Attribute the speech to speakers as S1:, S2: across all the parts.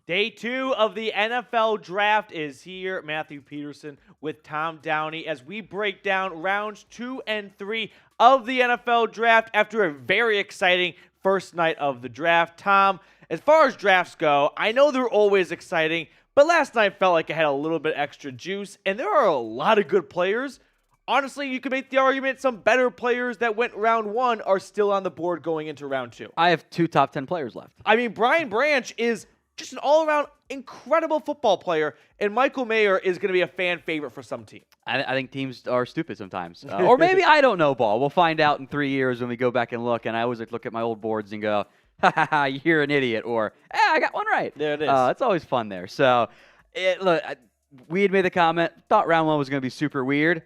S1: Day 2 of the NFL Draft is here. Matthew Peterson with Tom Downey as we break down rounds 2 and 3 of the NFL Draft after a very exciting first night of the draft. Tom, as far as drafts go, I know they're always exciting, but last night felt like it had a little bit extra juice, and there are a lot of good players. Honestly, you could make the argument some better players that went round 1 are still on the board going into round 2.
S2: I have 2 top 10 players left.
S1: I mean, Brian Branch is just an all-around incredible football player, and Michael Mayer is going to be a fan favorite for some team.
S2: I think teams are stupid sometimes. Or maybe I don't know ball. We'll find out in 3 years when we go back and look, and I always look at my old boards and go, ha, ha, ha, you're an idiot, or, I got one right.
S1: There it is.
S2: It's always fun there. So, look, we had made the comment, thought round 1 was going to be super weird,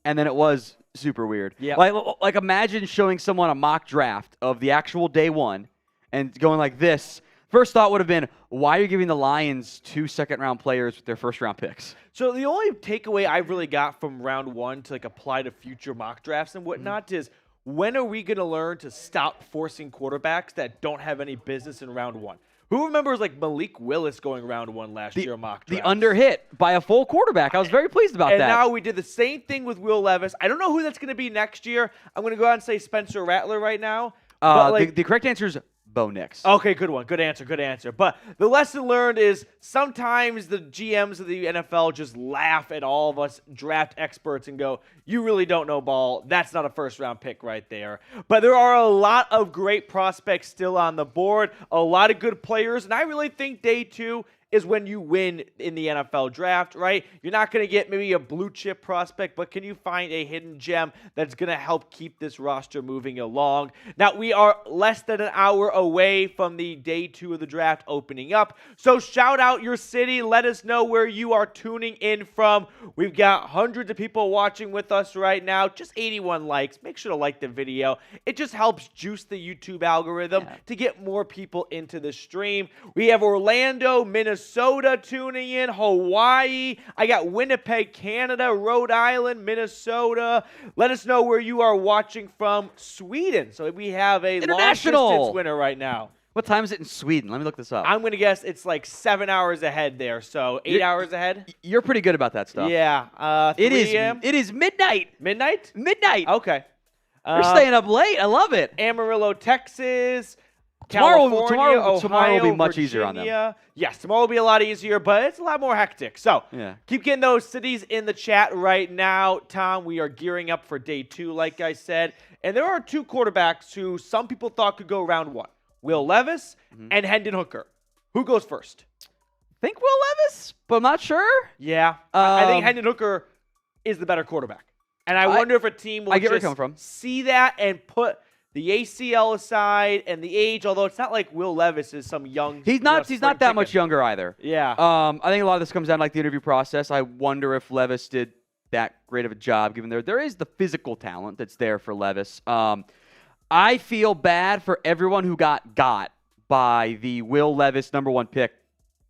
S2: and then it was super weird.
S1: Yeah.
S2: Like imagine showing someone a mock draft of the actual day 1 and going like this. First thought would have been, why are you giving the Lions 2 second-round players with their first-round picks?
S1: So the only takeaway I really got from round 1 to apply to future mock drafts and whatnot is, when are we going to learn to stop forcing quarterbacks that don't have any business in round 1? Who remembers Malik Willis going round 1 last year mock draft?
S2: The underhit by a full quarterback. I was very pleased about that.
S1: And now we did the same thing with Will Levis. I don't know who that's going to be next year. I'm going to go out and say Spencer Rattler right now.
S2: The correct answer is Bo Nix.
S1: Okay, good one. Good answer. But the lesson learned is sometimes the GMs of the NFL just laugh at all of us draft experts and go, you really don't know ball. That's not a first-round pick right there. But there are a lot of great prospects still on the board, a lot of good players, and I really think day 2 is when you win in the NFL draft, right? You're not going to get maybe a blue chip prospect, but can you find a hidden gem that's going to help keep this roster moving along? Now, we are less than an hour away from the day 2 of the draft opening up. So shout out your city. Let us know where you are tuning in from. We've got hundreds of people watching with us right now. Just 81 likes. Make sure to like the video. It just helps juice the YouTube algorithm to get more people into the stream. We have Orlando, Minnesota tuning in, Hawaii. I got Winnipeg, Canada, Rhode Island, Minnesota. Let us know where you are watching from. Sweden. So we have a long-distance winner right now.
S2: What time is it in Sweden? Let me look this up.
S1: I'm going to guess it's 7 hours ahead there, so 8 hours ahead.
S2: You're pretty good about that stuff.
S1: Yeah. 3 a.m.?
S2: It is midnight.
S1: Midnight?
S2: Midnight.
S1: Okay.
S2: You're staying up late. I love it.
S1: Amarillo, Texas.
S2: Tomorrow
S1: Ohio,
S2: will be much
S1: Virginia.
S2: easier on them.
S1: Yes, tomorrow will be a lot easier, but it's a lot more hectic. So keep getting those cities in the chat right now. Tom, we are gearing up for day 2, like I said. And there are 2 quarterbacks who some people thought could go round 1. Will Levis and Hendon Hooker. Who goes first?
S2: I think Will Levis, but I'm not sure.
S1: Yeah. I think Hendon Hooker is the better quarterback. And I wonder if a team will just see that and put the ACL aside and the age, although it's not like Will Levis is some young.
S2: He's not that much younger either.
S1: Yeah.
S2: I think a lot of this comes down to the interview process. I wonder if Levis did that great of a job, given there is the physical talent that's there for Levis. I feel bad for everyone who got by the Will Levis #1 pick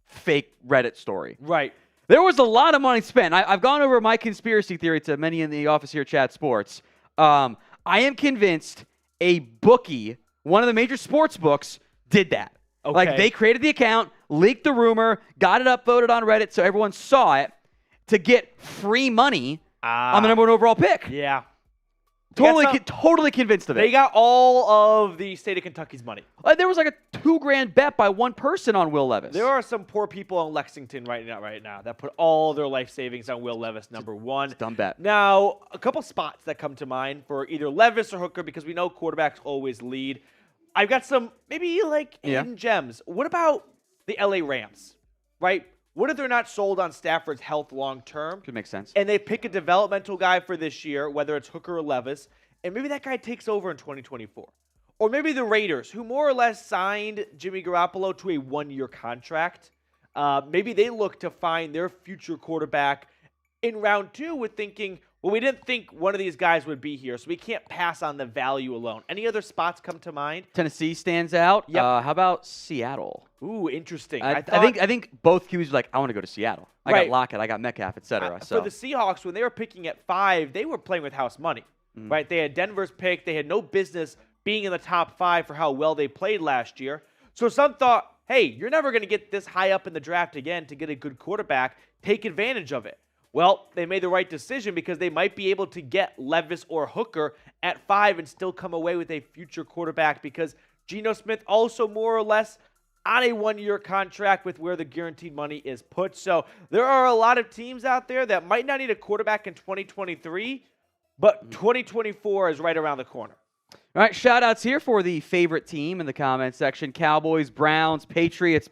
S2: fake Reddit story.
S1: Right.
S2: There was a lot of money spent. I've gone over my conspiracy theory to many in the office here at Chat Sports. I am convinced a bookie, one of the major sports books, did that. Okay. They created the account, leaked the rumor, got it upvoted on Reddit so everyone saw it to get free money on the #1 overall pick.
S1: Yeah.
S2: Totally convinced of it.
S1: They got all of the state of Kentucky's money.
S2: There was a $2,000 bet by one person on Will Levis.
S1: There are some poor people in Lexington right now that put all their life savings on Will Levis, #1.
S2: It's a dumb bet.
S1: Now, a couple spots that come to mind for either Levis or Hooker, because we know quarterbacks always lead. I've got some maybe hidden gems. What about the LA Rams, right? What if they're not sold on Stafford's health long term?
S2: Could make sense.
S1: And they pick a developmental guy for this year, whether it's Hooker or Levis, and maybe that guy takes over in 2024. Or maybe the Raiders, who more or less signed Jimmy Garoppolo to a 1-year contract. Maybe they look to find their future quarterback in round 2 with thinking, well, we didn't think one of these guys would be here, so we can't pass on the value alone. Any other spots come to mind?
S2: Tennessee stands out.
S1: Yep.
S2: How about Seattle?
S1: Ooh, interesting.
S2: I think both QBs were like, I want to go to Seattle. I got Lockett, I got Metcalf, etc.
S1: For the Seahawks, when they were picking at 5, they were playing with house money, right? They had Denver's pick. They had no business being in the top 5 for how well they played last year. So some thought, hey, you're never going to get this high up in the draft again to get a good quarterback. Take advantage of it. Well, they made the right decision because they might be able to get Levis or Hooker at 5 and still come away with a future quarterback because Geno Smith also more or less on a 1-year contract with where the guaranteed money is put. So there are a lot of teams out there that might not need a quarterback in 2023, but 2024 is right around the corner.
S2: All right, shout-outs here for the favorite team in the comment section. Cowboys, Browns, Patriots,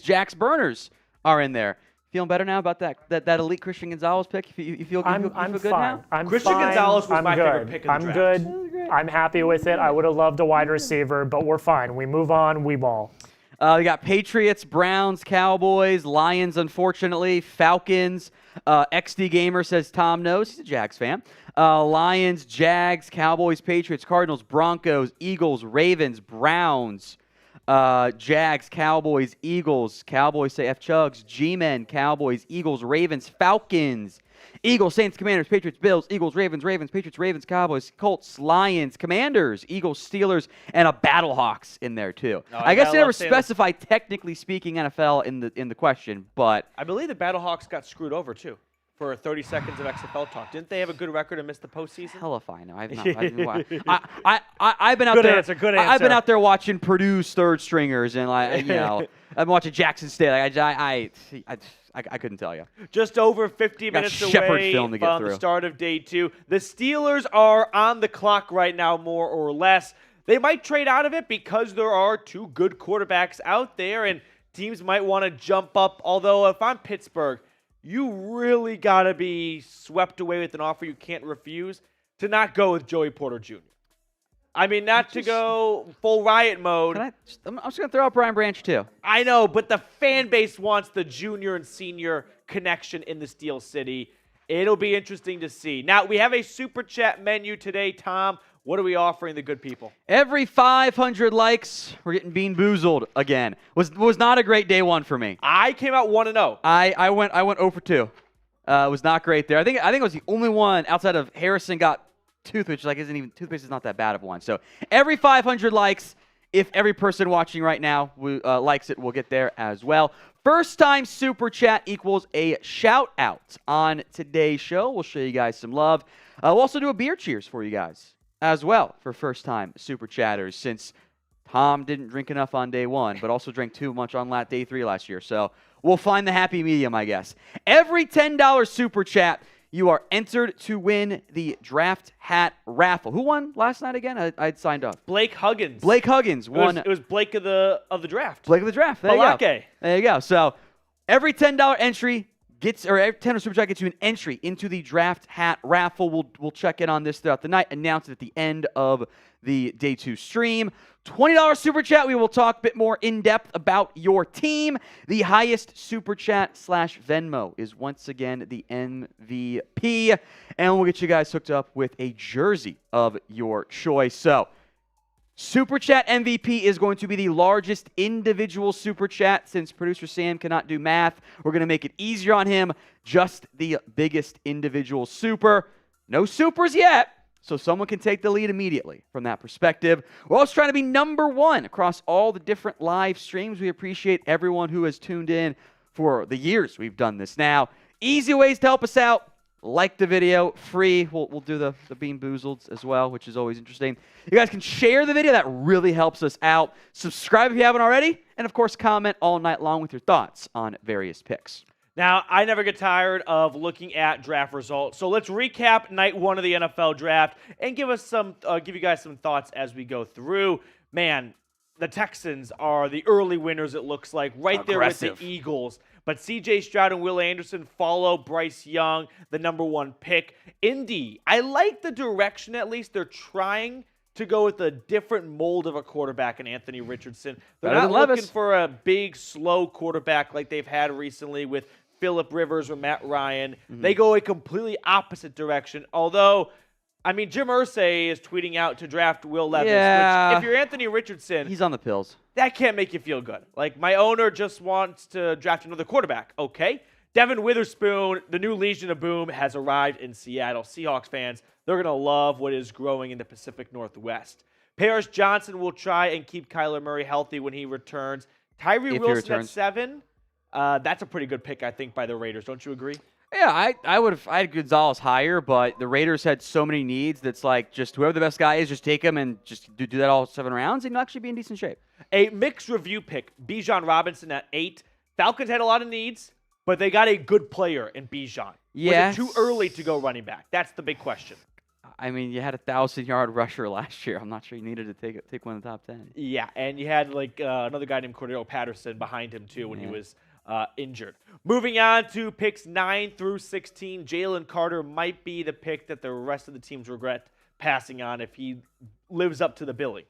S2: Jax Burners are in there. Feeling better now about that elite Christian Gonzalez pick? You feel good now?
S1: Christian Gonzalez was my favorite pick of the draft.
S3: I'm good. I'm happy with it. I would have loved a wide receiver, but we're fine. We move on. We ball.
S2: We got Patriots, Browns, Cowboys, Lions, unfortunately, Falcons. XD Gamer says Tom knows. He's a Jags fan. Lions, Jags, Cowboys, Patriots, Cardinals, Broncos, Eagles, Ravens, Browns. Jags, Cowboys, Eagles. Cowboys say F-Chugs. G-Men, Cowboys, Eagles, Ravens, Falcons. Eagles, Saints, Commanders, Patriots, Bills, Eagles, Ravens, Patriots, Ravens, Cowboys, Colts, Lions, Commanders, Eagles, Steelers, and a Battlehawks in there too. I guess they never specified, technically speaking, NFL in the question, but
S1: I believe the Battlehawks got screwed over too for 30 seconds of XFL talk. Didn't they have a good record and miss the postseason?
S2: Hell if I know. I've been out
S1: good
S2: there.
S1: Answer, good answer.
S2: I've been out there watching Purdue's third stringers, and I've been watching Jackson State. I couldn't tell you.
S1: Just over 50 minutes away from the start of day 2. The Steelers are on the clock right now, more or less. They might trade out of it because there are 2 good quarterbacks out there, and teams might want to jump up. Although, if I'm Pittsburgh, you really got to be swept away with an offer you can't refuse to not go with Joey Porter Jr. I mean, not to go full riot mode.
S2: I'm just going to throw out Brian Branch, too.
S1: I know, but the fan base wants the junior and senior connection in the Steel City. It'll be interesting to see. Now, we have a Super Chat menu today, Tom. What are we offering the good people? Every
S2: 500 likes, we're getting bean boozled again. Was not a great day 1 for me.
S1: I came out 1-0.
S2: I went 0 for 2. It was not great there. I think it was the only one outside of Harrison got toothpaste, toothpaste is not that bad of one. So every 500 likes, if every person watching right now likes it, we'll get there as well. First time Super Chat equals a shout out on today's show. We'll show you guys some love. We'll also do a beer cheers for you guys as well for first time Super Chatters, since Tom didn't drink enough on day 1, but also drank too much on day 3 last year. So we'll find the happy medium, I guess. Every $10 Super Chat, you are entered to win the draft hat raffle. Who won last night again? I'd signed up.
S1: Blake Huggins.
S2: Blake Huggins won.
S1: It was Blake of the draft.
S2: Blake of the draft. There you go. There you go. So every $10 entry every $10 Super Chat gets you an entry into the draft hat raffle. We'll check in on this throughout the night, announce it at the end of the day 2 stream. $20 Super Chat, we will talk a bit more in depth about your team. The highest Super Chat / Venmo is once again the MVP. And we'll get you guys hooked up with a jersey of your choice. So, Super Chat MVP is going to be the largest individual Super Chat. Since producer Sam cannot do math, we're going to make it easier on him. Just the biggest individual super. No supers yet, so someone can take the lead immediately from that perspective. We're also trying to be number 1 across all the different live streams. We appreciate everyone who has tuned in for the years we've done this now. Easy ways to help us out. Like the video, free. We'll do the Bean Boozled as well, which is always interesting. You guys can share the video. That really helps us out. Subscribe if you haven't already. And, of course, comment all night long with your thoughts on various picks.
S1: Now, I never get tired of looking at draft results. So let's recap night 1 of the NFL draft and give you guys some thoughts as we go through. Man, the Texans are the early winners, it looks like, right there with the Eagles. But C.J. Stroud and Will Anderson follow Bryce Young, the number 1 pick. Indy, I like the direction at least. They're trying to go with a different mold of a quarterback in Anthony Richardson. They're not looking for a big, slow quarterback like they've had recently with Phillip Rivers or Matt Ryan. Mm-hmm. They go a completely opposite direction. Although, I mean, Jim Irsay is tweeting out to draft Will Levis, which if you're Anthony Richardson,
S2: he's on the pills.
S1: That can't make you feel good. Like, my owner just wants to draft another quarterback. Okay. Devin Witherspoon, the new Legion of Boom, has arrived in Seattle. Seahawks fans, they're going to love what is growing in the Pacific Northwest. Paris Johnson will try and keep Kyler Murray healthy when he returns. Tyree
S2: he
S1: Wilson at
S2: returns.
S1: 7. That's a pretty good pick, I think, by the Raiders. Don't you agree?
S2: Yeah, I had Gonzalez higher, but the Raiders had so many needs that's like just whoever the best guy is, just take him and just do that all 7 rounds, and you'll actually be in decent shape.
S1: A mixed review pick, Bijan Robinson at 8. Falcons had a lot of needs, but they got a good player in Bijan.
S2: Yes.
S1: Was it too early to go running back? That's the big question.
S2: I mean, you had a 1,000-yard rusher last year. I'm not sure you needed to take one of the top 10.
S1: Yeah, and you had another guy named Cordero Patterson behind him too when he was injured. Moving on to picks 9 through 16, Jalen Carter might be the pick that the rest of the teams regret passing on if he lives up to the billing.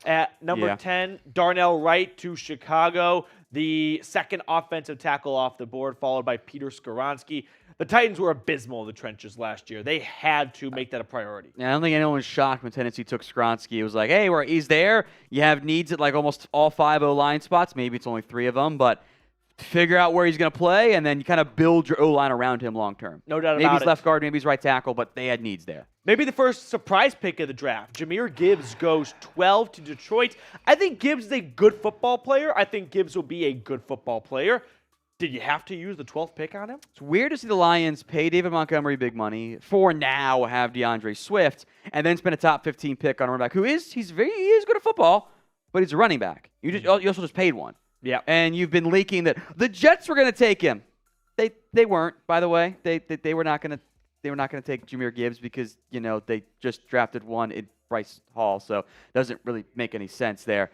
S1: At number 10, Darnell Wright to Chicago, the second offensive tackle off the board, followed by Peter Skoronski. The Titans were abysmal in the trenches last year. They had to make that a priority.
S2: Yeah, I don't think anyone was shocked when Tennessee took Skoronski. It was like, hey, he's there. You have needs at like almost all 5 O-line spots. Maybe it's only 3 of them, but figure out where he's going to play, and then you kind of build your O-line around him long term.
S1: No doubt about it.
S2: Maybe he's left guard, maybe he's right tackle, but they had needs there.
S1: Maybe the first surprise pick of the draft. Jahmyr Gibbs goes 12 to Detroit. I think Gibbs is a good football player. I think Gibbs will be a good football player. Did you have to use the 12th pick on him?
S2: It's weird to see the Lions pay David Montgomery big money for now have DeAndre Swift and then spend a top 15 pick on a running back who he is good at football, but he's a running back. You also just paid one.
S1: Yeah.
S2: And you've been leaking that the Jets were going to take him. They weren't, by the way. They were not going to take Jahmyr Gibbs because, they just drafted one in Bryce Hall, so it doesn't really make any sense there.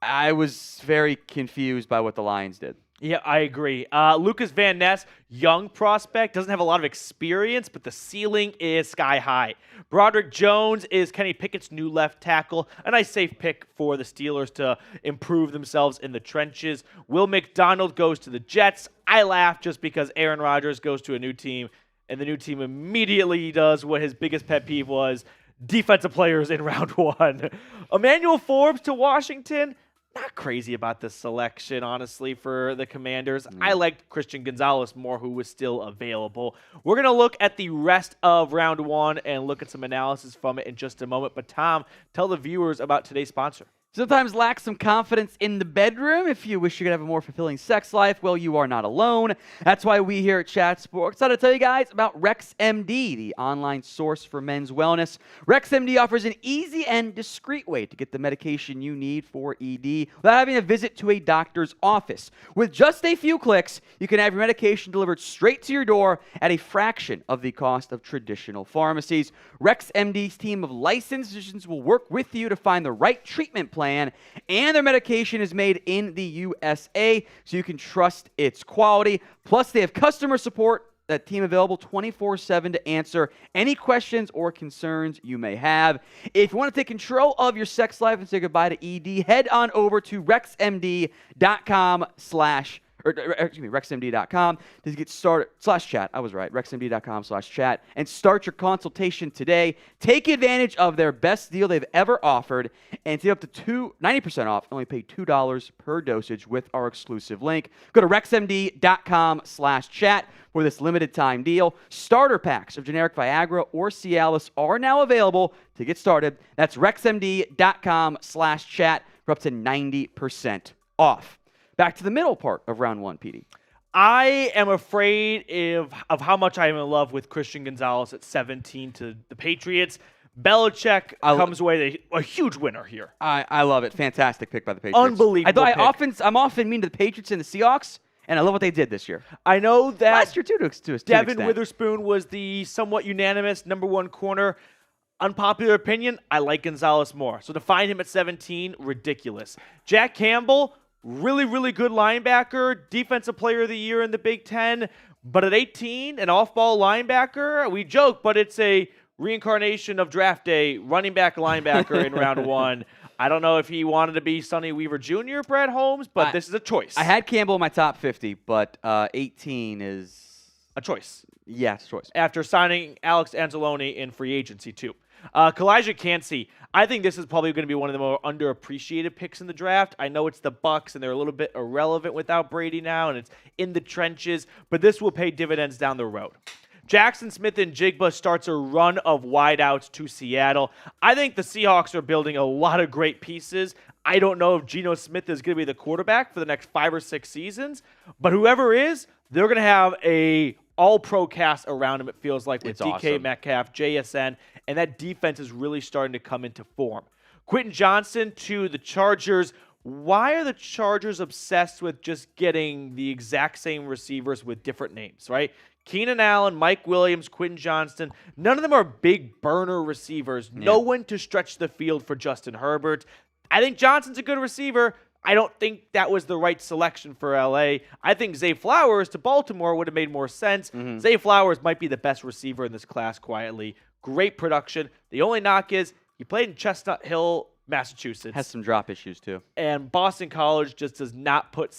S2: I was very confused by what the Lions did.
S1: Yeah, I agree. Lucas Van Ness, young prospect, doesn't have a lot of experience, but the ceiling is sky high. Broderick Jones is Kenny Pickett's new left tackle, a nice safe pick for the Steelers to improve themselves in the trenches. Will McDonald goes to the Jets. I laugh just because Aaron Rodgers goes to a new team, and the new team immediately does what his biggest pet peeve was, defensive players in round 1. Emmanuel Forbes to Washington. Not crazy about this selection, honestly, for the Commanders. I liked Christian Gonzalez more, who was still available. We're going to look at the rest of round 1 and look at some analysis from it in just a moment. But Tom, tell the viewers about today's sponsor.
S2: Sometimes lack some confidence in the bedroom. If you wish you could have a more fulfilling sex life, well, you are not alone. That's why we here at Chat Sports thought to tell you guys about RexMD, the online source for men's wellness. RexMD offers an easy and discreet way to get the medication you need for ED without having to visit to a doctor's office. With just a few clicks, you can have your medication delivered straight to your door at a fraction of the cost of traditional pharmacies. RexMD's team of licensed physicians will work with you to find the right treatment plan, and their medication is made in the USA, so you can trust its quality. Plus, they have customer support, that team available 24/7 to answer any questions or concerns you may have. If you want to take control of your sex life and say goodbye to ED, head on over to RexMD.com to get started, /chat, I was right, RexMD.com/chat, and start your consultation today. Take advantage of their best deal they've ever offered, and save up to 90% off, only pay $2 per dosage with our exclusive link. Go to RexMD.com/chat for this limited time deal. Starter packs of generic Viagra or Cialis are now available to get started. That's RexMD.com/chat for up to 90% off. Back to the middle part of round 1, PD.
S1: I am afraid of how much I am in love with Christian Gonzalez at 17 to the Patriots. Belichick comes away a huge winner here.
S2: I love it. Fantastic pick by the Patriots.
S1: Unbelievable pick.
S2: I'm often mean to the Patriots and the Seahawks, and I love what they did this year.
S1: I know that
S2: last year too, to an
S1: Devin
S2: extent.
S1: Witherspoon was the somewhat unanimous #1 corner. Unpopular opinion, I like Gonzalez more. So to find him at 17, ridiculous. Jack Campbell, really, really good linebacker, defensive player of the year in the Big Ten. But at 18, an off-ball linebacker, we joke, but it's a reincarnation of draft day, running back linebacker in round 1. I don't know if he wanted to be Sonny Weaver Jr., Brad Holmes, but this is a choice.
S2: I had Campbell in my top 50, but 18 is
S1: a choice.
S2: Yeah, it's a choice.
S1: After signing Alex Anzalone in free agency, too. Kalijah Kancey, I think this is probably going to be one of the more underappreciated picks in the draft. I know it's the Bucs, and they're a little bit irrelevant without Brady now, and it's in the trenches, but this will pay dividends down the road. Jackson Smith and Jigba starts a run of wideouts to Seattle. I think the Seahawks are building a lot of great pieces. I don't know if Geno Smith is going to be the quarterback for the next 5 or 6 seasons, but whoever is, they're going to have a all-pro cast around him, it feels like, with
S2: It's
S1: DK
S2: awesome.
S1: Metcalf, JSN, and that defense is really starting to come into form. Quentin Johnson to the Chargers. Why are the Chargers obsessed with just getting the exact same receivers with different names, right? Keenan Allen, Mike Williams, Quentin Johnston, none of them are big burner receivers.
S2: Yeah.
S1: No one to stretch the field for Justin Herbert. I think Johnson's a good receiver. I don't think that was the right selection for LA. I think Zay Flowers to Baltimore would have made more sense. Zay Flowers might be the best receiver in this class quietly. Great production. The only knock is he played in Chestnut Hill, Massachusetts.
S2: Has some drop issues, too.
S1: And Boston College just does not put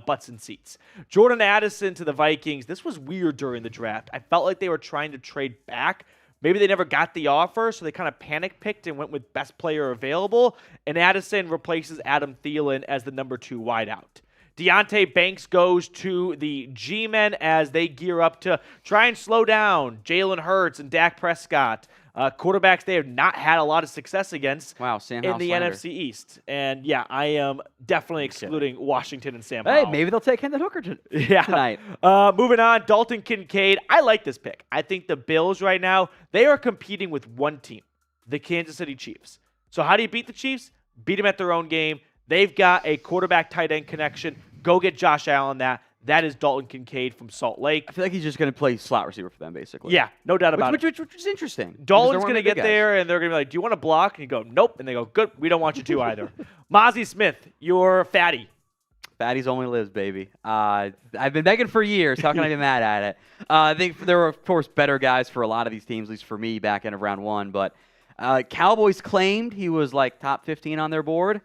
S1: butts in seats. Jordan Addison to the Vikings. This was weird during the draft. I felt like they were trying to trade back. Maybe they never got the offer, so they kind of panic-picked and went with best player available. And Addison replaces Adam Thielen as the number 2 wideout. Deontay Banks goes to the G-Men as they gear up to try and slow down Jalen Hurts and Dak Prescott. Quarterbacks they have not had a lot of success against in the NFC East. And, yeah, I am definitely excluding Washington and Sam Howell.
S2: Hey, maybe they'll take Hendon Hooker tonight.
S1: Moving on, Dalton Kincaid. I like this pick. I think the Bills right now, they are competing with one team, the Kansas City Chiefs. So how do you beat the Chiefs? Beat them at their own game. They've got a quarterback-tight end connection. Go get Josh Allen That is Dalton Kincaid from Salt Lake.
S2: I feel like he's just going to play slot receiver for them, basically.
S1: Yeah, no doubt about it.
S2: Which is interesting.
S1: Dalton's going to get there, and they're going to be like, do you want to block? And you go, nope. And they go, good, we don't want you to either. Mozzie Smith, you're fatty.
S2: Fatty's only lives, baby. I've been begging for years. How can I be mad at it? I think there were, of course, better guys for a lot of these teams, at least for me, back end of round 1. But Cowboys claimed he was like top 15 on their board.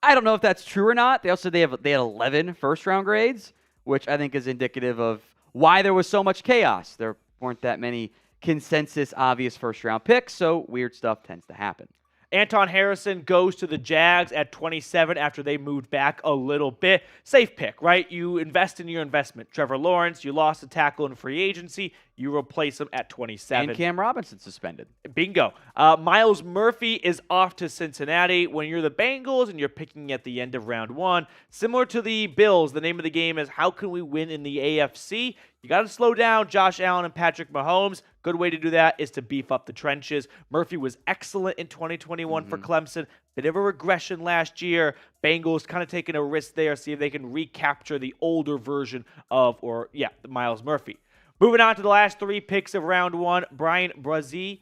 S2: I don't know if that's true or not. They also said they had 11 first-round grades, which I think is indicative of why there was so much chaos. There weren't that many consensus obvious first-round picks, so weird stuff tends to happen.
S1: Anton Harrison goes to the Jags at 27 after they moved back a little bit. Safe pick, right? You invest in your investment. Trevor Lawrence, you lost a tackle in free agency. You replace him at 27.
S2: And Cam Robinson suspended.
S1: Bingo. Miles Murphy is off to Cincinnati. When you're the Bengals and you're picking at the end of round 1, similar to the Bills, the name of the game is how can we win in the AFC? You got to slow down Josh Allen and Patrick Mahomes. Good way to do that is to beef up the trenches. Murphy was excellent in 2021 for Clemson. Bit of a regression last year. Bengals kind of taking a risk there, see if they can recapture the older version of, Miles Murphy. Moving on to the last 3 picks of round 1, Brian Brzee,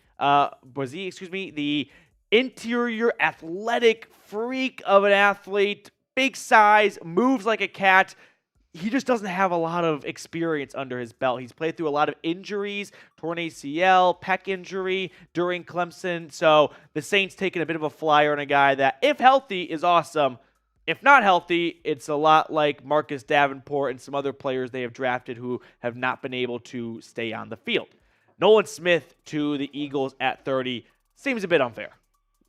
S1: the interior athletic freak of an athlete, big size, moves like a cat. He just doesn't have a lot of experience under his belt. He's played through a lot of injuries, torn ACL, pec injury during Clemson. So the Saints taking a bit of a flyer on a guy that, if healthy, is awesome. If not healthy, it's a lot like Marcus Davenport and some other players they have drafted who have not been able to stay on the field. Nolan Smith to the Eagles at 30 seems a bit unfair.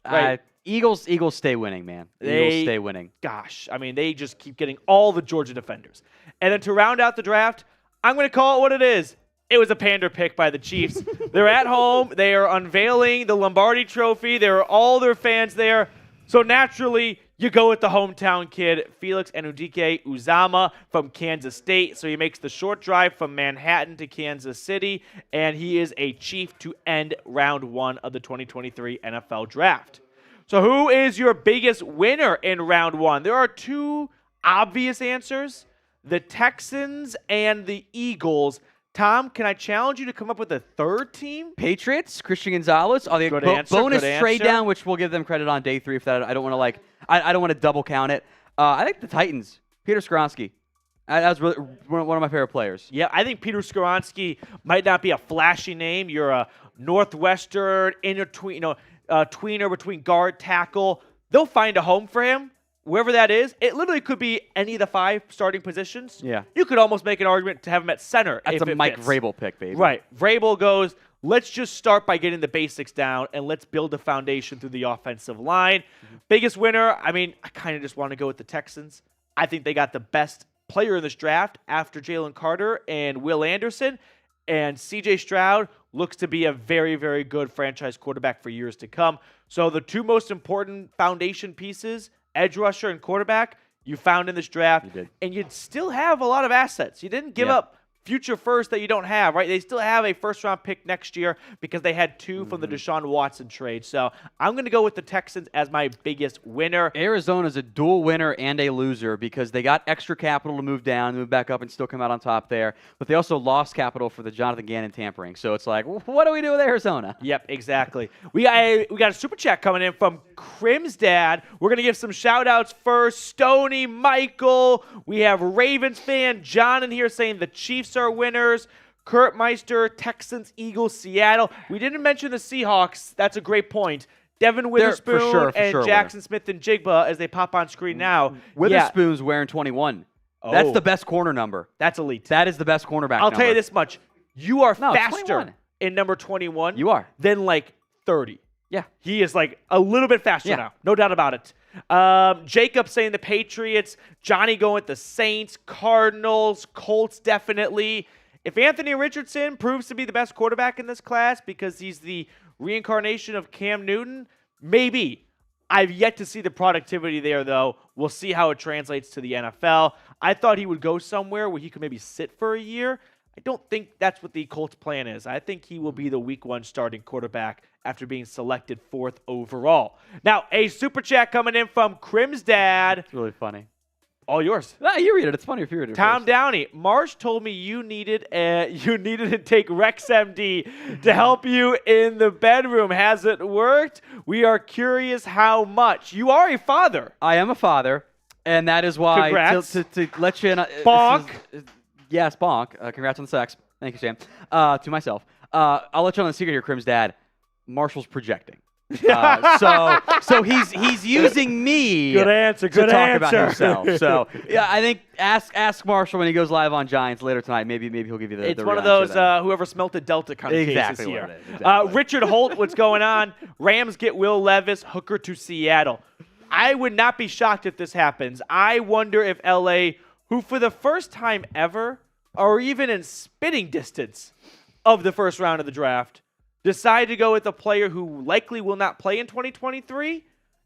S1: Right?
S2: Eagles stay winning, man. Eagles stay winning.
S1: Gosh, I mean, they just keep getting all the Georgia defenders. And then to round out the draft, I'm going to call it what it is. It was a pander pick by the Chiefs. They're at home. They are unveiling the Lombardi Trophy. There are all their fans there. So naturally, you go with the hometown kid, Felix Anudike-Uzomah from Kansas State. So he makes the short drive from Manhattan to Kansas City, and he is a Chief to end round 1 of the 2023 NFL Draft. So who is your biggest winner in round 1? There are 2 obvious answers, the Texans and the Eagles. Tom, can I challenge you to come up with a third team?
S2: Patriots, Christian Gonzalez. Bonus trade down, which we'll give them credit on day 3. If that, I don't want to I don't want to double count it. I think the Titans, Peter Skoronski. That was really one of my favorite players.
S1: Yeah, I think Peter Skoronski might not be a flashy name. You're a Northwestern tweener between guard, tackle. They'll find a home for him. Wherever that is, it literally could be any of the 5 starting positions.
S2: Yeah.
S1: You could almost make an argument to have him at center.
S2: That's a Mike Vrabel pick, baby.
S1: Right. Vrabel goes, let's just start by getting the basics down, and let's build a foundation through the offensive line. Biggest winner, I kind of just want to go with the Texans. I think they got the best player in this draft after Jalen Carter and Will Anderson. And C.J. Stroud looks to be a very, very good franchise quarterback for years to come. So the 2 most important foundation pieces edge rusher and quarterback you found in this draft.
S2: You did.
S1: And you'd still have a lot of assets. You didn't give up future first that you don't have, right? They still have a first-round pick next year because they had 2 from the Deshaun Watson trade. So I'm going to go with the Texans as my biggest winner.
S2: Arizona's a dual winner and a loser because they got extra capital to move down, move back up, and still come out on top there. But they also lost capital for the Jonathan Gannon tampering. So it's like, what do we do with Arizona?
S1: Yep, exactly. We got a super chat coming in from Crim's dad. We're going to give some shout-outs first. Stoney, Michael. We have Ravens fan John in here saying the Chiefs are winners. Kurt Meister, Texans, Eagles, Seattle. We didn't mention the Seahawks. That's a great point. Devin Witherspoon
S2: for
S1: and
S2: sure
S1: Jackson Smith and Jigba as they pop on screen now.
S2: Witherspoon's wearing 21. That's the best corner number.
S1: That's elite.
S2: That is the best cornerback
S1: I'll tell you this much. You are faster
S2: 21.
S1: in number 21
S2: You are.
S1: than like 30.
S2: Yeah.
S1: He is like a little bit faster now. No doubt about it. Jacob saying the Patriots. Johnny going with the Saints, Cardinals, Colts definitely. If Anthony Richardson proves to be the best quarterback in this class because he's the reincarnation of Cam Newton, maybe. I've yet to see the productivity there, though. We'll see how it translates to the NFL. I thought he would go somewhere where he could maybe sit for a year. I don't think that's what the Colts' plan is. I think he will be the week 1 starting quarterback after being selected 4th overall. Now, a super chat coming in from Crim's dad.
S2: It's really funny.
S1: All yours.
S2: No, you read it. It's funny if you read it
S1: Tom
S2: first.
S1: Downey. Marsh told me you needed to take RexMD to help you in the bedroom. Has it worked? We are curious how much. You are a father.
S2: I am a father, and that is why
S1: Congrats.
S2: to let you in.
S1: Bonk.
S2: Yes, bonk. Congrats on the sex. Thank you, Sam. To myself. I'll let you on the secret here, Crim's dad. Marshall's projecting. So he's using me
S1: Good answer.
S2: to
S1: Good
S2: talk
S1: answer.
S2: about himself. So yeah, I think ask Marshall when he goes live on Giants later tonight. Maybe he'll give you the.
S1: It's
S2: the
S1: one of
S2: real
S1: those
S2: answer
S1: whoever smelted Delta kind of
S2: Exactly
S1: cases
S2: what
S1: here.
S2: it is. Exactly.
S1: Richard Holt, what's going on? Rams get Will Levis, Hooker to Seattle. I would not be shocked if this happens. I wonder if LA, who for the first time ever, or even in spitting distance of the first round of the draft, decide to go with a player who likely will not play in 2023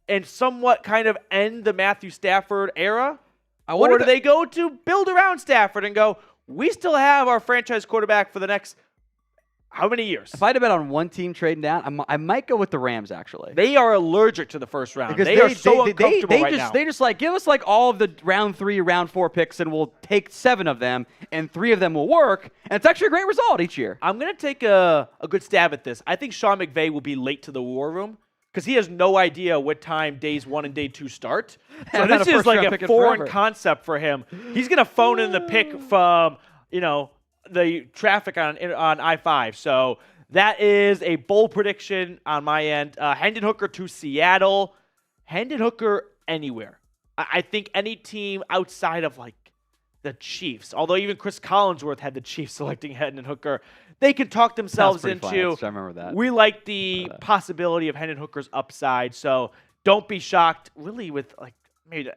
S1: and somewhat kind of end the Matthew Stafford era? Or do they go to build around Stafford and go, we still have our franchise quarterback for the next how many years?
S2: If I had to bet on one team trading down, I might go with the Rams, actually.
S1: They are allergic to the first round.
S2: Because
S1: they are so uncomfortable right now.
S2: They just like, give us like all of the round 3, round 4 picks, and we'll take 7 of them, and 3 of them will work. And it's actually a great result each year.
S1: I'm going to take a good stab at this. I think Sean McVay will be late to the war room because he has no idea what time days 1 and day 2 start. So this is like a foreign concept for him. He's going to phone in the pick from, the traffic on I-5. So that is a bold prediction on my end. Hendon Hooker to Seattle. Hendon Hooker anywhere. I think any team outside of like the Chiefs, although even Chris Collinsworth had the Chiefs selecting Hendon Hooker, they could talk themselves into.
S2: I remember that.
S1: We like the possibility of Hendon Hooker's upside. So don't be shocked, really, with like maybe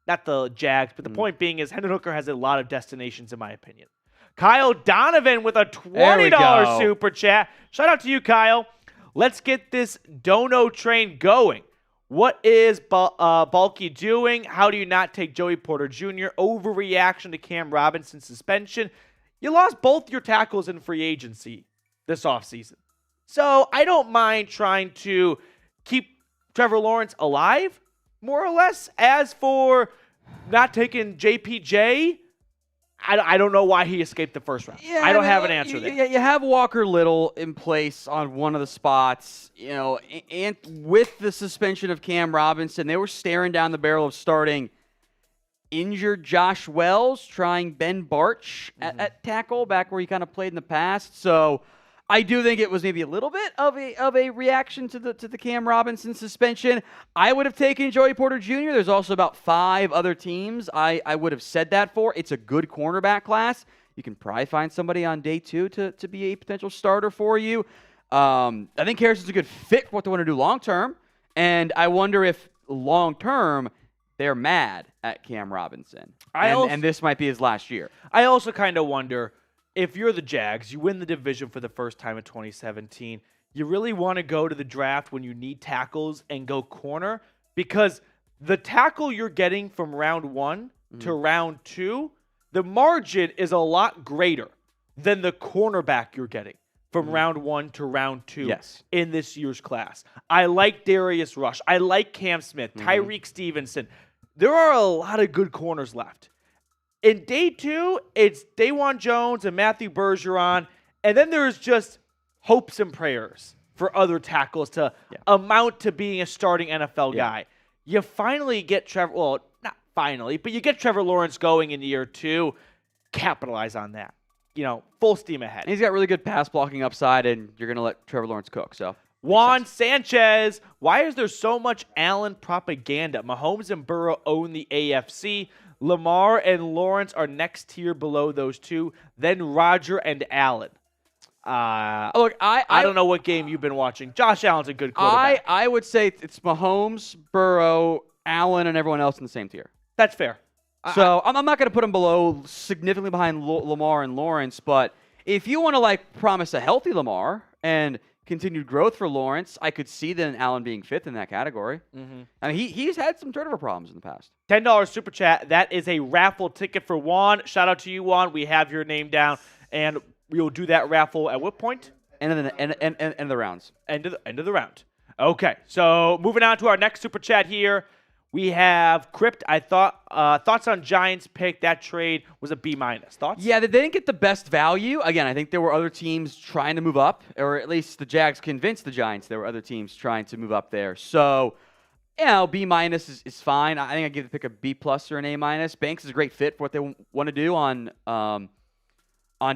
S1: not the Jags, but the point being is Hendon Hooker has a lot of destinations, in my opinion. Kyle Donovan with a $20 super chat. Shout out to you, Kyle. Let's get this dono train going. What is Bulky doing? How do you not take Joey Porter Jr.? Overreaction to Cam Robinson's suspension. You lost both your tackles in free agency this offseason. So I don't mind trying to keep Trevor Lawrence alive, more or less. As for not taking JPJ, I don't know why he escaped the first round.
S2: Yeah,
S1: I don't have an answer there.
S2: You have Walker Little in place on one of the spots, and with the suspension of Cam Robinson, they were staring down the barrel of starting injured Josh Wells, trying Ben Bartch at tackle, back where he kind of played in the past. So I do think it was maybe a little bit of a reaction to the Cam Robinson suspension. I would have taken Joey Porter Jr. There's also about 5 other teams I would have said that for. It's a good cornerback class. You can probably find somebody on day 2 to be a potential starter for you. I think Harrison's a good fit for what they want to do long term, and I wonder if long term they're mad at Cam Robinson, and this might be his last year.
S1: I also kind of wonder, if you're the Jags, you win the division for the first time in 2017, you really want to go to the draft when you need tackles and go corner? Because the tackle you're getting from round 1 to round 2, the margin is a lot greater than the cornerback you're getting from round 1 to round 2 in this year's class. I like Darius Rush. I like Cam Smith, Tyreek Stevenson. There are a lot of good corners left. In day 2, it's Dawan Jones and Matthew Bergeron, and then there's just hopes and prayers for other tackles to amount to being a starting NFL guy. You finally get Trevor, well, not finally, but you get Trevor Lawrence going in year 2. Capitalize on that. Full steam ahead.
S2: And he's got really good pass blocking upside, and you're going to let Trevor Lawrence cook. So
S1: Juan Sanchez, why is there so much Allen propaganda? Mahomes and Burrow own the AFC. Lamar and Lawrence are next tier below those two. Then Roger and Allen.
S2: Look,
S1: I don't know what game you've been watching. Josh Allen's a good quarterback.
S2: I would say it's Mahomes, Burrow, Allen, and everyone else in the same tier.
S1: That's fair.
S2: So I'm not going to put him below, significantly behind Lamar and Lawrence, but if you want to promise a healthy Lamar and continued growth for Lawrence, I could see then Allen being fifth in that category. I mean, he's had some turnover problems in the past.
S1: $10 super chat. That is a raffle ticket for Juan. Shout out to you, Juan. We have your name down, and we will do that raffle at what point?
S2: End of the rounds.
S1: End of the round. Okay, so moving on to our next super chat here. We have Crypt. Thoughts on Giants pick. That trade was a B-. Thoughts?
S2: Yeah, they didn't get the best value. Again, I think there were other teams trying to move up, or at least the Jags convinced the Giants there were other teams trying to move up there. So, B- is fine. I think I give the pick a B+ or an A-. Banks is a great fit for what they want to do on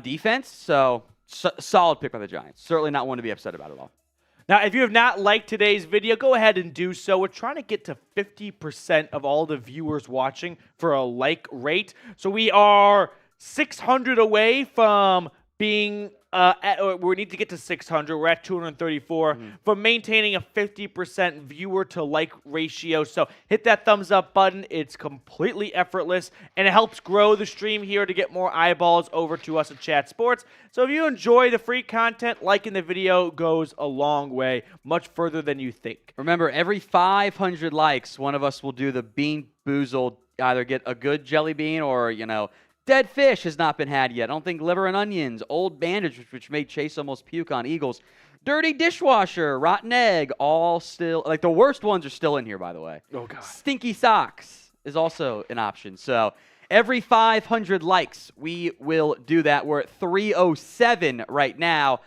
S2: defense. So, solid pick by the Giants. Certainly not one to be upset about at all.
S1: Now, if you have not liked today's video, go ahead and do so. We're trying to get to 50% of all the viewers watching for a like rate. So we are 600 away from being we need to get to 600. We're at 234 from maintaining a 50% viewer to like ratio. So hit that thumbs up button. It's completely effortless, and it helps grow the stream here to get more eyeballs over to us at Chat Sports. So if you enjoy the free content, liking the video goes a long way, much further than you think.
S2: Remember, every 500 likes, one of us will do the Bean Boozled, either get a good jelly bean or, dead fish has not been had yet. I don't think liver and onions, old bandage, which made Chase almost puke on Eagles, dirty dishwasher, rotten egg, all still, the worst ones are still in here, by the way.
S1: Oh, God.
S2: Stinky socks is also an option. So every 500 likes, we will do that. We're at 307 right now.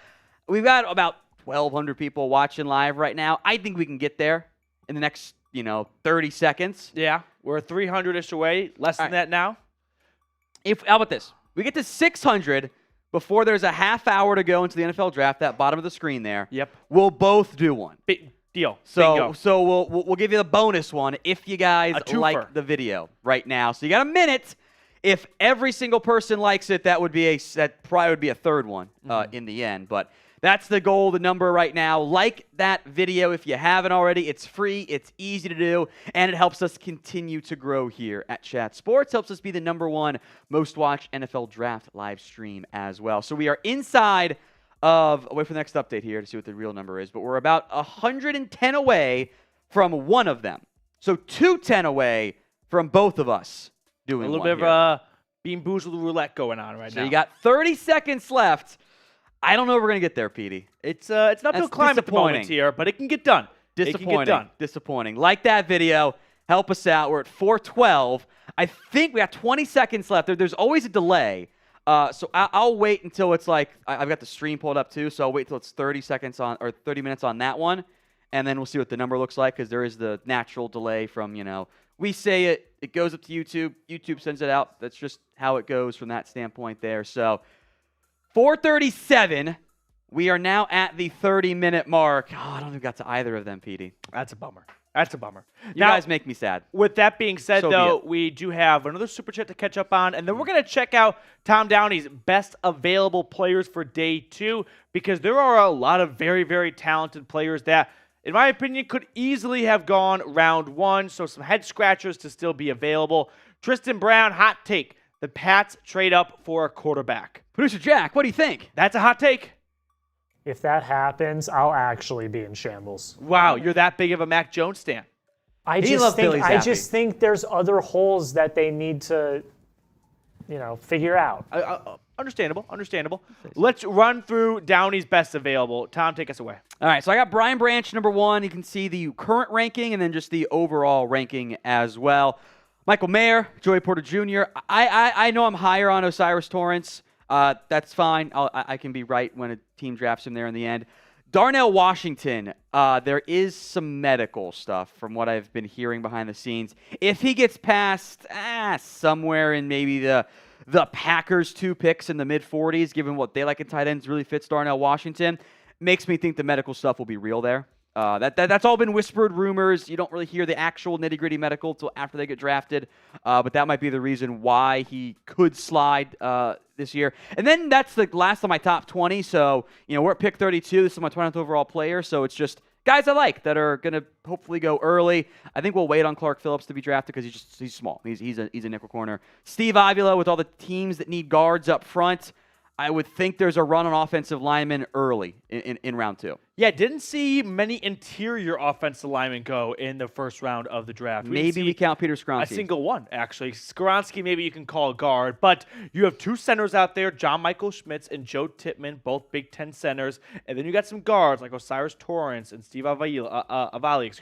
S2: We've got about 1,200 people watching live right now. I think we can get there in the next, 30 seconds.
S1: Yeah, we're 300-ish away, less than that now.
S2: How about this? We get to 600 before there's a half hour to go into the NFL draft, that bottom of the screen there.
S1: Yep.
S2: We'll both do one.
S1: Big deal.
S2: So we'll give you the bonus one if you guys like the video right now. So you got a minute. If every single person likes it, that probably would be a third one in the end. But that's the goal, the number right now. Like that video if you haven't already. It's free, it's easy to do, and it helps us continue to grow here at Chat Sports. Helps us be the #1 most watched NFL draft live stream as well. So we are inside of, wait for the next update here to see what the real number is, but we're about 110 away from one of them. So 210 away from both of us doing
S1: a little bit of Bean Boozled roulette going on right now.
S2: So you got 30 seconds left. I don't know if we're going to get there, Petey.
S1: It's not to climb at the moment here, but it can get done.
S2: Disappointing. Like that video. Help us out. We're at 412. I think we got 20 seconds left. There's always a delay. So I'll wait until it's I've got the stream pulled up too, so I'll wait until it's 30 minutes on that one, and then we'll see what the number looks like, because there is the natural delay from, we say it goes up to YouTube. YouTube sends it out. That's just how it goes from that standpoint there. So 4:37. We are now at the 30-minute mark. Oh, I don't think we got to either of them, Petey.
S1: That's a bummer.
S2: You guys make me sad.
S1: With that being said, though, we do have another super chat to catch up on, and then we're going to check out Tom Downey's best available players for day 2, because there are a lot of very, very talented players that, in my opinion, could easily have gone round 1, so some head scratchers to still be available. Tristan Brown, hot take. The Pats trade up for a quarterback.
S2: Producer Jack, what do you think?
S1: That's a hot take.
S3: If that happens, I'll actually be in shambles.
S1: Wow, you're that big of a Mac Jones stan.
S3: I just think there's other holes that they need to, figure out.
S1: Understandable. Let's run through Downey's best available. Tom, take us away.
S2: All right, so I got Brian Branch, number 1. You can see the current ranking and then just the overall ranking as well. Michael Mayer, Joey Porter Jr. I know I'm higher on Osiris Torrance. That's fine. I can be right when a team drafts him there in the end. Darnell Washington, there is some medical stuff from what I've been hearing behind the scenes. If he gets past somewhere in maybe the Packers 2 picks in the mid-40s, given what they like in tight ends really fits Darnell Washington, makes me think the medical stuff will be real there. That's all been whispered rumors. You don't really hear the actual nitty-gritty medical until after they get drafted, but that might be the reason why he could slide this year. And then that's the last of my top 20, so we're at pick 32. This is my 20th overall player, so it's just guys I like that are going to hopefully go early. I think we'll wait on Clark Phillips to be drafted because he's small. He's a nickel corner. Steve Avila, with all the teams that need guards up front, I would think there's a run on offensive linemen early in round 2.
S1: Yeah, didn't see many interior offensive linemen go in the first round of the draft.
S2: Maybe we count Peter Skoronski.
S1: A single one, actually. Skoronski, maybe you can call a guard, but you have 2 centers out there, John Michael Schmitz and Joe Tippmann, both Big Ten centers, and then you got some guards like Osiris Torrance and Steve Avali.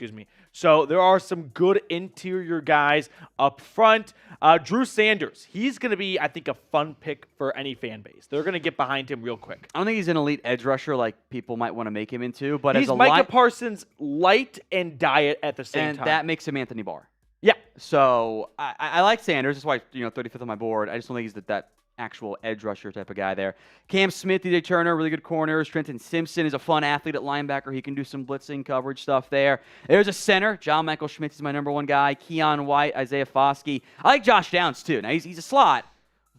S1: So there are some good interior guys up front. Drew Sanders, he's going to be, I think, a fun pick for any fan base. They're going to get behind him real quick.
S2: I don't think he's an elite edge rusher like people might want to make him into, but
S1: he's
S2: as a
S1: Micah Parsons light and diet at the same
S2: and
S1: time.
S2: that makes him Anthony Barr.
S1: Yeah.
S2: So I like Sanders. That's why 35th on my board. I just don't think he's that actual edge rusher type of guy there. Cam Smith, DJ Turner, really good corners. Trenton Simpson is a fun athlete at linebacker. He can do some blitzing coverage stuff there. There's a center. John Michael Schmitz is my number 1 guy. Keon White, Isaiah Foskey. I like Josh Downs too. Now he's a slot,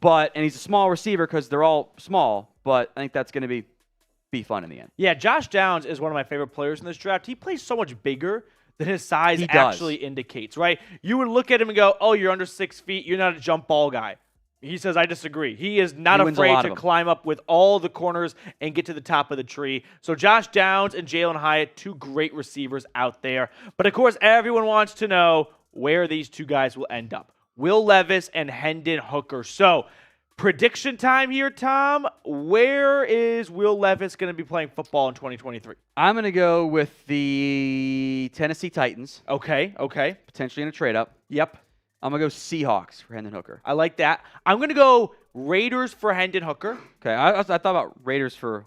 S2: and he's a small receiver because they're all small. But I think that's going to be fun in the end.
S1: Yeah, Josh Downs is one of my favorite players in this draft. He plays so much bigger than his size actually indicates, right? You would look at him and go, oh, you're under 6 feet. You're not a jump ball guy. He says, I disagree. He is not afraid to climb up with all the corners and get to the top of the tree. So Josh Downs and Jalen Hyatt, 2 great receivers out there. But, of course, everyone wants to know where these 2 guys will end up. Will Levis and Hendon Hooker. So, prediction time here, Tom. Where is Will Levis going to be playing football in 2023?
S2: I'm going to go with the Tennessee Titans.
S1: Okay.
S2: Potentially in a trade-up.
S1: Yep.
S2: I'm going to go Seahawks for Hendon Hooker.
S1: I like that. I'm going to go Raiders for Hendon Hooker.
S2: Okay. I thought about Raiders for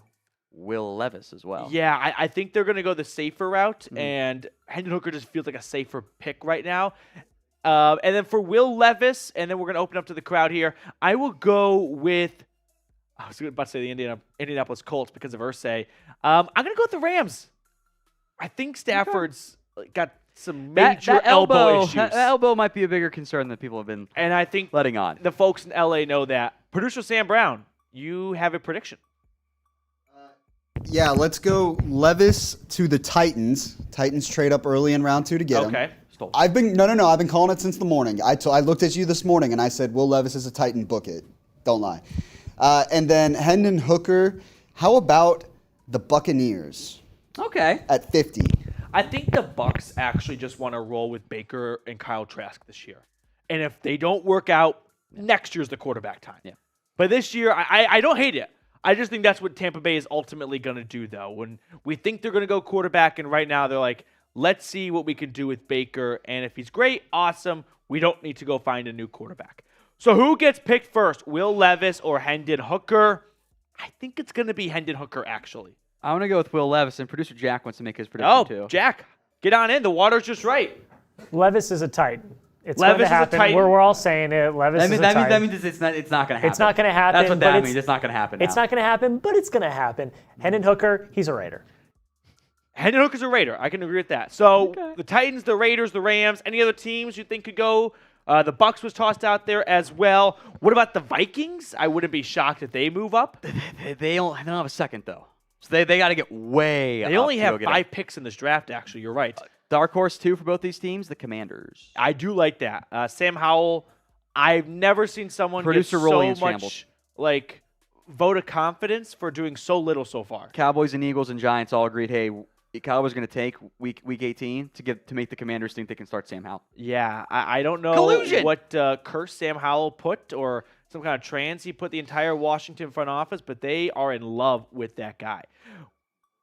S2: Will Levis as well.
S1: Yeah, I think they're going to go the safer route, and Hendon Hooker just feels like a safer pick right now. And then for Will Levis, and then we're going to open up to the crowd here, I will go with, I was about to say the Indianapolis Colts because of Irsay. I'm going to go with the Rams. I think Stafford's got some major elbow issues.
S2: That elbow might be a bigger concern than people have been
S1: and I think
S2: letting on.
S1: The folks in LA know that. Producer Sam Brown, you have a prediction.
S4: Yeah, let's go Levis to the Titans. Titans trade up early in round 2 to get him.
S1: Okay.
S4: I've been calling it since the morning. I looked at you this morning and I said, Will Levis is a Titan, book it. Don't lie. And then Hendon Hooker, how about the Buccaneers?
S2: Okay.
S4: At 50.
S1: I think the Bucs actually just want to roll with Baker and Kyle Trask this year. And if they don't work out, next year's the quarterback time.
S2: Yeah.
S1: But this year, I don't hate it. I just think that's what Tampa Bay is ultimately going to do, though. When we think they're going to go quarterback, and right now they're like, let's see what we can do with Baker. And if he's great, awesome. We don't need to go find a new quarterback. So who gets picked first, Will Levis or Hendon Hooker? I think it's going to be Hendon Hooker, actually.
S2: I'm going to go with Will Levis, and producer Jack wants to make his prediction too.
S1: Oh, Jack, get on in. The water's just right.
S3: Levis is a Titan. It's
S1: Levis
S3: going to happen. We're all saying it. Levis is a Titan.
S2: That means it's not going to happen.
S3: It's not going to happen.
S2: That's what that means. It's not going to happen.
S3: It's not going to happen, but it's going to happen. Hendon Hooker, he's a Raider.
S1: Hendon Hooker's a Raider. I can agree with that. So the Titans, the Raiders, the Rams, any other teams you think could go? The Bucs was tossed out there as well. What about the Vikings? I wouldn't be shocked if they move up.
S2: They don't have a second, though. So they got to get way up.
S1: They only have 5 picks in this draft, actually. You're right.
S2: Dark horse, too, for both these teams, the Commanders.
S1: I do like that. Sam Howell, I've never seen someone
S2: Producer
S1: get
S2: Rolling
S1: so much vote of confidence for doing so little so far.
S2: Cowboys and Eagles and Giants all agreed, hey, the Cowboys are going to take week 18 to make the Commanders think they can start Sam Howell.
S1: Yeah, I don't know
S2: Collusion!
S1: what curse Sam Howell put or some kind of trance he put the entire Washington front office, but they are in love with that guy.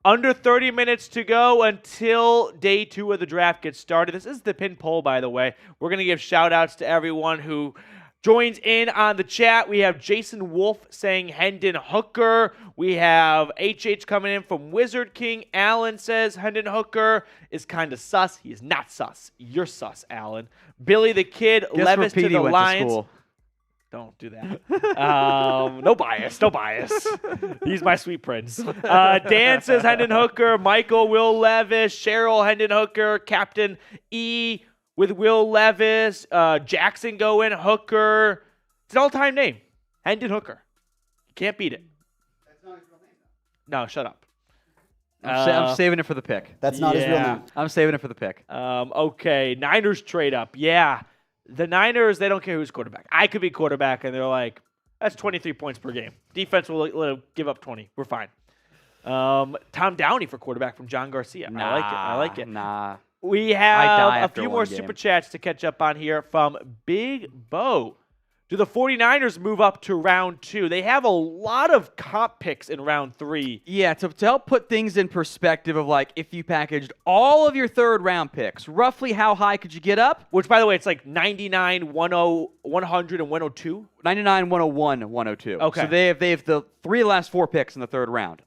S1: Under 30 minutes to go until day 2 of the draft gets started. This is the pin poll, by the way. We're going to give shout-outs to everyone who joins in on the chat. We have Jason Wolf saying Hendon Hooker. We have HH coming in from Wizard King. Allen says Hendon Hooker is kind of sus. He is not sus. You're sus, Allen. Billy the Kid,
S2: Guess
S1: Levis
S2: where
S1: to
S2: Petey
S1: the
S2: went
S1: Lions.
S2: to school.
S1: Don't do that. No bias. No bias. He's my sweet prince. Dan says Hendon Hooker. Michael, Will Levis. Cheryl, Hendon Hooker. Captain E with Will Levis. Jackson going Hooker. It's an all-time name. Hendon Hooker. You can't beat it.
S4: That's not his real name, though.
S1: No, shut up.
S2: I'm saving it for the pick.
S4: That's not his real
S1: yeah.
S4: name.
S2: I'm saving it for the pick.
S1: Okay, Niners trade up. Yeah. The Niners, they don't care who's quarterback. I could be quarterback, and they're like, that's 23 points per game. Defense will give up 20. We're fine. Tom Downey for quarterback from John Garcia. I like it.
S2: Nah.
S1: We
S2: die
S1: have a
S2: after
S1: few
S2: one
S1: more
S2: game.
S1: super chats to catch up on here from Big Bo. Do the 49ers move up to round 2? They have a lot of comp picks in round 3.
S2: Yeah, to help put things in perspective of like if you packaged all of your third round picks, roughly how high could you get up?
S1: Which, by the way, it's like 99, 100, and 102.
S2: 99, 101, 102.
S1: Okay.
S2: So they have the 3 last 4 picks in the third round.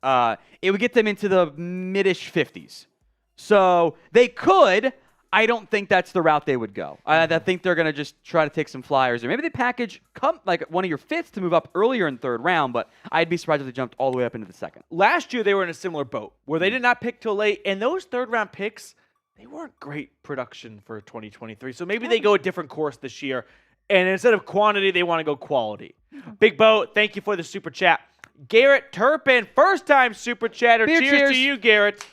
S2: It would get them into the mid-ish 50s. So they could. I don't think that's the route they would go. I think they're going to just try to take some flyers. Or maybe they package like one of your fifths to move up earlier in third round, but I'd be surprised if they jumped all the way up into the second.
S1: Last year, they were in a similar boat where they did not pick till late, and those third-round picks, they weren't great production for 2023. So maybe they go a different course this year, and instead of quantity, they want to go quality. Big Bo, thank you for the super chat. Garrett Turpin, first-time super chatter. Cheers to you, Garrett.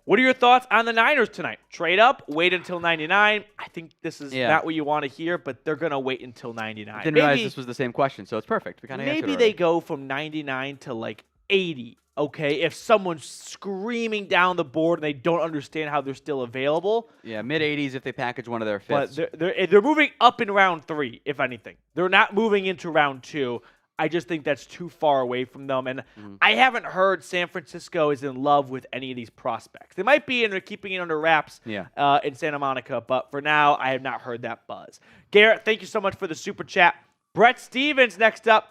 S1: What are your thoughts on the Niners tonight? Trade up, wait until 99. I think this is not what you want to hear, but they're going to wait until 99.
S2: I didn't realize this was the same question, so it's perfect. We
S1: Maybe they go from 99 to like 80, okay, if someone's screaming down the board and they don't understand how they're still available.
S2: Yeah, mid-80s if they package one of their fifths.
S1: But they're moving up in round 3, if anything. They're not moving into round 2. I just think that's too far away from them. And I haven't heard San Francisco is in love with any of these prospects. They might be, and they're keeping it under wraps in Santa Monica. But for now, I have not heard that buzz. Garrett, thank you so much for the super chat. Brett Stevens next up.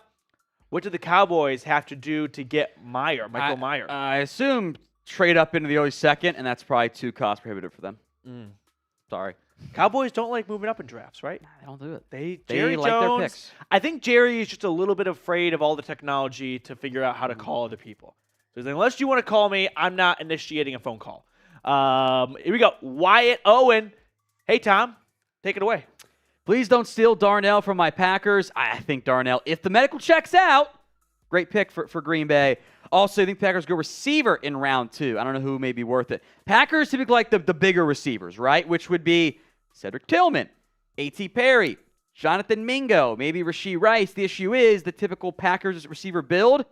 S1: What do the Cowboys have to do to get Michael Meyer?
S2: I assume trade up into the early second, and that's probably too cost prohibitive for them. Sorry.
S1: Cowboys don't like moving up in drafts, right?
S2: They don't do it.
S1: Jerry
S2: like
S1: Jones,
S2: their picks.
S1: I think Jerry is just a little bit afraid of all the technology to figure out how to call other people. So he's like, unless you want to call me, I'm not initiating a phone call. Here we go. Wyatt Owen. Hey, Tom. Take it away.
S2: Please don't steal Darnell from my Packers. I think Darnell, if the medical checks out, great pick for Green Bay. Also, I think Packers go receiver in round 2. I don't know who may be worth it. Packers typically like the bigger receivers, right? Which would be Cedric Tillman, A.T. Perry, Jonathan Mingo, maybe Rashee Rice. The issue is the typical Packers receiver build.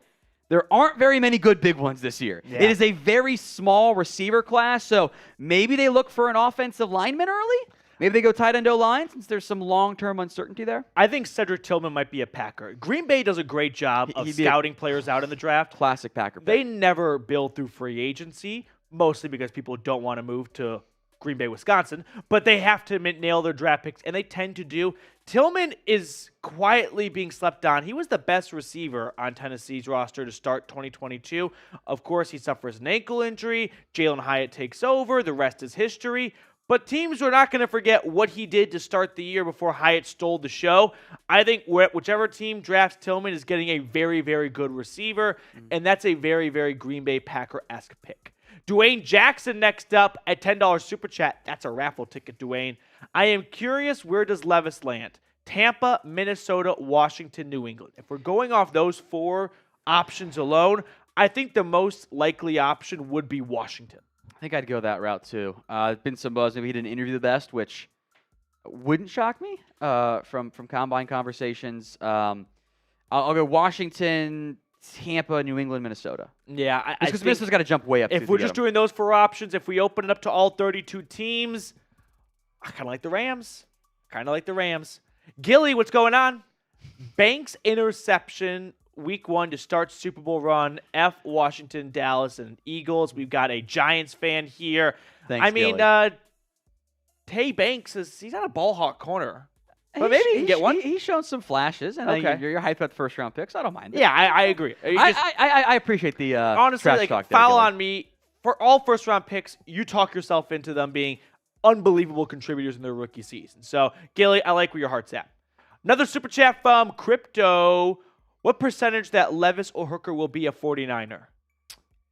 S2: There aren't very many good big ones this year. Yeah. It is a very small receiver class, so maybe they look for an offensive lineman early. Maybe they go tight end O-line since there's some long-term uncertainty there.
S1: I think Cedric Tillman might be a Packer. Green Bay does a great job of scouting players out in the draft.
S2: Classic Packer pick.
S1: They never build through free agency, mostly because people don't want to move to Green Bay, Wisconsin, but they have to nail their draft picks, and they tend to do. Tillman is quietly being slept on. He was the best receiver on Tennessee's roster to start 2022. Of course, he suffers an ankle injury. Jalen Hyatt takes over. The rest is history. But teams are not going to forget what he did to start the year before Hyatt stole the show. I think whichever team drafts Tillman is getting a very, very good receiver, and that's a very, very Green Bay Packer-esque pick. Dwayne Jackson next up at $10 Super Chat. That's a raffle ticket, Dwayne. I am curious, where does Levis land? Tampa, Minnesota, Washington, New England. If we're going off those 4 options alone, I think the most likely option would be Washington.
S2: I think I'd go that route too. There's been some buzz. Maybe he didn't interview the best, which wouldn't shock me from combine conversations. I'll go Washington Tampa, New England, Minnesota.
S1: Yeah, I
S2: Because
S1: think
S2: Minnesota's got to jump way up.
S1: if we're just doing those 4 options, if we open it up to all 32 teams, I kind of like the Rams. Gilly, what's going on? Banks interception week 1 to start Super Bowl run. F Washington, Dallas, and Eagles. We've got a Giants fan here.
S2: Thanks,
S1: I mean,
S2: Gilly.
S1: Tay Banks he's not a ball hawk corner. But maybe he can get one.
S2: He's shown some flashes, and
S1: Okay.
S2: you're hyped about the first-round picks. I don't mind it.
S1: Yeah, I agree.
S2: I appreciate the
S1: Honestly,
S2: trash
S1: like,
S2: talk there,
S1: foul
S2: Gilly.
S1: on me. For all first-round picks, you talk yourself into them being unbelievable contributors in their rookie season. So, Gilly, I like where your heart's at. Another super chat from Crypto. What percentage that Levis or Hooker will be a 49er?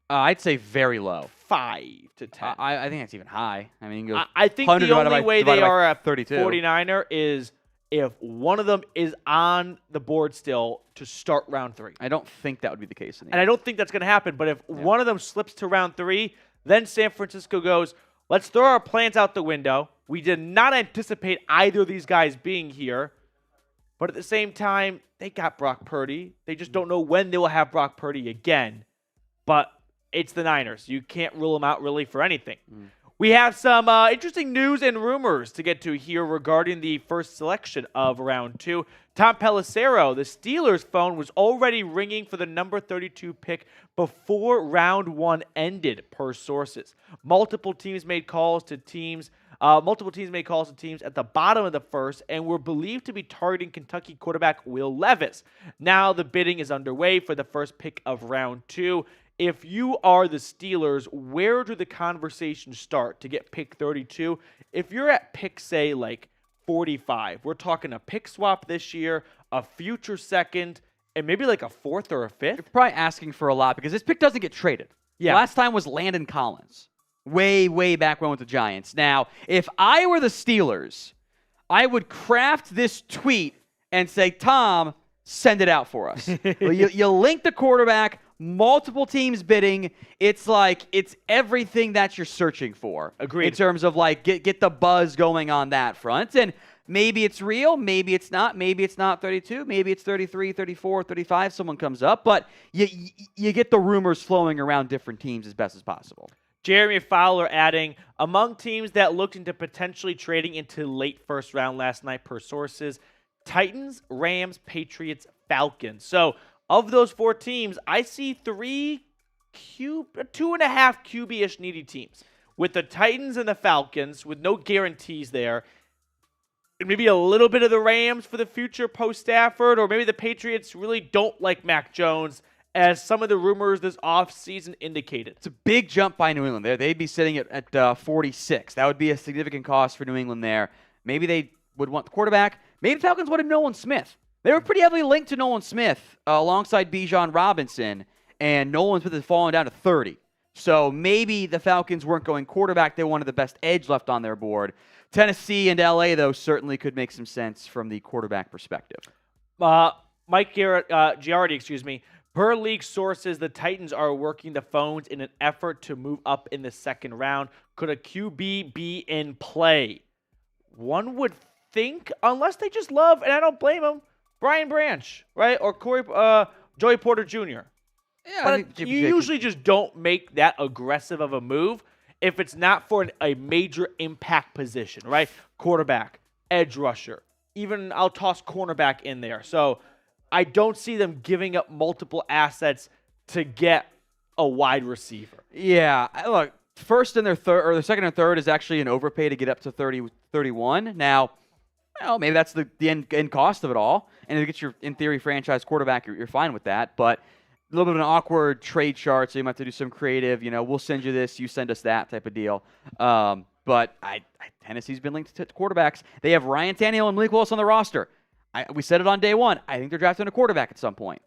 S2: I'd say very low.
S1: 5 to 10.
S2: I think that's even high. I mean, you can go
S1: I think
S2: 100
S1: the only way they
S2: divided by
S1: are a
S2: 32.
S1: 49er is if one of them is on the board still to start round 3.
S2: I don't think that would be the case.
S1: And I don't think that's going to happen. But if one of them slips to round 3, then San Francisco goes, let's throw our plans out the window. We did not anticipate either of these guys being here. But at the same time, they got Brock Purdy. They just don't know when they will have Brock Purdy again. But it's the Niners. You can't rule them out really for anything. We have some interesting news and rumors to get to here regarding the first selection of round 2. Tom Pelissero, the Steelers' phone was already ringing for the number 32 pick before round 1 ended, per sources. Multiple teams made calls to teams at the bottom of the first and were believed to be targeting Kentucky quarterback Will Levis. Now the bidding is underway for the first pick of round 2. If you are the Steelers, where do the conversations start to get pick 32? If you're at pick, say, like 45, we're talking a pick swap this year, a future second, and maybe like a 4th or a 5th.
S2: You're probably asking for a lot because this pick doesn't get traded.
S1: Yeah.
S2: Last time was Landon Collins. Way back when with the Giants. Now, if I were the Steelers, I would craft this tweet and say, Tom, send it out for us. you link the quarterback, multiple teams bidding. It's like it's everything that you're searching for.
S1: Agreed.
S2: In terms of like get the buzz going on that front. And maybe it's real, maybe it's not. Maybe it's not 32, maybe it's 33, 34, 35. Someone comes up, but you get the rumors flowing around different teams as best as possible.
S1: Jeremy Fowler adding, among teams that looked into potentially trading into late first round last night per sources, Titans, Rams, Patriots, Falcons. So of those 4 teams, I see 2.5 QB-ish needy teams. With the Titans and the Falcons, with no guarantees there, and maybe a little bit of the Rams for the future post-Stafford, or maybe the Patriots really don't like Mac Jones, as some of the rumors this offseason indicated.
S2: It's a big jump by New England there. They'd be sitting at 46. That would be a significant cost for New England there. Maybe they would want the quarterback. Maybe the Falcons wanted Nolan Smith. They were pretty heavily linked to Nolan Smith alongside Bijan Robinson, and Nolan Smith has fallen down to 30. So maybe the Falcons weren't going quarterback. They wanted the best edge left on their board. Tennessee and L.A., though, certainly could make some sense from the quarterback perspective.
S1: Mike Giardi, per league sources, the Titans are working the phones in an effort to move up in the second round. Could a QB be in play? One would think, unless they just love, and I don't blame them, Brian Branch, right? Or Joey Porter Jr.
S2: Yeah,
S1: But you usually just don't make that aggressive of a move if it's not for a major impact position, right? Quarterback, edge rusher, even I'll toss cornerback in there. So I don't see them giving up multiple assets to get a wide receiver.
S2: Yeah, look, first and their third, or the second and third is actually an overpay to get up to 30, 31. Now, well, maybe that's the end cost of it all. And to get your, in theory, franchise quarterback, you're fine with that. But a little bit of an awkward trade chart, so you might have to do some creative, we'll send you this, you send us that type of deal. But Tennessee's been linked to quarterbacks. They have Ryan Tannehill and Malik Willis on the roster. We said it on day one. I think they're drafting a quarterback at some point.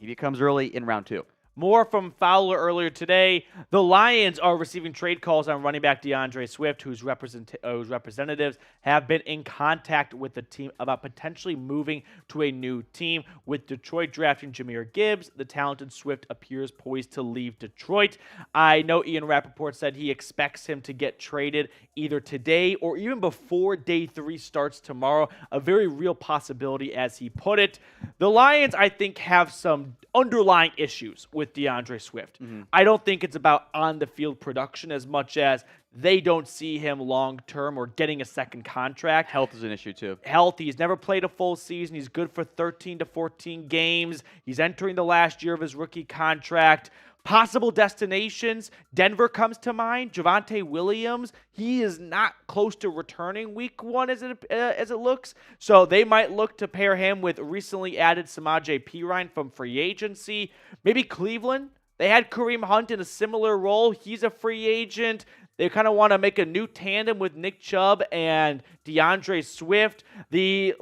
S2: Maybe it comes early in round 2.
S1: More from Fowler earlier today. The Lions are receiving trade calls on running back DeAndre Swift, whose representatives have been in contact with the team about potentially moving to a new team. With Detroit drafting Jahmyr Gibbs, the talented Swift appears poised to leave Detroit. I know Ian Rappaport said he expects him to get traded either today or even before day 3 starts tomorrow. A very real possibility, as he put it. The Lions, I think, have some underlying issues with DeAndre Swift. I don't think it's about on-the-field production as much as they don't see him long-term or getting a second contract.
S2: Health is an issue, too.
S1: Health. He's never played a full season. He's good for 13 to 14 games. He's entering the last year of his rookie contract. Possible destinations, Denver comes to mind. Javonte Williams, he is not close to returning week 1 as it looks. So they might look to pair him with recently added Samaje Perine from free agency. Maybe Cleveland. They had Kareem Hunt in a similar role. He's a free agent. They kind of want to make a new tandem with Nick Chubb and DeAndre Swift. The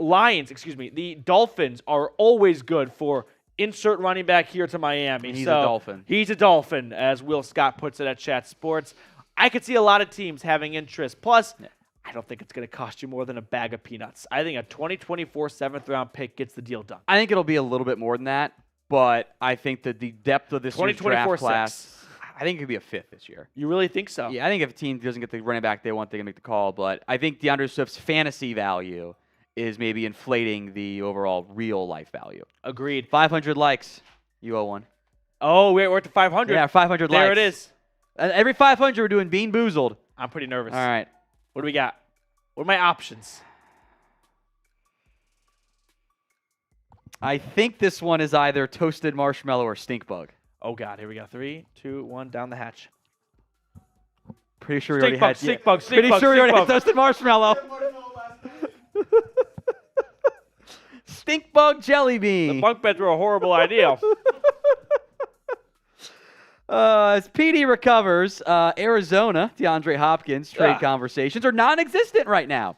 S1: Dolphins are always good for insert running back here to Miami.
S2: He's a Dolphin.
S1: He's a Dolphin, as Will Scott puts it at Chat Sports. I could see a lot of teams having interest. Plus, I don't think it's going to cost you more than a bag of peanuts. I think a 2024 7th-round pick gets the deal done.
S2: I think it'll be a little bit more than that, but I think that the depth of this year's draft class, I think it could be a 5th this year.
S1: You really think so?
S2: Yeah, I think if a team doesn't get the running back they want, they can make the call. But I think DeAndre Swift's fantasy value is maybe inflating the overall real-life value.
S1: Agreed.
S2: 500 likes. You owe one.
S1: Oh, we're at the 500.
S2: Yeah, 500 likes.
S1: There it is.
S2: Every 500, we're doing Bean Boozled.
S1: I'm pretty nervous.
S2: All right.
S1: What do we got? What are my options?
S2: I think this one is either toasted marshmallow or stink bug.
S1: Oh, God. Here we go. 3, 2, 1, down the hatch.
S2: Pretty sure we already had
S1: stink bug,
S2: Pretty sure we already had toasted marshmallow. Stink bug jelly bean.
S1: The bunk beds were a horrible idea.
S2: As PD recovers, Arizona, DeAndre Hopkins, trade conversations are non-existent right now.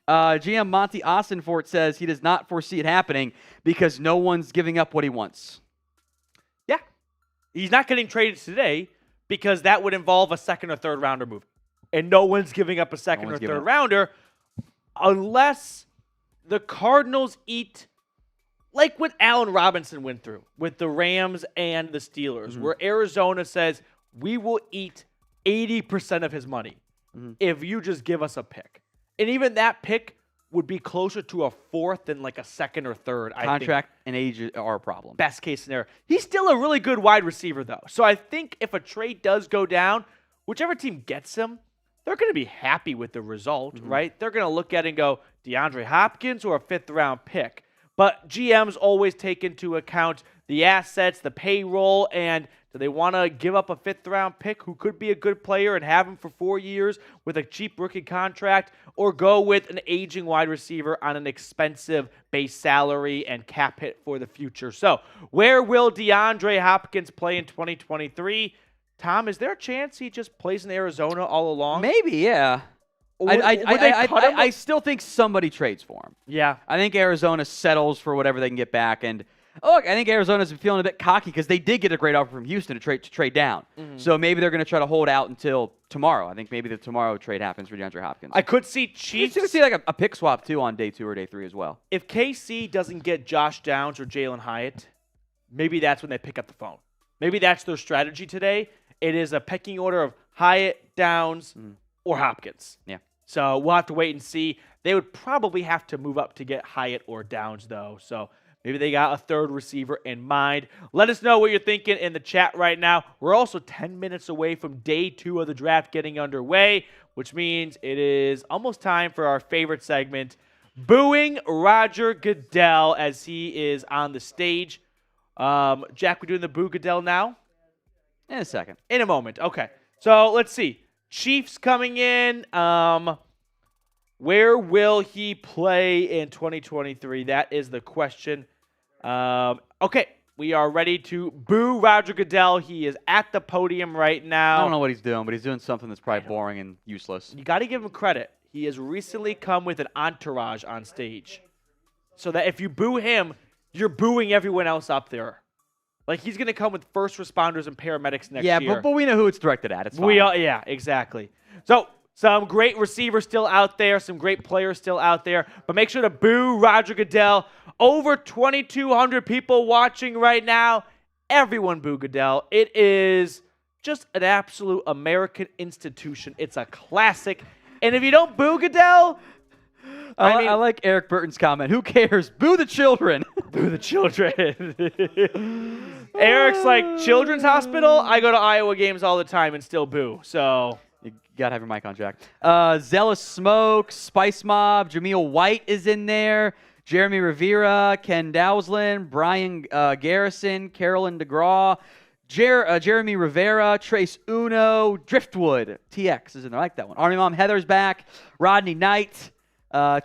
S2: GM Monty Ossenfort says he does not foresee it happening because no one's giving up what he wants.
S1: Yeah. He's not getting traded today because that would involve a second or third rounder move. And no one's giving up a second or third rounder unless the Cardinals eat like what Allen Robinson went through with the Rams and the Steelers, where Arizona says, we will eat 80% of his money if you just give us a pick. And even that pick would be closer to a 4th than like a second or third.
S2: Contract and age are a problem.
S1: Best case scenario. He's still a really good wide receiver, though. So I think if a trade does go down, whichever team gets him, they're going to be happy with the result, right? They're going to look at it and go, DeAndre Hopkins or a 5th-round pick. But GMs always take into account the assets, the payroll, and do they want to give up a 5th-round pick who could be a good player and have him for 4 years with a cheap rookie contract, or go with an aging wide receiver on an expensive base salary and cap hit for the future? So where will DeAndre Hopkins play in 2023? Tom, is there a chance he just plays in Arizona all along?
S2: Maybe, yeah. I still think somebody trades for him.
S1: Yeah.
S2: I think Arizona settles for whatever they can get back. And look, I think Arizona's feeling a bit cocky because they did get a great offer from Houston to trade down. So maybe they're going to try to hold out until tomorrow. I think maybe the tomorrow trade happens for DeAndre Hopkins.
S1: I could see Chiefs.
S2: You could see like a pick swap too on day 2 or day 3 as well.
S1: If KC doesn't get Josh Downs or Jalen Hyatt, maybe that's when they pick up the phone. Maybe that's their strategy today. It is a pecking order of Hyatt, Downs, or Hopkins.
S2: Yeah.
S1: So we'll have to wait and see. They would probably have to move up to get Hyatt or Downs, though. So maybe they got a third receiver in mind. Let us know what you're thinking in the chat right now. We're also 10 minutes away from day 2 of the draft getting underway, which means it is almost time for our favorite segment, Booing Roger Goodell, as he is on the stage. Jack, we're doing the Boo Goodell now?
S2: In a second.
S1: In a moment. Okay. So let's see. Chiefs coming in. Where will he play in 2023? That is the question. Okay. We are ready to boo Roger Goodell. He is at the podium right now.
S2: I don't know what he's doing, but he's doing something that's probably boring and useless.
S1: You got to give him credit. He has recently come with an entourage on stage. So that if you boo him, you're booing everyone else up there. Like, he's going to come with first responders and paramedics next
S2: Yeah,
S1: year.
S2: but we know who it's directed at. It's fine.
S1: Yeah, exactly. So, some great receivers still out there, some great players still out there, but make sure to boo Roger Goodell. Over 2,200 people watching right now. Everyone boo Goodell. It is just an absolute American institution. It's a classic. And if you don't boo Goodell,
S2: I like Eric Burton's comment. Who cares? Boo the children.
S1: boo the children. Eric's like, Children's Hospital? I go to Iowa games all the time and still boo. So
S2: You gotta have your mic on, Jack. Zealous Smoke, Spice Mob, Jameel White is in there. Jeremy Rivera, Ken Dowsland, Brian Garrison, Carolyn DeGraw, Jeremy Rivera, Trace Uno, Driftwood, TX is in there. I like that one. Army Mom Heather's back. Rodney Knight,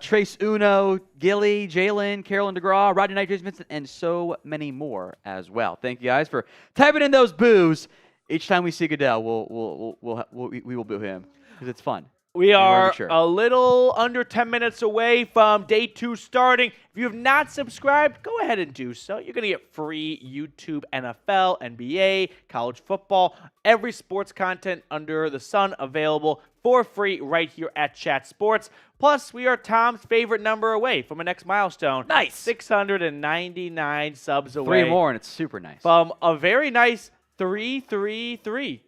S2: Trace Uno, Gilly, Jalen, Carolyn DeGraw, Rodney Knight, Jason Vincent, and so many more as well. Thank you guys for typing in those boos. Each time we see Goodell, we will boo him because it's fun.
S1: we are
S2: sure.
S1: a little under 10 minutes away from day 2 starting. If you have not subscribed, go ahead and do so. You're going to get free YouTube, NFL, NBA, college football, every sports content under the sun available for free right here at Chat Sports. Plus, we are Tom's favorite number away from a next milestone.
S2: Nice.
S1: 699 subs away.
S2: 3 more, and it's super nice.
S1: From a very nice 333.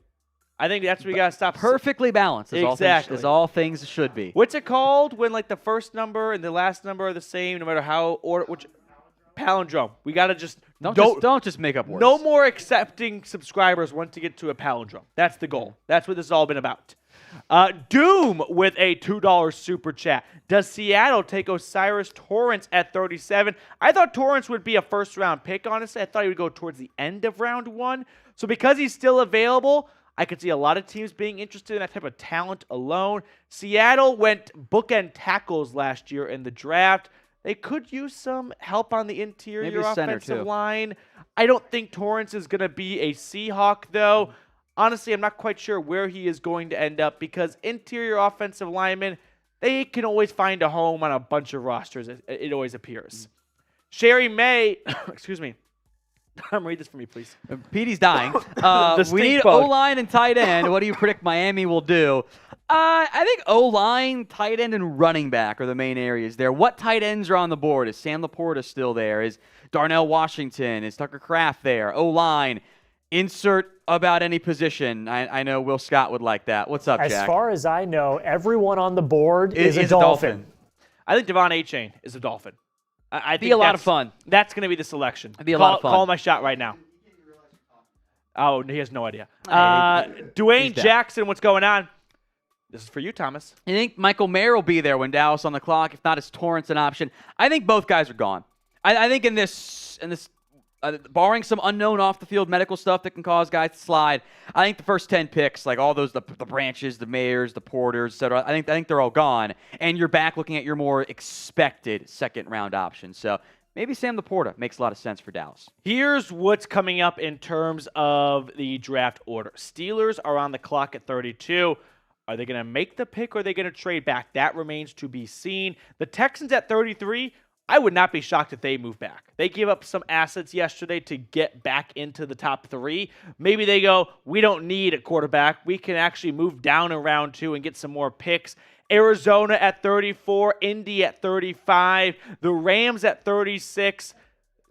S1: I think that's what we got to stop.
S2: Perfectly balanced, as all things should be.
S1: What's it called when like the first number and the last number are the same, no matter how palindrome? We got to just
S2: don't just make up words.
S1: No more accepting subscribers once to get to a palindrome. That's the goal. That's what this has all been about. Doom with a $2 super chat. Does Seattle take Osiris Torrance at 37? I thought Torrance would be a first-round pick, honestly. I thought he would go towards the end of round 1. So because he's still available, I could see a lot of teams being interested in that type of talent alone. Seattle went bookend tackles last year in the draft. They could use some help on the interior offensive line. I don't think Torrance is going to be a Seahawk, though. Honestly, I'm not quite sure where he is going to end up because interior offensive linemen, they can always find a home on a bunch of rosters, it always appears. Sherry May, excuse me. Tom, read this for me, please.
S2: Petey's dying. We need
S1: bug.
S2: O-line and tight end. What do you predict Miami will do? I think O-line, tight end, and running back are the main areas there. What tight ends are on the board? Is Sam Laporta still there? Is Darnell Washington? Is Tucker Kraft there? O-line, insert about any position. I know Will Scott would like that. What's up, Jack?
S3: As far as I know, everyone on the board is a Dolphin.
S1: I think Devon Achane is a Dolphin. I think
S2: be a lot of fun.
S1: That's going to be the selection.
S2: It'd be a lot of fun.
S1: Call my shot right now. Oh, he has no idea. Dwayne Jackson, what's going on? This is for you, Thomas.
S2: I think Michael Mayer will be there when Dallas on the clock. If not, is Torrance an option? I think both guys are gone. I think in this, barring some unknown off-the-field medical stuff that can cause guys to slide, I think the first 10 picks, like all those, the Branches, the Mayers, the Porters, etc., I think they're all gone. And you're back looking at your more expected second-round options. So maybe Sam Laporta makes a lot of sense for Dallas.
S1: Here's what's coming up in terms of the draft order. Steelers are on the clock at 32. Are they going to make the pick or are they going to trade back? That remains to be seen. The Texans at 33, I would not be shocked if they move back. They gave up some assets yesterday to get back into the top 3. Maybe they go, we don't need a quarterback. We can actually move down in round 2 and get some more picks. Arizona at 34, Indy at 35, the Rams at 36.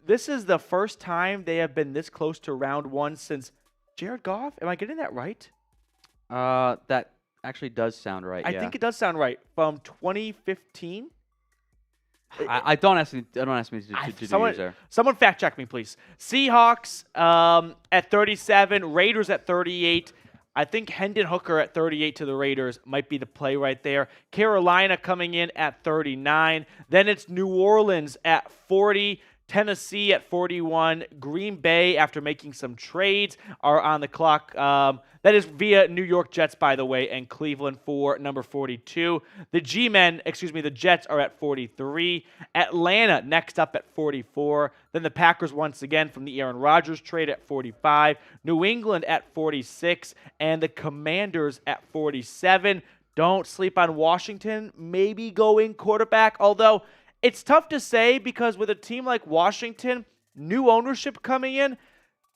S1: This is the first time they have been this close to round 1 since Jared Goff. Am I getting that right?
S2: That actually does sound right.
S1: I think it does sound right. From 2015.
S2: I don't ask me to do yours there.
S1: Someone fact check me, please. Seahawks at 37, Raiders at 38. I think Hendon Hooker at 38 to the Raiders might be the play right there. Carolina coming in at 39. Then it's New Orleans at 40. Tennessee at 41. Green Bay, after making some trades, are on the clock. That is via New York Jets, by the way, and Cleveland for number 42. The the Jets are at 43. Atlanta next up at 44. Then the Packers once again from the Aaron Rodgers trade at 45. New England at 46. And the Commanders at 47. Don't sleep on Washington, maybe going quarterback, although it's tough to say because with a team like Washington, new ownership coming in,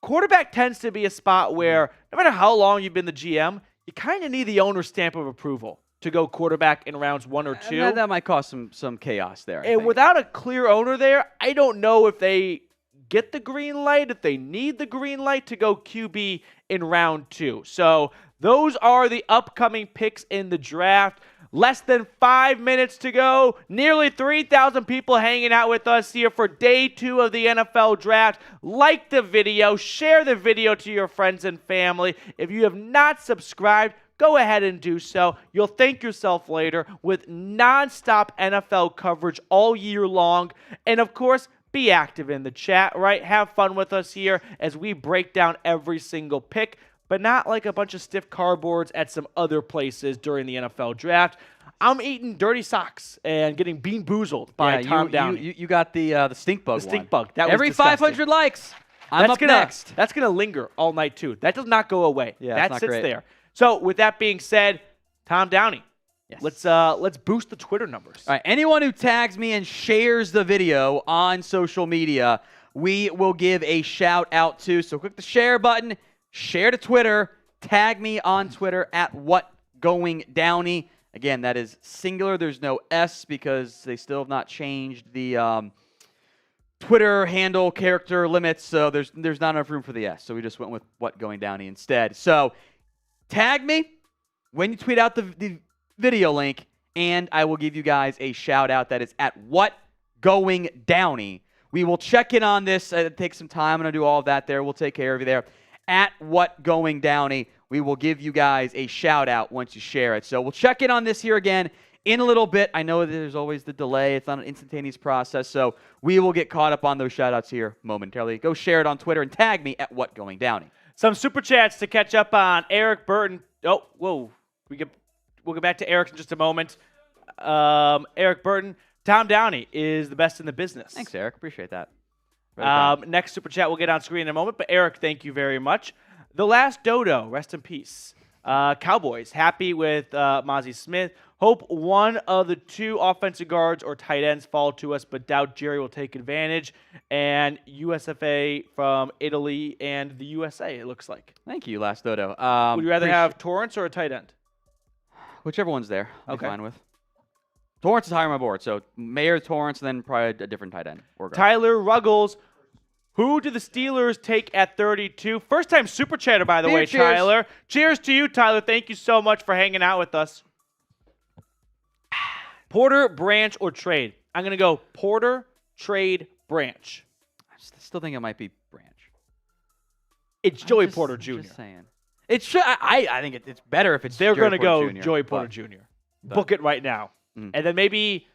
S1: quarterback tends to be a spot where no matter how long you've been the GM, you kind of need the owner's stamp of approval to go quarterback in rounds 1 or 2.
S2: And that might cause some chaos there. I
S1: And
S2: think.
S1: without a clear owner there, I don't know if they get the green light, if they need the green light to go QB in round 2. So those are the upcoming picks in the draft. Less than 5 minutes to go. Nearly 3,000 people hanging out with us here for day 2 of the NFL draft. Like the video, share the video to your friends and family. If you have not subscribed, go ahead and do so. You'll thank yourself later with nonstop NFL coverage all year long. And of course, be active in the chat, right? Have fun with us here as we break down every single pick, but not like a bunch of stiff cardboards at some other places during the NFL draft. I'm eating dirty socks and getting bean boozled by Tom Downey.
S2: You got the stink bug.
S1: The stink bug. That was
S2: every
S1: disgusting.
S2: 500 likes. I'm up next.
S1: That's gonna linger all night too. That does not go away.
S2: Yeah,
S1: that
S2: it's not
S1: sits
S2: great.
S1: there. So with that being said, Tom Downey.
S2: Yes.
S1: Let's boost the Twitter numbers.
S2: All right, anyone who tags me and shares the video on social media, we will give a shout out to. So click the share button, share to Twitter, tag me on Twitter at whatgoingdowney. Again, that is singular. There's no S because they still have not changed the Twitter handle character limits. So there's not enough room for the S. So we just went with whatgoingdowney instead. So tag me when you tweet out the video link, and I will give you guys a shout out. That is at whatgoingdowney. We will check in on this. It takes some time. I'm going to do all of that there. We'll take care of you there. At whatgoingdowney, we will give you guys a shout out once you share it. So we'll check in on this here again in a little bit. I know there's always the delay. It's not an instantaneous process. So we will get caught up on those shout outs here momentarily. Go share it on Twitter and tag me at whatgoingdowney.
S1: Some super chats to catch up on. Eric Burton. Oh, whoa. We'll get back to Eric in just a moment. Eric Burton. Tom Downey is the best in the business.
S2: Thanks, Eric. Appreciate that.
S1: Next super chat we'll get on screen in a moment. But Eric, thank you very much. The Last Dodo, rest in peace. Cowboys, happy with Mozzie Smith. Hope one of the 2 offensive guards or tight ends fall to us, but doubt Jerry will take advantage. And USFA from Italy and the USA, it looks like.
S2: Thank you, Last Dodo.
S1: Would you rather have Torrance or a tight end?
S2: Whichever one's there, I'm
S1: Okay.
S2: fine with. Torrance is higher on my board, so Mayer, Torrance, and then probably a different tight end. Or guard.
S1: Tyler Ruggles. Who do the Steelers take at 32? First time super chatter, by the way,
S2: Cheers.
S1: Tyler. Cheers to you, Tyler. Thank you so much for hanging out with us. Porter, Branch, or trade? I'm going to go Porter, trade, Branch.
S2: I still think it might be Branch.
S1: It's Joey Porter Jr.
S2: Just saying. It should. I think it's better if it's.
S1: They're
S2: going
S1: going to go Joey Porter Jr. Book it right now.
S2: Mhm.
S1: And then maybe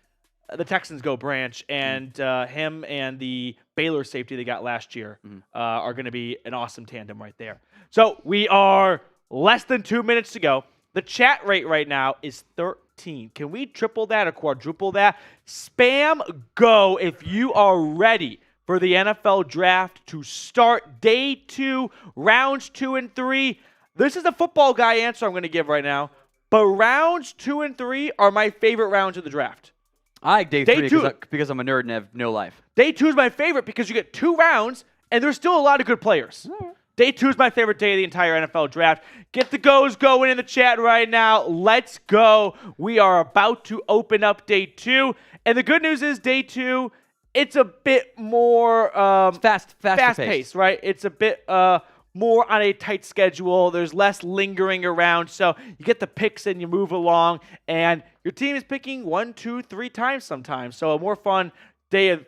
S1: the Texans go Branch, and him and the Baylor safety they got last year are going to be an awesome tandem right there. So we are less than 2 minutes to go. The chat rate right now is 13. Can we triple that or quadruple that? Spam go if you are ready for the NFL draft to start day 2, rounds 2 and 3. This is a football guy answer I'm going to give right now. But rounds 2 and 3 are my favorite rounds of the draft.
S2: I like day 3
S1: 2.
S2: because I'm a nerd and have no life.
S1: Day 2 is my favorite because you get 2 rounds, and there's still a lot of good players. Day 2 is my favorite day of the entire NFL draft. Get the goes going in the chat right now. Let's go. We are about to open up day 2. And the good news is day 2, it's a bit more fast-paced, right? It's a bit more on a tight schedule. There's less lingering around. So you get the picks and you move along. And your team is picking 1, 2, 3 times sometimes. So a more fun day of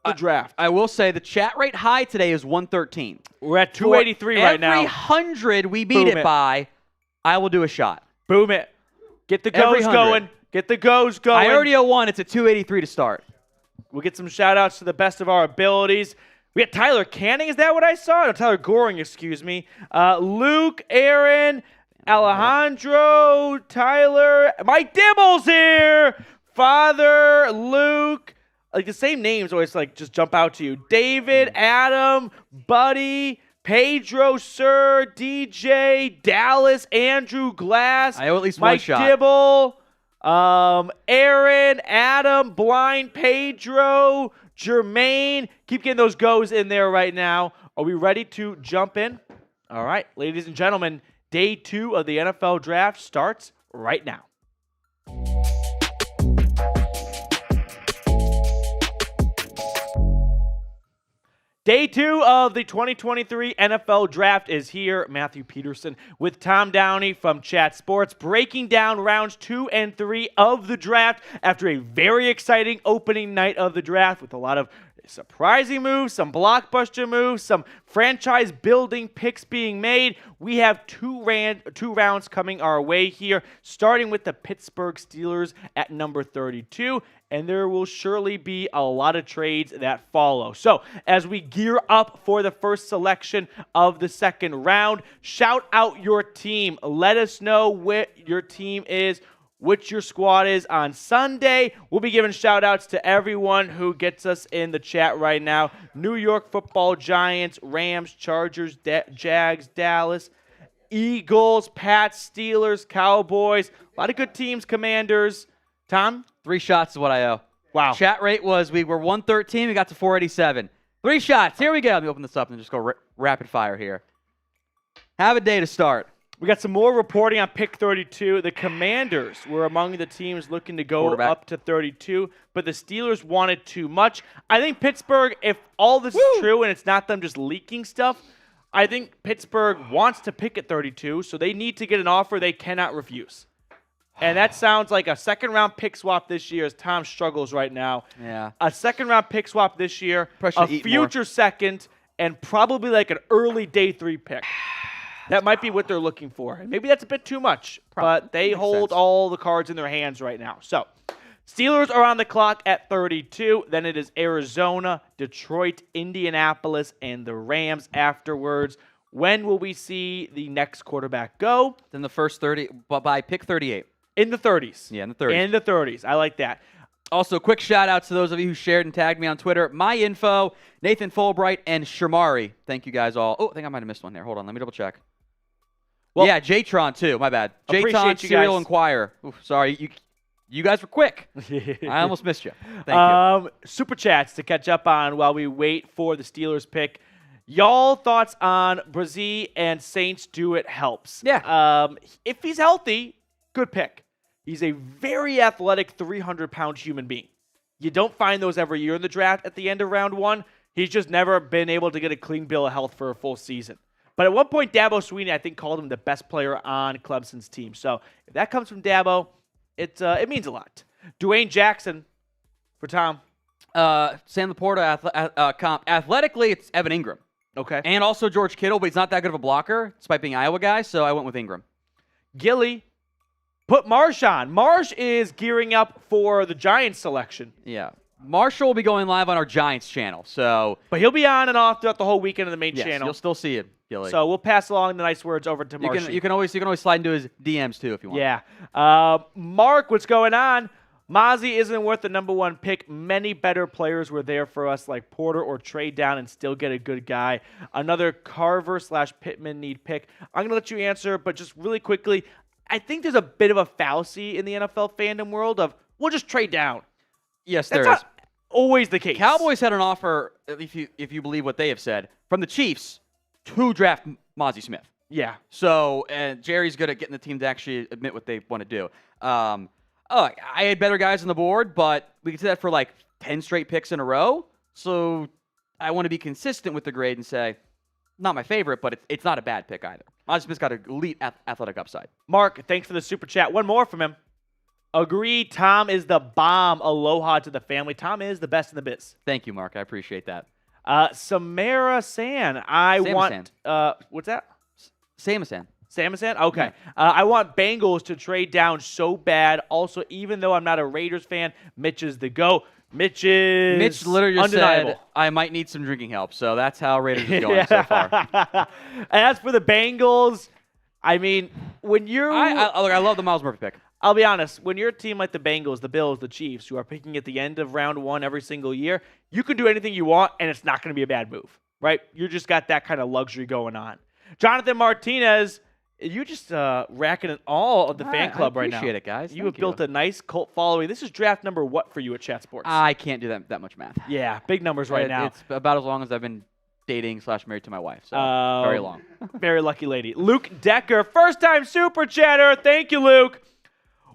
S1: the draft.
S2: I will say the chat rate high today is 113.
S1: We're at 283 right now.
S2: Every 100 we beat
S1: Boom
S2: it
S1: it.
S2: by, I will do a shot.
S1: Boom it. Get the
S2: Every
S1: goes
S2: 100.
S1: going. Get the goes going.
S2: I already owe 1. It's at 283 to start.
S1: We'll get some shout-outs to the best of our abilities. We got Tyler Canning. Is that what I saw? No, Tyler Goring, excuse me. Luke, Aaron, Alejandro, Tyler. Mike Dibble's here. Father, Luke. Like the same names always like just jump out to you. David, Adam, Buddy, Pedro, Sir, DJ, Dallas, Andrew, Glass.
S2: I owe at least
S1: Mike
S2: one shot.
S1: Dibble, Aaron, Adam, Blind, Pedro, Jermaine. Keep getting those goes in there right now. Are we ready to jump in? All right, ladies and gentlemen, day 2 of the NFL Draft starts right now. Day 2 of the 2023 NFL Draft is here. Matthew Peterson with Tom Downey from Chat Sports, breaking down rounds 2 and 3 of the draft after a very exciting opening night of the draft with a lot of surprising moves, some blockbuster moves, some franchise-building picks being made. We have two rounds coming our way here, starting with the Pittsburgh Steelers at number 32, and there will surely be a lot of trades that follow. So, as we gear up for the first selection of the second round, shout out your team. Let us know what your team is, what your squad is on Sunday. We'll be giving shout-outs to everyone who gets us in the chat right now. New York Football Giants, Rams, Chargers, Jags, Dallas, Eagles, Pats, Steelers, Cowboys. A lot of good teams, Commanders. Tom?
S2: 3 shots is what I owe.
S1: Wow.
S2: Chat rate was, we were 113, we got to 487. 3 shots. Here we go. Let me open this up and just go rapid fire here. Have a day to start.
S1: We got some more reporting on pick 32. The Commanders were among the teams looking to go up to 32, but the Steelers wanted too much. I think Pittsburgh, if all this is true and it's not them just leaking stuff, I think Pittsburgh wants to pick at 32, so they need to get an offer they cannot refuse. And that sounds like a second-round pick swap this year as Tom struggles right now.
S2: Yeah.
S1: A second-round pick swap this year,
S2: Pressure
S1: a
S2: to eat
S1: future second, and probably like an early day 3 pick. That might be what they're looking for. And maybe that's a bit too much, but they hold all the cards in their hands right now. So, Steelers are on the clock at 32. Then it is Arizona, Detroit, Indianapolis, and the Rams afterwards. When will we see the next quarterback go?
S2: Then the first 30, but by pick 38.
S1: In the 30s.
S2: Yeah, in the 30s.
S1: In the 30s. I like that.
S2: Also, quick shout-outs to those of you who shared and tagged me on Twitter. My Info, Nathan Fulbright, and Shamari. Thank you guys all. Oh, I think I might have missed one there. Hold on. Let me double-check. Well, yeah, Jatron too. My bad. Jatron, Serial Inquirer. Oof, sorry, you guys were quick. I almost missed you. Thank you.
S1: Super chats to catch up on while we wait for the Steelers pick. Y'all thoughts on Brazil and Saints do it helps.
S2: Yeah.
S1: If he's healthy, good pick. He's a very athletic 300-pound human being. You don't find those every year in the draft at the end of round 1. He's just never been able to get a clean bill of health for a full season. But at one point, Dabo Swinney, I think, called him the best player on Clemson's team. So if that comes from Dabo, it means a lot. Dwayne Jackson for Tom.
S2: Sam Laporta comp. Athletically, it's Evan Ingram.
S1: Okay.
S2: And also George Kittle, but he's not that good of a blocker, despite being an Iowa guy, so I went with Ingram.
S1: Gilly put Marsh on. Marsh is gearing up for the Giants selection.
S2: Yeah. Marshall will be going live on our Giants channel, so.
S1: But he'll be on and off throughout the whole weekend on the main channel.
S2: You'll still see it, Gilly.
S1: So we'll pass along the nice words over to Marsh.
S2: You can always slide into his DMs too if you want.
S1: Yeah. Mark, what's going on? Mozzie isn't worth the number 1 pick. Many better players were there for us, like Porter, or trade down and still get a good guy. Another Carver/Pittman need pick. I'm going to let you answer, but just really quickly, I think there's a bit of a fallacy in the NFL fandom world of, we'll just trade down.
S2: Yes,
S1: That's
S2: there is.
S1: not always the case.
S2: Cowboys had an offer, if you believe what they have said, from the Chiefs to draft Mozzie Smith.
S1: Yeah.
S2: So, and Jerry's good at getting the team to actually admit what they want to do. I had better guys on the board, but we could say that for like 10 straight picks in a row. So I want to be consistent with the grade and say, not my favorite, but it's not a bad pick either. Mozzie Smith's got an elite athletic upside.
S1: Mark, thanks for the super chat. One more from him. Agreed, Tom is the bomb. Aloha to the family. Tom is the best in the biz.
S2: Thank you, Mark. I appreciate that.
S1: Samara San. What's that?
S2: Samasan.
S1: Samasan? Okay. I want Bengals to trade down so bad. Also, even though I'm not a Raiders fan, Mitch is the GOAT. Mitch
S2: literally just
S1: undeniable.
S2: said, I might need some drinking help. So that's how Raiders is going so far.
S1: As for the Bengals, I mean, when you're...
S2: I love the Miles Murphy pick.
S1: I'll be honest, when you're a team like the Bengals, the Bills, the Chiefs, who are picking at the end of round 1 every single year, you can do anything you want, and it's not going to be a bad move, right? You just got that kind of luxury going on. Jonathan Martinez, you just racking it all of the fan club right now.
S2: I appreciate it, guys.
S1: You have built a nice cult following. This is draft number what for you at Chat Sports?
S2: I can't do that much math.
S1: Yeah, big numbers right now.
S2: It's about as long as I've been dating/married to my wife. So very long.
S1: Very lucky lady. Luke Decker, first-time super chatter. Thank you, Luke.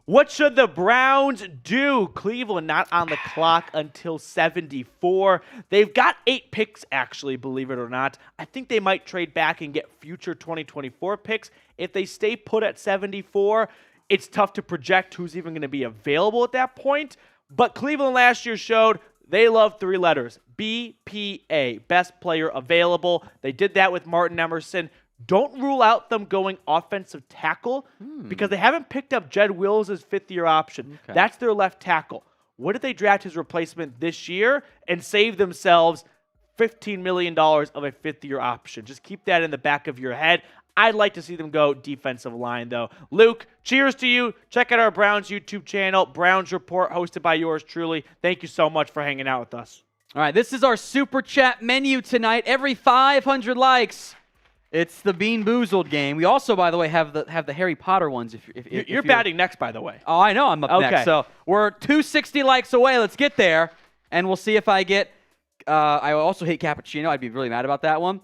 S1: What should the Browns do? Cleveland not on the clock until 74. They've got 8 picks, actually, believe it or not. I think they might trade back and get future 2024 picks. If they stay put at 74, it's tough to project who's even going to be available at that point. But Cleveland last year showed they love 3 letters. BPA, best player available. They did that with Martin Emerson. Don't rule out them going offensive tackle because they haven't picked up Jed Wills' 5th-year option.
S2: Okay.
S1: That's their left tackle. What if they draft his replacement this year and save themselves $15 million of a 5th-year option? Just keep that in the back of your head. I'd like to see them go defensive line, though. Luke, cheers to you. Check out our Browns YouTube channel, Browns Report, hosted by yours truly. Thank you so much for hanging out with us.
S2: All right, this is our Super Chat menu tonight. Every 500 likes, it's the Bean Boozled game. We also, by the way, have the Harry Potter ones. If
S1: you're batting next, by the way.
S2: Oh, I know I'm up next. So we're 260 likes away. Let's get there, and we'll see if I get I also hate cappuccino. I'd be really mad about that one.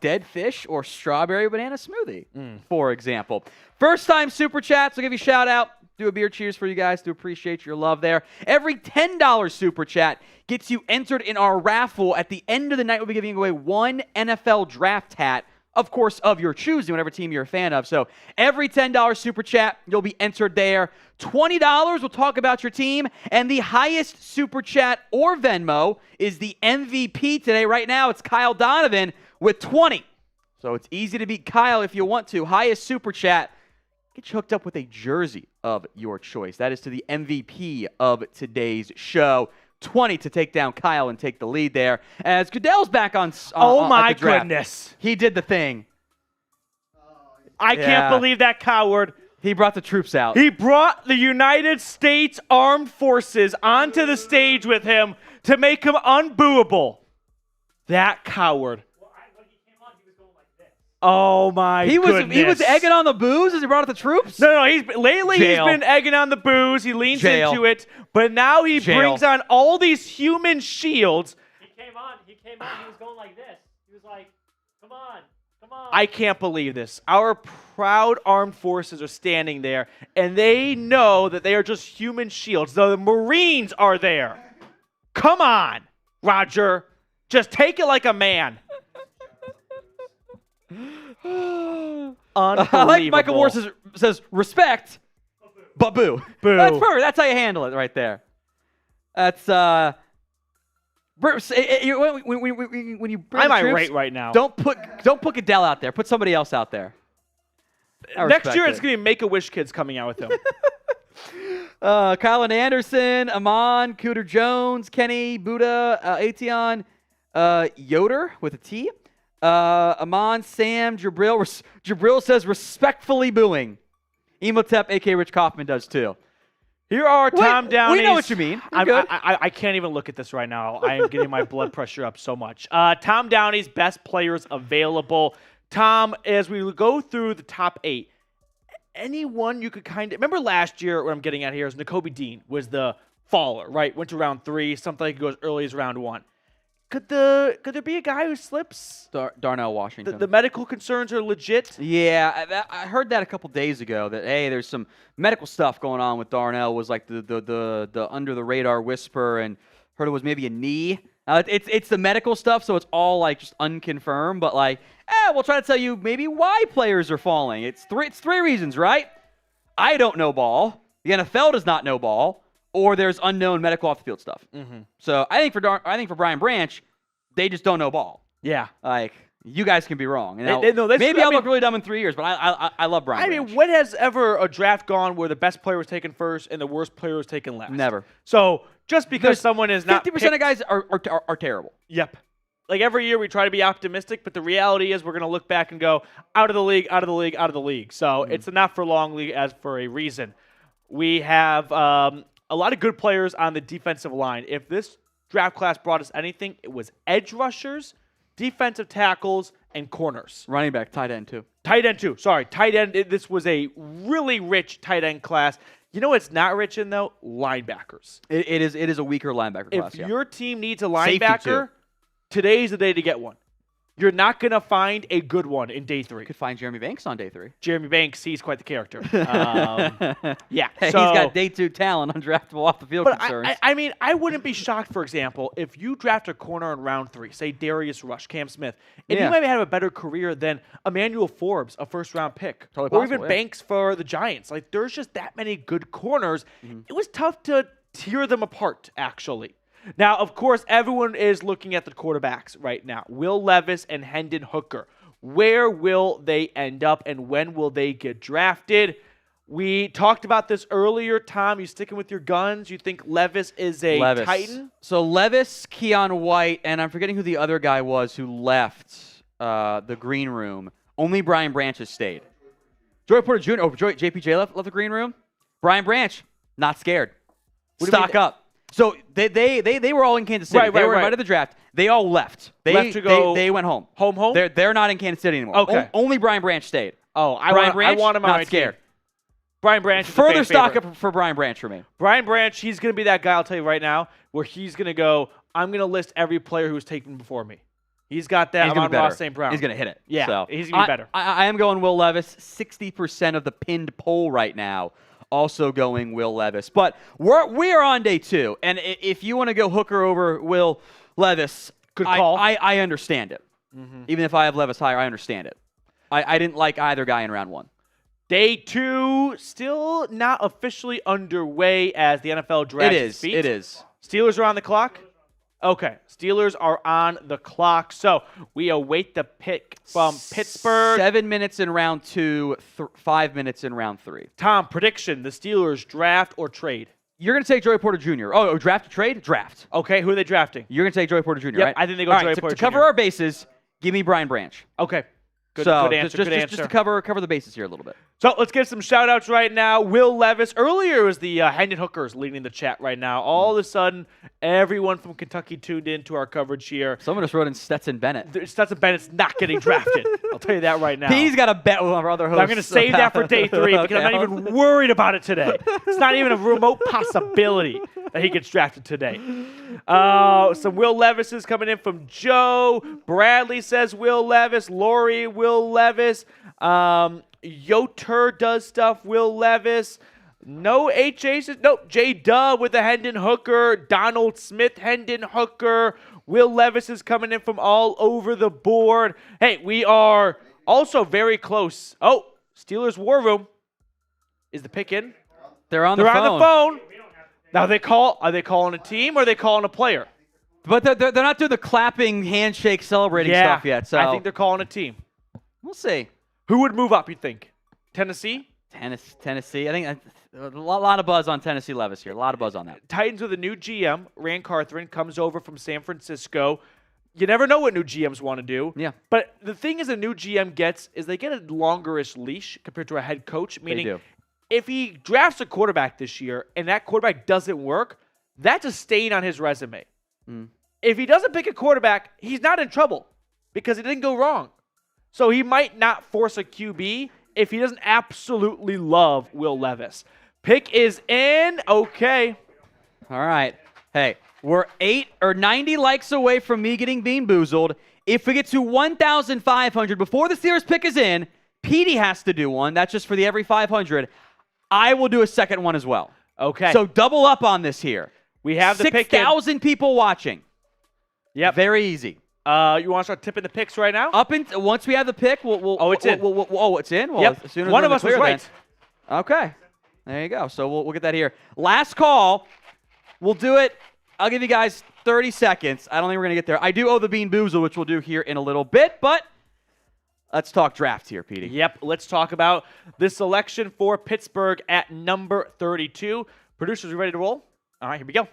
S2: Dead fish or strawberry banana smoothie, for example. First time super chats, I'll give you a shout out. Do a beer cheers for you guys. Do appreciate your love there. Every $10 super chat gets you entered in our raffle. At the end of the night, we'll be giving away 1 NFL draft hat, of course, of your choosing, whatever team you're a fan of. So every $10 super chat, you'll be entered there. $20, we'll talk about your team. And the highest super chat or Venmo is the MVP today. Right now, it's Kyle Donovan with 20. So it's easy to beat Kyle if you want to. Highest super chat. Get you hooked up with a jersey of your choice. That is to the MVP of today's show. 20 to take down Kyle and take the lead there. As Goodell's back on
S1: oh my
S2: the draft.
S1: goodness.
S2: He did the thing.
S1: I can't believe that coward.
S2: He brought the troops out.
S1: He brought the United States Armed Forces onto the stage with him to make him unbooable. That coward. Oh my goodness.
S2: He was egging on the booze as he brought out the troops?
S1: No, he's been egging on the booze. He leans into it, but now he brings on all these human shields.
S3: He came on. He was going like this. He was like, come on.
S1: I can't believe this. Our proud armed forces are standing there, and they know that they are just human shields. The Marines are there. Come on, Roger. Just take it like a man. Unbelievable.
S2: I like Michael Moore says respect, but boo.
S1: Boo.
S2: That's perfect. That's how you handle it right there. That's when you bring
S1: I'm
S2: the troops,
S1: irate right now.
S2: Don't put Goodell out there. Put somebody else out there.
S1: Next year it's gonna be Make-A-Wish kids coming out with him.
S2: Kylan Anderson, Amon, Cooter Jones, Kenny, Buddha, Ation, Yoder with a T. Amon, Sam, Jabril. Jabril says respectfully booing. Emotep, a.k.a. Rich Kaufman, does too.
S1: Here are Tom Downey's.
S2: We know what you mean.
S1: I can't even look at this right now. I am getting my blood pressure up so much. Tom Downey's best players available. Tom, as we go through the top 8, anyone you could kind of... Remember last year, what I'm getting at here is Nakobe Dean was the faller, right? Went to round 3. Something like it goes early as round 1. Could there be a guy who slips?
S2: Darnell Washington.
S1: The medical concerns are legit?
S2: Yeah, I heard that a couple days ago, that, hey, there's some medical stuff going on with Darnell, was like the under-the-radar whisper, and heard it was maybe a knee. It's the medical stuff, so it's all, like, just unconfirmed, but, like, we'll try to tell you maybe why players are falling. It's three reasons, right? I don't know ball. The NFL does not know ball. Or there's unknown medical off-the-field stuff. Mm-hmm. So I think for Brian Branch, they just don't know ball.
S1: Yeah.
S2: Like, you guys can be wrong.
S1: Maybe
S2: I'll look really dumb in 3 years, but I love Brian Branch.
S1: I mean, when has ever a draft gone where the best player was taken first and the worst player was taken last?
S2: Never.
S1: So just because someone is not
S2: 50% of guys are terrible.
S1: Yep. Like every year we try to be optimistic, but the reality is we're going to look back and go, out of the league, out of the league, out of the league. So it's a not for long league as for a reason. We have... a lot of good players on the defensive line. If this draft class brought us anything, it was edge rushers, defensive tackles, and corners.
S2: Running back, tight end too.
S1: Tight end too. Sorry, tight end. This was a really rich tight end class. You know what's not rich in, though? Linebackers.
S2: It is a weaker linebacker class.
S1: If your team needs a linebacker, today's the day to get one. You're not going to find a good one in day 3.
S2: You could find Jeremy Banks on day 3.
S1: Jeremy Banks, he's quite the character. Yeah.
S2: Hey,
S1: so,
S2: he's got day 2 talent, undraftable off the field
S1: but
S2: concerns.
S1: I mean, I wouldn't be shocked, for example, if you draft a corner in round 3, say Darius Rush, Cam Smith, and you might have a better career than Emmanuel Forbes, a first-round pick,
S2: Totally
S1: or
S2: possible,
S1: even Banks for the Giants. Like, there's just that many good corners. It was tough to tear them apart, actually. Now, of course, everyone is looking at the quarterbacks right now. Will Levis and Hendon Hooker. Where will they end up, and when will they get drafted? We talked about this earlier. Tom, you sticking with your guns? You think Levis is a Titan?
S2: So Levis, Keon White, and I'm forgetting who the other guy was who left the green room. Only Brian Branch has stayed. Joey Porter Jr. Oh, JPJ left the green room. Brian Branch, not scared. Stock up. So they were all in Kansas City. They were invited to the draft. They all left. They went home.
S1: Home?
S2: They're not in Kansas City anymore.
S1: Okay.
S2: Only Brian Branch stayed.
S1: Oh, I
S2: Branch,
S1: want him on
S2: not
S1: my
S2: scared.
S1: team. Brian Branch is
S2: Further
S1: the
S2: stock
S1: favorite.
S2: up for Brian Branch for me.
S1: Brian Branch, he's going to be that guy, I'll tell you right now, where he's going to go, I'm going to list every player who was taken before me. He's got that on Ross St. Brown.
S2: He's going to hit it.
S1: Yeah,
S2: so,
S1: he's going to be better.
S2: I am going Will Levis. 60% of the pinned poll right now also going Will Levis. But we are on day 2, and if you want to go Hooker over Will Levis,
S1: good call.
S2: I understand it. Even if I have Levis higher, I understand it. I didn't like either guy in round 1.
S1: Day 2 still not officially underway as the NFL drags its feet.
S2: It is.
S1: Steelers are on the clock? Okay. Steelers are on the clock. So we await the pick from Pittsburgh.
S2: 7 minutes in round 2, 5 minutes in round 3.
S1: Tom, prediction, the Steelers draft or trade?
S2: You're going to take Joey Porter Jr. Oh, draft or trade? Draft.
S1: Okay, who are they drafting?
S2: You're going to take Joey Porter Jr.,
S1: Yep,
S2: right?
S1: I think they go
S2: All
S1: Joey
S2: right,
S1: Porter
S2: to cover
S1: Jr.
S2: our bases, give me Brian Branch.
S1: Okay. Good
S2: So
S1: answer.
S2: just to cover the bases here a little bit.
S1: So let's get some shout-outs right now. Will Levis. Earlier was the Hendon Hookers leading the chat right now. All of a sudden, everyone from Kentucky tuned in to our coverage here.
S2: Someone just wrote in Stetson Bennett.
S1: Stetson Bennett's not getting drafted. I'll tell you that right now.
S2: He's got a bet with our other hosts.
S1: I'm going to save that for day 3 because I'm not even worried about it today. It's not even a remote possibility that he gets drafted today. Some Will Levis is coming in from Joe. Bradley says Will Levis. Lori, Will Levis. Yoter does stuff. Will Levis. No HAs. Nope. J-Dub with the Hendon Hooker. Donald Smith, Hendon Hooker. Will Levis is coming in from all over the board. Hey, we are also very close. Oh, Steelers War Room. Is the pick in?
S2: They're on
S1: They're
S2: the phone.
S1: on the phone. Now are they calling a team or are they calling a player?
S2: But they're not doing the clapping, handshake, celebrating stuff yet. So
S1: I think they're calling a team.
S2: we'll see.
S1: Who would move up, you think? Tennessee?
S2: Tennessee. I think a lot of buzz on Tennessee Levis here. A lot of buzz on that.
S1: Titans with a new GM. Rand Carthon comes over from San Francisco. You never know what new GMs want to do.
S2: Yeah.
S1: But the thing is a new GM gets is they get a longerish leash compared to a head coach, meaning
S2: They do.
S1: if he drafts a quarterback this year and that quarterback doesn't work, that's a stain on his resume. If he doesn't pick a quarterback, he's not in trouble because it didn't go wrong. So he might not force a QB if he doesn't absolutely love Will Levis. Pick is in. Okay.
S2: All right. Hey, we're 90 likes away from me getting bean boozled. If we get to 1,500 before the Steelers pick is in, Petey has to do one. That's just for the every 500. I will do a second one as well.
S1: Okay.
S2: So double up on this here.
S1: We have the pick in.
S2: 6,000 people watching.
S1: Yep.
S2: Very easy.
S1: You want to start tipping the picks right now?
S2: Once we have the pick, we'll
S1: it's in.
S2: It's in? Well,
S1: Yep.
S2: as soon as
S1: One
S2: we're
S1: of
S2: in the
S1: us was
S2: clear,
S1: right.
S2: then. Okay. There you go. So we'll get that here. Last call. We'll do it. I'll give you guys 30 seconds. I don't think we're going to get there. I do owe the Bean Boozle, which we'll do here in a little bit, but let's talk draft here, Petey.
S1: Yep. Let's talk about the selection for Pittsburgh at number 32. Producers, you ready to roll? All right, here we go.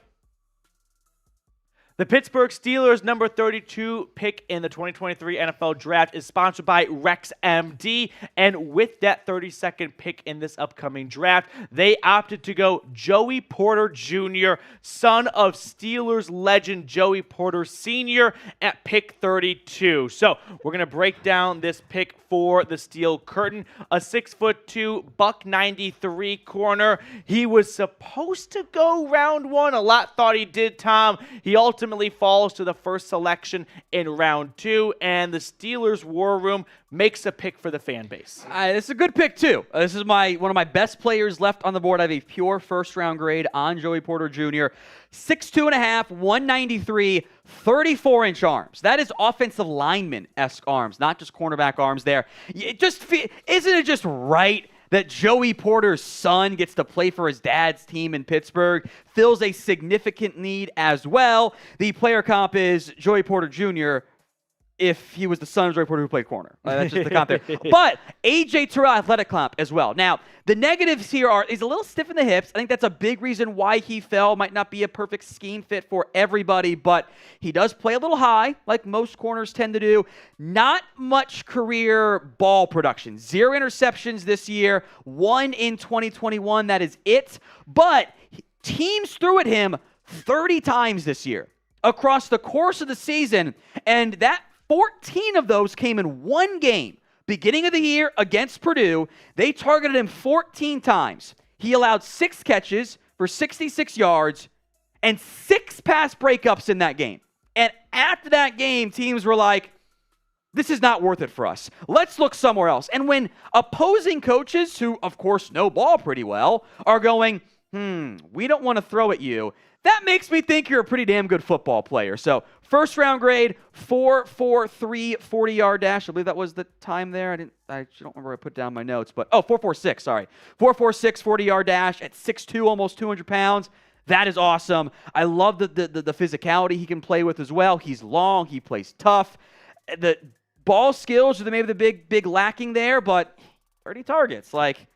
S1: The Pittsburgh Steelers number 32 pick in the 2023 NFL Draft is sponsored by RexMD. And with that 32nd pick in this upcoming draft, they opted to go Joey Porter Jr., son of Steelers legend Joey Porter Sr. at pick 32. So we're going to break down this pick for the Steel Curtain. A 6'2", $193 corner. He was supposed to go round 1. A lot thought he did, Tom. He ultimately ultimately falls to the first selection in round 2, and the Steelers' war room makes a pick for the fan base.
S2: This is a good pick, too. This is one of my best players left on the board. I have a pure first-round grade on Joey Porter Jr. 6'2.5", 193, 34-inch arms. That is offensive lineman-esque arms, not just cornerback arms there. Isn't it just right that Joey Porter's son gets to play for his dad's team in Pittsburgh? Fills a significant need as well. The player comp is Joey Porter Jr., if he was the son of Joey Porter who played corner. That's just the comp there. But A.J. Terrell athletic comp as well. Now, the negatives here are he's a little stiff in the hips. I think that's a big reason why he fell. Might not be a perfect scheme fit for everybody, but he does play a little high, like most corners tend to do. Not much career ball production. 0 interceptions this year. 1 in 2021. That is it. But teams threw at him 30 times this year across the course of the season, and that 14 of those came in one game. Beginning of the year against Purdue, they targeted him 14 times. He allowed 6 catches for 66 yards and 6 pass breakups in that game. And after that game, teams were like, this is not worth it for us. Let's look somewhere else. And when opposing coaches, who of course know ball pretty well, are going, we don't want to throw at you, that makes me think you're a pretty damn good football player. So first round grade, 4.43 40-yard dash. I believe that was the time there. I actually don't remember where I put down my notes, but 4.46, sorry. 4.46 40-yard dash at 6'2", almost 200 pounds. That is awesome. I love the physicality he can play with as well. He's long. He plays tough. The ball skills are maybe the big lacking there, but 30 targets. Like,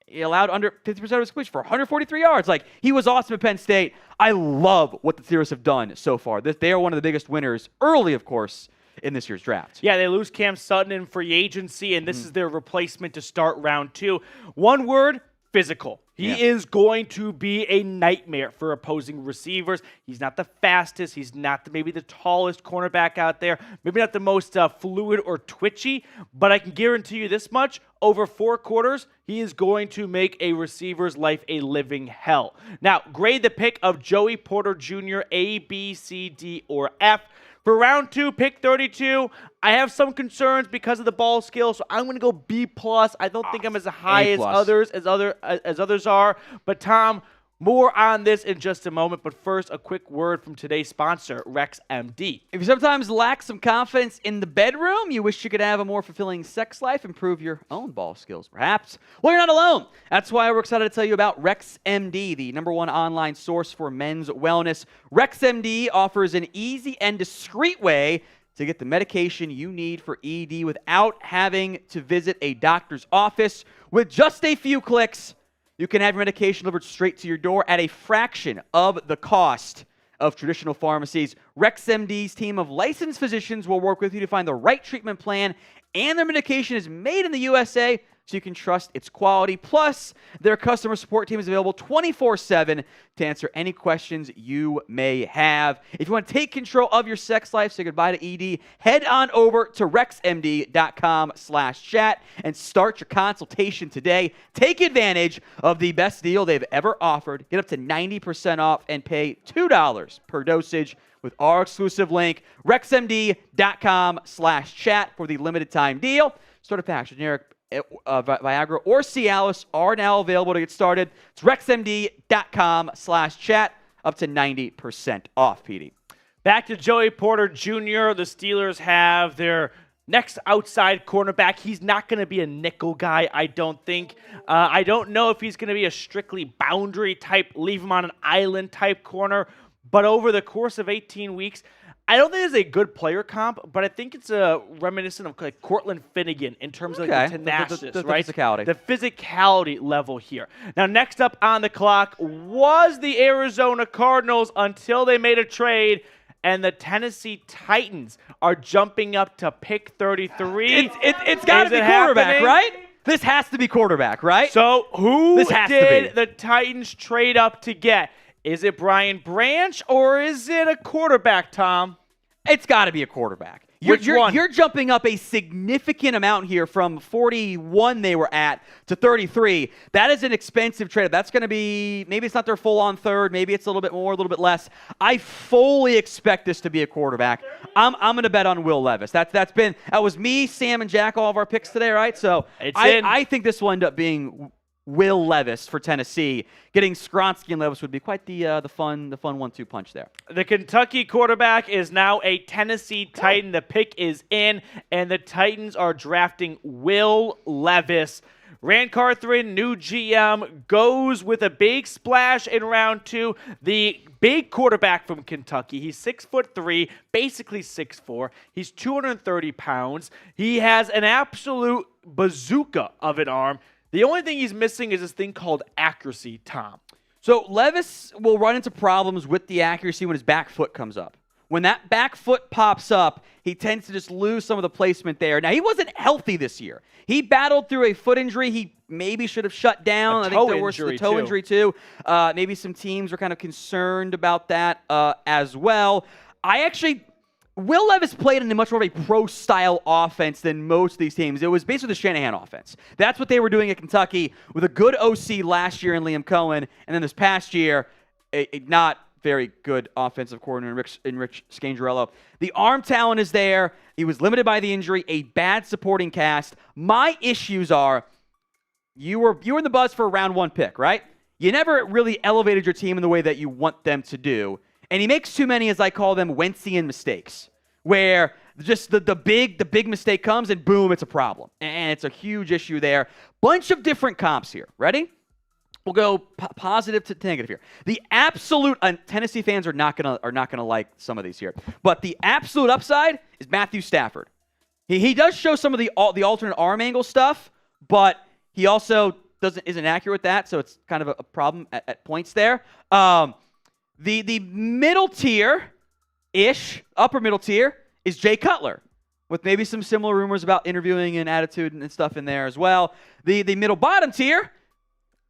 S2: he allowed under 50% of his completion for 143 yards. Like, he was awesome at Penn State. I love what the Steelers have done so far. They are one of the biggest winners, early, of course, in this year's draft.
S1: Yeah, they lose Cam Sutton in free agency, and this is their replacement to start round 2. One word, physical. He is going to be a nightmare for opposing receivers. He's not the fastest. He's not maybe the tallest cornerback out there. Maybe not the most fluid or twitchy, but I can guarantee you this much. Over 4 quarters, he is going to make a receiver's life a living hell. Now, grade the pick of Joey Porter Jr. A, B, C, D, or F. For round 2, pick 32, I have some concerns because of the ball skills, so I'm going to go B+. I don't think I'm as high as others are. But Tom, more on this in just a moment. But first, a quick word from today's sponsor, Rex MD.
S2: If you sometimes lack some confidence in the bedroom, you wish you could have a more fulfilling sex life, improve your own ball skills, perhaps, well, you're not alone. That's why we're excited to tell you about Rex MD, the #1 online source for men's wellness. Rex MD offers an easy and discreet way to get the medication you need for ED without having to visit a doctor's office. With just a few clicks, you can have your medication delivered straight to your door at a fraction of the cost of traditional pharmacies. RexMD's team of licensed physicians will work with you to find the right treatment plan, and their medication is made in the USA, so you can trust its quality. Plus, their customer support team is available 24/7 to answer any questions you may have. If you want to take control of your sex life, say goodbye to ED, head on over to rexmd.com/chat and start your consultation today. Take advantage of the best deal they've ever offered. Get up to 90% off and pay $2 per dosage with our exclusive link, rexmd.com/chat for the limited time deal. Starter packs, generic Viagra or Cialis are now available to get started. It's rexmd.com/chat, up to 90% off, PD.
S1: Back to Joey Porter Jr. The Steelers have their next outside cornerback. He's not going to be a nickel guy, I don't think. I don't know if he's going to be a strictly boundary type, leave him on an island type corner. But over the course of 18 weeks, I don't think it's a good player comp, but I think it's reminiscent of like Cortland Finnegan in terms of like the tenacity, right?
S2: Physicality.
S1: The physicality level here. Now, next up on the clock was the Arizona Cardinals until they made a trade, and the Tennessee Titans are jumping up to pick 33.
S2: It's got to be quarterback, right? This has to be quarterback, right?
S1: So who did the Titans trade up to get? Is it Brian Branch or is it a quarterback, Tom?
S2: It's got to be a quarterback. You're jumping up a significant amount here from 41 they were at to 33. That is an expensive trade. That's going to be, maybe it's not their full-on third. Maybe it's a little bit more, a little bit less. I fully expect this to be a quarterback. I'm going to bet on Will Levis. That was me, Sam, and Jack, all of our picks today, right? So I think this will end up being Will Levis for Tennessee. Getting Skronsky and Levis would be quite the fun 1-2 punch there.
S1: The Kentucky quarterback is now a Tennessee Titan. The pick is in, and the Titans are drafting Will Levis. Rand Carthon, new GM, goes with a big splash in round 2. The big quarterback from Kentucky. He's 6'3", basically 6'4". He's 230 pounds. He has an absolute bazooka of an arm. The only thing he's missing is this thing called accuracy, Tom.
S2: So Levis will run into problems with the accuracy when his back foot comes up. When that back foot pops up, he tends to just lose some of the placement there. Now, he wasn't healthy this year. He battled through a foot injury. He maybe should have shut down.
S1: A
S2: I think there was the toe injury too. Maybe some teams were kind of concerned about that as well. Will Levis played in a much more of a pro-style offense than most of these teams. It was basically the Shanahan offense. That's what they were doing at Kentucky with a good OC last year in Liam Cohen, and then this past year, a not very good offensive coordinator in Rich Scangarello. The arm talent is there. He was limited by the injury, a bad supporting cast. My issues are, you were in the buzz for a round 1 pick, right? You never really elevated your team in the way that you want them to do. And he makes too many, as I call them, Wentzian mistakes, where just the big mistake comes and boom, it's a problem. And it's a huge issue there. Bunch of different comps here. Ready? We'll go positive to negative here. The absolute Tennessee fans are not gonna like some of these here, but the absolute upside is Matthew Stafford. He does show some of the alternate arm angle stuff, but he also isn't accurate with that, so it's kind of a problem at points there. The middle tier-ish, upper middle tier, is Jay Cutler, with maybe some similar rumors about interviewing and attitude and stuff in there as well. The middle bottom tier,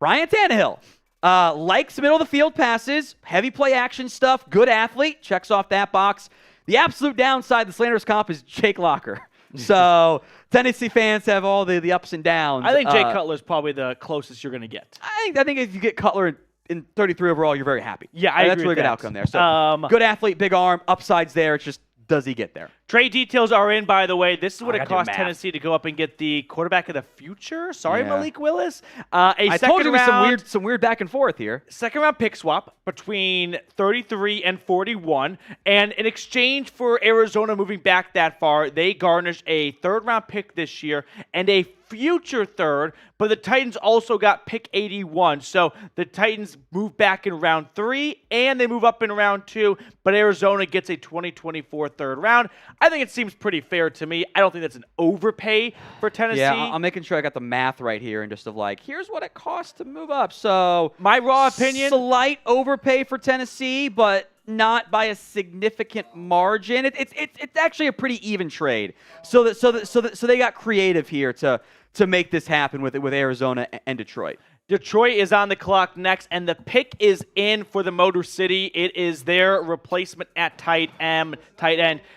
S2: Ryan Tannehill. Likes middle of the field passes, heavy play action stuff, good athlete, checks off that box. The absolute downside, the slanderous comp, is Jake Locker. So Tennessee fans have all the ups and downs.
S1: I think Jay Cutler is probably the closest you're going to get.
S2: I think if you get Cutler in 33 overall, you're very happy.
S1: Yeah, I agree
S2: that's a really good outcome there. So good athlete, big arm, upsides there. It's just, does he get there?
S1: Trade details are in, by the way. This is what it cost Tennessee to go up and get the quarterback of the future. Sorry, Malik Willis.
S2: I told you some weird back and forth here.
S1: Second round pick swap between 33 and 41. And in exchange for Arizona moving back that far, they garnished a third round pick this year and a future third, but the Titans also got pick 81. So the Titans move back in round 3 and they move up in round 2, but Arizona gets a 2024 third round. I think it seems pretty fair to me. I don't think that's an overpay for Tennessee.
S2: Yeah, I'm making sure I got the math right here and just here's what it costs to move up. So
S1: my raw opinion,
S2: slight overpay for Tennessee, but not by a significant margin. It's actually a pretty even trade. So they got creative here to make this happen with Arizona and Detroit.
S1: Detroit is on the clock next, and the pick is in for the Motor City. It is their replacement at tight end,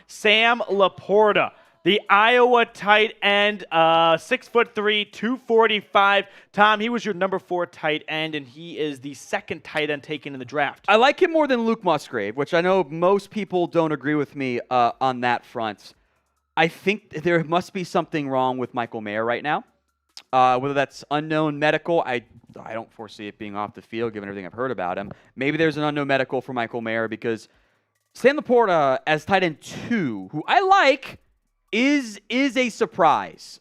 S1: Sam Laporta, the Iowa tight end, 6'3", 245. Tom, he was your number 4 tight end, and he is the second tight end taken in the draft.
S2: I like him more than Luke Musgrave, which I know most people don't agree with me on that front. I think there must be something wrong with Michael Mayer right now. Whether that's unknown medical, I don't foresee it being off the field given everything I've heard about him. Maybe there's an unknown medical for Michael Mayer because Sam Laporta as tight end 2, who I like, is a surprise.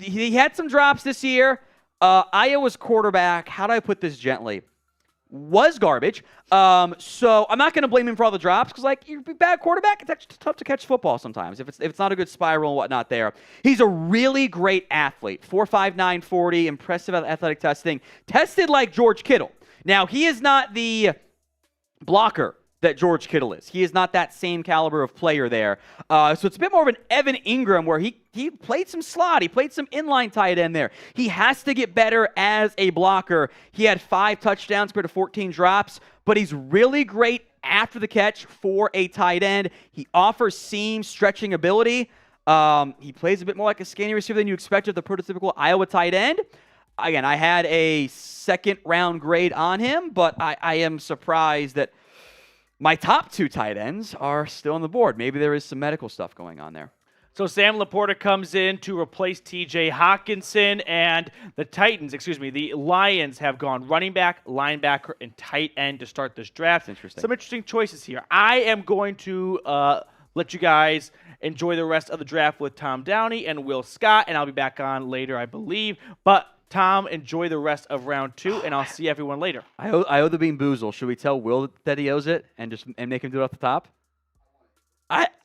S2: He had some drops this year. Iowa's quarterback, how do I put this gently, was garbage. So I'm not going to blame him for all the drops because, you're a bad quarterback. It's actually tough to catch football sometimes if it's not a good spiral and whatnot there. He's a really great athlete. 4.59 40, impressive athletic testing. Tested like George Kittle. Now, he is not the blocker that George Kittle is. He is not that same caliber of player there. So it's a bit more of an Evan Ingram where he played some slot. He played some inline tight end there. He has to get better as a blocker. He had 5 touchdowns compared to 14 drops, but he's really great after the catch for a tight end. He offers seam stretching ability. He plays a bit more like a skinny receiver than you expect of the prototypical Iowa tight end. Again, I had a second-round grade on him, but I am surprised that my top 2 tight ends are still on the board. Maybe there is some medical stuff going on there.
S1: So Sam Laporta comes in to replace T.J. Hawkinson, and the Lions have gone running back, linebacker, and tight end to start this draft.
S2: That's interesting.
S1: Some interesting choices here. I am going to let you guys enjoy the rest of the draft with Tom Downey and Will Scott, and I'll be back on later, I believe. But Tom, enjoy the rest of round 2, and I'll see everyone later.
S2: I owe the Bean Boozle. Should we tell Will that he owes it and make him do it off the top?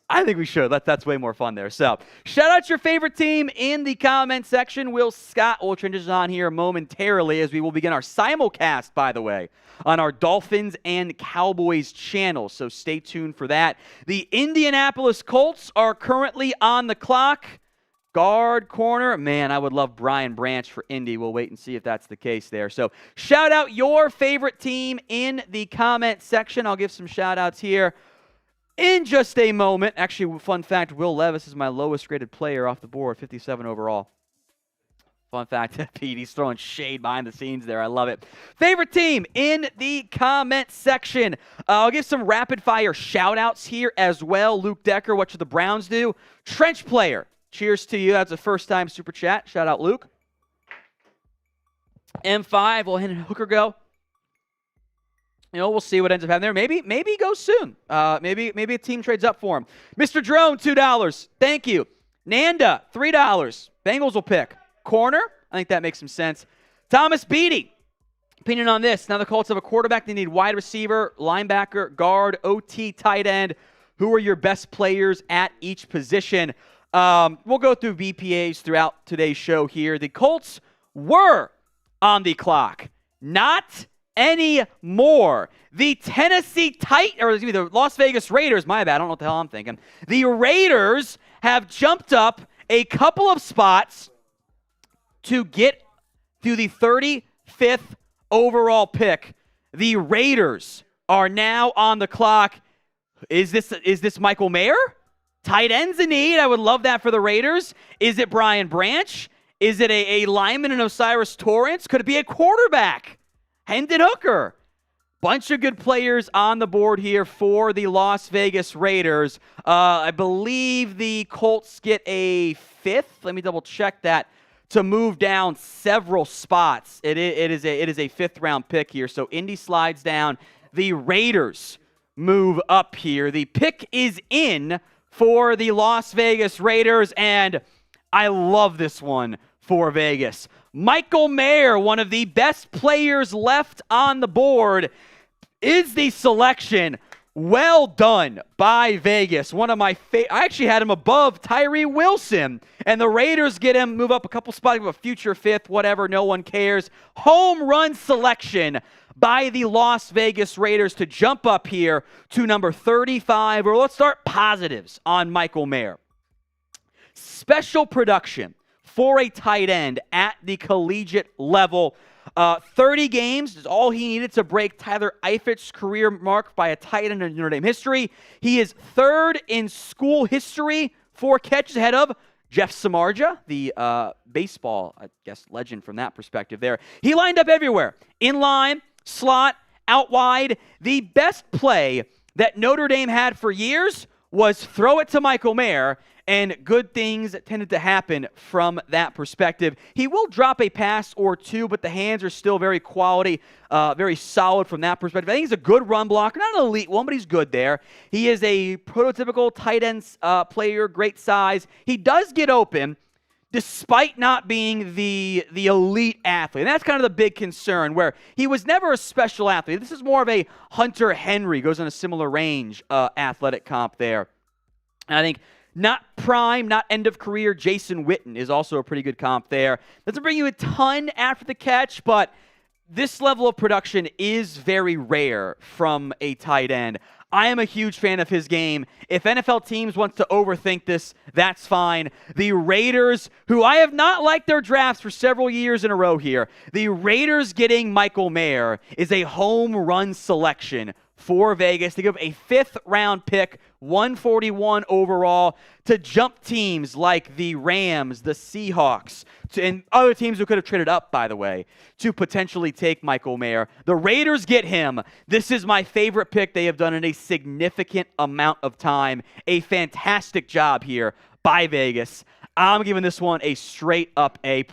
S2: I think we should. That's way more fun there. So, shout out your favorite team in the comment section. Will Scott will transition on here momentarily as we will begin our simulcast, by the way, on our Dolphins and Cowboys channel. So, stay tuned for that. The Indianapolis Colts are currently on the clock. Guard, corner. Man, I would love Brian Branch for Indy. We'll wait and see if that's the case there. So, shout out your favorite team in the comment section. I'll give some shout outs here in just a moment. Actually, fun fact, Will Levis is my lowest graded player off the board, 57 overall. Fun fact, Pete, he's throwing shade behind the scenes there. I love it. Favorite team in the comment section. I'll give some rapid-fire shout-outs here as well. Luke Decker, what should the Browns do? Trench player, cheers to you. That's a first-time super chat. Shout out, Luke. M5, will Hendon Hooker go? We'll see what ends up happening there. Maybe he goes soon. Maybe a team trades up for him. Mr. Drone, $2. Thank you. Nanda, $3. Bengals will pick. Corner, I think that makes some sense. Thomas Beatty, opinion on this. Now the Colts have a quarterback. They need wide receiver, linebacker, guard, OT, tight end. Who are your best players at each position? We'll go through BPAs throughout today's show here. The Colts were on the clock. Not anymore. The the Las Vegas Raiders, my bad, I don't know what the hell I'm thinking. The Raiders have jumped up a couple of spots to get to the 35th overall pick. The Raiders are now on the clock. Is this Michael Mayer? Tight ends in need. I would love that for the Raiders. Is it Brian Branch? Is it a lineman in Osiris Torrance? Could it be a quarterback? Hendon Hooker. Bunch of good players on the board here for the Las Vegas Raiders. I believe the Colts get a 5th. Let me double check that to move down several spots. It is a 5th round pick here. So Indy slides down. The Raiders move up here. The pick is in for the Las Vegas Raiders, and I love this one for Vegas. Michael Mayer, one of the best players left on the board, is the selection. Well done by Vegas. One of my I actually had him above Tyree Wilson, and the Raiders get him, move up a couple spots, a future 5th, whatever, no one cares. Home run selection by the Las Vegas Raiders to jump up here to number 35. Or let's start positives on Michael Mayer. Special production for a tight end at the collegiate level. 30 games is all he needed to break Tyler Eifert's career mark by a tight end in Notre Dame history. He is 3rd in school history for catches, ahead of Jeff Samardzija, the baseball, I guess, legend from that perspective there. He lined up everywhere. In line, slot, out wide. The best play that Notre Dame had for years was throw it to Michael Mayer, and good things tended to happen from that perspective. He will drop a pass or two, but the hands are still very quality, very solid from that perspective. I think he's a good run blocker, not an elite one, but he's good there. He is a prototypical tight end player, great size. He does get open, despite not being the elite athlete. And that's kind of the big concern, where he was never a special athlete. This is more of a Hunter Henry, goes on a similar range athletic comp there. And I think not prime, not end of career, Jason Witten is also a pretty good comp there. Doesn't bring you a ton after the catch, but this level of production is very rare from a tight end. I am a huge fan of his game. If NFL teams want to overthink this, that's fine. The Raiders, who I have not liked their drafts for several years in a row here, the Raiders getting Michael Mayer is a home run selection for Vegas. They give up a 5th-round pick, 141 overall, to jump teams like the Rams, the Seahawks, and other teams who could have traded up, by the way, to potentially take Michael Mayer. The Raiders get him. This is my favorite pick they have done in a significant amount of time. A fantastic job here by Vegas. I'm giving this one a straight-up A+.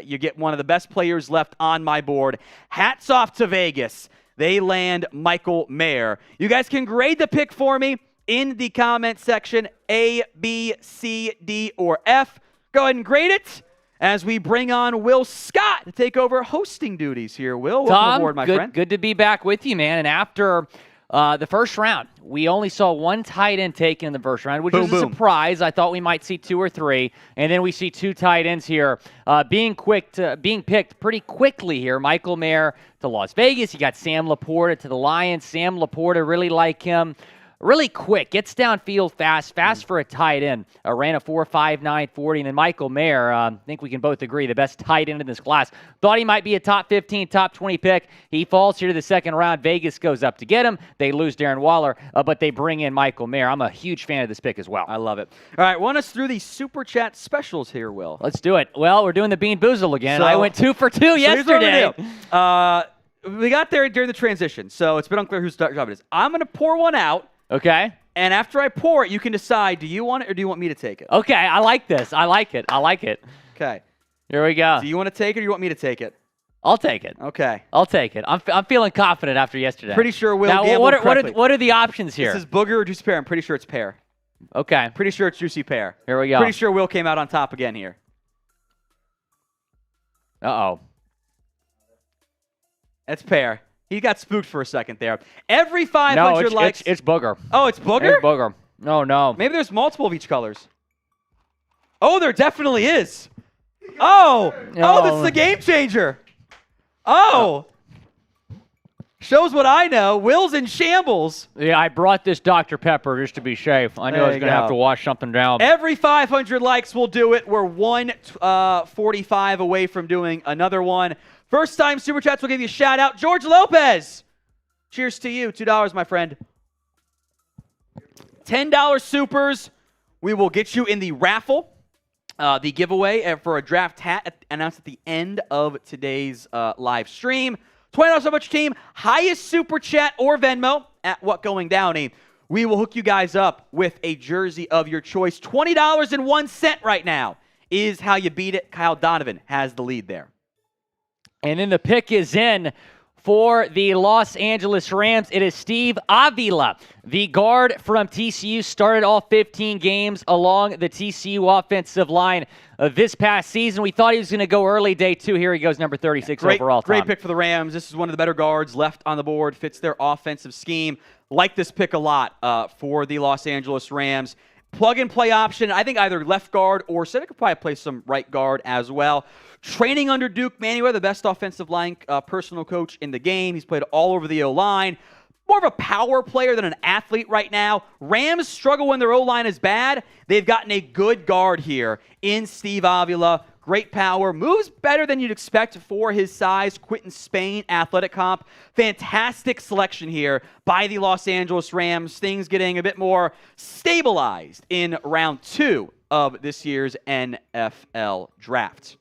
S2: You get one of the best players left on my board. Hats off to Vegas. They land Michael Mayer. You guys can grade the pick for me in the comment section, A, B, C, D, or F. Go ahead and grade it as we bring on Will Scott to take over hosting duties here. Will, welcome aboard, my friend.
S5: Good to be back with you, man. And after the first round, we only saw one tight end taken in the first round, which was a surprise. I thought we might see 2 or 3, and then we see 2 tight ends here being picked pretty quickly here. Michael Mayer to Las Vegas. You got Sam Laporta to the Lions. Sam Laporta, really like him. Really quick, gets downfield fast for a tight end. Ran a 4.59 40, and then Michael Mayer, I think we can both agree, the best tight end in this class. Thought he might be a top 15, top 20 pick. He falls here to the second round. Vegas goes up to get him. They lose Darren Waller, but they bring in Michael Mayer. I'm a huge fan of this pick as well.
S2: I love it. All right, run us through the Super Chat specials here, Will.
S5: Let's do it. Well, we're doing the Bean Boozle again. I went 2 for 2 yesterday.
S2: We got there during the transition, so it's been unclear whose job it is. I'm going to pour one out.
S5: Okay.
S2: And after I pour it, you can decide, do you want it or do you want me to take it?
S5: Okay, I like this. I like it.
S2: Okay.
S5: Here we go.
S2: Do you want to take it or do you want me to take it?
S5: I'll take it.
S2: Okay.
S5: I'll take it. I'm feeling confident after yesterday.
S2: Pretty sure Will
S5: now,
S2: gambled correctly.
S5: what are the options here?
S2: This is booger or juicy pear. I'm pretty sure it's pear.
S5: Okay.
S2: Pretty sure it's juicy pear.
S5: Here we go.
S2: Pretty sure Will came out on top again here.
S5: Uh-oh.
S2: It's pear. He got spooked for a second there. Every 500 likes.
S5: It's booger.
S2: Oh, it's booger?
S5: It's booger. Oh, no.
S2: Maybe there's multiple of each colors. Oh, there definitely is. Oh, this is a game changer. Oh. Shows what I know. Will's in shambles.
S5: Yeah, I brought this Dr. Pepper just to be safe. I knew I was going to have to wash something down.
S2: Every 500 likes will do it. We're 145 away from doing another one. First time Super Chats will give you a shout out. George Lopez. Cheers to you. $2, my friend. $10 supers. We will get you in the raffle. The giveaway for a draft hat announced at the end of today's live stream. $20 on your team. Highest Super Chat or Venmo at What Going Downy. We will hook you guys up with a jersey of your choice. $20.01 right now is how you beat it. Kyle Donovan has the lead there.
S5: And then the pick is in for the Los Angeles Rams. It is Steve Avila, the guard from TCU, started all 15 games along the TCU offensive line this past season. We thought he was going to go early day 2. Here he goes, number 36 overall.
S2: Great pick for the Rams. This is one of the better guards left on the board. Fits their offensive scheme. Like this pick a lot for the Los Angeles Rams. Plug-and-play option. I think either left guard or Cedric could probably play some right guard as well. Training under Duke Manuel, the best offensive line personal coach in the game. He's played all over the O-line. More of a power player than an athlete right now. Rams struggle when their O-line is bad. They've gotten a good guard here in Steve Avila. Great power. Moves better than you'd expect for his size. Quentin Spain, athletic comp. Fantastic selection here by the Los Angeles Rams. Things getting a bit more stabilized in round 2 of this year's NFL draft.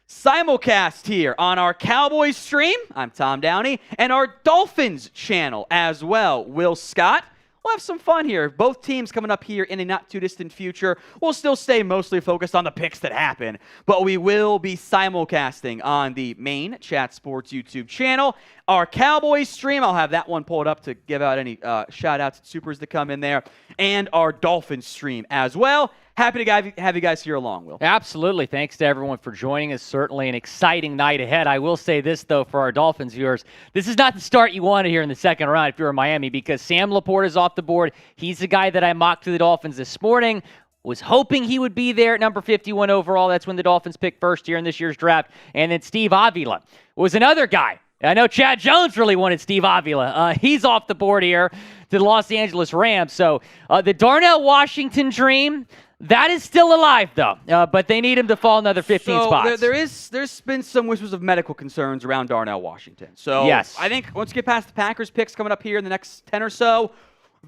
S2: Simulcast here on our Cowboys stream. I'm Tom Downey. And our Dolphins channel as well. Will Scott. We'll have some fun here. Both teams coming up here in a not-too-distant future. We'll still stay mostly focused on the picks that happen, but we will be simulcasting on the main Chat Sports YouTube channel. Our Cowboys stream, I'll have that one pulled up to give out any shout-outs and supers that come in there, and our Dolphins stream as well. Happy to have you guys here along, Will.
S5: Absolutely. Thanks to everyone for joining us. Certainly an exciting night ahead. I will say this, though, for our Dolphins viewers. This is not the start you wanted here in the second round if you're in Miami, because Sam Laporta is off the board. He's the guy that I mocked to the Dolphins this morning. Was hoping he would be there at number 51 overall. That's when the Dolphins picked first here in this year's draft. And then Steve Avila was another guy. I know Chad Jones really wanted Steve Avila. He's off the board here to the Los Angeles Rams. So the Darnell Washington dream, That is still alive, though, but they need him to fall another 15 spots.
S2: There's been some whispers of medical concerns around Darnell Washington. So
S5: yes.
S2: I think once you get past the Packers picks coming up here in the next 10 or so,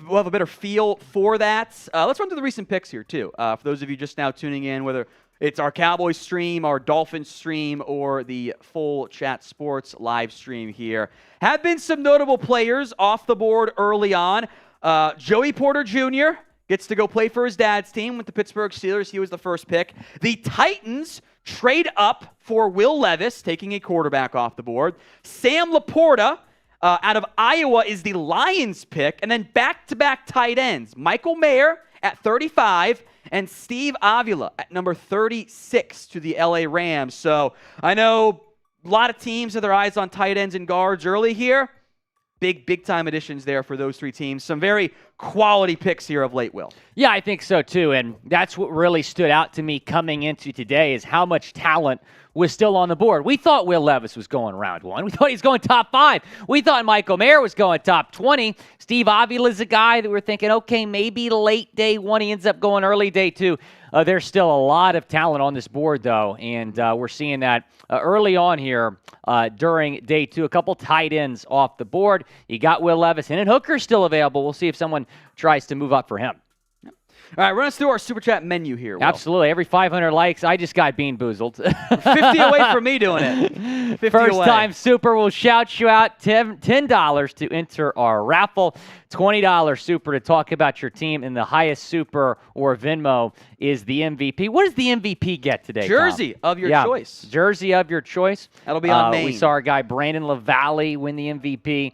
S2: we'll have a better feel for that. Let's run through the recent picks here, too. For those of you just now tuning in, whether it's our Cowboys stream, our Dolphins stream, or the full Chat Sports live stream here. Have been some notable players off the board early on. Joey Porter Jr. gets to go play for his dad's team with the Pittsburgh Steelers. He was the first pick. The Titans trade up for Will Levis, taking a quarterback off the board. Sam Laporta out of Iowa is the Lions pick. And then back-to-back tight ends. Michael Mayer at 35 and Steve Avila at number 36 to the LA Rams. So I know a lot of teams have their eyes on tight ends and guards early here. Big time additions there for those three teams. Some very quality picks here of late, Will.
S5: Yeah, I think so too. And that's what really stood out to me coming into today is how much talent was still on the board. We thought Will Levis was going round 1. We thought he was going top 5. We thought Michael Mayer was going top 20. Steve Avila is a guy that we're thinking, okay, maybe late day 1. He ends up going early day 2. There's still a lot of talent on this board, though, and we're seeing that early on here during day 2. A couple tight ends off the board. You got Will Levis, and Hooker's still available. We'll see if someone tries to move up for him.
S2: All right, run us through our Super Chat menu here, Will.
S5: Absolutely. Every 500 likes, I just got bean boozled.
S2: 50 away from me doing it. 50
S5: First
S2: away.
S5: time Super will shout you out $10 to enter our raffle. $20 Super to talk about your team, and the highest Super or Venmo is the MVP. What does the MVP get today,
S2: Jersey
S5: Tom?
S2: of your choice.
S5: Jersey of your choice.
S2: That'll be on Maine.
S5: We saw our guy Brandon LaValle win the MVP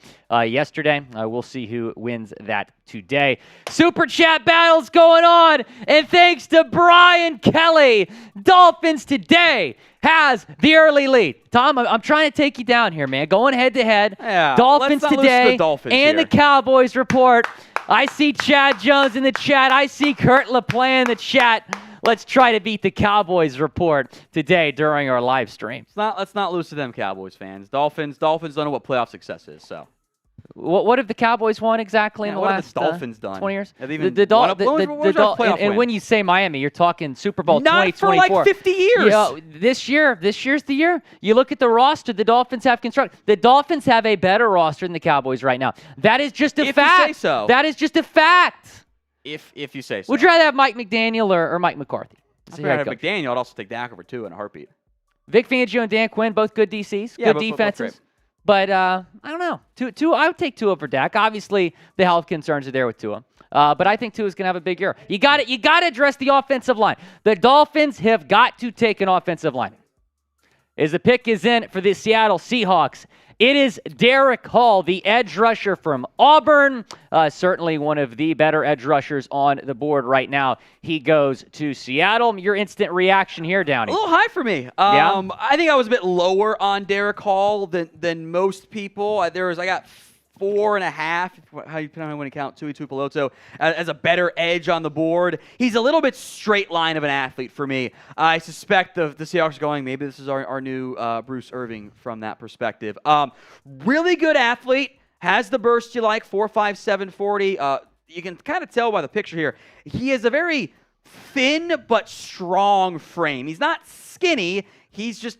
S5: yesterday. We'll see who wins that today. Super Chat battles going on, and thanks to Brian Kelly, Dolphins today has the early lead. Tom, I'm trying to take you down here, man. Going head-to-head.
S2: Yeah,
S5: Dolphins
S2: let's not
S5: today
S2: lose the Dolphins
S5: and
S2: here.
S5: the Cowboys report. I see Chad Jones in the chat. I see Kurt LaPlante in the chat. Let's try to beat the Cowboys report today during our live stream.
S2: Let's not lose to them, Cowboys fans. Dolphins don't know what playoff success is, so.
S5: What have the Cowboys won exactly in the
S2: what
S5: last
S2: have the Dolphins done?
S5: 20 years?
S2: Have they even won a playoff
S5: And
S2: win?
S5: when you say Miami, you're talking Super Bowl
S2: Not
S5: 2024.
S2: for like 50 years.
S5: This year's the year. You look at the roster the Dolphins have constructed. The Dolphins have a better roster than the Cowboys right now. That is just a fact.
S2: If you say so.
S5: That is just a fact.
S2: If you say so.
S5: Would you rather have Mike McDaniel or Mike McCarthy?
S2: If I'd rather have McDaniel, I'd also take Dak over 2 in a heartbeat.
S5: Vic Fangio and Dan Quinn, both good DCs,
S2: Yeah,
S5: good defenses.
S2: great.
S5: But I don't know. Tua, I would take Tua over Dak. Obviously, the health concerns are there with Tua. But I think Tua's going to have a big year. You got to address the offensive line. The Dolphins have got to take an offensive line. As the pick is in for the Seattle Seahawks, it is Derek Hall, the edge rusher from Auburn. Certainly one of the better edge rushers on the board right now. He goes to Seattle. Your instant reaction here, Downey?
S2: A little high for me.
S5: Yeah?
S2: I think I was a bit lower on Derek Hall than most people. I got 4.5, how you want to count Tui Tuipulotu, as a better edge on the board. He's a little bit straight line of an athlete for me. I suspect the Seahawks are going, maybe this is our new Bruce Irving from that perspective. Really good athlete, has the burst you like, 4.57 40. You can kind of tell by the picture here. He has a very thin but strong frame. He's not skinny. He just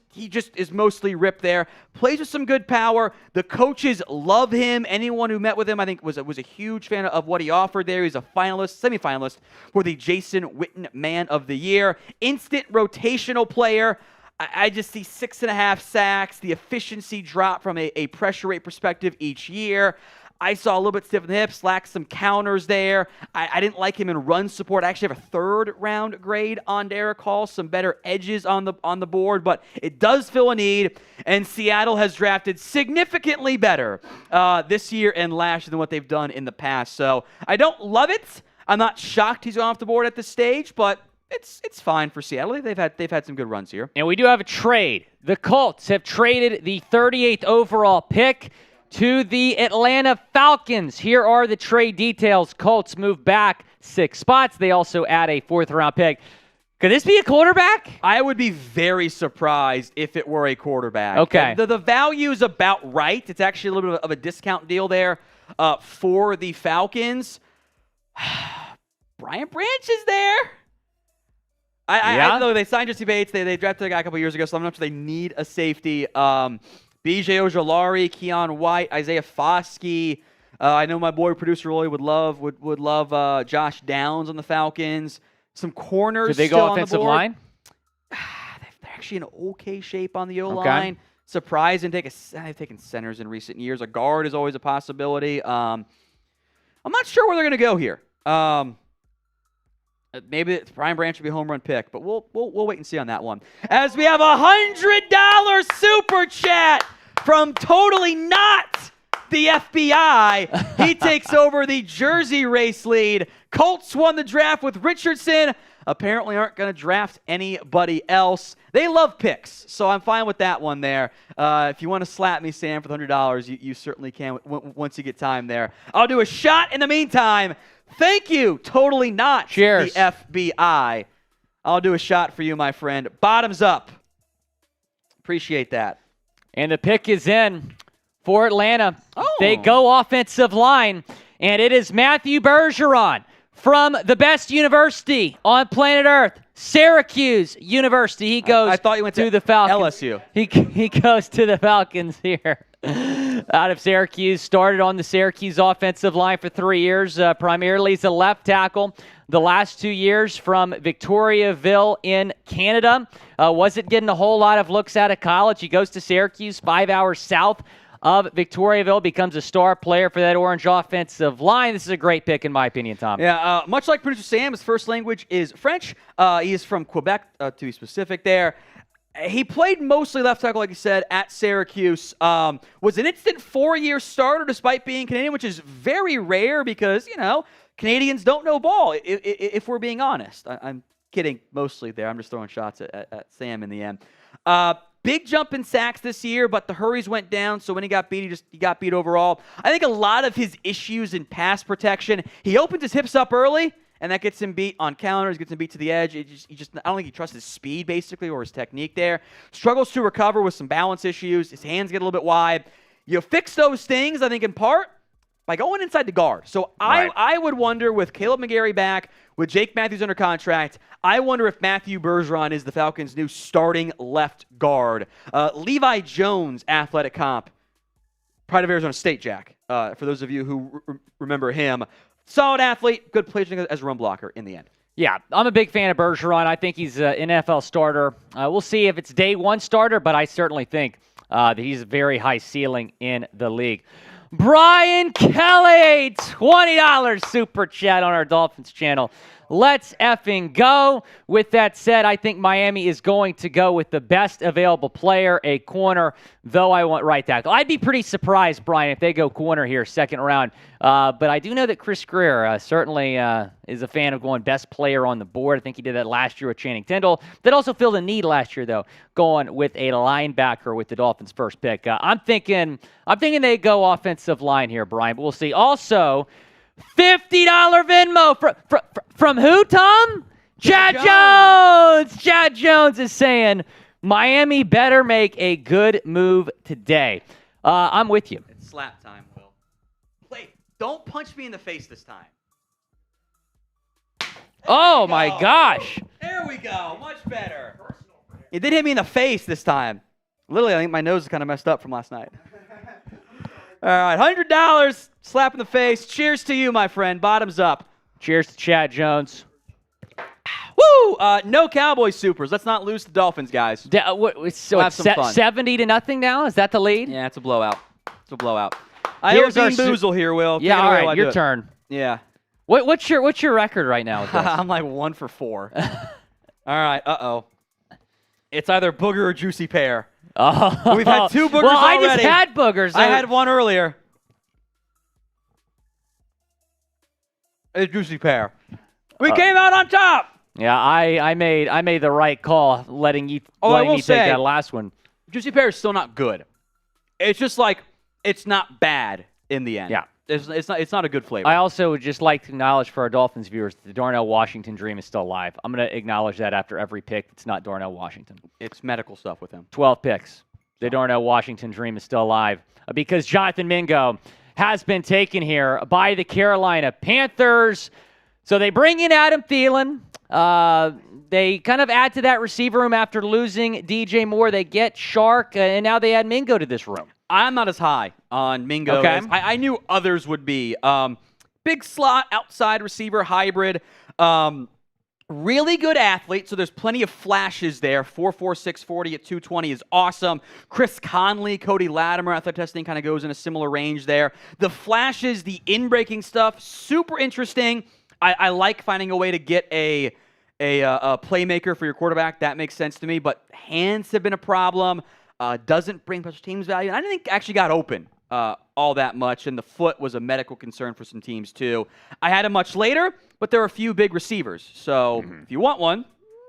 S2: is mostly ripped there. Plays with some good power. The coaches love him. Anyone who met with him, I think, was a huge fan of what he offered there. He's a semifinalist for the Jason Witten Man of the Year. Instant rotational player. I just see 6.5 sacks. The efficiency drop from a pressure rate perspective each year. I saw a little bit stiff in the hips, lacked some counters there. I didn't like him in run support. I actually have a 3rd round grade on Derek Hall, some better edges on the board, but it does fill a need, and Seattle has drafted significantly better this year and last year than what they've done in the past. So I don't love it. I'm not shocked he's gone off the board at this stage, but it's fine for Seattle. They've had some good runs here.
S5: And we do have a trade. The Colts have traded the 38th overall pick to the Atlanta Falcons. Here are the trade details. Colts move back 6 spots. They also add a 4th round pick. Could this be a quarterback?
S2: I would be very surprised if it were a quarterback.
S5: Okay.
S2: The value is about right. It's actually a little bit of a discount deal there for the Falcons. Brian Branch is there.
S5: Yeah?
S2: I know they signed Jesse Bates. They drafted a guy a couple years ago, so I'm not sure they need a safety. B.J. Ojolari, Keon White, Isaiah Foskey. I know my boy producer Roy would love Josh Downs on the Falcons. Some corners.
S5: Did they
S2: still
S5: go
S2: on the
S5: offensive
S2: board.
S5: line?
S2: They're actually in okay shape on the O-line. Surprised and they've taken centers in recent years. A guard is always a possibility. I'm not sure where they're going to go here. Maybe Brian Branch would be a home run pick, but we'll wait and see on that one. As we have $100 super chat from Totally Not the FBI. He takes over the Jersey race lead. Colts won the draft with Richardson. Apparently aren't going to draft anybody else. They love picks, so I'm fine with that one there. If you want to slap me, Sam, for the $100, you certainly can once you get time there. I'll do a shot in the meantime. Thank you, Totally Not
S5: Cheers.
S2: the FBI. I'll do a shot for you, my friend. Bottoms up. Appreciate that.
S5: And the pick is in for Atlanta.
S2: Oh.
S5: They go offensive line, and it is Matthew Bergeron from the best university on planet Earth, Syracuse University. He goes
S2: I thought you went to
S5: the Falcons.
S2: LSU.
S5: He goes to the Falcons here. Out of Syracuse, started on the Syracuse offensive line for 3 years, primarily as a left tackle. The last 2 years from Victoriaville in Canada. Wasn't getting a whole lot of looks out of college. He goes to Syracuse, 5 hours south of Victoriaville, becomes a star player for that orange offensive line. This is a great pick, in my opinion, Tom.
S2: Yeah, much like producer Sam, his first language is French. He is from Quebec, to be specific there. He played mostly left tackle, like you said, at Syracuse. Was an instant 4-year starter despite being Canadian, which is very rare because, Canadians don't know ball, if we're being honest. I'm kidding mostly there. I'm just throwing shots at Sam in the end. Big jump in sacks this year, but the hurries went down, so when he got beat, he got beat overall. I think a lot of his issues in pass protection, he opens his hips up early, and that gets him beat on counters, gets him beat to the edge. I don't think he trusts his speed, basically, or his technique there. Struggles to recover with some balance issues. His hands get a little bit wide. You fix those things, I think, in part, by going inside the guard. So I would wonder, with Caleb McGarry back, with Jake Matthews under contract, I wonder if Matthew Bergeron is the Falcons' new starting left guard. Levi Jones, athletic comp. Pride of Arizona State, Jack, for those of you who remember him. Solid athlete, good player as a run blocker in the end.
S5: Yeah, I'm a big fan of Bergeron. I think he's an NFL starter. We'll see if it's day one starter, but I certainly think that he's a very high ceiling in the league. Brian Kelly, $20 super chat on our Dolphins channel. Let's effing go. With that said, I think Miami is going to go with the best available player, a corner, though I want right tackle. I'd be pretty surprised, Brian, if they go corner here, second round. But I do know that Chris Greer certainly is a fan of going best player on the board. I think he did that last year with Channing Tindall. That also filled a need last year, though, going with a linebacker with the Dolphins' first pick. I'm thinking they go offensive line here, Brian, but we'll see. Also, $50 Venmo from who, Tom? Chad Jones. Chad Jones is saying Miami better make a good move today. I'm with you.
S2: It's slap time, Will. Wait, don't punch me in the face this time.
S5: Oh, my gosh.
S2: There we go. Much better. It did hit me in the face this time. Literally, I think my nose is kind of messed up from last night. All right, $100, slap in the face. Cheers to you, my friend. Bottoms up.
S5: Cheers to Chad Jones.
S2: Woo! No Cowboys supers. Let's not lose the Dolphins, guys.
S5: So
S2: We'll
S5: it's
S2: have some fun.
S5: 70-0 now? Is that the lead?
S2: Yeah, it's a blowout. It's a blowout. I
S5: Here's
S2: owe
S5: our
S2: Bean Boozle here, Will.
S5: Yeah,
S2: Take it
S5: all
S2: away
S5: right,
S2: while I
S5: your
S2: do it.
S5: turn.
S2: Yeah.
S5: What's your record right now with this?
S2: I'm like 1 for 4. All right, uh-oh. It's either booger or juicy pear.
S5: Oh.
S2: We've had 2 boogers
S5: well, I
S2: already.
S5: just had boogers.
S2: I had one earlier. It's juicy pear. We came out on top.
S5: Yeah, I made the right call letting me take that last one.
S2: Juicy pear is still not good. It's just like it's not bad in the end.
S5: Yeah.
S2: It's not a good flavor.
S5: I also would just like to acknowledge for our Dolphins viewers that the Darnell Washington dream is still alive. I'm going to acknowledge that after every pick. It's not Darnell Washington.
S2: It's medical stuff with him.
S5: 12 picks. The Darnell Washington dream is still alive because Jonathan Mingo has been taken here by the Carolina Panthers. So they bring in Adam Thielen. They kind of add to that receiver room after losing DJ Moore. They get Shark, and now they add Mingo to this room.
S2: I'm not as high on Mingo as I knew others would be. Big slot, outside receiver, hybrid. Really good athlete, so there's plenty of flashes there. 4.46 640 at 220 is awesome. Chris Conley, Cody Latimer, athletic testing kind of goes in a similar range there. The flashes, the in-breaking stuff, super interesting. I like finding a way to get a playmaker for your quarterback. That makes sense to me, but hands have been a problem. Doesn't bring special teams value. And I didn't think actually got open all that much, and the foot was a medical concern for some teams too. I had him much later, but there are a few big receivers. So if you want one,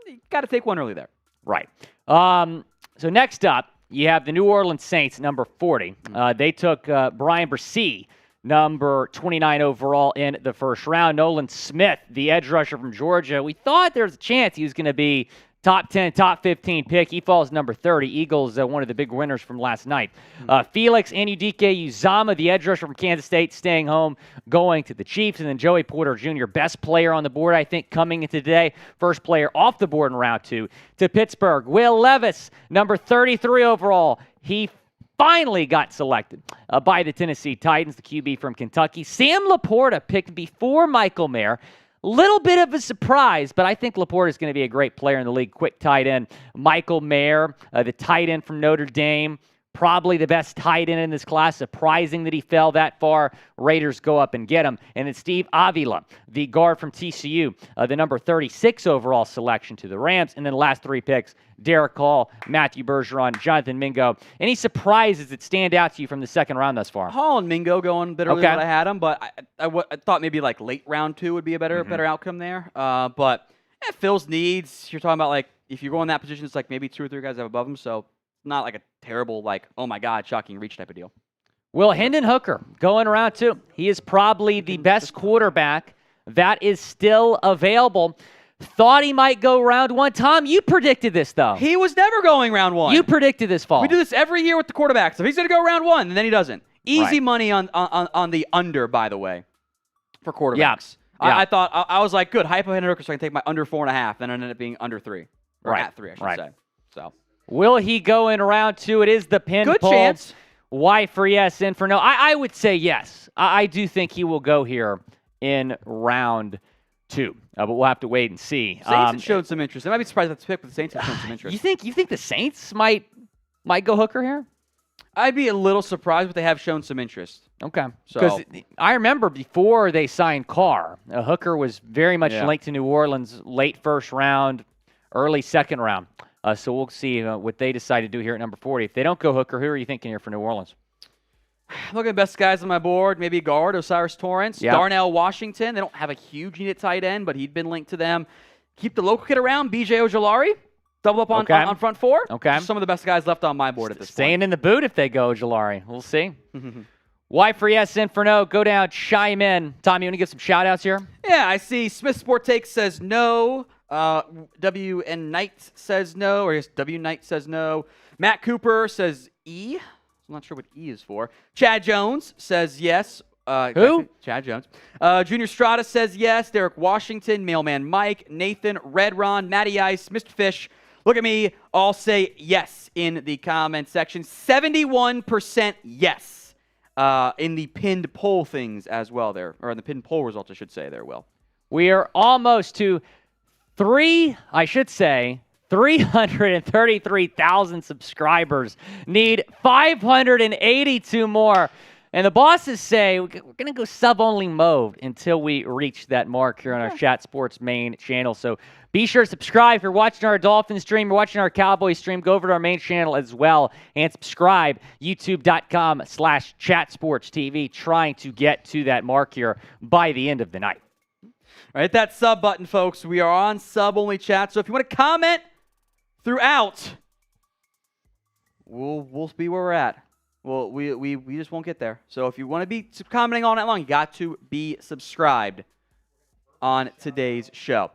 S2: you got to take one early there.
S5: Right. So next up, you have the New Orleans Saints, number 40. They took Brian Bresee, number 29 overall in the first round. Nolan Smith, the edge rusher from Georgia. We thought there was a chance he was going to be top 10, top 15 pick. He falls number 30. Eagles, one of the big winners from last night. Felix Anudike-Uzomah, the edge rusher from Kansas State, staying home, going to the Chiefs. And then Joey Porter Jr., best player on the board, I think, coming into today. First player off the board in round 2 to Pittsburgh. Will Levis, number 33 overall. He finally got selected by the Tennessee Titans, the QB from Kentucky. Sam Laporta picked before Michael Mayer. Little bit of a surprise, but I think Laporta is going to be a great player in the league. Quick tight end. Michael Mayer, the tight end from Notre Dame, probably the best tight end in this class. Surprising that he fell that far. Raiders go up and get him. And then Steve Avila, the guard from TCU, the number 36 overall selection to the Rams. And then the last 3 picks, Derek Hall, Matthew Bergeron, Jonathan Mingo. Any surprises that stand out to you from the second round thus far?
S2: Hall and Mingo going a bit earlier than I had them, but I thought maybe like late round 2 would be a better outcome there. But Phil's needs, you're talking about like if you go in that position, it's like maybe 2 or 3 guys have above him. So not like a terrible, like, oh my God, shocking reach type of deal.
S5: Will Hendon Hooker going around 2. He is probably the best quarterback that is still available. Thought he might go round 1. Tom, you predicted this, though.
S2: He was never going round 1.
S5: You predicted this fall.
S2: We do this every year with the quarterbacks. So he's going to go round 1, and then he doesn't. Easy
S5: Right.
S2: money on the under, by the way, for quarterbacks.
S5: Yeah.
S2: I thought, I was like, good, hype Hendon Hooker so I can take my under 4.5, then it ended up being under 3. Or
S5: Right.
S2: at 3, I should
S5: Right.
S2: say. So
S5: Will he go in round 2? It is the pin
S2: good
S5: poll.
S2: chance.
S5: Why for yes and for no? I would say yes. I do think he will go here in round 2. But we'll have to wait and see.
S2: Saints have showed some interest. I might be surprised at the pick, but the Saints have shown some interest.
S5: You think the Saints might go Hooker here?
S2: I'd be a little surprised, but they have shown some interest.
S5: Okay. Because I remember before they signed Carr, Hooker was very much linked to New Orleans, late first round, early second round. So we'll see what they decide to do here at number 40. If they don't go Hooker, who are you thinking here for New Orleans?
S2: Look at the best guys on my board. Maybe a guard, Osiris Torrance.
S5: Yeah.
S2: Darnell Washington. They don't have a huge need at tight end, but he'd been linked to them. Keep the local kid around, B.J. Ojolari. Double up on front 4.
S5: Okay.
S2: Just some of the best guys left on my board at this point.
S5: Staying in the boot if they go Ojolari. We'll see. Why for yes and for no? Go down, chime in. Tom, you want to give some shout-outs here?
S2: Yeah, I see Smith Sport Take says no. W.N. Knight says no, or I guess W. Knight says no. Matt Cooper says E. I'm not sure what E is for. Chad Jones says yes.
S5: Who?
S2: Chad Jones. Junior Strata says yes. Derek Washington, Mailman Mike, Nathan, Red Ron, Matty Ice, Mr. Fish. Look at me. All say yes in the comment section. 71% yes in the pinned poll things as well there, or in the pinned poll results, I should say there, Will.
S5: We are almost to 333,000 subscribers. Need 582 more. And the bosses say we're going to go sub-only mode until we reach that mark here on our Chat Sports main channel. So be sure to subscribe. If you're watching our Dolphins stream, you're watching our Cowboys stream, go over to our main channel as well and subscribe. YouTube.com/ChatSportsTV. Trying to get to that mark here by the end of the night.
S2: All right, that sub button, folks. We are on sub-only chat. So if you want to comment throughout, we'll be where we're at. Well, we just won't get there. So if you want to be commenting all night long, you got to be subscribed on today's show.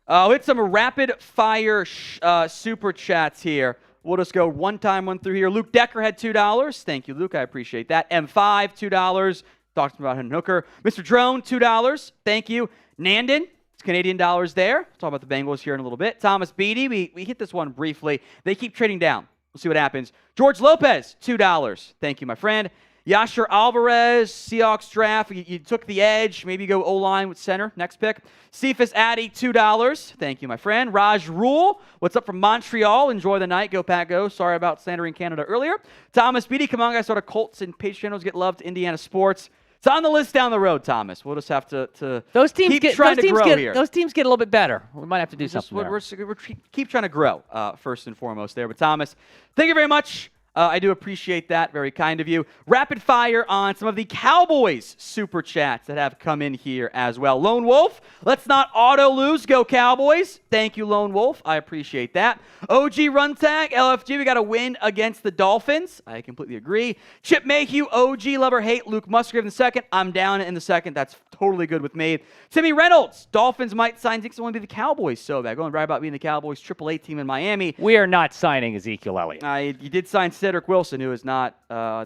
S2: We'll hit some rapid-fire super chats here. We'll just go one through here. Luke Decker had $2. Thank you, Luke. I appreciate that. M5, $2. Talked about Hendon Hooker. Mr. Drone, $2. Thank you. Nandon, it's Canadian dollars there. We'll talk about the Bengals here in a little bit. Thomas Beatty, we hit this one briefly. They keep trading down. We'll see what happens. George Lopez, $2. Thank you, my friend. Yasser Alvarez, Seahawks draft. You took the edge. Maybe go O-line with center. Next pick. Cephas Addy, $2. Thank you, my friend. Raj Rule, what's up from Montreal? Enjoy the night. Go, Pack, go. Sorry about slandering Canada earlier. Thomas Beatty, come on, guys. Sort of Colts and Patriots channels get loved. Indiana sports. It's on the list down the road, Thomas. We'll just have to
S5: those teams
S2: keep
S5: get
S2: trying to grow here.
S5: Those teams get a little bit better. We might have to do something there.
S2: We're keep trying to grow, first and foremost there. But, Thomas, thank you very much. I do appreciate that. Very kind of you. Rapid fire on some of the Cowboys super chats that have come in here as well. Lone Wolf, let's not auto lose. Go Cowboys. Thank you, Lone Wolf. I appreciate that. OG Run Tag, LFG, we got to win against the Dolphins. I completely agree. Chip Mayhew, OG Lover Hate, Luke Musgrave in the second. I'm down in the second. That's totally good with me. Timmy Reynolds, Dolphins might sign. Thinks it's only be the Cowboys so bad. Going right about being the Cowboys AAA team in Miami.
S5: We are not signing Ezekiel Elliott.
S2: You did sign Cedric Wilson, who is not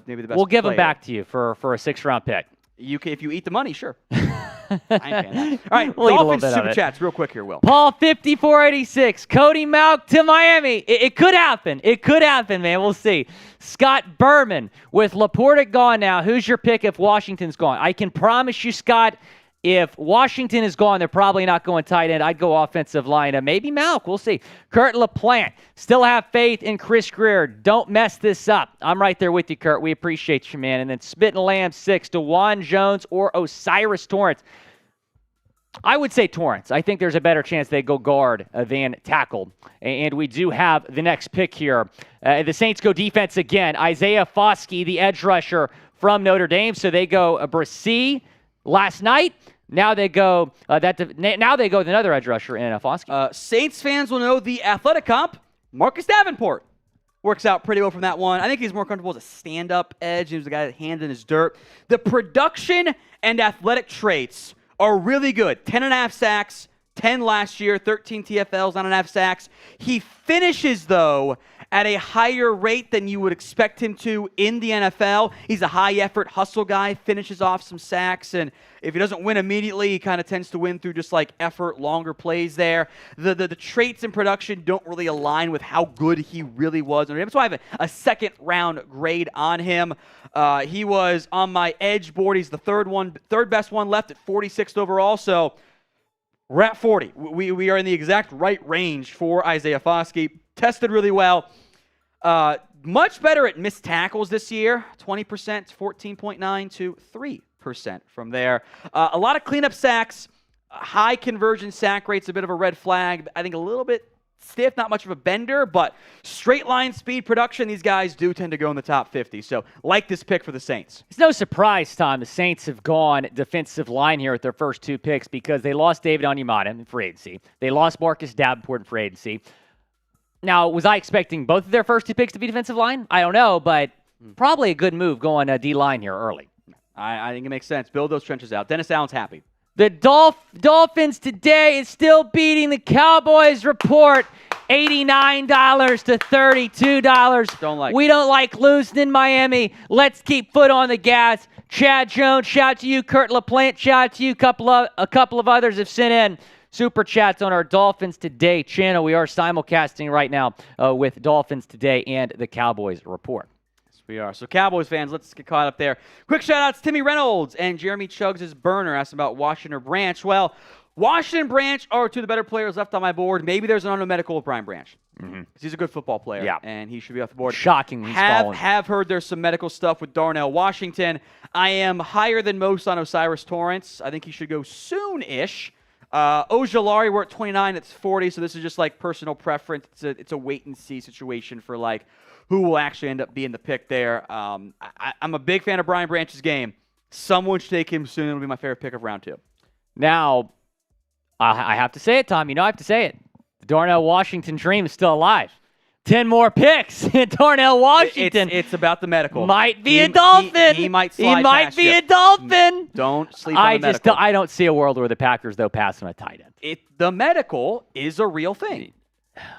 S2: maybe the best.
S5: We'll give
S2: player.
S5: him back to you for a 6th-round pick.
S2: If you eat the money, sure. I ain't paying that. All right,
S5: We'll eat a little
S2: Dolphins
S5: bit of
S2: super
S5: it.
S2: chats real quick here, Will.
S5: Paul 5486, Cody Malk to Miami. It could happen. It could happen, man. We'll see. Scott Berman with Laporta gone now. Who's your pick if Washington's gone? I can promise you, Scott, if Washington is gone, they're probably not going tight end. I'd go offensive line. Maybe Malk. We'll see. Kurt LaPlante. Still have faith in Chris Greer. Don't mess this up. I'm right there with you, Kurt. We appreciate you, man. And then Spit and Lamb 6, DeJuan Jones or Osiris Torrance. I would say Torrance. I think there's a better chance they go guard than tackle. And we do have the next pick here. The Saints go defense again. Isaiah Foskey, the edge rusher from Notre Dame. So they go Brissy last night. Now they go with another edge rusher in Foskey.
S2: Saints fans will know the athletic comp. Marcus Davenport works out pretty well from that one. I think he's more comfortable as a stand-up edge. He was the guy that hands in his dirt. The production and athletic traits are really good. 10.5 sacks, 10 last year, 13 TFLs, 9.5 sacks. He finishes, though, at a higher rate than you would expect him to in the NFL. He's a high-effort hustle guy, finishes off some sacks, and if he doesn't win immediately, he kind of tends to win through just like effort, longer plays there. The traits in production don't really align with how good he really was. That's why I have a second-round grade on him. He was on my edge board. He's the third best one left at 46th overall, so we're at 40. We are in the exact right range for Isaiah Foskey. Tested really well. Much better at missed tackles this year. 20%, 14.9 to 3% from there. A lot of cleanup sacks. High conversion sack rate's a bit of a red flag. I think a little bit stiff, not much of a bender, but straight line speed production, these guys do tend to go in the top 50. So like this pick for the Saints.
S5: It's no surprise, Tom, the Saints have gone defensive line here with their first two picks because they lost David Onyemata in free agency. They lost Marcus Davenport in free agency. Now, was I expecting both of their first two picks to be defensive line? I don't know, but probably a good move going D-line here early.
S2: I think it makes sense. Build those trenches out. Dennis Allen's happy.
S5: The Dolphins today is still beating the Cowboys report $89 to $32. We don't like losing in Miami. Let's keep foot on the gas. Chad Jones, shout out to you. Kurt LaPlante, shout out to you. A couple of others have sent in super chats on our Dolphins Today channel. We are simulcasting right now with Dolphins Today and the Cowboys report.
S2: We are. So Cowboys fans, let's get caught up there. Quick shout-outs, Timmy Reynolds and Jeremy Chugs' burner asked about Washington Branch. Well, Washington Branch are two of the better players left on my board. Maybe there's an unknown medical with Brian Branch. Because he's a good football player, and he should be off the board.
S5: Shocking.
S2: Have heard there's some medical stuff with Darnell Washington. I am higher than most on Osiris Torrance. I think he should go soon-ish. Ojolari, we're at 29, it's 40, so this is just like personal preference. It's a wait-and-see situation for like who will actually end up being the pick there. I'm a big fan of Brian Branch's game. Someone should take him soon. It'll be my favorite pick of round 2.
S5: Now, I have to say it, Tom. You know I have to say it. The Darnell Washington dream is still alive. 10 more picks. Darnell Washington.
S2: It's about the medical.
S5: Might be a Dolphin.
S2: He might slide
S5: He might
S2: past
S5: be
S2: you.
S5: a Dolphin.
S2: Don't sleep on the medical.
S5: I don't see a world where the Packers, though, pass on a tight end.
S2: The medical is a real thing.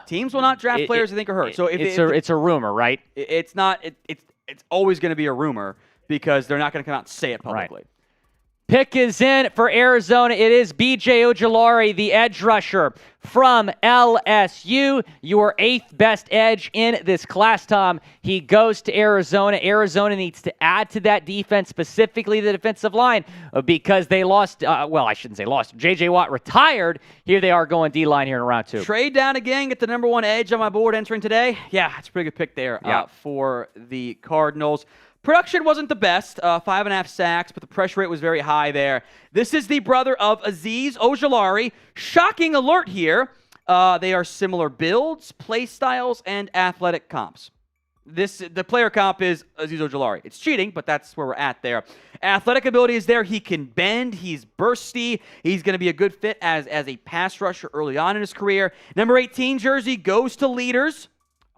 S2: Teams will not draft players they think are hurt. So
S5: it's a rumor, right?
S2: It's not. It's always going to be a rumor because they're not going to come out and say it publicly.
S5: Right. Pick is in for Arizona. It is B.J. Ojulari, the edge rusher from LSU, your 8th best edge in this class, Tom. He goes to Arizona. Arizona needs to add to that defense, specifically the defensive line, because they lost, I shouldn't say lost. J.J. Watt retired. Here they are going D-line here in round 2.
S2: Trade down again, get the number 1 edge on my board entering today. Yeah, that's a pretty good pick there for the Cardinals. Production wasn't the best, 5.5 sacks, but the pressure rate was very high there. This is the brother of Azeez Ojulari. Shocking alert here. They are similar builds, play styles, and athletic comps. The player comp is Azeez Ojulari. It's cheating, but that's where we're at there. Athletic ability is there. He can bend. He's bursty. He's going to be a good fit as a pass rusher early on in his career. Number 18 jersey goes to leaders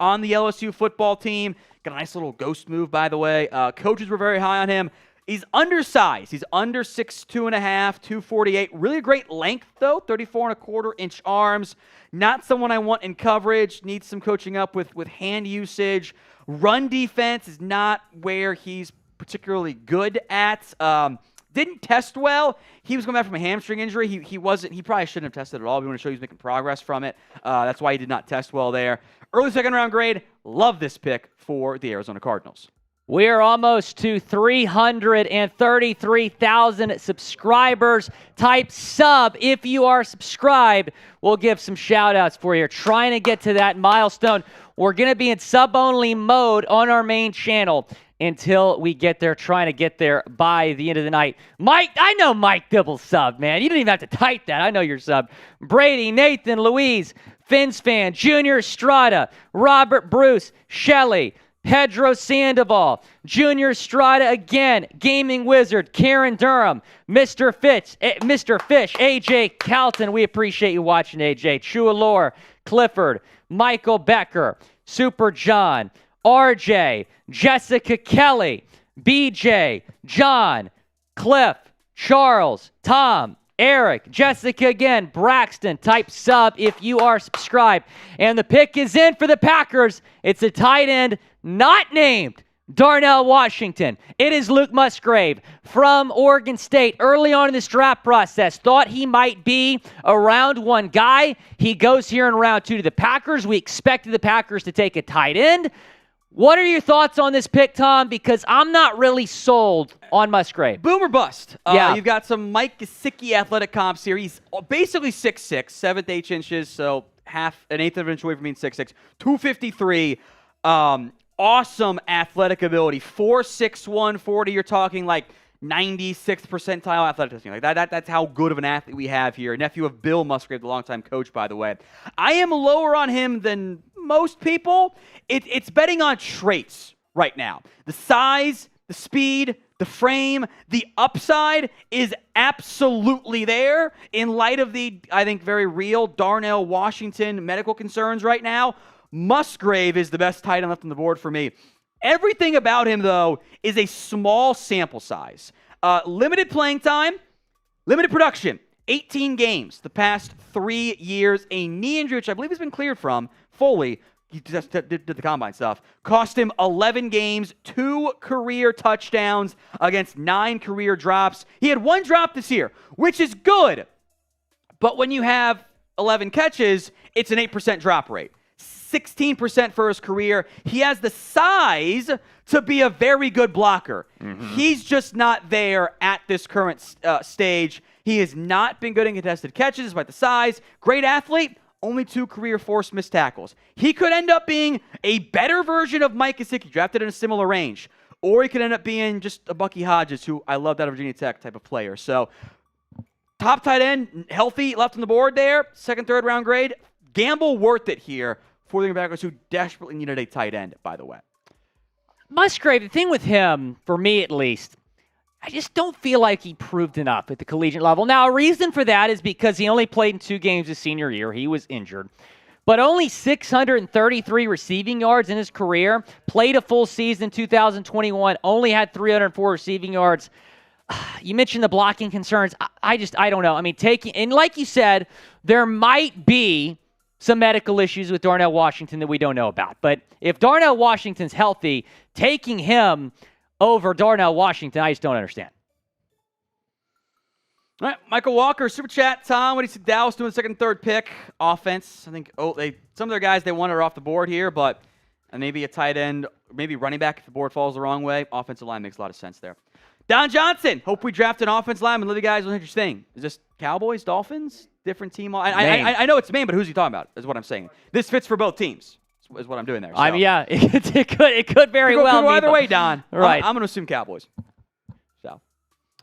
S2: on the LSU football team. Got a nice little ghost move, by the way. Coaches were very high on him. He's undersized. He's under 6'2.5", 248. Really great length, though, 34.25-inch arms. Not someone I want in coverage. Needs some coaching up with hand usage. Run defense is not where he's particularly good at. Didn't test well. He was coming back from a hamstring injury. He probably shouldn't have tested at all. We want to show he's making progress from it. That's why he did not test well there. Early second-round grade. Love this pick for the Arizona Cardinals.
S5: We're almost to 333,000 subscribers. Type sub if you are subscribed. We'll give some shout-outs for you. Trying to get to that milestone. We're going to be in sub-only mode on our main channel until we get there, trying to get there by the end of the night. Mike, I know Mike Dibble sub, man. You didn't even have to type that. I know you're sub. Brady, Nathan, Louise, Fins Fan, Junior Estrada, Robert Bruce, Shelley, Pedro Sandoval, Junior Estrada again, Gaming Wizard, Karen Durham, Mr. Fish, AJ Calton. We appreciate you watching, AJ. Chua Clifford, Michael Becker, Super John, RJ, Jessica Kelly, BJ, John, Cliff, Charles, Tom, Eric, Jessica again, Braxton. Type sub if you are subscribed. And the pick is in for the Packers. It's a tight end not named Darnell Washington. It is Luke Musgrave from Oregon State. Early on in this draft process, thought he might be a round 1 guy. He goes here in round 2 to the Packers. We expected the Packers to take a tight end. What are your thoughts on this pick, Tom? Because I'm not really sold on Musgrave.
S2: Boom or bust.
S5: Yeah.
S2: You've got some Mike Gesicki athletic comps here. He's basically 6'6", 7 to 8 inches, so an eighth of an inch away from being 6'6", 253. Awesome athletic ability. 4'6", 40. You're talking like 96th percentile athleticism. Like that's how good of an athlete we have here. Nephew of Bill Musgrave, the longtime coach, by the way. I am lower on him than most people. It's betting on traits right now. The size, the speed, the frame, the upside is absolutely there in light of the, I think, very real Darnell Washington medical concerns right now. Musgrave is the best tight end left on the board for me. Everything about him, though, is a small sample size. Limited playing time, limited production. 18 games the past 3 years. A knee injury, which I believe has been cleared from fully. He just did the combine stuff. Cost him 11 games, 2 career touchdowns against 9 career drops. He had 1 drop this year, which is good. But when you have 11 catches, it's an 8% drop rate. 16% for his career. He has the size to be a very good blocker. He's just not there at this current stage. He has not been good in contested catches despite the size. Great athlete, only 2 career forced missed tackles. He could end up being a better version of Mike Gesicki, drafted in a similar range. Or he could end up being just a Bucky Hodges, who I loved out of Virginia Tech type of player. So, top tight end, healthy, left on the board there. 2nd, 3rd round grade. Gamble worth it here for the Packers, who desperately needed a tight end, by the way.
S5: Musgrave, the thing with him, for me at least, I just don't feel like he proved enough at the collegiate level. Now, a reason for that is because he only played in 2 games his senior year. He was injured. But only 633 receiving yards in his career. Played a full season in 2021. Only had 304 receiving yards. You mentioned the blocking concerns. I don't know. I mean, and like you said, there might be some medical issues with Darnell Washington that we don't know about. But if Darnell Washington's healthy, taking him over Darnell Washington, I just don't understand.
S2: All right, Michael Walker, Super Chat. Tom, what do you see Dallas doing the second and third pick? Offense, I think some of their guys they wanted are off the board here, but maybe a tight end, maybe running back if the board falls the wrong way. Offensive line makes a lot of sense there. Don Johnson, hope we draft an offensive lineman. Let the guys know what you think. Is this Cowboys, Dolphins, different team? I know it's Maine, but who's he talking about is what I'm saying. This fits for both teams is what I'm doing there. So.
S5: I mean, yeah, it could very well
S2: go either way, Don.
S5: Right.
S2: I'm going to assume Cowboys. So,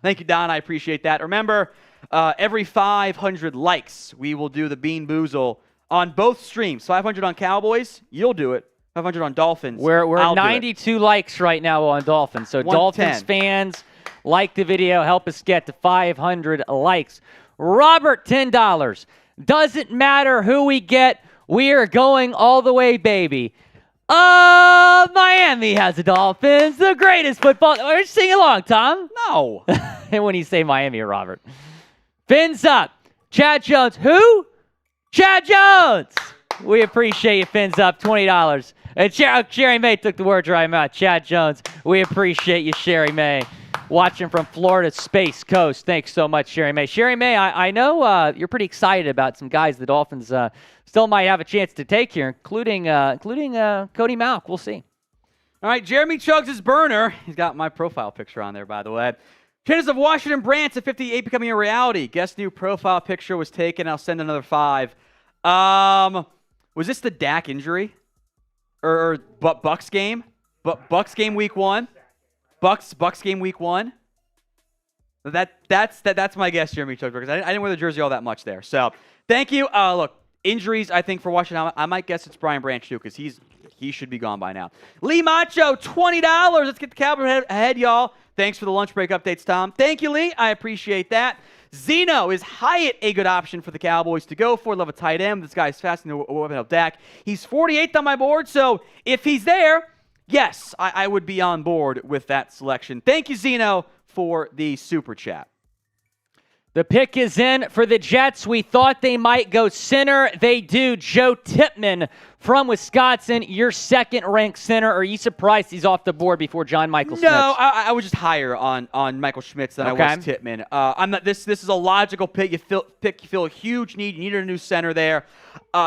S2: thank you, Don. I appreciate that. Remember, every 500 likes, we will do the Bean Boozle on both streams. 500 on Cowboys, you'll do it. 500 on Dolphins.
S5: We're 92 likes right now on Dolphins. So
S2: 110.
S5: Dolphins fans, like the video, help us get to 500 likes. Robert, $10. Doesn't matter who we get, we are going all the way, baby. Miami has the Dolphins, the greatest football. Sing along, Tom.
S2: No.
S5: And when you say Miami, Robert. Fins up. Chad Jones. Who? Chad Jones. We appreciate you, Fins up. $20. And Sherry May took the words right out. Chad Jones. We appreciate you, Sherry May. Watching from Florida Space Coast. Thanks so much, Sherry May. Sherry May, I know you're pretty excited about some guys the Dolphins still might have a chance to take here, including Cody Malk. We'll see.
S2: All right, Jeremy Chugs his burner. He's got my profile picture on there, by the way. Chances of Washington Brants at 58 becoming a reality. Guess new profile picture was taken. I'll send another 5. Was this the Dak injury? Or Bucks game? Bucks game week 1? Bucks game week 1. That's my guess, Jeremy Chugs, because I didn't wear the jersey all that much there. So thank you. Look, injuries I think for Washington. I might guess it's Brian Branch too, because he should be gone by now. Lee Macho, $20. Let's get the Cowboys ahead, y'all. Thanks for the lunch break updates, Tom. Thank you, Lee. I appreciate that. Zeno, is Hyatt a good option for the Cowboys to go for? Love a tight end. This guy's fast in the weapon of Dak. He's 48th on my board, so if he's there, yes, I would be on board with that selection. Thank you, Zeno, for the super chat.
S5: The pick is in for the Jets. We thought they might go center. They do. Joe Tippmann from Wisconsin, your second-ranked center. Are you surprised he's off the board before John Michael Schmitz?
S2: No, I was just higher on Michael Schmitz than I was Tippmann. I'm not. This is a logical pick. You feel a huge need. You needed a new center there.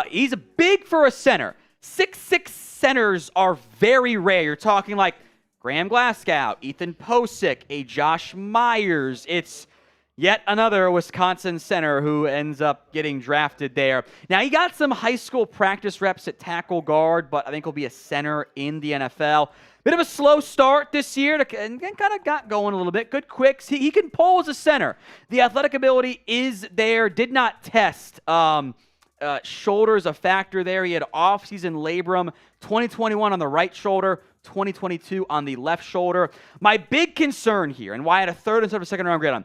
S2: He's big for a center. 6'6" centers are very rare. You're talking like Graham Glasgow, Ethan Posick, a Josh Myers. It's yet another Wisconsin center who ends up getting drafted there. Now, he got some high school practice reps at tackle guard, but I think he'll be a center in the NFL. Bit of a slow start this year, and kind of got going a little bit. Good quicks. He can pull as a center. The athletic ability is there. Did not test. Shoulder's a factor there. He had off-season labrum, 2021 on the right shoulder, 2022 on the left shoulder. My big concern here, and why I had a third instead of a second-round grade on,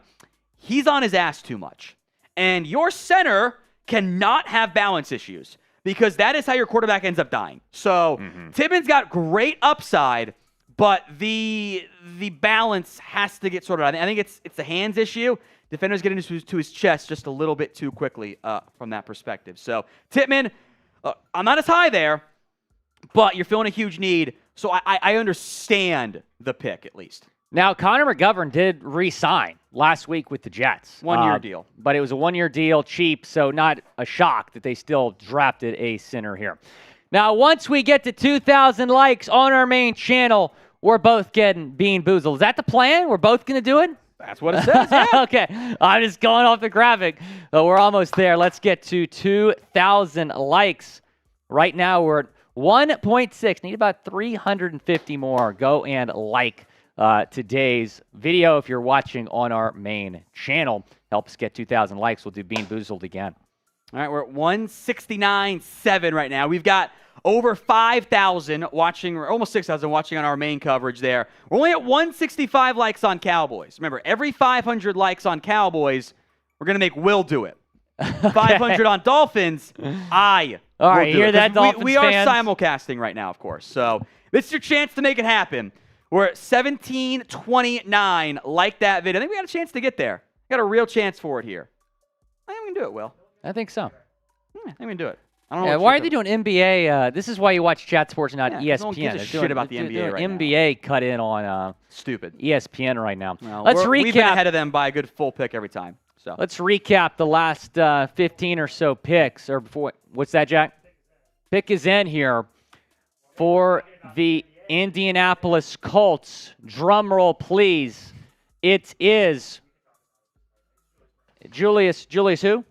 S2: he's on his ass too much. And your center cannot have balance issues because that is how your quarterback ends up dying. So Tippmann's got great upside, but the balance has to get sorted out. I think it's a hands issue. Defender's getting to his chest just a little bit too quickly from that perspective. So Tippmann, I'm not as high there, but you're feeling a huge need. So I understand the pick at least.
S5: Now, Connor McGovern did re-sign last week with the Jets.
S2: 1 year deal.
S5: But it was a 1 year deal, cheap, so not a shock that they still drafted a center here. Now, once we get to 2,000 likes on our main channel, we're both getting Bean Boozled. Is that the plan? We're both going to do it?
S2: That's what it says, yeah.
S5: Okay, I'm just going off the graphic. But we're almost there. Let's get to 2,000 likes. Right now, we're at 1.6. Need about 350 more. Go and like today's video if you're watching on our main channel. Helps get 2,000 likes. We'll do Bean Boozled again.
S2: All right, we're at 169.7 right now. We've got over 5,000 watching, or almost 6,000 watching on our main coverage there. We're only at 165 likes on Cowboys. Remember, every 500 likes on Cowboys, we're going to make Will do it. 500 on Dolphins, I
S5: All
S2: will
S5: right,
S2: do
S5: hear
S2: it.
S5: that, Dolphins
S2: we are
S5: fans?
S2: simulcasting right now, of course. So this is your chance to make it happen. We're at 1729. Like that video. I think we got a chance to get there. Got a real chance for it here. I think we can do it, Will.
S5: I think so.
S2: I think we can do it. I don't know
S5: Yeah,
S2: what
S5: why
S2: you're
S5: are they doing NBA? This is why you watch Chat Sports, not
S2: Yeah,
S5: ESPN.
S2: no one gives a
S5: They're
S2: shit about the NBA right now.
S5: NBA cut in on
S2: Stupid.
S5: ESPN right now.
S2: Well,
S5: Let's
S2: we've been
S5: recap.
S2: ahead of them by a good full pick every time. So
S5: Let's recap the last 15 or so picks. Or before, what's that, Jack? Pick is in here for the Indianapolis Colts. Drum roll, please. It is Julius who?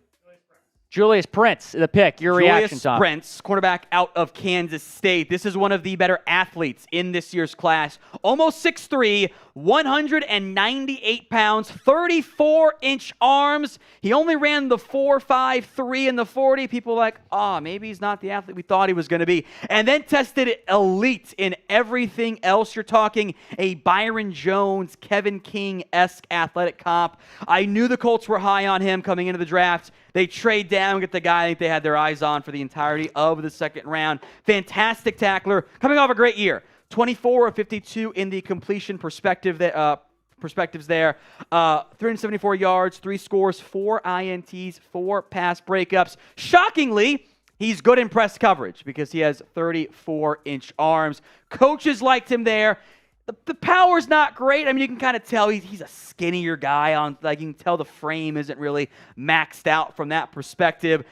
S5: Julius Prince, the pick. Your reaction, Tom.
S2: Julius Prince, quarterback out of Kansas State. This is one of the better athletes in this year's class. Almost 6'3", 198 pounds, 34-inch arms. He only ran the 4.53 in the 40. People were like, maybe he's not the athlete we thought he was going to be. And then tested elite in everything else. You're talking a Byron Jones, Kevin King-esque athletic comp. I knew the Colts were high on him coming into the draft. They trade down, get the guy I think they had their eyes on for the entirety of the second round. Fantastic tackler, coming off a great year. 24 of 52 in the completion perspectives there. 374 yards, 3 scores, 4 INTs, 4 pass breakups. Shockingly, he's good in press coverage because he has 34-inch arms. Coaches liked him there. The power's not great. I mean, you can kind of tell he's a skinnier guy. You can tell the frame isn't really maxed out from that perspective.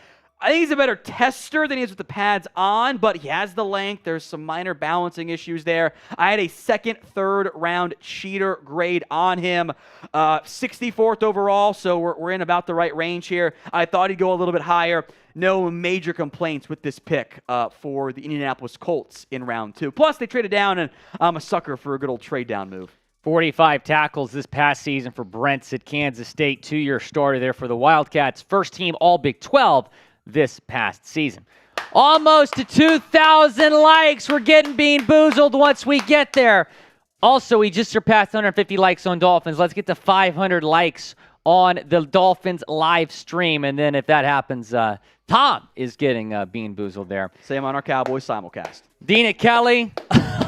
S2: I think he's a better tester than he is with the pads on, but he has the length. There's some minor balancing issues there. I had a second, third round cheater grade on him. 64th overall, so we're in about the right range here. I thought he'd go a little bit higher. No major complaints with this pick for the Indianapolis Colts in round 2. Plus, they traded down, and I'm a sucker for a good old trade down move.
S5: 45 tackles this past season for Brents at Kansas State. 2-year starter there for the Wildcats. First team All Big 12 this past season. Almost to 2,000 likes. We're getting Bean Boozled once we get there. Also, we just surpassed 150 likes on Dolphins. Let's get to 500 likes on the Dolphins live stream. And then if that happens, Tom is getting Bean Boozled there.
S2: Same on our Cowboys simulcast.
S5: Dean Kelly.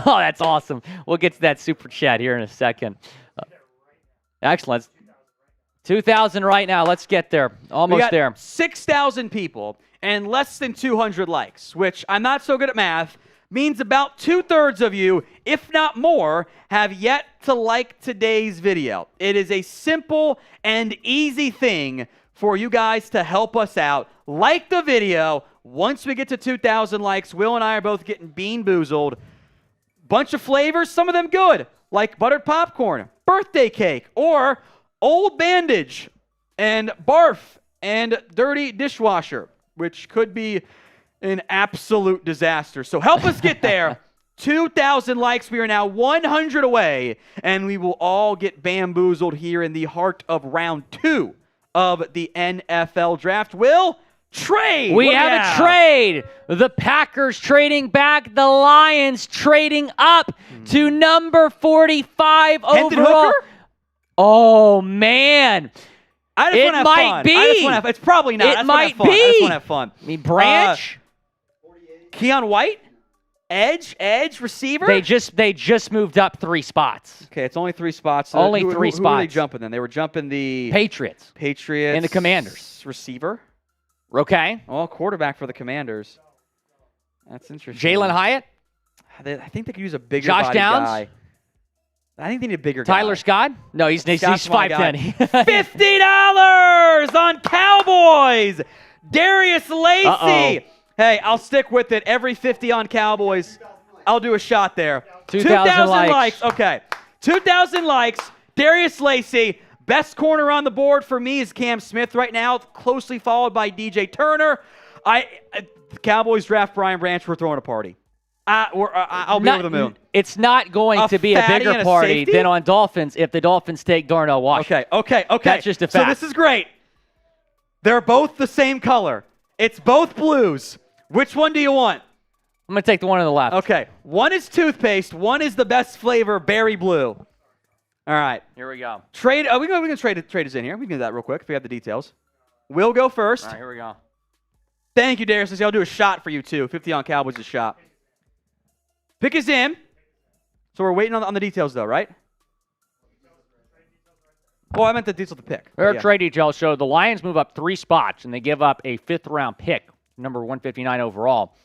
S5: Oh, that's awesome. We'll get to that super chat here in a second. Excellent. 2,000 right now. Let's get there. Almost there.
S2: 6,000 people and less than 200 likes, which I'm not so good at math, means about 2/3 of you, if not more, have yet to like today's video. It is a simple and easy thing for you guys to help us out. Like the video. Once we get to 2,000 likes, Will and I are both getting Bean Boozled. Bunch of flavors, some of them good, like buttered popcorn, birthday cake, or old bandage, and barf, and dirty dishwasher, which could be an absolute disaster. So help us get there. 2,000 likes. We are now 100 away, and we will all get bamboozled here in the heart of round 2 of the NFL draft. Will, trade.
S5: We have a trade. The Packers trading back. The Lions trading up to number 45
S2: Hendon
S5: overall.
S2: Hooker?
S5: Oh, man.
S2: It might be. It's probably not.
S5: It might be.
S2: I just want to have fun.
S5: I mean, Branch?
S2: Keon White? Edge, receiver?
S5: They just moved up 3 spots.
S2: Okay, it's only 3 spots. So
S5: Only 3
S2: Who were they
S5: spots.
S2: jumping then? They were jumping the
S5: Patriots.
S2: Patriots.
S5: And the Commanders.
S2: Receiver?
S5: Okay.
S2: Oh, quarterback for the Commanders. That's interesting.
S5: Jalen Hyatt?
S2: I think they could use a bigger
S5: Josh
S2: body
S5: Downs?
S2: guy. I think they need a bigger
S5: Tyler
S2: guy.
S5: Scott? No, he's
S2: Scott's my guy.
S5: 5'10".
S2: $50 on Cowboys. Darius Lacey.
S5: Uh-oh.
S2: Hey, I'll stick with it. Every 50 on Cowboys, I'll do a shot there.
S5: 2,000 likes.
S2: Okay. 2,000 likes. Darius Lacey. Best corner on the board for me is Cam Smith right now, closely followed by DJ Turner. The Cowboys draft Brian Branch. We're throwing a party. I'll be over the moon.
S5: It's not going to be a
S2: fatty
S5: bigger
S2: and a
S5: party
S2: safety?
S5: than on Dolphins if the Dolphins take Darnell Washington.
S2: Okay.
S5: That's just a fact.
S2: So this is great. They're both the same color. It's both blues. Which one do you want?
S5: I'm going to take the one on the left.
S2: Okay. One is toothpaste. One is the best flavor, berry blue. All right.
S5: Here we go.
S2: Trade. We can trade us in here. We can do that real quick if we have the details. We'll go first.
S5: All right, here we go.
S2: Thank you, Darius. I'll do a shot for you, too. 50 on Cowboys a shot. Pick is in. So we're waiting on the details, though, right? Oh, I meant the details of the pick.
S5: Our trade details show the Lions move up 3 spots, and they give up a 5th-round pick, number 159 overall.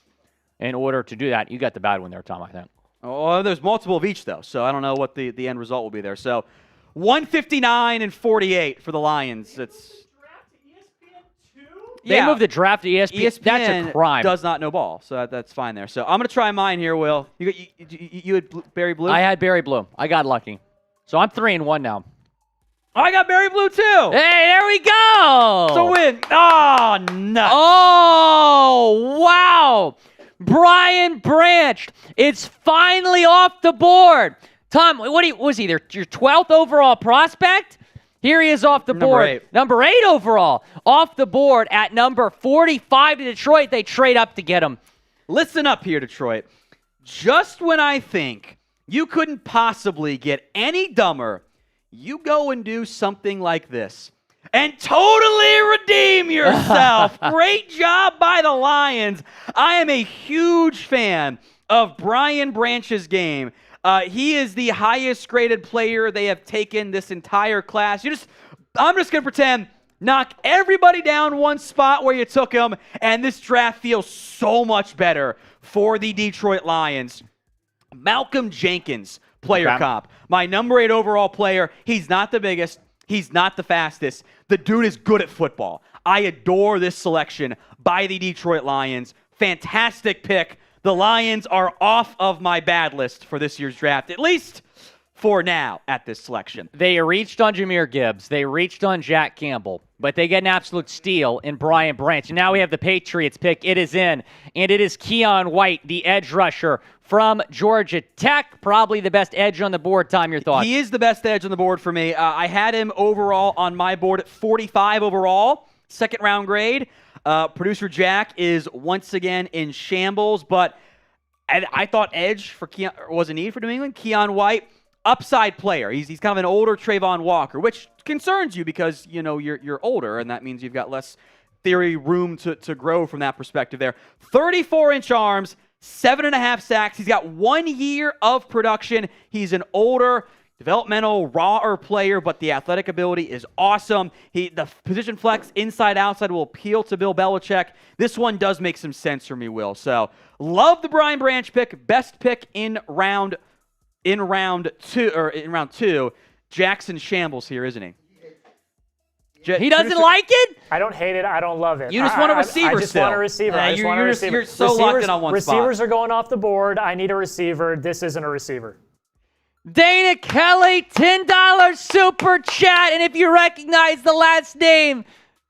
S5: In order to do that, you got the bad one there, Tom, I think.
S2: Oh, there's multiple of each, though, so I don't know what the end result will be there. So 159 and 48 for the Lions. It's
S5: They moved the draft to ESPN.
S2: ESPN
S5: That's a crime.
S2: does not know ball, so that's fine there. So I'm going to try mine here, Will. You had Barry Blue?
S5: I had Barry Blue. I got lucky. So I'm 3-1 now.
S2: I got Barry Blue too.
S5: Hey, there we go.
S2: It's a win. Oh, no.
S5: Oh, wow. Brian Branch. It's finally off the board. Tom, was he your 12th overall prospect? Here he is off the board. Number 8 overall. Off the board at number 45 to Detroit. They trade up to get him.
S2: Listen up here, Detroit. Just when I think you couldn't possibly get any dumber, you go and do something like this and totally redeem yourself. Great job by the Lions. I am a huge fan of Brian Branch's game. He is the highest graded player they have taken this entire class. I'm just going to pretend, knock everybody down one spot where you took him, and this draft feels so much better for the Detroit Lions. Malcolm Jenkins, player comp. My number 8 overall player. He's not the biggest. He's not the fastest. The dude is good at football. I adore this selection by the Detroit Lions. Fantastic pick. The Lions are off of my bad list for this year's draft, at least for now at this selection.
S5: They reached on Jahmyr Gibbs. They reached on Jack Campbell. But they get an absolute steal in Brian Branch. And now we have the Patriots pick. It is in. And it is Keon White, the edge rusher from Georgia Tech. Probably the best edge on the board. Tom, your thoughts?
S2: He is the best edge on the board for me. I had him overall on my board at 45 overall, second round grade. Producer Jack is once again in shambles, but I thought edge for Keon was a need for New England. Keon White, upside player. He's kind of an older Trayvon Walker, which concerns you because you're older, and that means you've got less theory room to grow from that perspective there. 34-inch arms, 7.5 sacks. He's got 1 year of production. He's an older, developmental, rawer player, but the athletic ability is awesome. The position flex inside-outside will appeal to Bill Belichick. This one does make some sense for me, Will. So, love the Brian Branch pick. Best pick in round 2. Jackson shambles here, isn't he?
S5: He doesn't like it?
S3: I don't hate it. I don't love it.
S2: You just want a receiver
S3: I just
S2: still.
S3: want a receiver. I just want a receiver.
S2: You're so locked in on one spot.
S3: Receivers are going off the board. I need a receiver. This isn't a receiver.
S5: Dana Kelly, $10 super chat. And if you recognize the last name,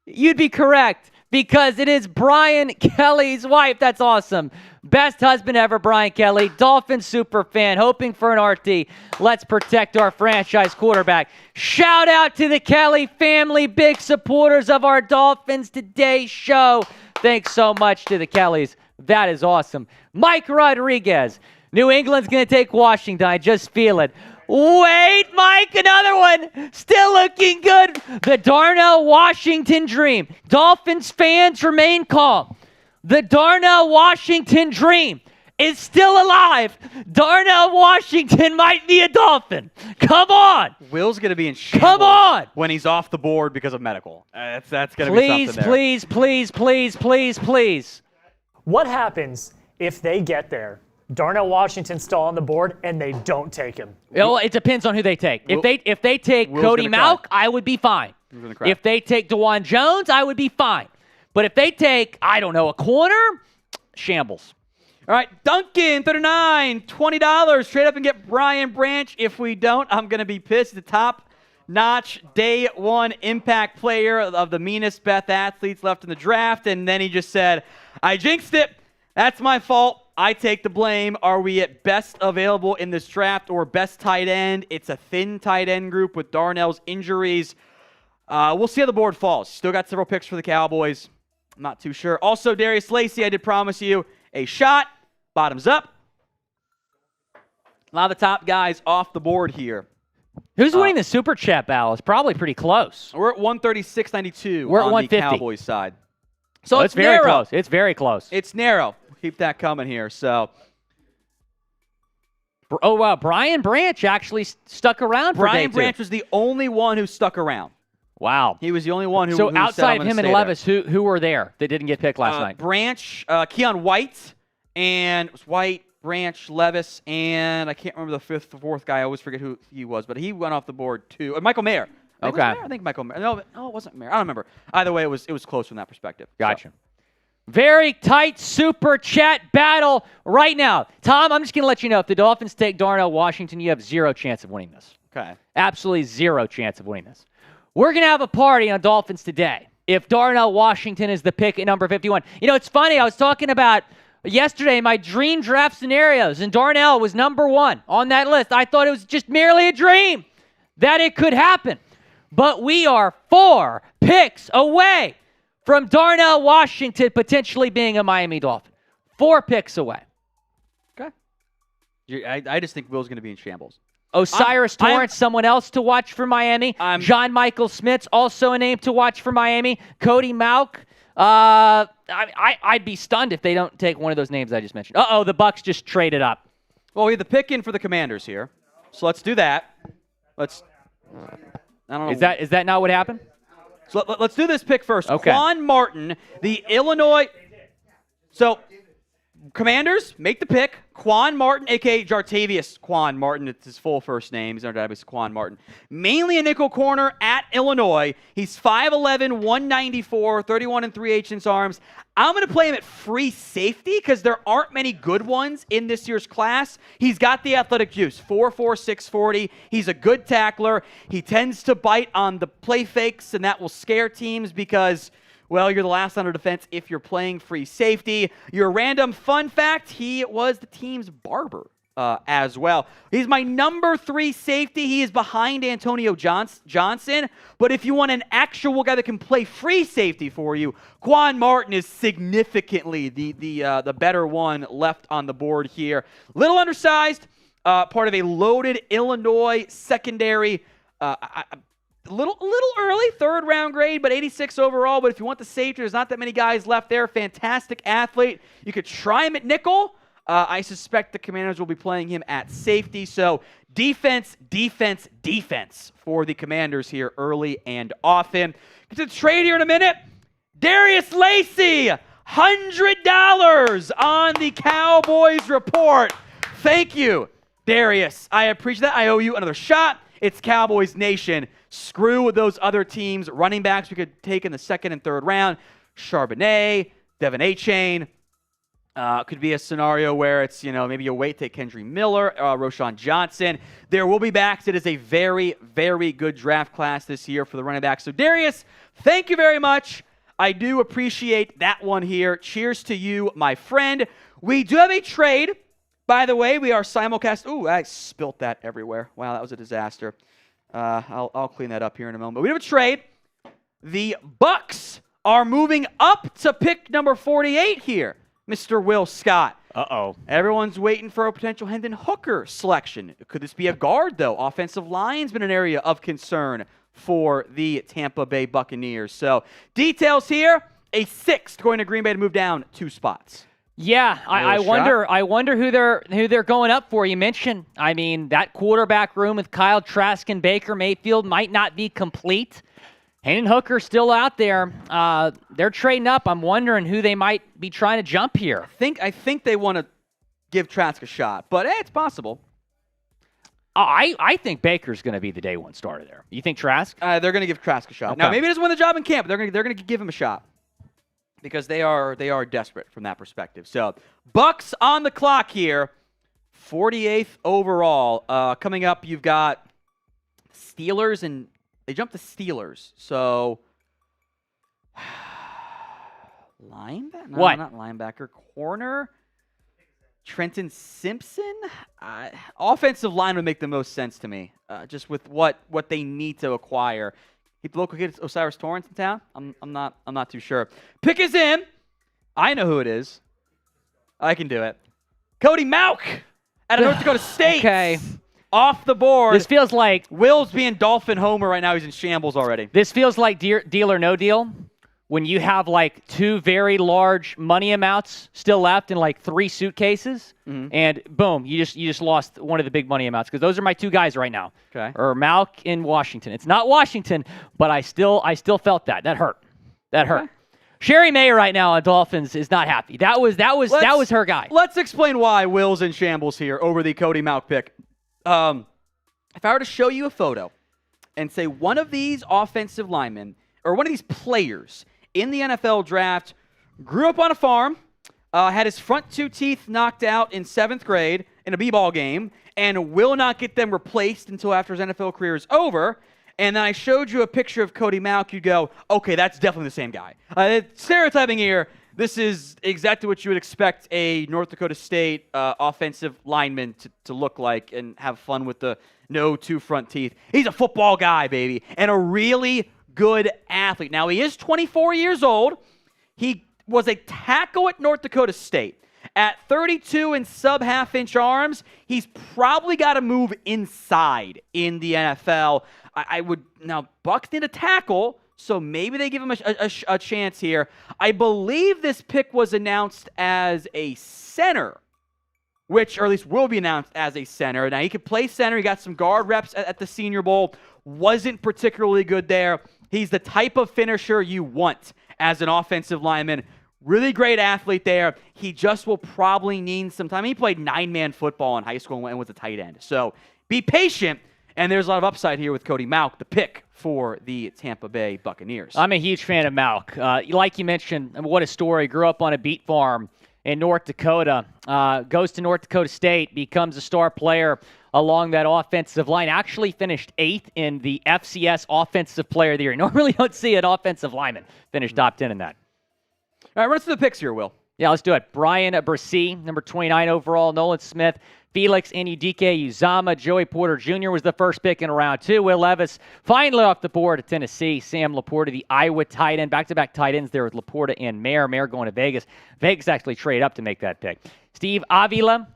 S5: you'd be correct because it is Brian Kelly's wife. That's awesome. Best husband ever, Brian Kelly. Dolphins super fan, hoping for an RT. Let's protect our franchise quarterback. Shout out to the Kelly family, big supporters of our Dolphins Today show. Thanks so much to the Kellys. That is awesome. Mike Rodriguez. New England's going to take Washington. I just feel it. Wait, Mike, another one. Still looking good. The Darnell Washington dream. Dolphins fans remain calm. The Darnell Washington dream is still alive. Darnell Washington might be a Dolphin. Come on.
S2: Will's going to be in shambles.
S5: Come on.
S2: When he's off the board because of medical. That's going to be something there.
S5: Please.
S3: What happens if they get there? Darnell Washington's still on the board, and they don't take him.
S5: Well, it depends on who they take. If they take Cody Mauch, I would be fine. If they take DeJuan Jones, I would be fine. But if they take, I don't know, a corner, shambles.
S2: All right, Duncan, 39, $20. Trade up and get Brian Branch. If we don't, I'm going to be pissed. The top-notch day one impact player of the meanest Beth athletes left in the draft. And then he just said, I jinxed it. That's my fault. I take the blame. Are we at best available in this draft or best tight end? It's a thin tight end group with Darnell's injuries. We'll see how the board falls. Still got several picks for the Cowboys. I'm not too sure. Also, Darius Lacey, I did promise you a shot. Bottoms up. A lot of the top guys off the board here.
S5: Who's winning the Super Chat battle? It's probably pretty close.
S2: We're at 136.92
S5: We're at
S2: on
S5: 150.
S2: the Cowboys side. So it's
S5: very
S2: narrow.
S5: close. It's very close.
S2: It's narrow. Keep that coming here. So,
S5: oh, wow. Brian Branch actually stuck around for day
S2: Brian
S5: two.
S2: Branch was the only one who stuck around.
S5: Wow.
S2: He was the only one who
S5: So
S2: who
S5: outside
S2: said,
S5: of
S2: "I'm
S5: him
S2: gonna
S5: and
S2: stay
S5: Levis, who were there that didn't get picked last night?
S2: Branch, Keon White, and it was White, Branch, Levis, and I can't remember the fourth guy. I always forget who he was, but he went off the board too. Michael Mayer. Was it Mayer? I think Michael Mayer. No, it wasn't Mayer. I don't remember. Either way, it was close from that perspective.
S5: Gotcha. So. Very tight super chat battle right now. Tom, I'm just going to let you know, if the Dolphins take Darnell Washington, you have 0 chance of winning this.
S2: Okay.
S5: Absolutely 0 chance of winning this. We're going to have a party on Dolphins today if Darnell Washington is the pick at number 51. You know, it's funny. I was talking about yesterday my dream draft scenarios, and Darnell was number 1 on that list. I thought it was just merely a dream that it could happen. But we are 4 picks away from Darnell Washington potentially being a Miami Dolphin. 4 picks away.
S2: Okay. I just think Will's going to be in shambles.
S5: Osiris Torrance, someone else to watch for Miami. John Michael Smith's also a name to watch for Miami. Cody Mauch. I'd be stunned if they don't take one of those names I just mentioned. Uh-oh, the Bucs just traded up.
S2: Well, we have the pick in for the Commanders here. So let's do that. I don't know.
S5: Is that not what happened?
S2: So let's do this pick first.
S5: Okay.
S2: Quan Martin, the Illinois. So, Commanders, make the pick. Quan Martin, a.k.a. Jartavius Quan Martin. It's his full first name. He's not Jartavius Quan Martin. Mainly a nickel corner at Illinois. He's 5'11", 194, 31 3/8 arms. I'm going to play him at free safety because there aren't many good ones in this year's class. He's got the athletic juice, 4'4", 640. He's a good tackler. He tends to bite on the play fakes, and that will scare teams because, well, you're the last under defense if you're playing free safety. Your random fun fact, he was the team's barber as well. He's my number 3 safety. He is behind Antonio Johnson. But if you want an actual guy that can play free safety for you, Quan Martin is significantly the better one left on the board here. Little undersized, part of a loaded Illinois secondary. A little early, 3rd round grade, but 86 overall. But if you want the safety, there's not that many guys left there. Fantastic athlete. You could try him at nickel. I suspect the Commanders will be playing him at safety. So defense for the Commanders here early and often. Get to the trade here in a minute. Darius Lacey, $100 on the Cowboys report. Thank you, Darius. I appreciate that. I owe you another shot. It's Cowboys Nation. Screw those other teams. Running backs we could take in the 2nd and 3rd round. Charbonnet, Devin Achane. Could be a scenario where it's, maybe you wait, take Kendry Miller, Roschon Johnson. There will be backs. It is a very, very good draft class this year for the running backs. So, Darius, thank you very much. I do appreciate that one here. Cheers to you, my friend. We do have a trade. By the way, we are simulcast. Ooh, I spilt that everywhere. Wow, that was a disaster. I'll clean that up here in a moment. But we have a trade. The Bucs are moving up to pick number 48 here, Mr. Will Scott.
S5: Uh-oh.
S2: Everyone's waiting for a potential Hendon Hooker selection. Could this be a guard, though? Offensive line's been an area of concern for the Tampa Bay Buccaneers. So, details here. A 6th going to Green Bay to move down 2 spots.
S5: Yeah, I wonder who they're going up for. You mentioned, that quarterback room with Kyle Trask and Baker Mayfield might not be complete. Hendon Hooker's still out there. They're trading up. I'm wondering who they might be trying to jump here.
S2: I think they want to give Trask a shot, but it's possible.
S5: I think Baker's going to be the day 1 starter there. You think Trask?
S2: They're going to give Trask a shot.
S5: Okay.
S2: Now, maybe he doesn't win the job in camp, but they're going to give him a shot because they are desperate from that perspective. So, Bucs on the clock here, 48th overall. Coming up, you've got Steelers, and they jumped the Steelers. So, linebacker? No,
S5: what?
S2: Not linebacker. Corner? Trenton Simpson? Offensive line would make the most sense to me, just with what they need to acquire. Keep the local kid Osiris Torrance in town? I'm not too sure. Pick is in. I know who it is. I can do it. Cody Mauch out of North Dakota State.
S5: Okay.
S2: Off the board.
S5: This feels like
S2: Will's being Dolphin Homer right now. He's in shambles already.
S5: This feels like Deal or No Deal. When you have 2 very large money amounts still left in 3 suitcases, and boom, you just lost one of the big money amounts, because those are my 2 guys right now.
S2: Okay.
S5: Or Mauch in Washington. It's not Washington, but I still felt that. That hurt. Okay. Sherry May right now on Dolphins is not happy. That was her guy.
S2: Let's explain why Will's in shambles here over the Cody Mauch pick. If I were to show you a photo and say one of these offensive linemen or one of these players in the NFL draft grew up on a farm, had his front 2 teeth knocked out in 7th grade in a b-ball game, and will not get them replaced until after his NFL career is over, and then I showed you a picture of Cody Mauch, you'd go, okay, that's definitely the same guy. Stereotyping here, this is exactly what you would expect a North Dakota State offensive lineman to look like and have fun with the no 2 front teeth. He's a football guy, baby, and a really good athlete. Now, he is 24 years old. He was a tackle at North Dakota State. At 32 and sub-half-inch arms, he's probably got to move inside in the NFL. I would now Bucs need a tackle, so maybe they give him a chance here. I believe this pick was announced as a center, or at least will be announced as a center. Now, he could play center. He got some guard reps at the Senior Bowl. Wasn't particularly good there. He's the type of finisher you want as an offensive lineman. Really great athlete there. He just will probably need some time. He played 9-man football in high school and was a tight end. So be patient. And there's a lot of upside here with Cody Mauch, the pick for the Tampa Bay Buccaneers.
S5: I'm a huge fan of Mauch. Like you mentioned, what a story. Grew up on a beet farm in North Dakota. Goes to North Dakota State, becomes a star player along that offensive line. Actually finished 8th in the FCS Offensive Player of the Year. Normally don't see an offensive lineman finish top 10 in that.
S2: All right, run us through the picks here, Will.
S5: Yeah, let's do it. Brian Brissy, number 29 overall. Nolan Smith, Felix Anudike-Uzama, Joey Porter Jr. was the first pick in round 2. Will Levis finally off the board at Tennessee. Sam Laporta, the Iowa tight end. Back-to-back tight ends there with Laporta and Mayer. Mayer going to Vegas. Vegas actually traded up to make that pick. Steve Avila,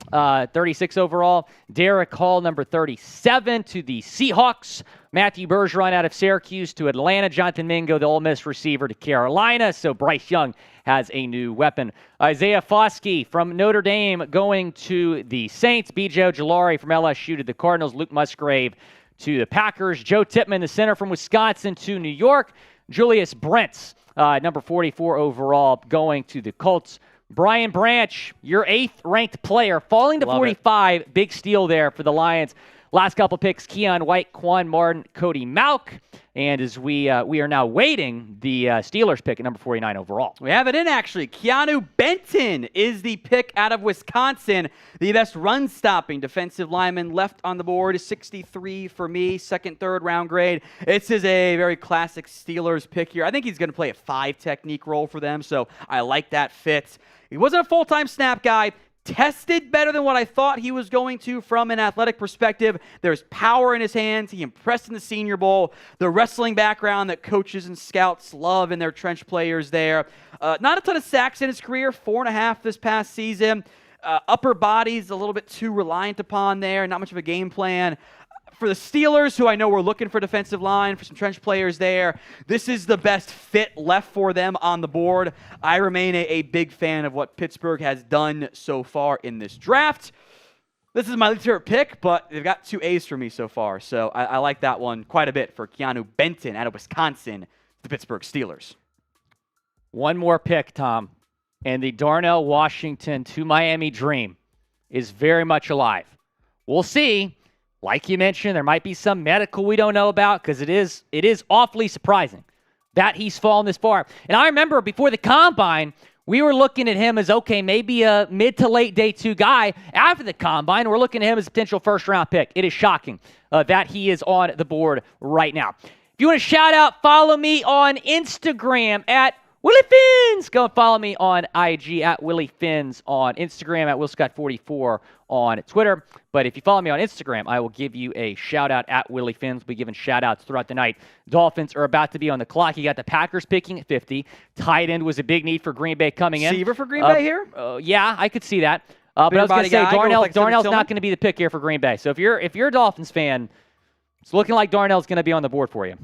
S5: 36 overall. Derek Hall, number 37 to the Seahawks. Matthew Bergeron out of Syracuse to Atlanta. Jonathan Mingo, the Ole Miss receiver, to Carolina. So Bryce Young has a new weapon. Isaiah Foskey from Notre Dame going to the Saints. B.J. Ojulari from LSU to the Cardinals. Luke Musgrave to the Packers. Joe Tippmann, the center from Wisconsin, to New York. Julius Brents, number 44 overall, going to the Colts. Brian Branch, your 8th-ranked player, falling to 45. Big steal there for the Lions. Last couple picks, Keon White, Quan Martin, Cody Mauch. And as we are now waiting, the Steelers pick at number 49 overall.
S2: We have it in, actually. Keanu Benton is the pick out of Wisconsin. The best run-stopping defensive lineman left on the board is 63 for me, 2nd, 3rd round grade. This is a very classic Steelers pick here. I think he's going to play a 5 technique role for them, so I like that fit. He wasn't a full-time snap guy. Tested better than what I thought he was going to from an athletic perspective. There's power in his hands. He impressed in the Senior Bowl. The wrestling background that coaches and scouts love in their trench players there. Not a ton of sacks in his career, 4.5 this past season. Upper body's a little bit too reliant upon there. Not much of a game plan. For the Steelers, who I know were looking for defensive line, for some trench players there, this is the best fit left for them on the board. I remain a big fan of what Pittsburgh has done so far in this draft. This is my least favorite pick, but they've got 2 A's for me so far, so I like that one quite a bit for Keanu Benton out of Wisconsin, the Pittsburgh Steelers.
S5: One more pick, Tom, and the Darnell Washington to Miami dream is very much alive. We'll see. Like you mentioned, there might be some medical we don't know about because it is awfully surprising that he's fallen this far. And I remember before the Combine, we were looking at him as, okay, maybe a mid to late day 2 guy. After the Combine, we're looking at him as a potential first-round pick. It is shocking that he is on the board right now. If you want to shout out, follow me on Instagram at Willie Fins. Go and follow me on IG at Willie Fins on Instagram, at WillScott44 on Twitter. But if you follow me on Instagram, I will give you a shout-out at Willie Fins. We'll be giving shout-outs throughout the night. Dolphins are about to be on the clock. You got the Packers picking at 50. Tight end was a big need for Green Bay coming in.
S2: Receiver for Green Bay here?
S5: Yeah, I could see that. But I was going to say, Darnell's not going to be the pick here for Green Bay. So if you're a Dolphins fan, it's looking like Darnell's going to be on the board for you.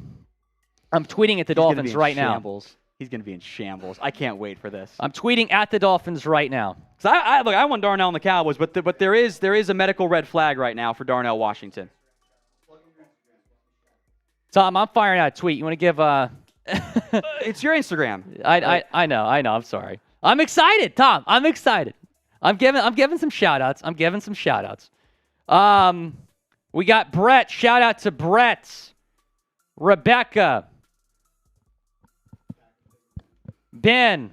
S5: I'm tweeting at the Dolphins right now.
S2: He's going to be in shambles. I can't wait for this.
S5: I'm tweeting at the Dolphins right now.
S2: So I want Darnell and the Cowboys, but there is a medical red flag right now for Darnell Washington.
S5: Tom, I'm firing out a tweet. You want to give
S2: It's your Instagram.
S5: I know. I'm sorry. I'm excited, Tom. I'm excited. I'm giving some shout-outs. We got Brett. Shout out to Brett. Rebecca, Ben.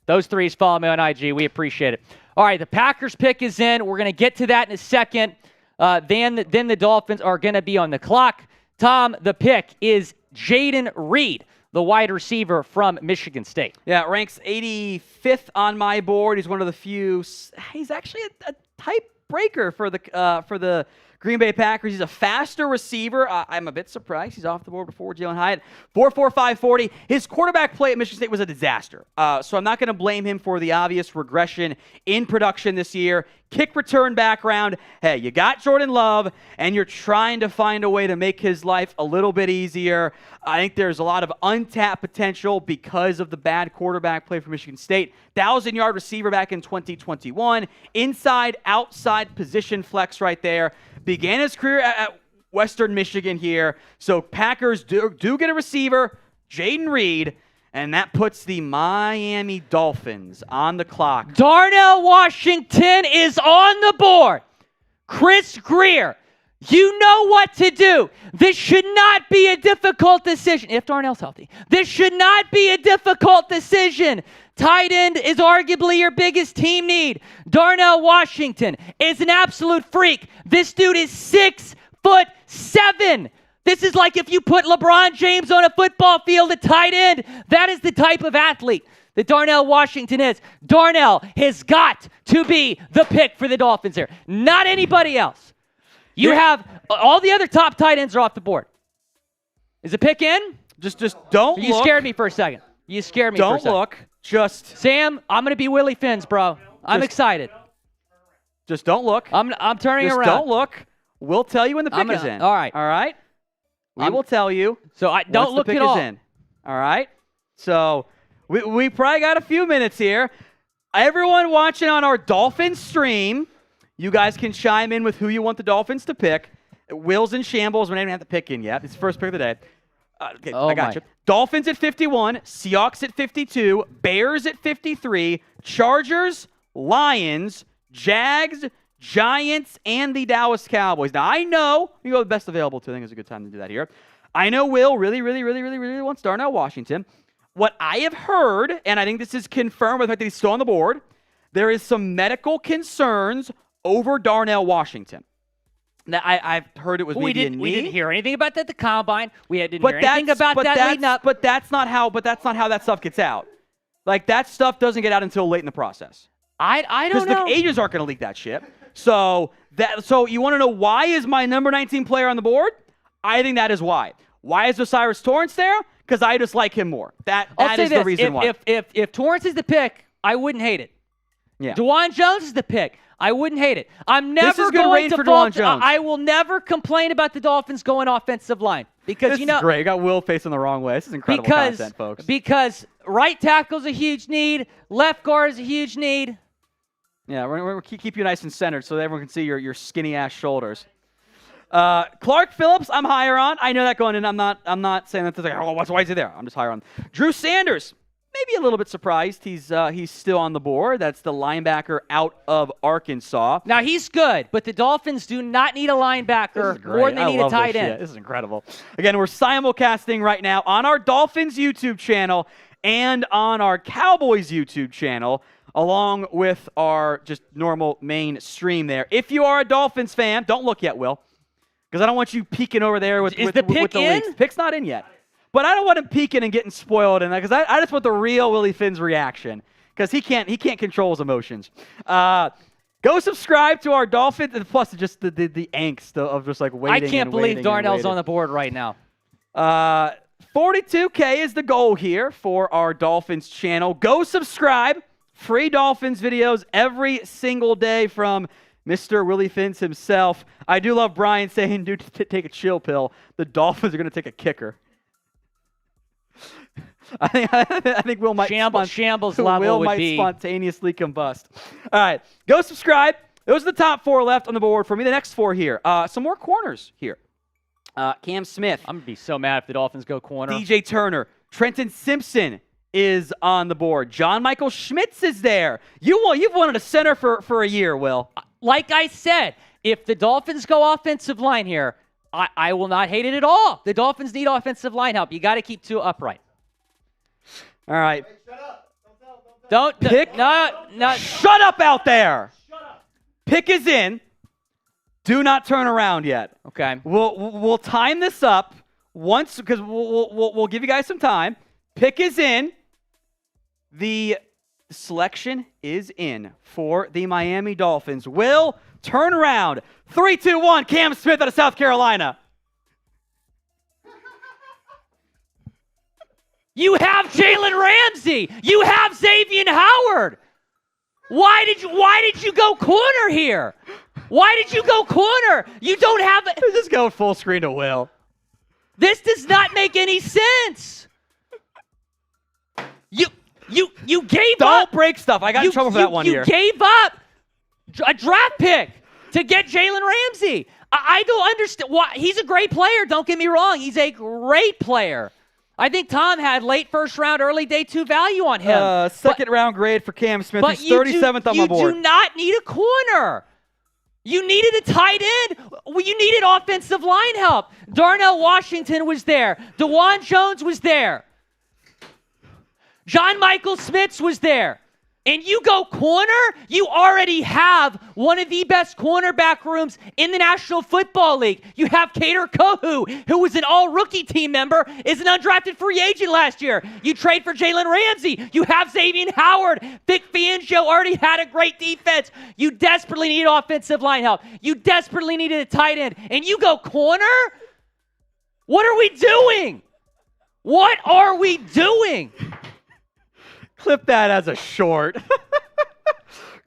S5: Those threes follow me on IG. We appreciate it. All right, the Packers pick is in. We're going to get to that in a second. Then the Dolphins are going to be on the clock. Tom, the pick is Jaden Reed, the wide receiver from Michigan State.
S2: Yeah, ranks 85th on my board. He's one of the few. He's actually a type breaker for the Green Bay Packers. He's a faster receiver. I'm a bit surprised he's off the board before Jalen Hyatt. 4.45 40. His quarterback play at Michigan State was a disaster. So I'm not going to blame him for the obvious regression in production this year. Kick return background. Hey, you got Jordan Love, and you're trying to find a way to make his life a little bit easier. I think there's a lot of untapped potential because of the bad quarterback play for Michigan State. 1,000-yard receiver back in 2021. Inside, outside position flex right there. Began his career at Western Michigan here. So Packers do get a receiver, Jaden Reed, and that puts the Miami Dolphins on the clock.
S5: Darnell Washington is on the board. Chris Greer, you know what to do. This should not be a difficult decision, if Darnell's healthy. This should not be a difficult decision. Tight end is arguably your biggest team need. Darnell Washington is an absolute freak. This dude is 6'7". This is like if you put LeBron James on a football field at tight end. That is the type of athlete that Darnell Washington is. Darnell has got to be the pick for the Dolphins here, not anybody else. You have all the other top tight ends are off the board. Is the pick in?
S2: Just don't
S5: You
S2: look.
S5: scared me for a second. You scared me for a second.
S2: Don't look. Just
S5: Sam, I'm going to be Willie Finns, bro. I'm excited.
S2: Just don't look.
S5: I'm turning
S2: Just
S5: around.
S2: don't look. We'll tell you when the pick is in.
S5: All right.
S2: All right? We will tell you.
S5: So I don't
S2: once
S5: look
S2: the pick
S5: at all.
S2: is in. All right? So we probably got a few minutes here. Everyone watching on our Dolphins stream, you guys can chime in with who you want the Dolphins to pick. Will's in shambles. We don't even have the pick in yet. It's the first pick of the day. Okay, I got you. Dolphins at 51, Seahawks at 52, Bears at 53, Chargers, Lions, Jags, Giants, and the Dallas Cowboys. Now, I know you go the best available to. I think it's a good time to do that here. I know Will really wants Darnell Washington. What I have heard, and I think this is confirmed with the fact that he's still on the board, there is some medical concerns over Darnell Washington. Now, I've heard it was maybe a knee.
S5: We didn't hear anything about that at the combine. We didn't hear anything about that leading up.
S2: But that's not how that stuff gets out. Like, that stuff doesn't get out until late in the process.
S5: I don't know.
S2: Because the agents aren't going to leak that shit. So you want to know why is my number 19 player on the board? I think that is why. Why is Osiris Torrance there? Because I just like him more. That is the reason why.
S5: If Torrance is the pick, I wouldn't hate it.
S2: Yeah.
S5: DeJuan Jones is the pick. I wouldn't hate it. I'm never
S2: This is good
S5: going
S2: reign
S5: to
S2: for
S5: fault.
S2: DeJuan Jones.
S5: I will never complain about the Dolphins going offensive line because
S2: This is great. You got Will facing the wrong way. This is incredible content, folks.
S5: Because right tackle's a huge need, left guard is a huge need.
S2: Yeah, we're going to keep you nice and centered so that everyone can see your skinny ass shoulders. Clark Phillips, I'm higher on. I know that going in. I'm not saying that. Like, why is he there? I'm just higher on. Drew Sanders, maybe a little bit surprised he's still on the board. That's the linebacker out of Arkansas.
S5: Now he's good, but the Dolphins do not need a linebacker more than they need a tight end.
S2: This is incredible. Again, we're simulcasting right now on our Dolphins YouTube channel and on our Cowboys YouTube channel, along with our just normal main stream there. If you are a Dolphins fan, don't look yet, Will, because I don't want you peeking over there with
S5: the pick in?
S2: leaks. Pick's not in yet. But I don't want him peeking and getting spoiled, and because I just want the real Willie Finn's reaction, because he can't control his emotions. Go subscribe to our Dolphins, and plus just the angst of just like waiting.
S5: I can't believe Darnell's on the board right now.
S2: 42K is the goal here for our Dolphins channel. Go subscribe. Free Dolphins videos every single day from Mr. Willie Finns himself. I do love Brian saying, dude, take a chill pill. The Dolphins are going to take a kicker. I think Will might
S5: shambles level would be
S2: spontaneously combust. All right, go subscribe. Those are the top four left on the board for me. The next four here. Some more corners here. Cam Smith.
S5: I'm gonna be so mad if the Dolphins go corner.
S2: DJ Turner. Trenton Simpson is on the board. John Michael Schmitz is there. You've wanted a center for a year, Will.
S5: Like I said, if the Dolphins go offensive line here, I will not hate it at all. The Dolphins need offensive line help. You got to keep Tua upright.
S2: All right.
S5: Don't
S2: Pick.
S5: No.
S2: Shut up out there. Pick is in. Do not turn around yet.
S5: Okay.
S2: We'll time this up once because we'll give you guys some time. Pick is in. The selection is in for the Miami Dolphins. Will turn around. 3, 2, 1. Cam Smith out of South Carolina.
S5: You have Jalen Ramsey. You have Xavier Howard. Why did you go corner here? Why did you go corner? You don't have it.
S2: Just go full screen to Will.
S5: This does not make any sense. You gave up.
S2: Don't break stuff. I got in trouble for that one year.
S5: You gave up a draft pick to get Jalen Ramsey. I don't understand why. He's a great player. Don't get me wrong. He's a great player. I think Tom had late first round, early day 2 value on him.
S2: Second round grade for Cam Smith. He's 37th on my board.
S5: You do not need a corner. You needed a tight end. You needed offensive line help. Darnell Washington was there. DeJuan Jones was there. John Michael Smith was there. And you go corner, you already have one of the best cornerback rooms in the National Football League. You have Kader Kohu, who was an all-rookie team member, is an undrafted free agent last year. You trade for Jalen Ramsey. You have Xavier Howard. Vic Fangio already had a great defense. You desperately needed offensive line help. You desperately needed a tight end. And you go corner? What are we doing? What are we doing?
S2: Clip that as a short.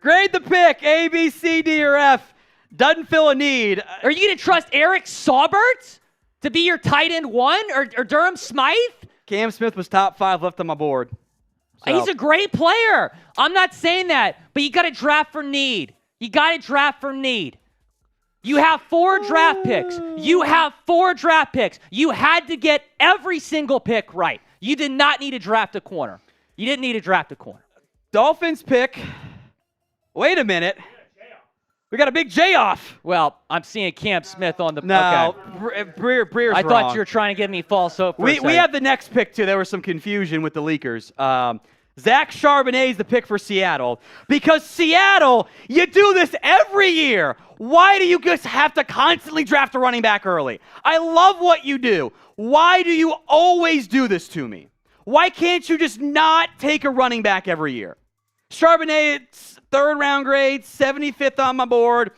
S2: Grade the pick. A, B, C, D, or F. Doesn't fill a need.
S5: Are you going to trust Eric Saubert to be your tight end 1 or Durham Smythe?
S2: Cam Smith was top 5 left on my board. So.
S5: He's a great player. I'm not saying that, but you got to draft for need. You got to draft for need. You have 4 draft picks. You have 4 draft picks. You had to get every single pick right. You did not need to draft a corner. You didn't need to draft a corner.
S2: Dolphins pick. Wait a minute. We got a big J off.
S5: Well, I'm seeing Cam Smith on the.
S2: No,
S5: okay.
S2: Breer's
S5: I
S2: wrong.
S5: thought you were trying to give me false hope.
S2: We have the next pick too. There was some confusion with the leakers. Zach Charbonnet is the pick for Seattle because Seattle, you do this every year. Why do you just have to constantly draft a running back early? I love what you do. Why do you always do this to me? Why can't you just not take a running back every year? Charbonnet, 3rd round grade, 75th on my board.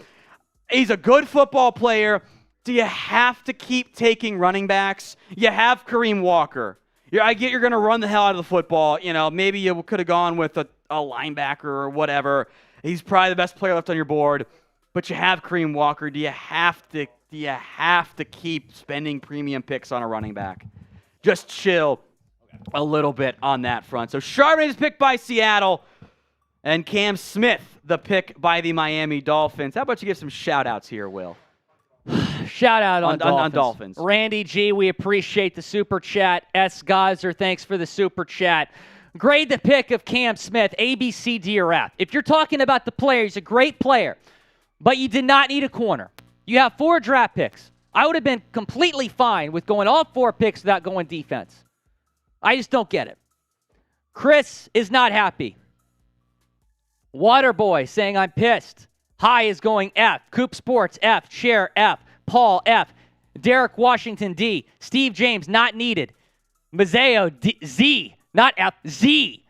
S2: He's a good football player. Do you have to keep taking running backs? You have Kareem Walker. I get you're going to run the hell out of the football. You know, maybe you could have gone with a linebacker or whatever. He's probably the best player left on your board. But you have Kareem Walker. Do you have to keep spending premium picks on a running back? Just chill a little bit on that front. So Charbonnet is picked by Seattle, and Cam Smith, the pick by the Miami Dolphins. How about you give some shout-outs here, Will?
S5: Shout out on
S2: Dolphins.
S5: Randy G, we appreciate the super chat. S. Geyser, thanks for the super chat. Grade the pick of Cam Smith, A, B, C, D, or F. If you're talking about the player, he's a great player, but you did not need a corner. You have 4 draft picks. I would have been completely fine with going all 4 picks without going defense. I just don't get it. Chris is not happy. Waterboy saying I'm pissed. High is going F. Coop Sports F. Chair F. Paul F. Derek Washington D. Steve James not needed. Mazeo D, Z. Not F. Z.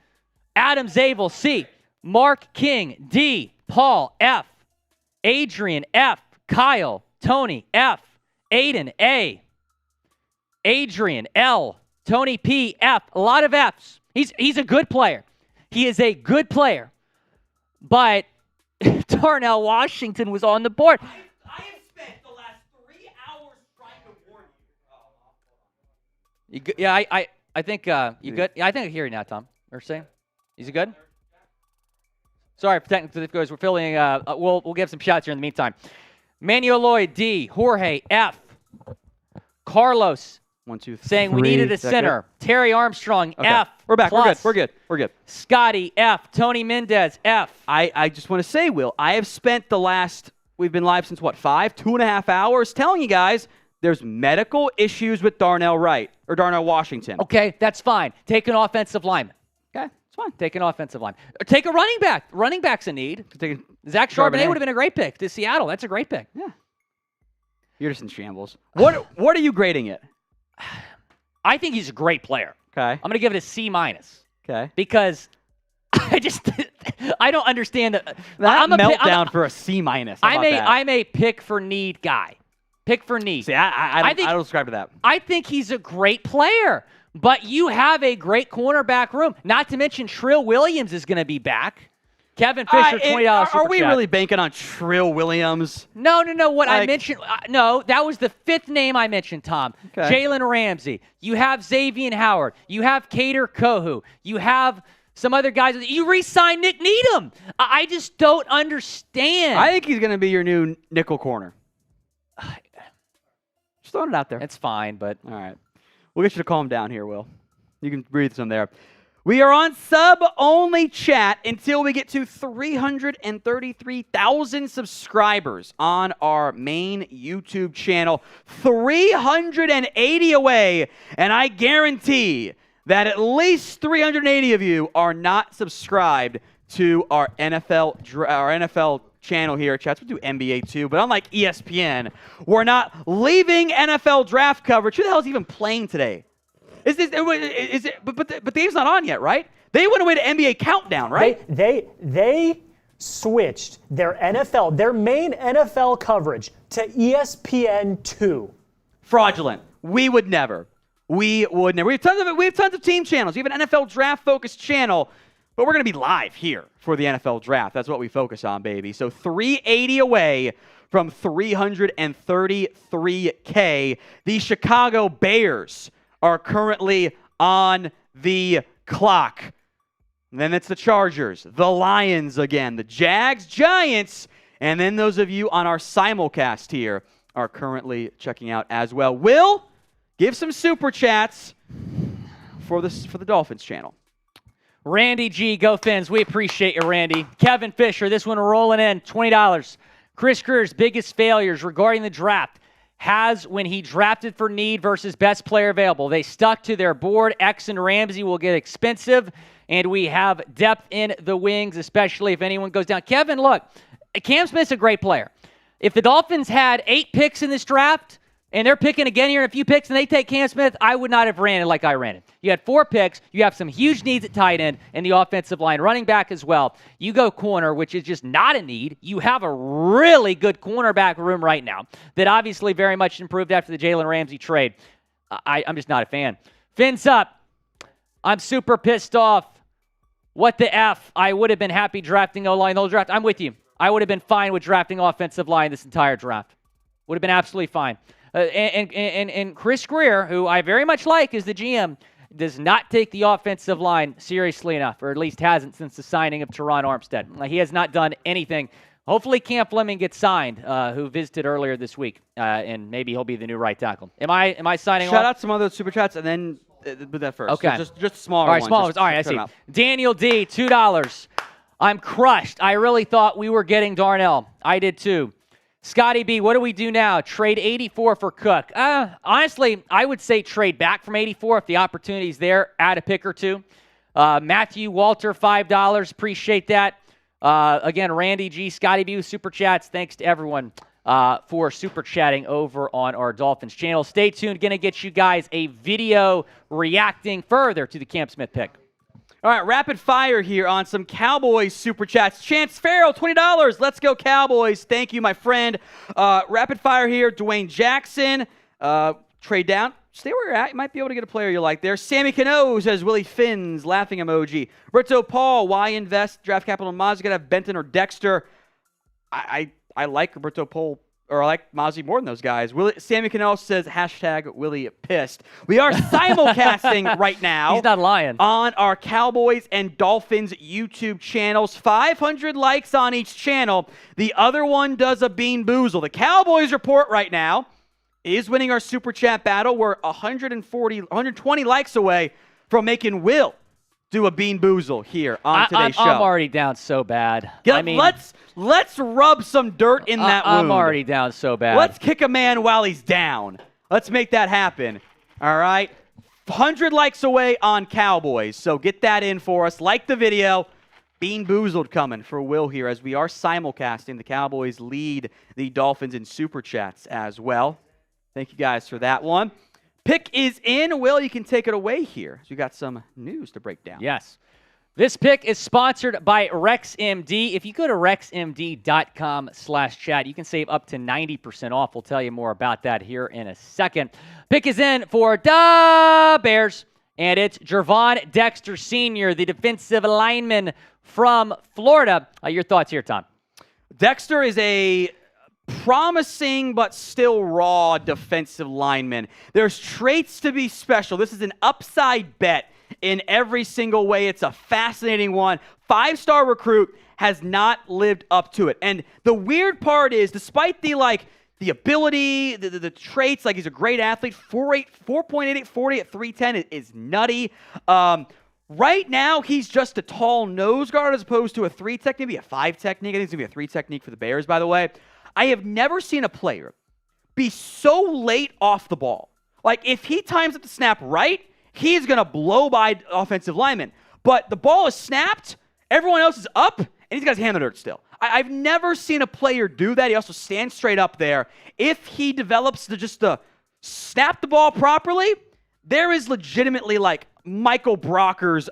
S5: Adam Zabel C. Mark King D. Paul F. Adrian F. Kyle Tony F. Aiden A. Adrian L. Tony P. F. A lot of Fs. He's a good player. He is a good player. But Darnell Washington was on the board.
S2: I have spent the last 3 hours trying to warn you.
S5: Yeah, I think you good. Yeah, I think I hear you now, Tom. You're saying, is he good? Sorry for technical difficulties. We're filling. We'll give some shots here in the meantime. Manuel Lloyd D. Jorge F. Carlos
S2: 1, 2, 3.
S5: saying we needed a center. Terry Armstrong
S2: Okay.
S5: F.
S2: We're back.
S5: Plus.
S2: We're good.
S5: Scotty F. Tony Mendez F.
S2: I just want to say, Will, I have spent we've been live since what, 2.5 hours telling you guys there's medical issues with Darnell Washington.
S5: Okay, that's fine. Take an offensive lineman. Okay, it's fine. Take an offensive lineman. Or take a running back. Running back's a need. Zach Charbonnet would have been a great pick to Seattle. That's a great pick.
S2: Yeah. You're just in shambles. What are you grading it?
S5: I think he's a great player.
S2: Okay.
S5: I'm going to give it a C-.
S2: Okay.
S5: Because I don't understand that.
S2: I'm a meltdown for a C-.
S5: I'm a pick for need guy. Pick for need.
S2: See, I don't subscribe to that.
S5: I think he's a great player, but you have a great cornerback room. Not to mention Trill Williams is going to be back. Kevin Fisher, $20 super
S2: Are we
S5: chat.
S2: really banking on Trill Williams?
S5: No. What I mentioned, no, that was the fifth name I mentioned, Tom.
S2: Okay.
S5: Jalen Ramsey. You have Xavier Howard. You have Kader Kohu. You have some other guys. You re-signed Nick Needham. I just don't understand.
S2: I think he's going to be your new nickel corner. Just throwing it out there.
S5: It's fine, but
S2: all right. We'll get you to calm down here, Will. You can breathe some there. We are on sub-only chat until we get to 333,000 subscribers on our main YouTube channel. 380 away, and I guarantee that at least 380 of you are not subscribed to our NFL channel here at Chats. We do NBA too, but unlike ESPN, we're not leaving NFL draft coverage. Who the hell is even playing today? But the game's not on yet, right? They went away to NBA Countdown, right?
S3: They switched their main NFL coverage to ESPN2.
S2: Fraudulent. We would never. We have tons of team channels. We have an NFL draft-focused channel, but we're going to be live here for the NFL draft. That's what we focus on, baby. So 380 away from 333K. The Chicago Bears are currently on the clock. And then it's the Chargers, the Lions again, the Jags, Giants, and then those of you on our simulcast here are currently checking out as well. Will, give some super chats for the Dolphins channel.
S5: Randy G, go Fins. We appreciate you, Randy. Kevin Fisher, this one rolling in, $20. Chris Greer's biggest failures regarding the draft has when he drafted for need versus best player available. They stuck to their board. X and Ramsey will get expensive, and we have depth in the wings, especially if anyone goes down. Kevin, look, Cam Smith's a great player. If the Dolphins had 8 picks in this draft, and they're picking again here in a few picks, and they take Cam Smith, I would not have ran it like I ran it. You had 4 picks. You have some huge needs at tight end and the offensive line, running back as well. You go corner, which is just not a need. You have a really good cornerback room right now that obviously very much improved after the Jalen Ramsey trade. I'm just not a fan. Fins up. I'm super pissed off. What the F? I would have been happy drafting O-line the whole draft. I'm with you. I would have been fine with drafting offensive line this entire draft. Would have been absolutely fine. And Chris Greer, who I very much like as the GM, does not take the offensive line seriously enough, or at least hasn't since the signing of Teron Armstead. He has not done anything. Hopefully Cam Fleming gets signed, who visited earlier this week, and maybe he'll be the new right tackle. Am I signing off?
S2: Shout out some other super chats, and then do that first.
S5: Okay.
S2: So just smaller
S5: All right,
S2: ones.
S5: smaller ones. All right, I see. Daniel D, $2. I'm crushed. I really thought we were getting Darnell. I did too. Scotty B, what do we do now? Trade 84 for Cook. Honestly, I would say trade back from 84 if the opportunity's there. Add a pick or two. Matthew Walter, $5. Appreciate that. Again, Randy G, Scotty B with super chats. Thanks to everyone for super chatting over on our Dolphins channel. Stay tuned. Going to get you guys a video reacting further to the Cam Smith pick.
S2: All right, rapid fire here on some Cowboys super chats. Chance Farrell, $20. Let's go Cowboys. Thank you, my friend. Rapid fire here. Dwayne Jackson, trade down. Stay where you're at. You might be able to get a player you like there. Sammy Cano says Willie Fins, laughing emoji. Roberto Paul, why invest draft capital in Mozzie? Got to have Benton or Dexter. I like Roberto Paul. Or I like Mozzie more than those guys. Sammy Cano says, #Willie pissed. We are simulcasting right now.
S5: He's not lying.
S2: On our Cowboys and Dolphins YouTube channels. 500 likes on each channel. The other one does a bean boozle. The Cowboys report right now is winning our super chat battle. We're 120 likes away from making Will do a bean boozle here on today's show.
S5: I'm already down so bad.
S2: Let's rub some dirt in that wound.
S5: I'm already down so bad.
S2: Let's kick a man while he's down. Let's make that happen. All right? 100 likes away on Cowboys, so get that in for us. Like the video. Bean boozled coming for Will here as we are simulcasting. The Cowboys lead the Dolphins in Super Chats as well. Thank you guys for that one. Pick is in. Will, you can take it away here. So you got some news to break down.
S5: Yes. This pick is sponsored by RexMD. If you go to rexmd.com/chat, you can save up to 90% off. We'll tell you more about that here in a second. Pick is in for the Bears, and it's Gervon Dexter Sr., the defensive lineman from Florida. Your thoughts here, Tom?
S2: Dexter is a promising but still raw defensive lineman. There's traits to be special. This is an upside bet in every single way. It's a fascinating one. 5-star recruit has not lived up to it. And the weird part is, despite the ability, the traits, he's a great athlete, 4.88 40 at 310 is nutty. Right now, he's just a tall nose guard as opposed to a 3 technique, maybe a 5 technique. I think it's going to be a 3 technique for the Bears, by the way. I have never seen a player be so late off the ball. If he times up the snap right, he's going to blow by offensive linemen. But the ball is snapped, everyone else is up, and he's got his hand in the dirt still. I've never seen a player do that. He also stands straight up there. If he develops to snap the ball properly, there is legitimately Michael Brockers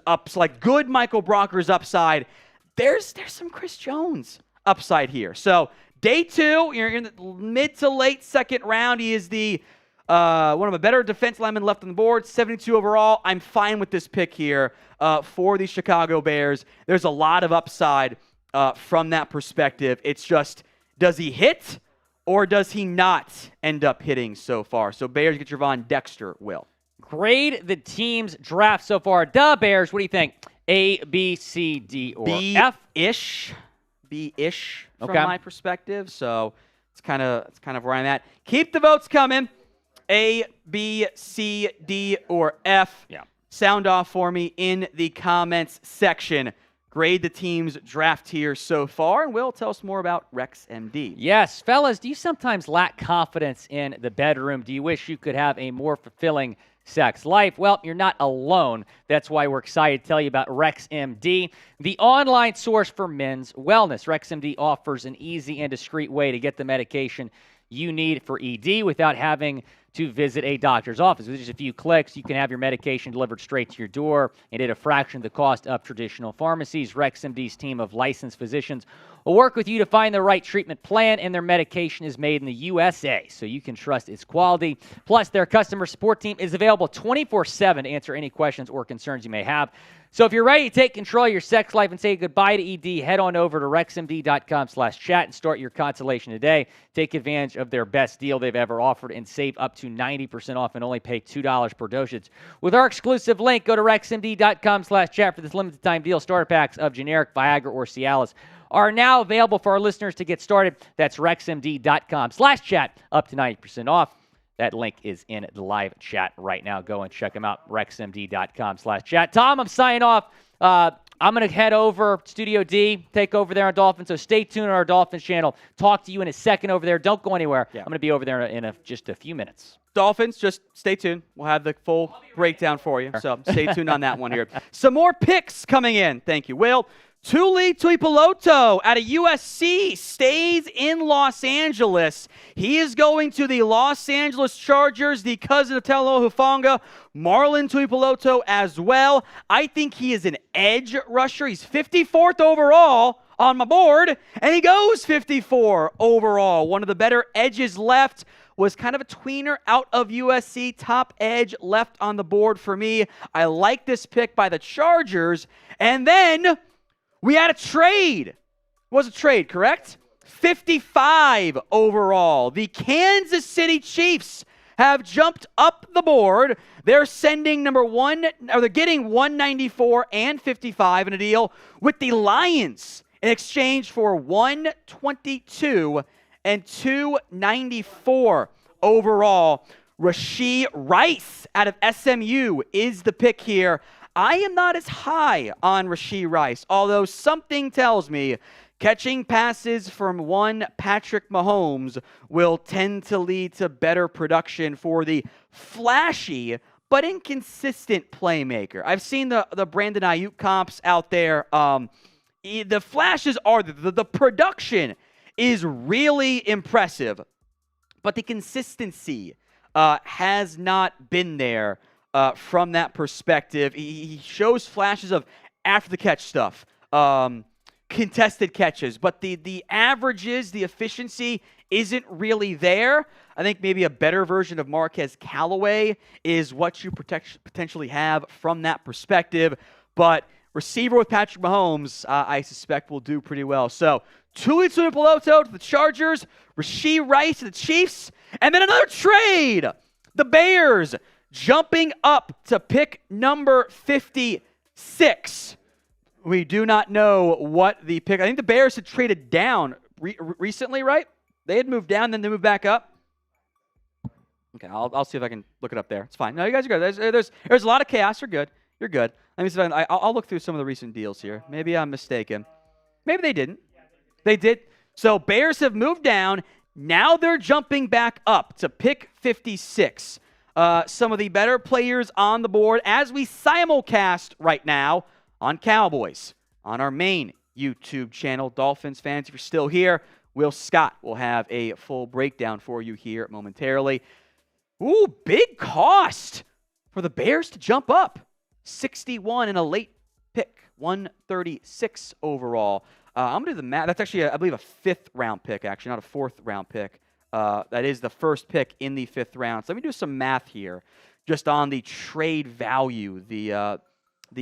S2: good Michael Brockers upside. There's some Chris Jones upside here. So day 2, you're in the mid to late second round. He is the one of the better defense linemen left on the board, 72 overall. I'm fine with this pick here for the Chicago Bears. There's a lot of upside from that perspective. It's just, does he hit or does he not end up hitting so far? So Bears get Gervon Dexter, Will.
S5: Grade the team's draft so far. The Bears, what do you think? A, B, C, D, or F?
S2: B-ish from my perspective. So it's kind of where I'm at. Keep the votes coming. A, B, C, D, or F.
S5: Yeah.
S2: Sound off for me in the comments section. Grade the team's draft here so far, and Will, tell us more about RexMD.
S5: Yes, fellas, do you sometimes lack confidence in the bedroom? Do you wish you could have a more fulfilling sex life? Well, you're not alone. That's why we're excited to tell you about RexMD, the online source for men's wellness. RexMD offers an easy and discreet way to get the medication you need for ED without having to visit a doctor's office. With just a few clicks, you can have your medication delivered straight to your door and at a fraction of the cost of traditional pharmacies. RexMD's team of licensed physicians will work with you to find the right treatment plan, and their medication is made in the USA, so you can trust its quality. Plus, their customer support team is available 24/7 to answer any questions or concerns you may have. So if you're ready to take control of your sex life and say goodbye to ED, head on over to rexmd.com/chat and start your consultation today. Take advantage of their best deal they've ever offered and save up to 90% off and only pay $2 per dosage. With our exclusive link, go to rexmd.com/chat for this limited time deal. Starter packs of generic Viagra or Cialis are now available for our listeners to get started. That's rexmd.com/chat, up to 90% off. That link is in the live chat right now. Go and check them out, rexmd.com/chat. Tom, I'm signing off. I'm going to head over Studio D, take over there on Dolphins, so stay tuned on our Dolphins channel. Talk to you in a second over there. Don't go anywhere. Yeah. I'm going to be over there in just a few minutes.
S2: Dolphins, just stay tuned. We'll have the full breakdown for you, so stay tuned on that one here. Some more picks coming in. Thank you, Will. Tuli Tuipulotu out of USC stays in Los Angeles. He is going to the Los Angeles Chargers, the cousin of Talo Hufanga, Marlon Tuipulotu as well. I think he is an edge rusher. He's 54th overall on my board, and he goes 54 overall. One of the better edges left. Was kind of a tweener out of USC. Top edge left on the board for me. I like this pick by the Chargers. And then we had a trade. It was a trade, correct? 55 overall. The Kansas City Chiefs have jumped up the board. They're sending they're getting 194 and 55 in a deal with the Lions in exchange for 122 and 294 overall. Rashee Rice out of SMU is the pick here. I am not as high on Rashee Rice, although something tells me catching passes from one Patrick Mahomes will tend to lead to better production for the flashy but inconsistent playmaker. I've seen the Brandon Ayuk comps out there. The flashes are the production is really impressive, but the consistency has not been there from that perspective. He shows flashes of after the catch stuff, contested catches, but the averages, the efficiency isn't really there. I think maybe a better version of Marquez Callaway is what you potentially have from that perspective. But receiver with Patrick Mahomes, I suspect will do pretty well. So Tuli Tuipulotu to the Chargers, Rashee Rice to the Chiefs, and then another trade. The Bears jumping up to pick number 56. We do not know what the pick. I think the Bears had traded down recently, right? They had moved down, then they moved back up. Okay, I'll see if I can look it up there. It's fine. No, you guys are good. There's a lot of chaos. You're good. You're good. Let me see if I'll look through some of the recent deals here. Maybe I'm mistaken. Maybe they didn't. They did. So Bears have moved down. Now they're jumping back up to pick 56. Some of the better players on the board as we simulcast right now on Cowboys on our main YouTube channel. Dolphins fans, if you're still here, Will Scott will have a full breakdown for you here momentarily. Ooh, big cost for the Bears to jump up. 61 in a late pick, 136 overall. I'm going to do the math. That's actually, I believe, a fifth-round pick, actually, not a fourth-round pick. That is the first pick in the fifth round. So let me do some math here just on the trade value the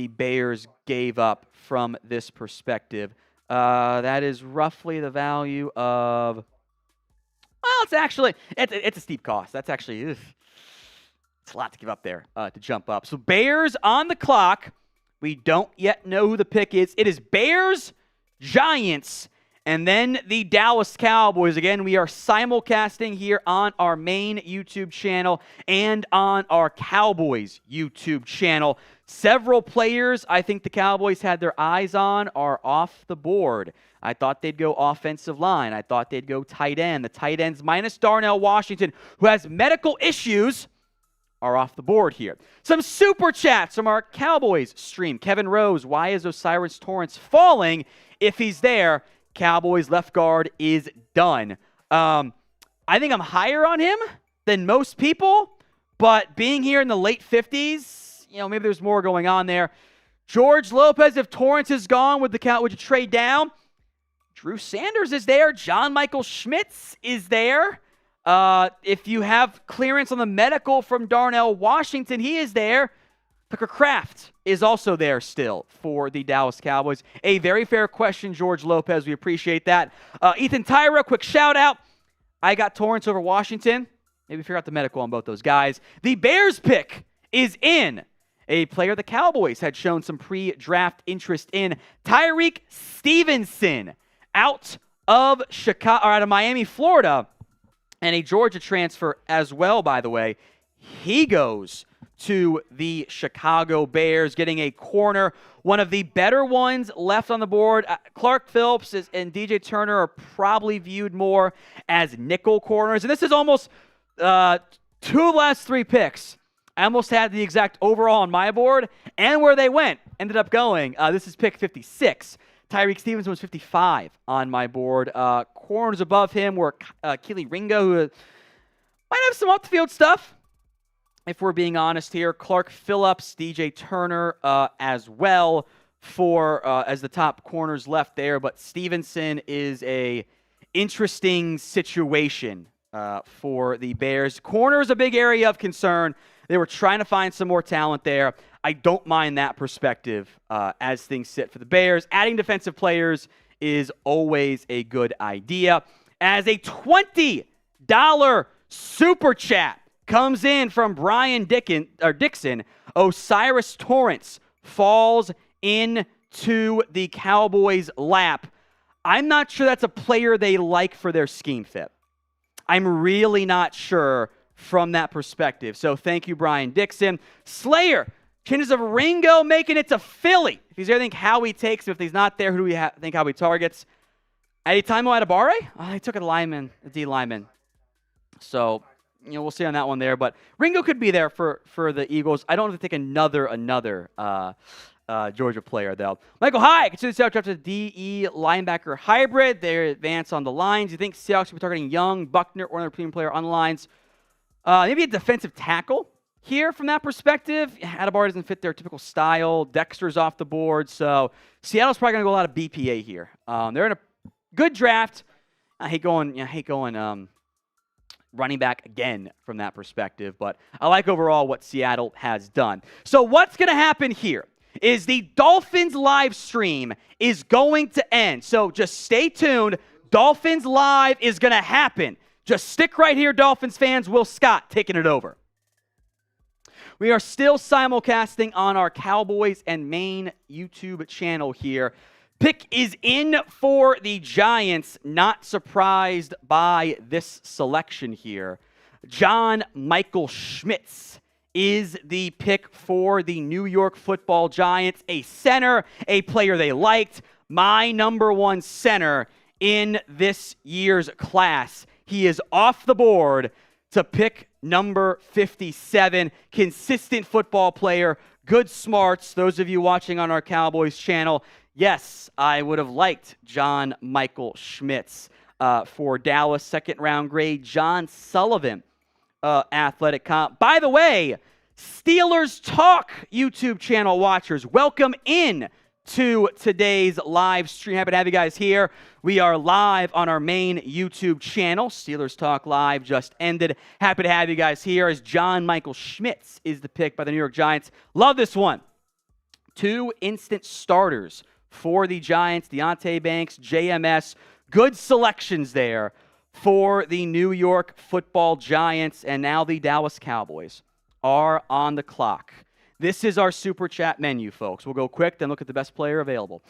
S2: Bears gave up from this perspective. That is roughly the value of, well, it's actually, it's a steep cost. That's actually, it's a lot to give up there to jump up. So Bears on the clock. We don't yet know who the pick is. It is Bears, Giants, and then the Dallas Cowboys. Again, we are simulcasting here on our main YouTube channel and on our Cowboys YouTube channel. Several players I think the Cowboys had their eyes on are off the board. I thought they'd go offensive line. I thought they'd go tight end. The tight ends minus Darnell Washington, who has medical issues, are off the board here. Some super chats from our Cowboys stream. Kevin Rose, why is Osiris Torrance falling if he's there? Cowboys left guard is done. I think I'm higher on him than most people, but being here in the late 50s, maybe there's more going on there. George Lopez, if Torrance is gone, would you trade down? Drew Sanders is there. John Michael Schmitz is there. If you have clearance on the medical from Darnell Washington, he is there. Tucker Kraft is also there still for the Dallas Cowboys. A very fair question, George Lopez. We appreciate that. Ethan Tyra, quick shout out. I got Torrance over Washington. Maybe figure out the medical on both those guys. The Bears pick is in. A player the Cowboys had shown some pre-draft interest in. Tyreek Stevenson out of Chicago, or out of Miami, Florida. And a Georgia transfer as well, by the way. He goes to the Chicago Bears, getting a corner, one of the better ones left on the board. Clark Phillips and DJ Turner are probably viewed more as nickel corners. And this is almost two of the last three picks. I almost had the exact overall on my board and where they went. Ended up going. This is pick 56. Tyreek Stevenson was 55 on my board. Corners above him were Keely Ringo, who might have some off-the-field stuff, if we're being honest here. Clark Phillips, DJ Turner as well as the top corners left there. But Stevenson is a interesting situation for the Bears. Corner is a big area of concern. They were trying to find some more talent there. I don't mind that perspective as things sit for the Bears. Adding defensive players is always a good idea. As a $20 super chat comes in from Brian Dixon, Osiris Torrance falls into the Cowboys' lap. I'm not sure that's a player they like for their scheme fit. I'm really not sure from that perspective. So thank you, Brian Dixon. Slayer, Chances of Ringo making it to Philly. If he's there, think Howie takes him. If he's not there, who do we think Howie targets? Anytime Adebare? He took a D lineman. So, we'll see on that one there. But Ringo could be there for the Eagles. I don't have to take another Georgia player, though. Michael High, consider the Seahawks drafted DE linebacker hybrid. They advance on the lines. You think Seahawks will be targeting Young, Buckner, or another premium player on the lines? Maybe a defensive tackle here from that perspective. Adebare doesn't fit their typical style. Dexter's off the board. So Seattle's probably going to go a lot of BPA here. They're in a good draft. I hate going running back again from that perspective, but I like overall what Seattle has done. So what's going to happen here is the Dolphins live stream is going to end. So just stay tuned. Dolphins live is going to happen. Just stick right here, Dolphins fans. Will Scott taking it over. We are still simulcasting on our Cowboys and Maine YouTube channel here. Pick is in for the Giants. Not surprised by this selection here. John Michael Schmitz is the pick for the New York Football Giants. A center, a player they liked. My number one center in this year's class. He is off the board to pick number 57. Consistent football player, good smarts. Those of you watching on our Cowboys channel, yes, I would have liked John Michael Schmitz for Dallas. Second round grade, John Sullivan, athletic comp. By the way, Steelers Talk YouTube channel watchers, welcome in to today's live stream. Happy to have you guys here. We are live on our main YouTube channel. Steelers Talk Live just ended. Happy to have you guys here as John Michael Schmitz is the pick by the New York Giants. Love this one. 2 instant starters for the Giants. Deontay Banks, JMS. Good selections there for the New York Football Giants. And now the Dallas Cowboys are on the clock. This is our Super Chat menu, folks. We'll go quick, then look at the best player available.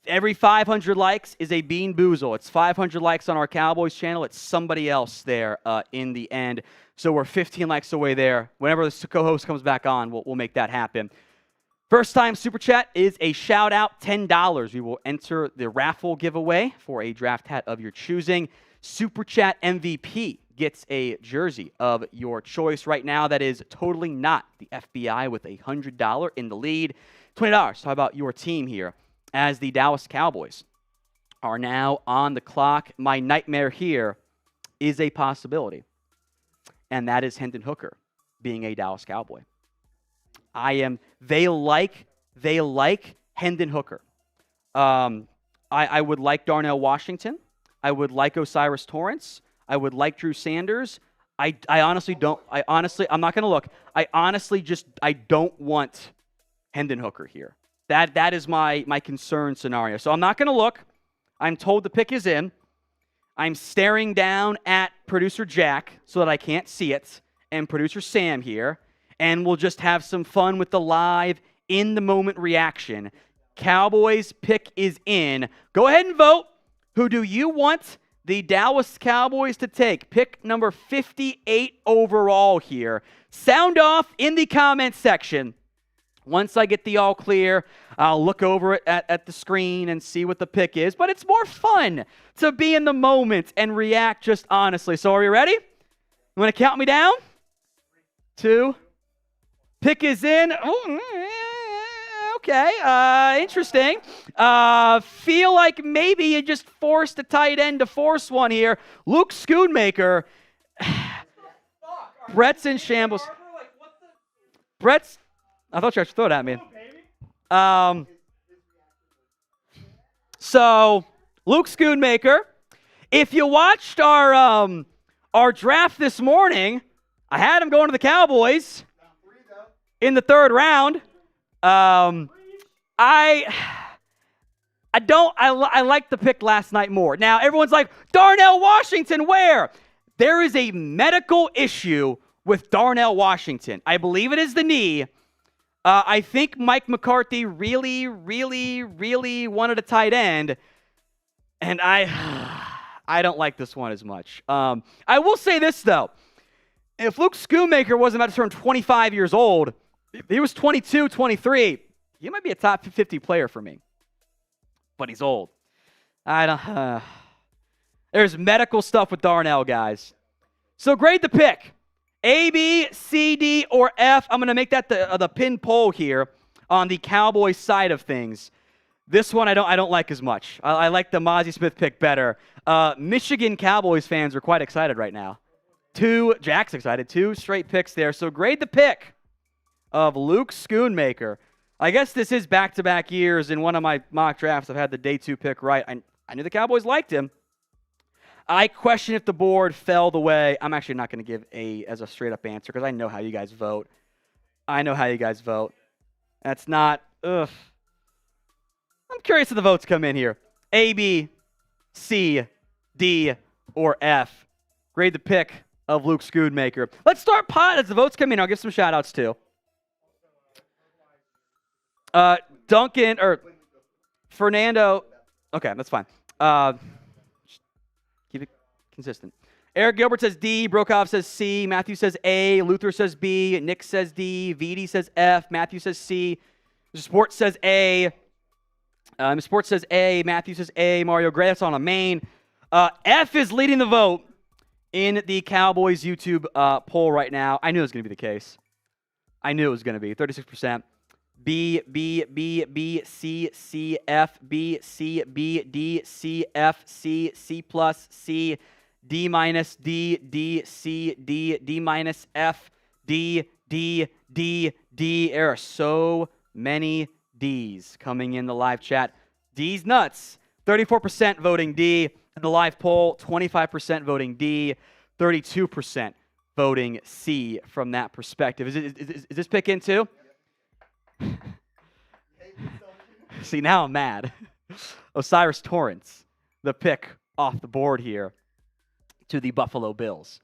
S2: Every 500 likes is a Bean Boozle. It's 500 likes on our Cowboys channel. It's somebody else there in the end. So we're 15 likes away there. Whenever the co-host comes back on, we'll make that happen. First time Super Chat is a shout out, $10. We will enter the raffle giveaway for a draft hat of your choosing. Super Chat MVP gets a jersey of your choice. Right now, that is totally not the FBI with a $100 in the lead. $20. How about your team here as the Dallas Cowboys are now on the clock? My nightmare here is a possibility, and that is Hendon Hooker being a Dallas Cowboy. They like Hendon Hooker. I would like Darnell Washington. I would like Osiris Torrance. I would like Drew Sanders. I'm not going to look. I don't want Hendon Hooker here. That is my concern scenario. So I'm not going to look. I'm told the pick is in. I'm staring down at producer Jack so that I can't see it, and producer Sam here, and we'll just have some fun with the live in-the-moment reaction. Cowboys pick is in. Go ahead and vote. Who do you want the Dallas Cowboys to take? Pick number 58 overall here. Sound off in the comment section. Once I get the all clear, I'll look over it at the screen and see what the pick is. But it's more fun to be in the moment and react just honestly. So are you ready? You want to count me down? 2. Pick is in. Okay, interesting. Feel like maybe you just forced a tight end to force one here. Luke Schoonmaker. Brett's in shambles. I thought you were throw it at me. So, Luke Schoonmaker. If you watched our draft this morning, I had him going to the Cowboys in the 3rd round. I liked the pick last night more. Now, everyone's like, Darnell Washington, where? There is a medical issue with Darnell Washington. I believe it is the knee. I think Mike McCarthy really wanted a tight end, and I don't like this one as much. I will say this, though. If Luke Schoonmaker wasn't about to turn 25 years old, If he was 22, 23, he might be a top 50 player for me. But he's old. I don't. There's medical stuff with Darnell, guys. So grade the pick. A, B, C, D, or F. I'm going to make that the pin poll here on the Cowboys side of things. This one I don't like as much. I like the Mozzie Smith pick better. Michigan Cowboys fans are quite excited right now. Jack's excited. 2 straight picks there. So grade the pick of Luke Schoonmaker. I guess this is back-to-back years. In one of my mock drafts, I've had the day 2 pick right. I knew the Cowboys liked him. I question if the board fell the way. I'm actually not going to give A as a straight-up answer because I know how you guys vote. That's not, I'm curious if the votes come in here. A, B, C, D, or F. Grade the pick of Luke Schoonmaker. Let's start pot as the votes come in. I'll give some shout-outs too. Duncan, or Fernando. Okay, that's fine. Keep it consistent. Eric Gilbert says D. Brokov says C. Matthew says A. Luther says B. Nick says D. VD says F. Matthew says C. Sports says A. Sports says A. Matthew says A. Mario Gray, that's on a main. F is leading the vote in the Cowboys YouTube poll right now. I knew it was going to be the case. 36%. B, B, B, B, C, C, F, B, C, B, D, C, F, C, C plus, C, D minus, D, D, C, D, D minus, F, D, D, D, D. There are so many D's coming in the live chat. D's nuts. 34% voting D. In the live poll, 25% voting D, 32% voting C from that perspective. Is this pick in too? See, now I'm mad. Osiris Torrance, the pick off the board here to the Buffalo Bills.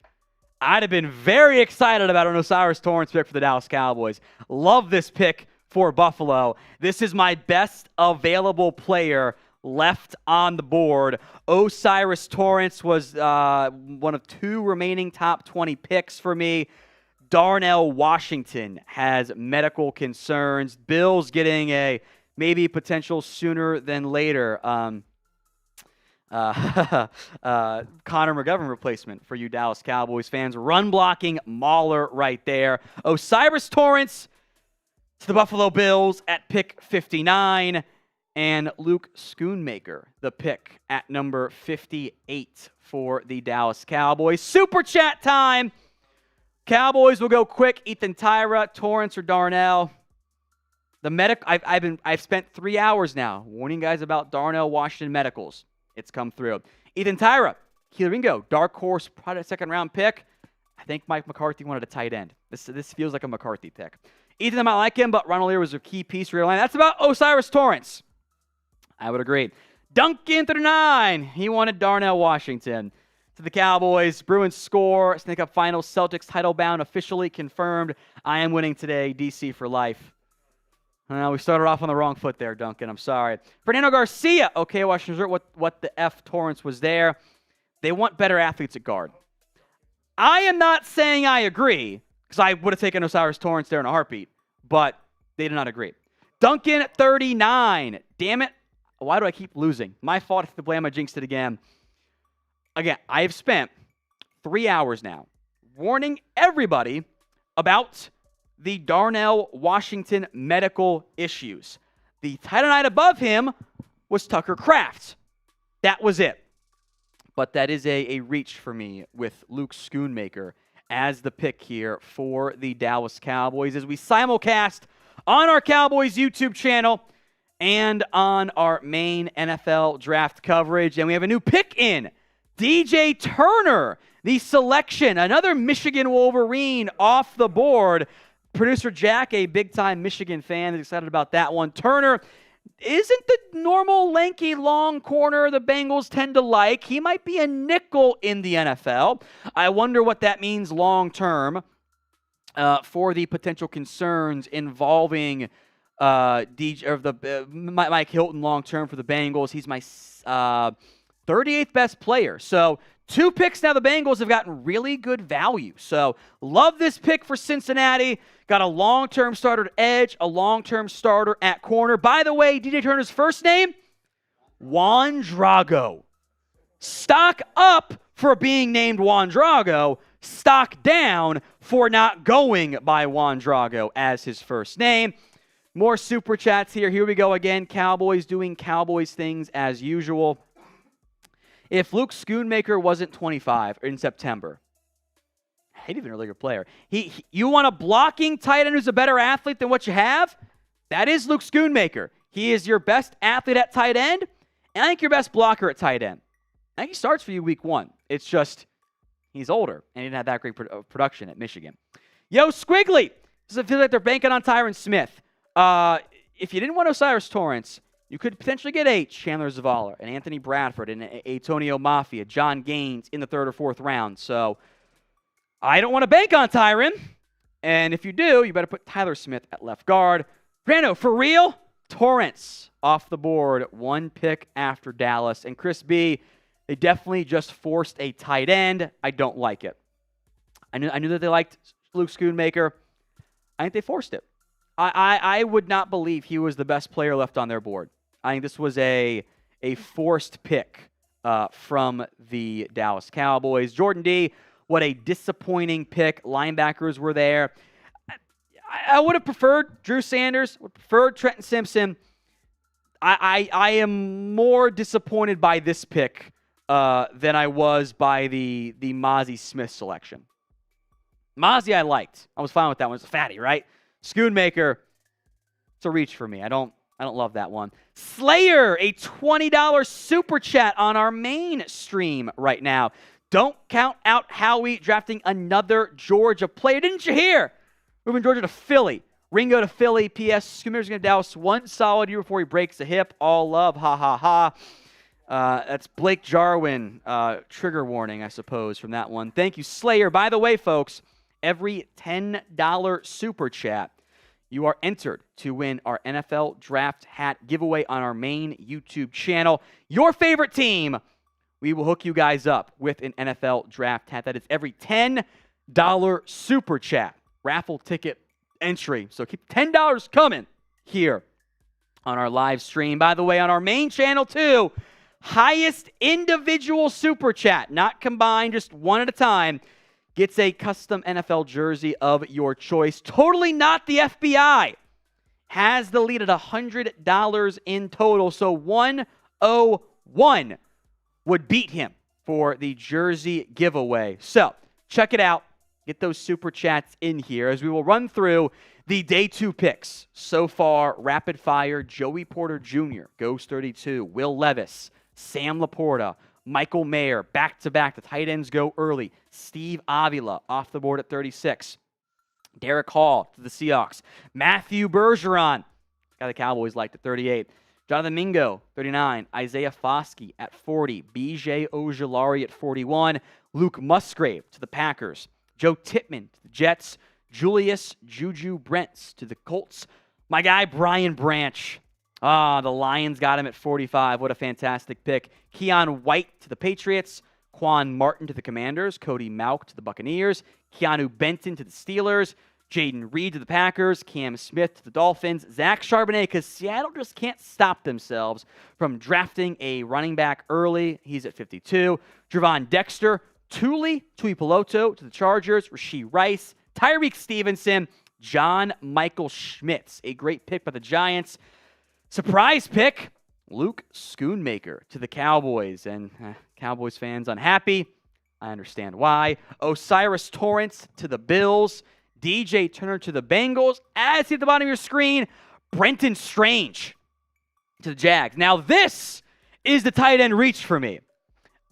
S2: I'd have been very excited about an Osiris Torrance pick for the Dallas Cowboys. Love this pick for Buffalo. This is my best available player left on the board. Osiris Torrance was one of 2 remaining top 20 picks for me. Darnell Washington has medical concerns. Bills getting a maybe potential sooner than later Connor McGovern replacement for you Dallas Cowboys fans. Run blocking mauler right there. Osiris Torrance to the Buffalo Bills at pick 59. And Luke Schoonmaker, the pick at number 58 for the Dallas Cowboys. Super chat time. Cowboys will go quick. Ethan Tyra, Torrance, or Darnell. I've spent 3 hours now warning guys about Darnell Washington medicals. It's come through. Ethan Tyra, Keeler Ringo, dark horse, probably a 2nd-round pick. I think Mike McCarthy wanted a tight end. This feels like a McCarthy pick. Ethan, I might like him, but Ronald Lear was a key piece for your line. That's about Osiris Torrance. I would agree. Duncan 39. He wanted Darnell Washington. To the Cowboys, Bruins score. Snake Up Finals. Celtics title bound officially confirmed. I am winning today. DC for life. We started off on the wrong foot there, Duncan. I'm sorry. Fernando Garcia. Okay, Washington Resort. What the F Torrance was there. They want better athletes at guard. I am not saying I agree, because I would have taken Osiris Torrance there in a heartbeat, but they did not agree. Duncan 39. Damn it. Why do I keep losing? My fault. I have to blame. I jinxed it again. Again, I have spent 3 hours now warning everybody about the Darnell Washington medical issues. The tight end above him was Tucker Kraft. That was it. But that is a reach for me with Luke Schoonmaker as the pick here for the Dallas Cowboys as we simulcast on our Cowboys YouTube channel and on our main NFL draft coverage. And we have a new pick in. DJ Turner, the selection, another Michigan Wolverine off the board. Producer Jack, a big-time Michigan fan, is excited about that one. Turner isn't the normal lanky long corner the Bengals tend to like. He might be a nickel in the NFL. I wonder what that means long-term for the potential concerns involving Mike Hilton long-term for the Bengals. He's my 38th best player. So 2 picks now, the Bengals have gotten really good value. So love this pick for Cincinnati. Got a long-term starter at edge, a long-term starter at corner. By the way, DJ Turner's first name, Juan Drago. Stock up for being named Juan Drago. Stock down for not going by Juan Drago as his first name. More super chats here. Here we go again. Cowboys doing Cowboys things as usual. If Luke Schoonmaker wasn't 25 in September, he'd even a really good player. You want a blocking tight end who's a better athlete than what you have? That is Luke Schoonmaker. He is your best athlete at tight end, and I think your best blocker at tight end. I think he starts for you week 1. It's just he's older, and he didn't have that great production at Michigan. Yo, Squiggly! Does it feel like they're banking on Tyron Smith? If you didn't want Osiris Torrance, you could potentially get a Chandler Zavala, an Anthony Bradford, and a Tonio Mafia, John Gaines in the 3rd or 4th round. So I don't want to bank on Tyron. And if you do, you better put Tyler Smith at left guard. Brando, for real? Torrance off the board, 1 pick after Dallas. And Chris B., they definitely just forced a tight end. I don't like it. I knew that they liked Luke Schoonmaker. I think they forced it. I would not believe he was the best player left on their board. I think this was a forced pick from the Dallas Cowboys. Jordan D., what a disappointing pick. Linebackers were there. I would have preferred Drew Sanders, would have preferred Trenton Simpson. I am more disappointed by this pick than I was by the Mozzie Smith selection. Mozzie I liked. I was fine with that one. It's a fatty, right? Schoonmaker, it's a reach for me. I don't love that one. Slayer, a $20 super chat on our main stream right now. Don't count out Howie drafting another Georgia player. Didn't you hear? Moving Georgia to Philly. Ringo to Philly. P.S. Schoonmaker's going to Dallas 1 solid year before he breaks a hip. All love. Ha, ha, ha. That's Blake Jarwin. Trigger warning, I suppose, from that one. Thank you, Slayer. By the way, folks, every $10 super chat, you are entered to win our NFL Draft Hat giveaway on our main YouTube channel. Your favorite team, we will hook you guys up with an NFL Draft Hat. That is every $10 super chat. Raffle ticket entry. So keep $10 coming here on our live stream. By the way, on our main channel too, highest individual super chat, not combined, just one at a time, gets a custom NFL jersey of your choice. Totally not the FBI. Has the lead at $100 in total. So 101 would beat him for the jersey giveaway. So check it out. Get those super chats in here as we will run through the day 2 picks. So far, rapid fire, Joey Porter Jr. goes 32. Will Levis, Sam Laporta, Michael Mayer, back-to-back. The tight ends go early. Steve Avila off the board at 36. Derek Hall to the Seahawks. Matthew Bergeron, guy the Cowboys liked at 38. Jonathan Mingo, 39. Isaiah Foskey at 40. B.J. Ojulari at 41. Luke Musgrave to the Packers. Joe Tippmann to the Jets. Julius Juju Brents to the Colts. My guy, Brian Branch. The Lions got him at 45. What a fantastic pick. Keon White to the Patriots. Quan Martin to the Commanders. Cody Mauch to the Buccaneers. Keanu Benton to the Steelers. Jaden Reed to the Packers. Cam Smith to the Dolphins. Zach Charbonnet, because Seattle just can't stop themselves from drafting a running back early. He's at 52. Javon Dexter. Tuli Tuipulotu to the Chargers. Rashee Rice. Tyreek Stevenson. John Michael Schmitz. A great pick by the Giants. Surprise pick, Luke Schoonmaker to the Cowboys. And Cowboys fans unhappy. I understand why. Osiris Torrance to the Bills. DJ Turner to the Bengals. As see at the bottom of your screen, Brenton Strange to the Jags. Now this is the tight end reach for me.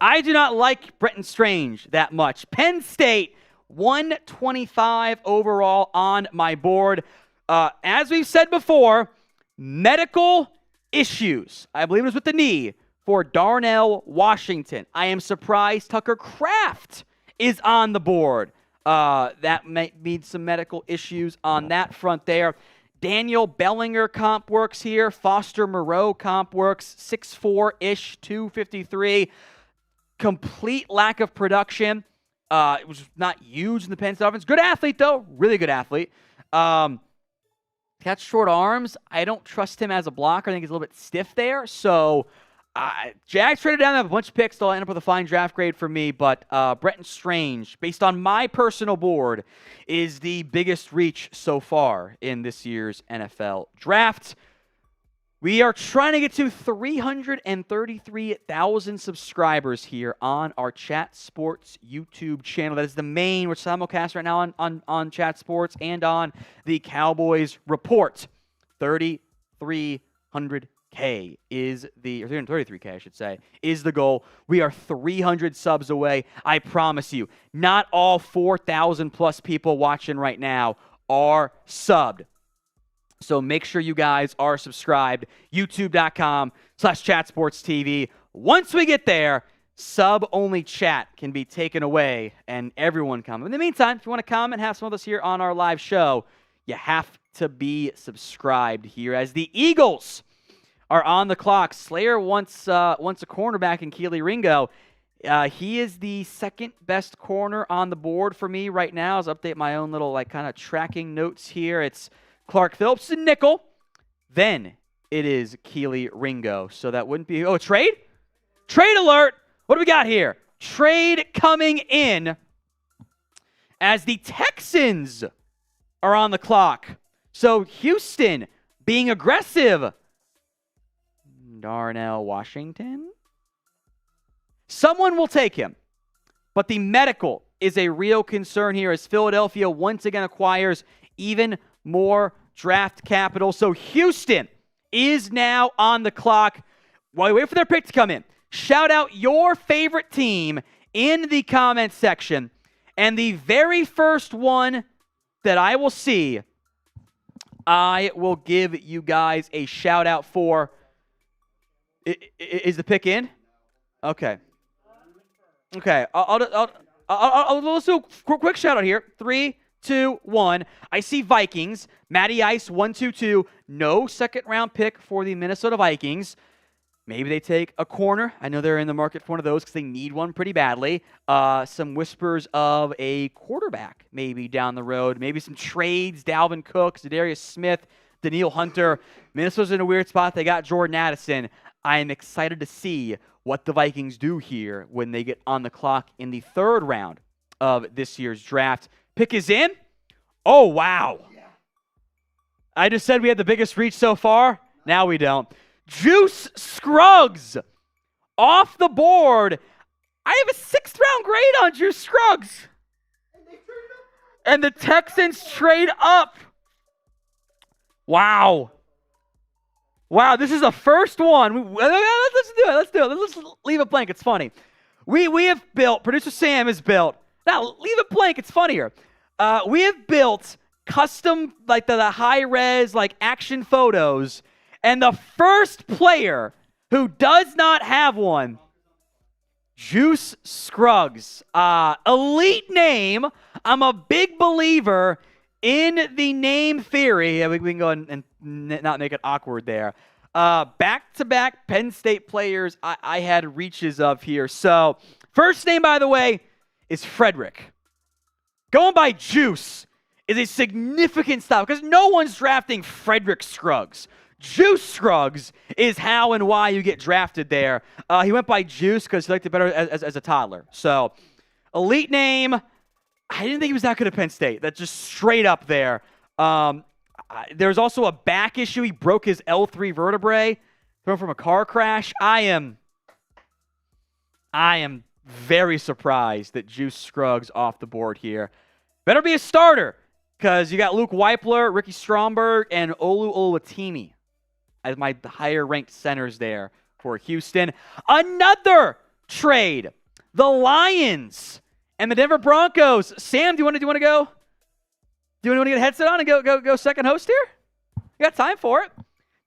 S2: I do not like Brenton Strange that much. Penn State, 125 overall on my board. As we've said before, medical issues. I believe it was with the knee for Darnell Washington. I am surprised Tucker Kraft is on the board. That might mean some medical issues on that front there. Daniel Bellinger comp works here. Foster Moreau comp works. 6'4-ish, 253. complete lack of production. It was not huge in the Panthers offense. Good athlete, though. Really good athlete. Got short arms. I don't trust him as a blocker. I think he's a little bit stiff there. So, Jags traded down, have a bunch of picks. They'll end up with a fine draft grade for me. But Brenton Strange, based on my personal board, is the biggest reach so far in this year's NFL draft. We are trying to get to 333,000 subscribers here on our Chat Sports YouTube channel. That is the main, which simulcast right now on Chat Sports and on the Cowboys Report. 3,300K is the, or 333K, I should say, is the goal. We are 300 subs away. I promise you, not all 4,000 plus people watching right now are subbed. So make sure you guys are subscribed. YouTube.com/ChatSportsTV. Once we get there, sub-only chat can be taken away and everyone come. In the meantime, if you want to come and have some of us here on our live show, you have to be subscribed here as the Eagles are on the clock. Slayer wants a cornerback in Keely Ringo. He is the second best corner on the board for me right now. I'll update my own little kind of tracking notes here. It's Clark Phillips and nickel. Then it is Keely Ringo. So that wouldn't be... Oh, a trade? Trade alert! What do we got here? Trade coming in as the Texans are on the clock. So Houston being aggressive. Darnell Washington. Someone will take him. But the medical is a real concern here as Philadelphia once again acquires even more draft capital. So Houston is now on the clock. While we wait for their pick to come in, shout out your favorite team in the comment section. And the very first one that I will see, I will give you guys a shout out for. Is the pick in? Okay. Okay. Let's do a quick shout out here. 3, 2, 1. I see Vikings. Matty Ice, 1-2-2. No second round pick for the Minnesota Vikings. Maybe they take a corner. I know they're in the market for one of those because they need one pretty badly. Some whispers of a quarterback maybe down the road. Maybe some trades. Dalvin Cook, Zadarius Smith, Daniil Hunter. Minnesota's in a weird spot. They got Jordan Addison. I am excited to see what the Vikings do here when they get on the clock in the third round of this year's draft. Pick is in. Oh, wow. I just said we had the biggest reach so far. Now we don't. Juice Scruggs off the board. I have a 6th round grade on Juice Scruggs. And the Texans trade up. Wow. Wow, this is the first one. Let's do it. Let's leave it blank. It's funny. We have built, producer Sam has built. Now, leave it blank. It's funnier. We have built custom, the high-res, action photos. And the first player who does not have one, Juice Scruggs. Elite name. I'm a big believer in the name theory. Yeah, we can go and not make it awkward there. Back-to-back Penn State players I had reaches of here. So, first name, by the way, is Frederick. Going by Juice is a significant stop because no one's drafting Frederick Scruggs. Juice Scruggs is how and why you get drafted there. He went by Juice because he liked it better as a toddler. So, elite name. I didn't think he was that good at Penn State. That's just straight up there. There's also a back issue. He broke his L3 vertebrae from a car crash. I am very surprised that Juice Scruggs off the board here. Better be a starter because you got Luke Weipler, Ricky Stromberg, and Olu Oluwatimi as my higher-ranked centers there for Houston. Another trade. The Lions and the Denver Broncos. Sam, do you want to go? Do you want to get a headset on and go second host here? You got time for it.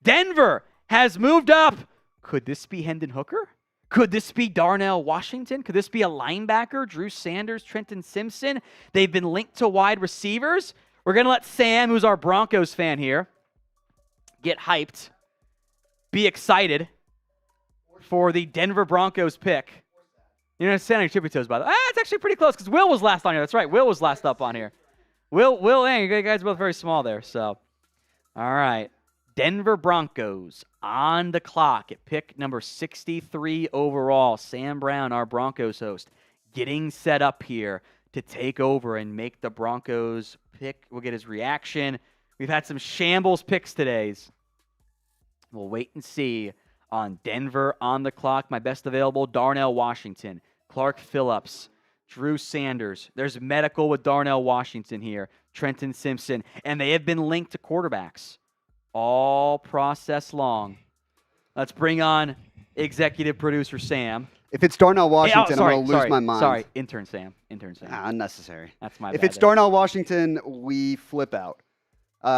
S2: Denver has moved up. Could this be Hendon Hooker? Could this be Darnell Washington? Could this be a linebacker? Drew Sanders, Trenton Simpson? They've been linked to wide receivers. We're going to let Sam, who's our Broncos fan here, get hyped. Be excited for the Denver Broncos pick. You're not standing on your tippy toes, by the way. It's actually pretty close because Will was last on here. That's right. Will was last up on here. Will, and you guys are both very small there. So, all right. Denver Broncos on the clock at pick number 63 overall. Sam Brown, our Broncos host, getting set up here to take over and make the Broncos pick. We'll get his reaction. We've had some shambles picks today. We'll wait and see on Denver on the clock. My best available, Darnell Washington, Clark Phillips, Drew Sanders. There's medical with Darnell Washington here, Trenton Simpson, and they have been linked to quarterbacks all process long. Let's bring on executive producer Sam.
S4: If it's Darnell Washington,
S2: sorry,
S4: I'm going to lose my mind.
S2: Sorry, intern Sam.
S4: Unnecessary.
S2: That's my
S4: If
S2: bad
S4: it's
S2: there.
S4: Darnell Washington, we flip out.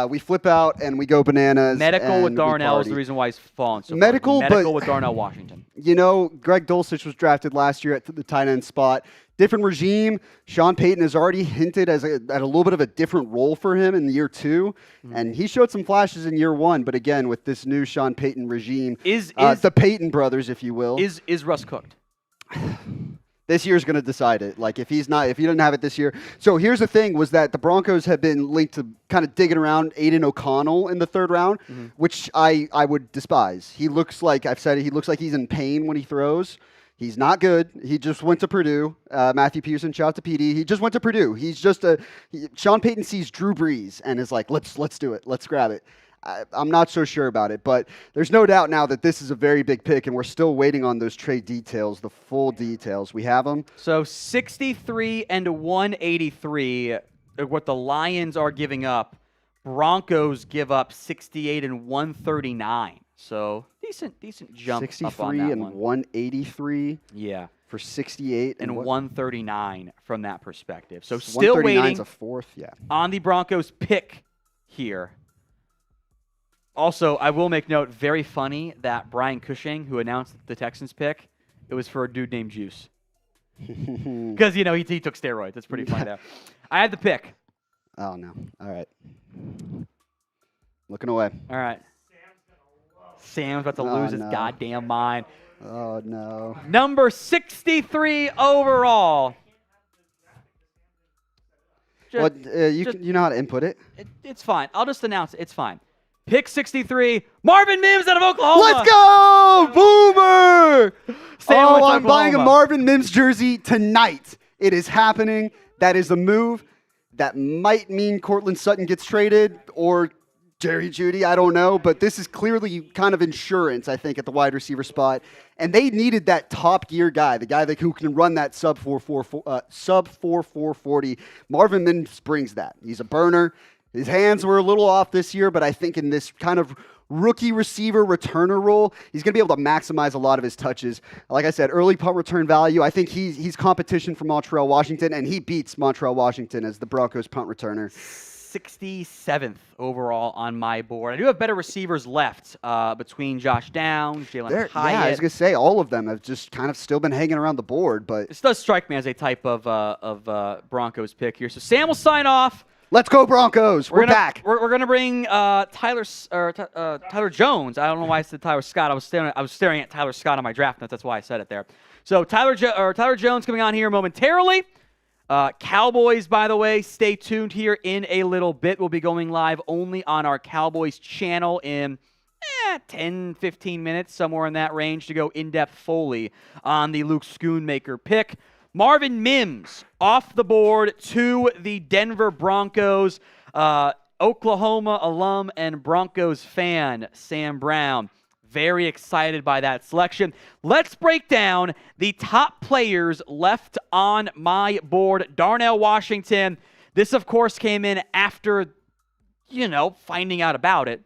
S4: We flip out and we go bananas.
S2: Medical
S4: and
S2: with
S4: we
S2: Darnell is
S4: party.
S2: the reason why he's fallen so far.
S4: Medical,
S2: Medical
S4: but-
S2: with Darnell Washington.
S4: You know, Greg Dulcich was drafted last year at the tight end spot. Different regime. Sean Payton has already hinted at a little bit of a different role for him in year 2. And he showed some flashes in year 1. But again, with this new Sean Payton regime,
S2: Is
S4: the Payton brothers, if you will.
S2: Is Russ cooked?
S4: This year's going to decide it. Like, if he doesn't have it this year. So here's the thing, was that the Broncos have been linked to kind of digging around Aiden O'Connell in the 3rd round, which I would despise. He looks like, I've said it, he looks like he's in pain when he throws. He's not good. He just went to Purdue. Matthew Pearson, shout out to PD. He just went to Purdue. He's just Sean Payton sees Drew Brees and is like, let's do it. Let's grab it. I'm not so sure about it, but there's no doubt now that this is a very big pick, and we're still waiting on those trade details, the full details. We have them.
S2: So 63 and 183, what the Lions are giving up. Broncos give up 68 and 139. So decent jump
S4: 63
S2: up on that
S4: and
S2: one.
S4: 183
S2: Yeah.
S4: for 68
S2: And
S4: what?
S2: 139 from that perspective. So still
S4: 139
S2: waiting
S4: is a 4th, yeah.
S2: on the Broncos pick here. Also, I will make note, very funny that Brian Cushing, who announced the Texans pick, it was for a dude named Juice. Because, he took steroids. That's pretty funny there. I had the pick.
S4: Oh, no. All right. Looking away.
S2: All right. Sam's about to
S4: Oh,
S2: lose his
S4: no.
S2: goddamn mind.
S4: Oh, no.
S2: Number 63 overall.
S4: Well, you know how to input it.
S2: It's fine. I'll just announce it. It's fine. Pick 63, Marvin Mims out of Oklahoma.
S4: Let's go, Boomer!
S2: Sam went to
S4: I'm buying a
S2: Oklahoma.
S4: Marvin Mims jersey tonight. It is happening. That is a move. That might mean Cortland Sutton gets traded or Jerry Jeudy. I don't know. But this is clearly kind of insurance, I think, at the wide receiver spot. And they needed that top gear guy, the guy who can run that sub 4.40. Marvin Mims brings that. He's a burner. His hands were a little off this year, but I think in this kind of rookie receiver returner role, he's going to be able to maximize a lot of his touches. Like I said, early punt return value. I think he's competition for Montreal Washington, and he beats Montreal Washington as the Broncos punt returner.
S2: 67th overall on my board. I do have better receivers left between Josh Downs, Jalen Hyatt.
S4: Yeah, I was going to say all of them have just kind of still been hanging around the board, but
S2: This does strike me as a type of Broncos pick here. So Sam will sign off.
S4: let's go Broncos. We're back.
S2: We're gonna bring Tyler Jones. I don't know why I said Tyler Scott. I was staring at Tyler Scott on my draft notes. That's why I said it there. So Tyler Jones coming on here momentarily. Cowboys, by the way, stay tuned here in a little bit. We'll be going live only on our Cowboys channel in 10, 15 minutes, somewhere in that range, to go in-depth fully on the Luke Schoonmaker pick. Marvin Mims off the board to the Denver Broncos. Oklahoma alum and Broncos fan, Sam Brown. Very excited by that selection. Let's break down the top players left on my board. Darnell Washington. This, of course, came in after, finding out about it.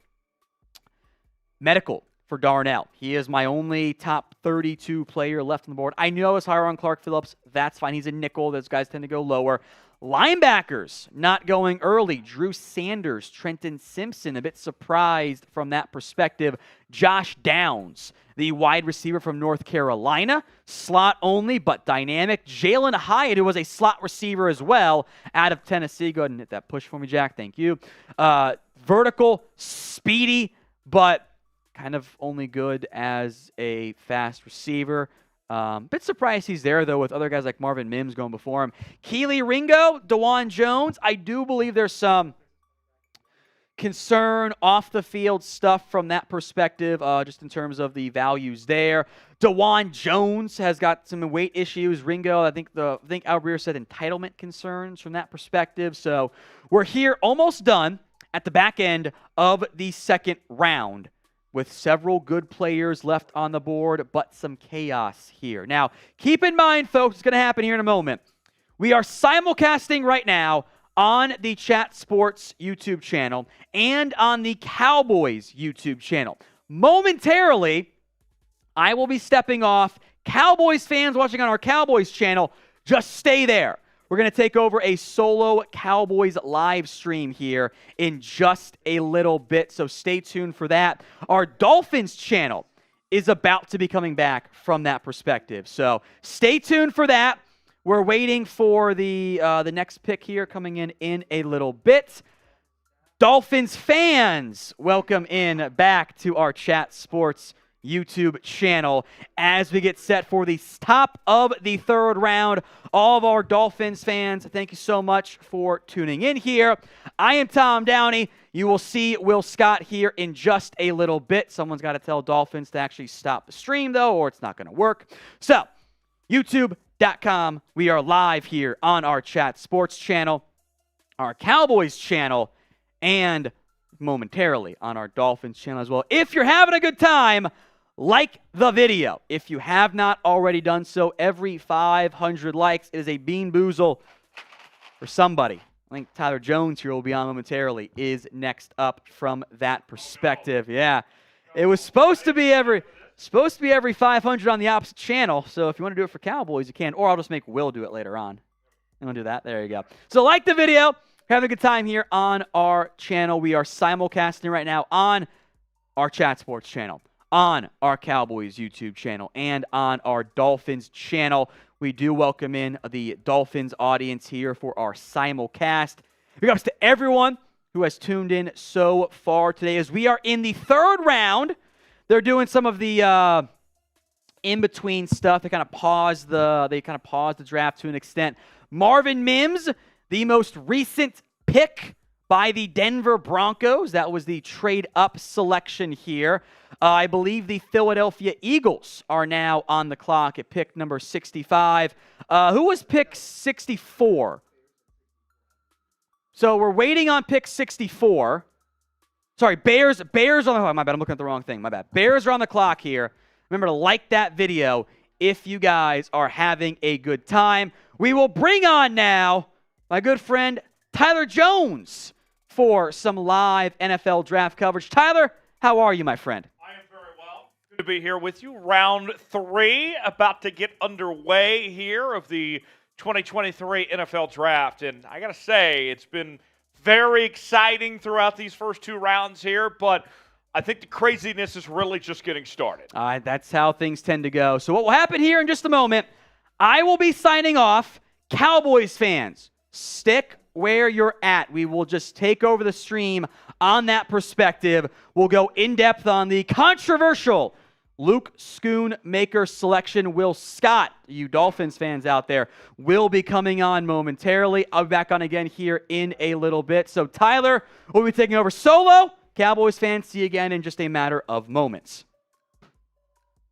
S2: Medical for Darnell. He is my only top 32 player left on the board. I know it's higher on Clark Phillips. That's fine. He's a nickel. Those guys tend to go lower. Linebackers not going early. Drew Sanders, Trenton Simpson, a bit surprised from that perspective. Josh Downs, the wide receiver from North Carolina, slot only but dynamic. Jalen Hyatt, who was a slot receiver as well, out of Tennessee. Go ahead and hit that push for me, Jack. Thank you. Vertical, speedy, but kind of only good as a fast receiver. Bit surprised he's there, though, with other guys like Marvin Mims going before him. Keely Ringo, DeJuan Jones. I do believe there's some concern off the field stuff from that perspective, just in terms of the values there. DeJuan Jones has got some weight issues. Ringo, I think Albreer said entitlement concerns from that perspective. So we're here almost done at the back end of the second round with several good players left on the board, but some chaos here. Now, keep in mind, folks, what's going to happen here in a moment. We are simulcasting right now on the Chat Sports YouTube channel and on the Cowboys YouTube channel. Momentarily, I will be stepping off. Cowboys fans watching on our Cowboys channel, just stay there. We're going to take over a solo Cowboys live stream here in just a little bit, so stay tuned for that. Our Dolphins channel is about to be coming back from that perspective, so stay tuned for that. We're waiting for the next pick here coming in a little bit. Dolphins fans, welcome in back to our Chat Sports YouTube channel as we get set for the top of the third round. All of our Dolphins fans, thank you so much for tuning in here. I am Tom Downey. You will see Will Scott here in just a little bit. Someone's got to tell Dolphins to actually stop the stream, though, or it's not going to work. So, YouTube.com. We are live here on our Chat Sports channel, our Cowboys channel, and momentarily on our Dolphins channel as well. If you're having a good time, like the video. If you have not already done so, every 500 likes is a bean boozle for somebody. I think Tyler Jones here will be on momentarily, is next up from that perspective. Yeah, it was supposed to be every 500 on the opposite channel, so if you want to do it for Cowboys, you can, or I'll just make Will do it later on. You want to do that? There you go. So like the video, having a good time here on our channel. We are simulcasting right now on our Chat Sports channel, on our Cowboys YouTube channel, and on our Dolphins channel. We do welcome in the Dolphins audience here for our simulcast. Big ups to everyone who has tuned in so far today as we are in the third round. They're doing some of the in-between stuff. They kind of paused the draft to an extent. Marvin Mims, the most recent pick by the Denver Broncos. That was the trade-up selection here. I believe the Philadelphia Eagles are now on the clock at pick number 65. Who was pick 64? So we're waiting on pick 64. Sorry, Bears on the... my bad, I'm looking at the wrong thing. My bad. Bears are on the clock here. Remember to like that video if you guys are having a good time. We will bring on now my good friend Tyler Jones for some live NFL draft coverage. Tyler, how are you, my friend?
S6: I am very well. Good to be here with you. Round 3 about to get underway here of the 2023 NFL Draft. And I got to say, it's been very exciting throughout these first 2 rounds here, but I think the craziness is really just getting started.
S2: That's how things tend to go. So what will happen here in just a moment, I will be signing off. Cowboys fans, stick where you're at. We will just take over the stream on that perspective. We'll go in-depth on the controversial Luke Schoonmaker selection. Will Scott, you Dolphins fans out there, will be coming on momentarily. I'll be back on again here in a little bit. So Tyler will be taking over solo. Cowboys fans, see you again in just a matter of moments.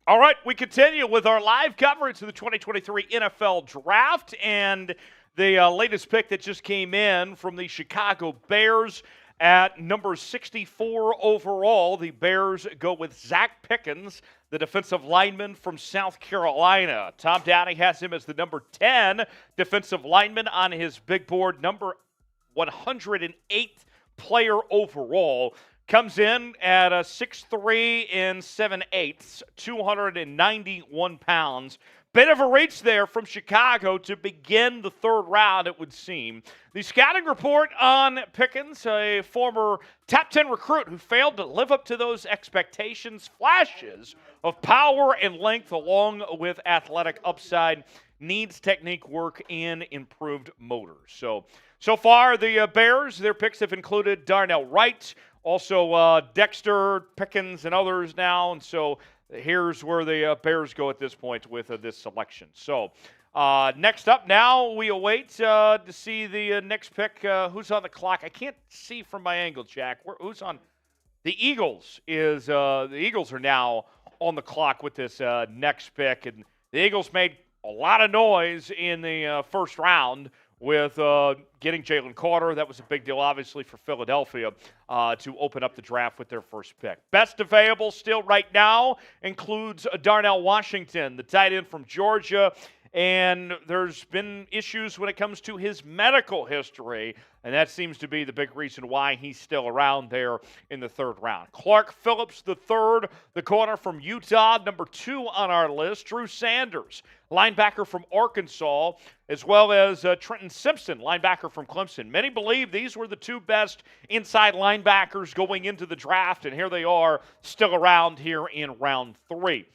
S6: All right, we continue with our live coverage of the 2023 NFL Draft, and the latest pick that just came in from the Chicago Bears at number 64 overall. The Bears go with Zach Pickens, the defensive lineman from South Carolina. Tom Downey has him as the number 10 defensive lineman on his big board, number 108th player overall. Comes in at a 6'3" and 7/8, 291 pounds. Bit of a reach there from Chicago to begin the third round, it would seem. The scouting report on Pickens, a former top 10 recruit who failed to live up to those expectations. Flashes of power and length along with athletic upside. Needs technique work and improved motor. So far, the Bears, their picks have included Darnell Wright, also Dexter, Pickens, and others now. And so here's where the Bears go at this point with this selection. So next up now, we await to see the next pick. Who's on the clock? I can't see from my angle, Jack. Who's on? The Eagles the Eagles are now on the clock with this next pick, and the Eagles made a lot of noise in the first round with getting Jalen Carter. That was a big deal, obviously, for Philadelphia to open up the draft with their first pick. Best available still right now includes Darnell Washington, the tight end from Georgia. And there's been issues when it comes to his medical history, and that seems to be the big reason why he's still around there in the third round. Clark Phillips III, the corner from Utah, number 2 on our list. Drew Sanders, linebacker from Arkansas, as well as Trenton Simpson, linebacker from Clemson. Many believe these were the 2 best inside linebackers going into the draft, and here they are still around here in round 3.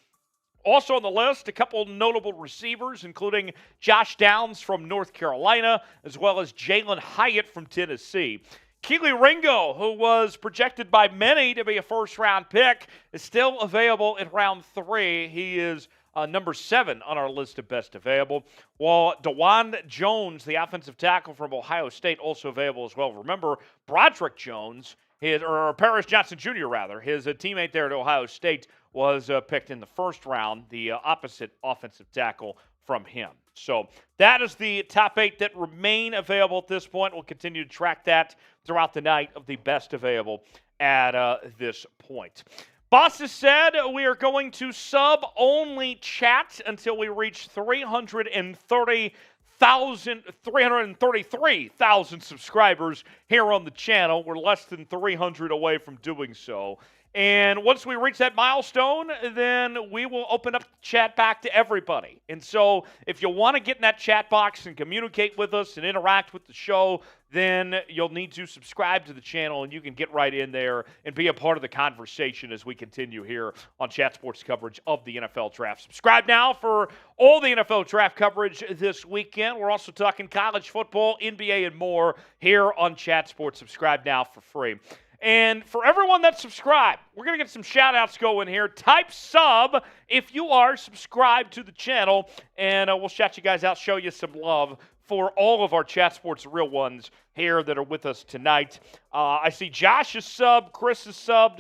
S6: Also on the list, a couple notable receivers, including Josh Downs from North Carolina, as well as Jalen Hyatt from Tennessee. Keely Ringo, who was projected by many to be a first-round pick, is still available in round 3. He is number 7 on our list of best available, while DeJuan Jones, the offensive tackle from Ohio State, also available as well. Remember, Broderick Jones, or Paris Johnson Jr., rather, his teammate there at Ohio State, was picked in the first round, the opposite offensive tackle from him. So that is the top 8 that remain available at this point. We'll continue to track that throughout the night of the best available at this point. Boss has said we are going to sub-only chat until we reach 333,000 subscribers here on the channel. We're less than 300 away from doing so. And once we reach that milestone, then we will open up the chat back to everybody. And so if you want to get in that chat box and communicate with us and interact with the show, then you'll need to subscribe to the channel, and you can get right in there and be a part of the conversation as we continue here on Chat Sports coverage of the NFL Draft. Subscribe now for all the NFL Draft coverage this weekend. We're also talking college football, NBA, and more here on Chat Sports. Subscribe now for free. And for everyone that's subscribed, we're going to get some shout-outs going here. Type sub if you are subscribed to the channel, and we'll shout you guys out, show you some love for all of our Chat Sports real ones here that are with us tonight. I see Josh is subbed, Chris is subbed,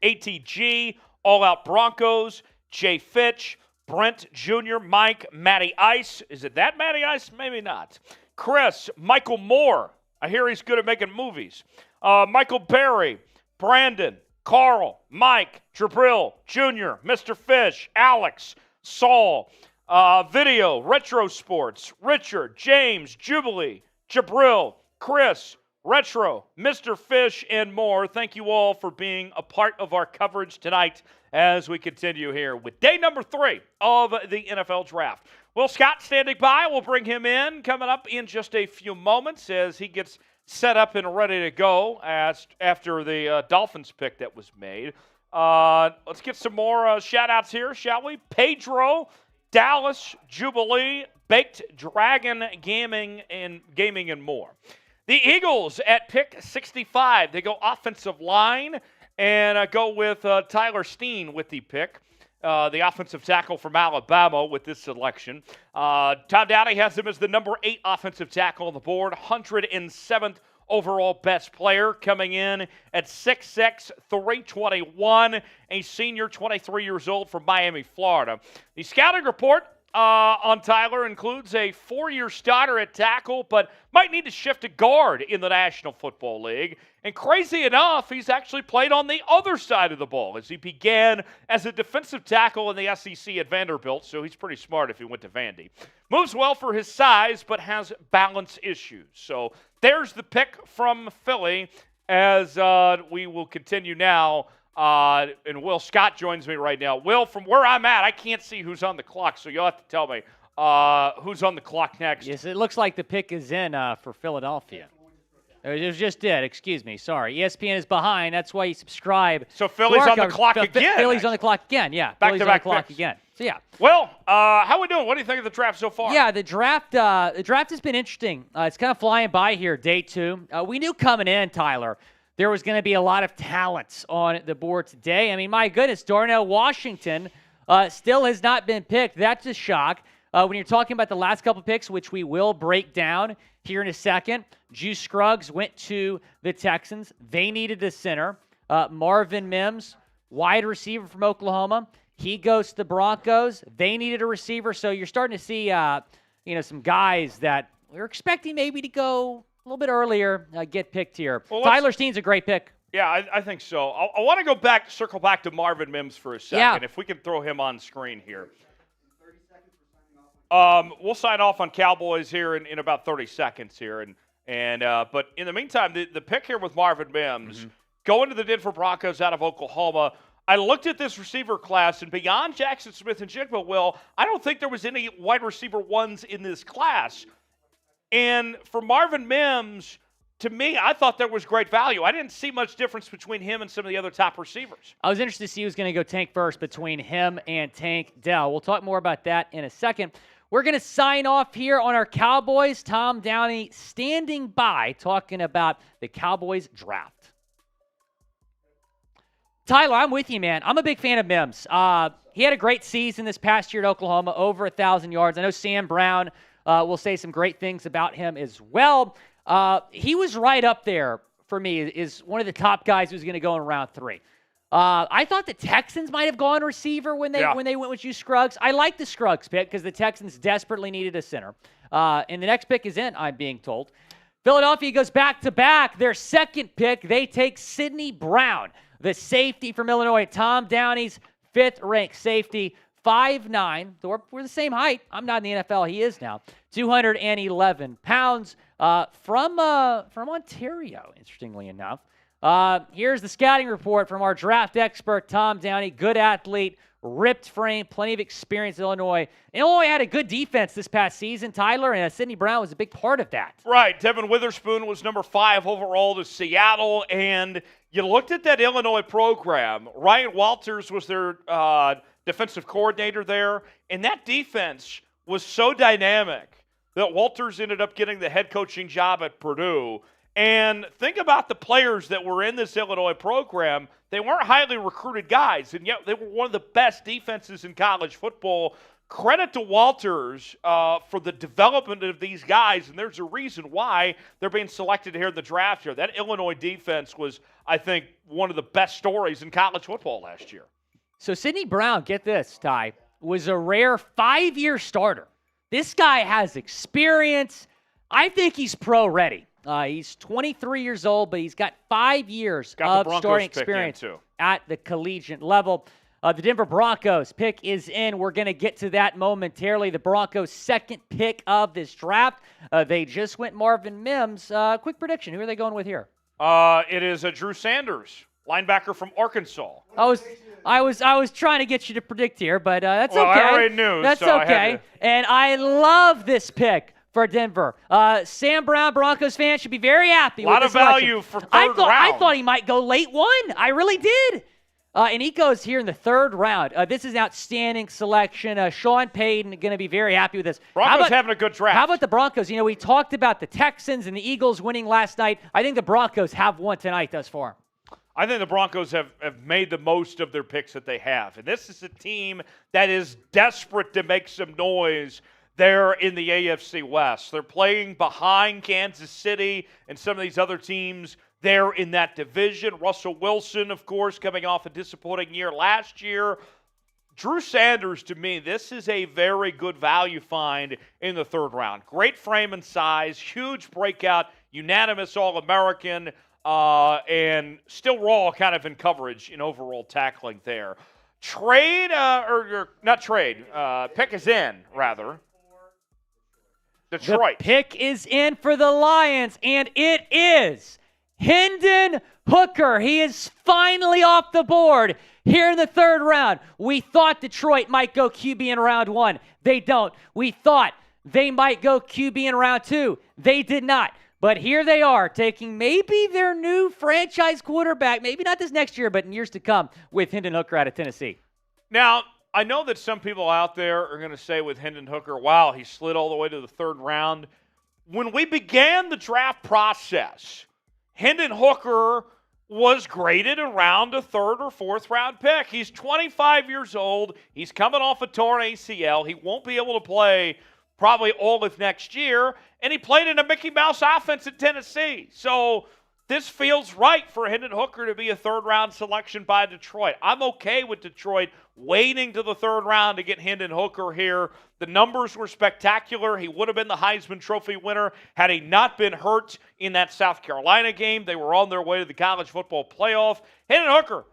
S6: ATG, All Out Broncos, Jay Fitch, Brent Jr., Mike, Matty Ice. Is it that Matty Ice? Maybe not. Chris, Michael Moore. I hear he's good at making movies. Michael Berry, Brandon, Carl, Mike, Jabril, Jr., Mr. Fish, Alex, Saul, Video, Retro Sports, Richard, James, Jubilee, Jabril, Chris, Retro, Mr. Fish, and more. Thank you all for being a part of our coverage tonight as we continue here with day number 3 of the NFL Draft. Will Scott standing by. We'll bring him in coming up in just a few moments as he gets set up and ready to go after the Dolphins pick that was made. Let's get some more shout-outs here, shall we? Pedro, Dallas, Jubilee, Baked Dragon Gaming, and more. The Eagles at pick 65. They go offensive line and go with Tyler Steen with the pick. The offensive tackle from Alabama with this selection. Tom Downey has him as the number 8 offensive tackle on the board, 107th overall best player, coming in at 6'6", 321, a senior, 23 years old from Miami, Florida. The scouting report on Tyler includes a 4-year starter at tackle, but might need to shift to guard in the National Football League. And crazy enough, he's actually played on the other side of the ball as he began as a defensive tackle in the SEC at Vanderbilt, so he's pretty smart if he went to Vandy. Moves well for his size, but has balance issues. So there's the pick from Philly as we will continue now. And Will Scott joins me right now. Will, from where I'm at, I can't see who's on the clock, so you'll have to tell me who's on the clock next.
S5: Yes, it looks like the pick is in for Philadelphia. It just did. Excuse me. Sorry. ESPN is behind. That's why you subscribe.
S6: So Philly's on the clock again.
S5: Philly's on the clock again. Yeah. Philly's on the clock again. So yeah.
S6: Well, how are we doing? What do you think of the draft so far?
S5: Yeah, the draft has been interesting. It's kind of flying by here, day 2. We knew coming in, Tyler, there was going to be a lot of talents on the board today. I mean, my goodness, Darnell Washington still has not been picked. That's a shock. When you're talking about the last couple picks, which we will break down here in a second, Juice Scruggs went to the Texans. They needed a center. Marvin Mims, wide receiver from Oklahoma. He goes to the Broncos. They needed a receiver. So you're starting to see, some guys that we're expecting maybe to go a little bit earlier get picked here. Well, Tyler Steen's a great pick.
S6: Yeah, I think so. I want to circle back to Marvin Mims for a second. Yeah. If we can throw him on screen here. We'll sign off on Cowboys here in about 30 seconds here. But in the meantime, the pick here with Marvin Mims, going to the Denver Broncos out of Oklahoma. I looked at this receiver class, and beyond Jackson Smith and Jigba, Will, I don't think there was any wide receiver ones in this class. And for Marvin Mims, to me, I thought there was great value. I didn't see much difference between him and some of the other top receivers.
S5: I was interested to see who's going to go Tank first between him and Tank Dell. We'll talk more about that in a second. We're going to sign off here on our Cowboys. Tom Downey standing by talking about the Cowboys draft. Tyler, I'm with you, man. I'm a big fan of Mims. He had a great season this past year at Oklahoma, over 1,000 yards. I know Sam Brown will say some great things about him as well. He was right up there for me, is one of the top guys who's going to go in round 3. I thought the Texans might have gone receiver when they went with you, Scruggs. I like the Scruggs pick because the Texans desperately needed a center. And the next pick is in, I'm being told. Philadelphia goes back-to-back. Their second pick, they take Sidney Brown, the safety from Illinois. Tom Downey's 5th-ranked safety, 5'9". We're the same height. I'm not in the NFL. He is now. 211 pounds from Ontario, interestingly enough. Here's the scouting report from our draft expert, Tom Downey. Good athlete, ripped frame, plenty of experience in Illinois. Illinois had a good defense this past season, Tyler, and Sidney Brown was a big part of that.
S6: Right. Devin Witherspoon was number 5 overall to Seattle, and you looked at that Illinois program. Ryan Walters was their defensive coordinator there, and that defense was so dynamic that Walters ended up getting the head coaching job at Purdue. And think about the players that were in this Illinois program. They weren't highly recruited guys, and yet they were one of the best defenses in college football. Credit to Walters for the development of these guys, and there's a reason why they're being selected here in the draft here. That Illinois defense was, I think, one of the best stories in college football last year.
S5: So Sidney Brown, get this, Ty, was a rare 5-year starter. This guy has experience. I think he's pro-ready. He's 23 years old, but he's got 5 years of starting experience at the collegiate level. The Denver Broncos pick is in. We're going to get to that momentarily. The Broncos' second pick of this draft. They just went Marvin Mims. Quick prediction. Who are they going with here?
S6: It is Drew Sanders, linebacker from Arkansas.
S5: I was trying to get you to predict here, but that's okay.
S6: I already knew.
S5: That's
S6: so
S5: okay. And I love this pick for Denver. Sam Brown, Broncos fan, should be very happy with this selection.
S6: A lot of value for third round.
S5: I thought he might go late 1. I really did. And he goes here in the 3rd round. This is an outstanding selection. Sean Payton going to be very happy with this.
S6: Broncos having a good draft.
S5: How about the Broncos? We talked about the Texans and the Eagles winning last night. I think the Broncos have won tonight thus far.
S6: I think the Broncos have made the most of their picks that they have. And this is a team that is desperate to make some noise there in the AFC West. They're playing behind Kansas City and some of these other teams there in that division. Russell Wilson, of course, coming off a disappointing year last year. Drew Sanders, to me, this is a very good value find in the 3rd round. Great frame and size, huge breakout, unanimous All-American, and still raw kind of in coverage in overall tackling there. Pick is in, rather. Detroit.
S5: The pick is in for the Lions, and it is Hendon Hooker. He is finally off the board here in the 3rd round. We thought Detroit might go QB in round 1. They don't. We thought they might go QB in round 2. They did not. But here they are, taking maybe their new franchise quarterback, maybe not this next year, but in years to come, with Hendon Hooker out of Tennessee.
S6: Now, I know that some people out there are going to say with Hendon Hooker, wow, he slid all the way to the 3rd round. When we began the draft process, Hendon Hooker was graded around a third or fourth round pick. He's 25 years old. He's coming off a torn ACL. He won't be able to play probably all of next year. And he played in a Mickey Mouse offense at Tennessee. So this feels right for Hendon Hooker to be a third-round selection by Detroit. I'm okay with Detroit waiting to the third round to get Hendon Hooker here. The numbers were spectacular. He would have been the Heisman Trophy winner had he not been hurt in that South Carolina game. They were on their way to the college football playoff. Hendon Hooker,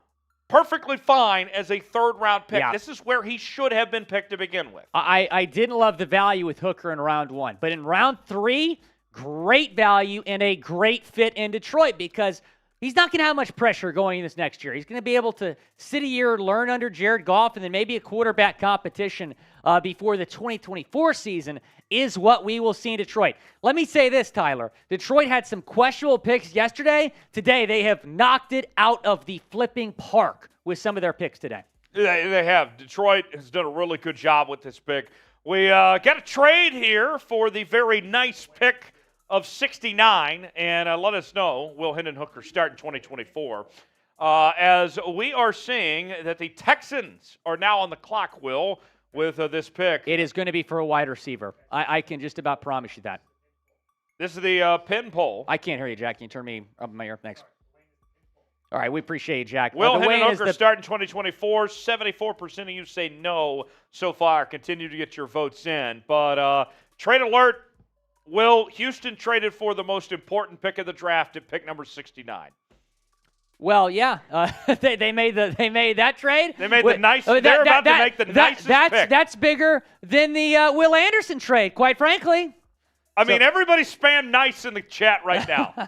S6: perfectly fine as a third-round pick.
S5: Yeah.
S6: This is where he should have been picked to begin with.
S5: I didn't love the value with Hooker in round 1, but in round 3, great value and a great fit in Detroit because he's not going to have much pressure going in this next year. He's going to be able to sit a year, learn under Jared Goff, and then maybe a quarterback competition before the 2024 season is what we will see in Detroit. Let me say this, Tyler. Detroit had some questionable picks yesterday. Today, they have knocked it out of the flipping park with some of their picks today.
S6: They have. Detroit has done a really good job with this pick. We got a trade here for the very nice pick of 69, and let us know, will Hendon Hooker start in 2024? As we are seeing that the Texans are now on the clock, Will, with this pick.
S5: It is going to be for a wide receiver. I can just about promise you that.
S6: This is the pin poll.
S5: I can't hear you, Jack. Can you turn me up in my ear? Thanks. All right, we appreciate you, Jack.
S6: Will
S5: the
S6: Hendon Hooker start in 2024? 74% of you say no so far. Continue to get your votes in. But trade alert. Will, Houston traded for the most important pick of the draft at pick number 69.
S5: Well, yeah, they made that trade.
S6: They made the nice. They're about to make the nicest pick.
S5: That's bigger than the Will Anderson trade, quite frankly.
S6: I mean, everybody spam nice in the chat right now.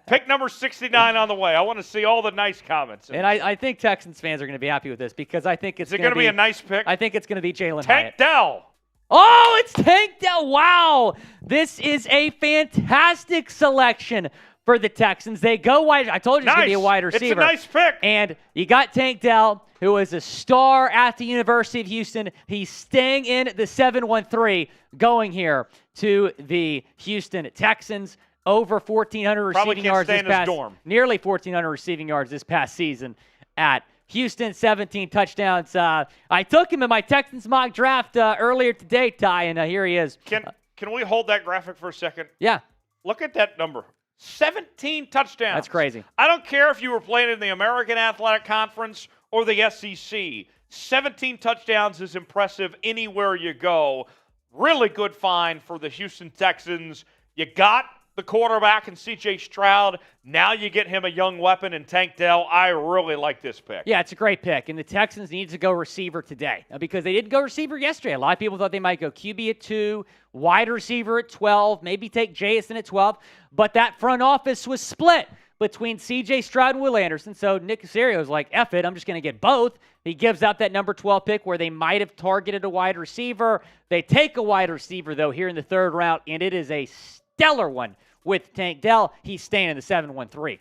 S6: Pick number 69 on the way. I want to see all the nice comments.
S5: And I think Texans fans are going to be happy with this because I think it's
S6: going to be a nice pick.
S5: I think it's going to be Jalen
S6: Tank
S5: Hyatt.
S6: Dell.
S5: Oh, it's Tank Dell. Wow. This is a fantastic selection for the Texans. They go wide. I told you it's going to be a wide receiver.
S6: It's a nice pick.
S5: And you got Tank Dell, who is a star at the University of Houston. He's staying in the 7-1-3, going here to the Houston Texans. Over 1,400 receiving yards this past – nearly 1,400 receiving yards this past season at Houston, 17 touchdowns. I took him in my Texans mock draft earlier today, Ty, and here he is.
S6: Can we hold that graphic for a second?
S5: Yeah.
S6: Look at that number. 17 touchdowns.
S5: That's crazy.
S6: I don't care if you were playing in the American Athletic Conference or the SEC. 17 touchdowns is impressive anywhere you go. Really good find for the Houston Texans. You got the quarterback in C.J. Stroud. Now you get him a young weapon in Tank Dell. I really like this pick.
S5: Yeah, it's a great pick. And the Texans need to go receiver today because they didn't go receiver yesterday. A lot of people thought they might go QB at 2, wide receiver at 12, maybe take Jason at 12. But that front office was split between C.J. Stroud and Will Anderson. So Nick Caserio was like, F it, I'm just going to get both. He gives out that number 12 pick where they might have targeted a wide receiver. They take a wide receiver, though, here in the third round, and it is a stellar one with Tank Dell. He's staying in the 7-1-3.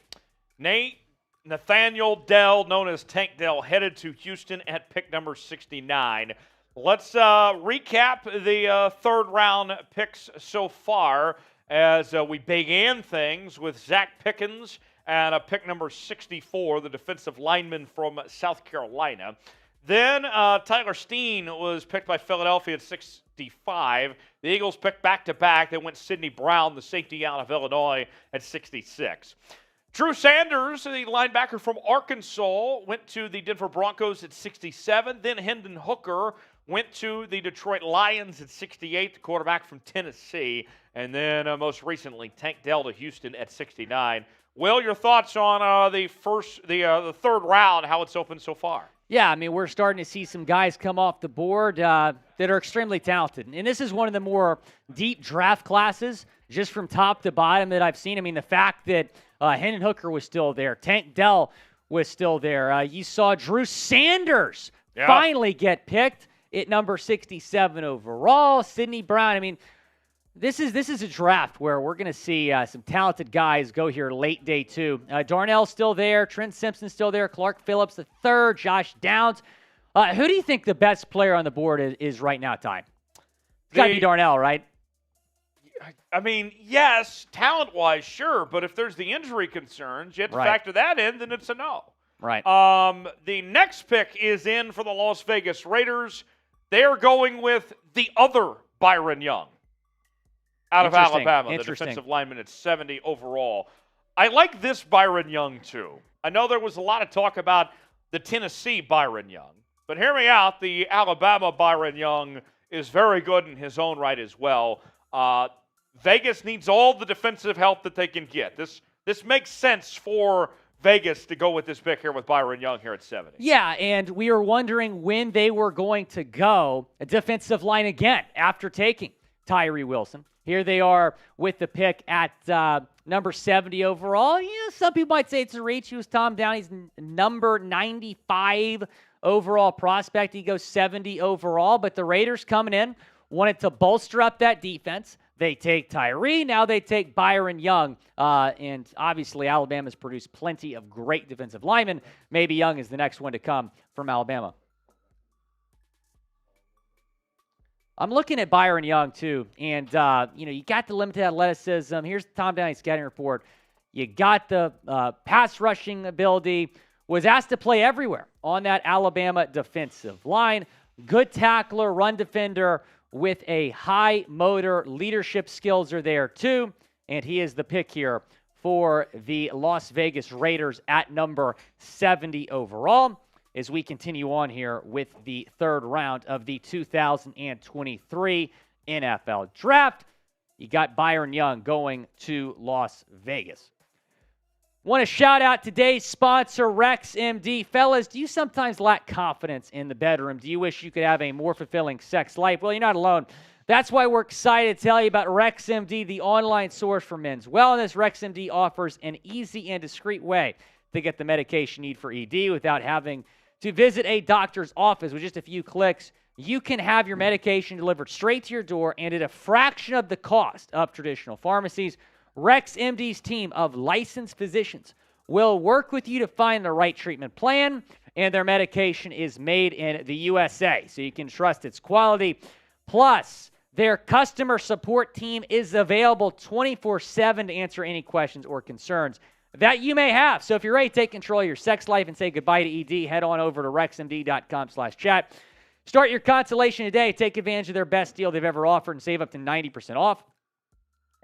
S6: Nathaniel Dell, known as Tank Dell, headed to Houston at pick number 69. Let's recap the third-round picks so far as we began things with Zach Pickens and pick number 64, the defensive lineman from South Carolina. Then Tyler Steen was picked by Philadelphia at 65. The Eagles picked back-to-back. They went Sidney Brown, the safety out of Illinois, at 66. Drew Sanders, the linebacker from Arkansas, went to the Denver Broncos at 67. Then Hendon Hooker went to the Detroit Lions at 68, the quarterback from Tennessee. And then most recently, Tank Dell to Houston at 69. Will, your thoughts on the third round, how it's opened so far?
S5: Yeah, I mean, we're starting to see some guys come off the board that are extremely talented. And this is one of the more deep draft classes, just from top to bottom, that I've seen. I mean, the fact that Hendon Hooker was still there, Tank Dell was still there. You saw Drew Sanders finally get picked at number 67 overall. Sidney Brown, I mean, this is a draft where we're going to see some talented guys go here late day 2. Darnell's still there. Trent Simpson's still there. Clark Phillips the third. Josh Downs. Who do you think the best player on the board is right now, Ty? It's got to be Darnell, right?
S6: I mean, yes, talent-wise, sure, but if there's the injury concerns, you have to
S5: Right.
S6: factor that in, then it's a no.
S5: Right.
S6: The next pick is in for the Las Vegas Raiders. They are going with the other Byron Young out of
S5: Interesting.
S6: Alabama, the
S5: Interesting.
S6: defensive lineman at 70 overall. I like this Byron Young, too. I know there was a lot of talk about the Tennessee Byron Young, but hear me out. The Alabama Byron Young is very good in his own right as well. Vegas needs all the defensive help that they can get. This makes sense for Vegas to go with this pick here with Byron Young here at 70.
S5: Yeah, and we were wondering when they were going to go a defensive line again after taking Tyree Wilson. Here they are with the pick at number 70 overall. Some people might say it's a reach. He was Tom Downey's number 95 overall prospect. He goes 70 overall, but the Raiders coming in wanted to bolster up that defense. They take Tyree. Now they take Byron Young. And obviously, Alabama's produced plenty of great defensive linemen. Maybe Young is the next one to come from Alabama. I'm looking at Byron Young, too. And, you got the limited athleticism. Here's the Tom Downey scouting report. You got the pass rushing ability. Was asked to play everywhere on that Alabama defensive line. Good tackler, run defender, with a high motor. Leadership skills are there too. And he is the pick here for the Las Vegas Raiders at number 70 overall as we continue on here with the third round of the 2023 NFL Draft. You got Byron Young going to Las Vegas. Want to shout out today's sponsor, Rex MD. Fellas, do you sometimes lack confidence in the bedroom? Do you wish you could have a more fulfilling sex life? Well, you're not alone. That's why we're excited to tell you about Rex MD, the online source for men's wellness. Rex MD offers an easy and discreet way to get the medication you need for ED without having to visit a doctor's office. With just a few clicks, you can have your medication delivered straight to your door and at a fraction of the cost of traditional pharmacies. Rex MD's team of licensed physicians will work with you to find the right treatment plan, and their medication is made in the USA, so you can trust its quality. Plus, their customer support team is available 24/7 to answer any questions or concerns that you may have. So if you're ready to take control of your sex life and say goodbye to ED, head on over to rexmd.com/chat. Start your consultation today. Take advantage of their best deal they've ever offered and save up to 90% off.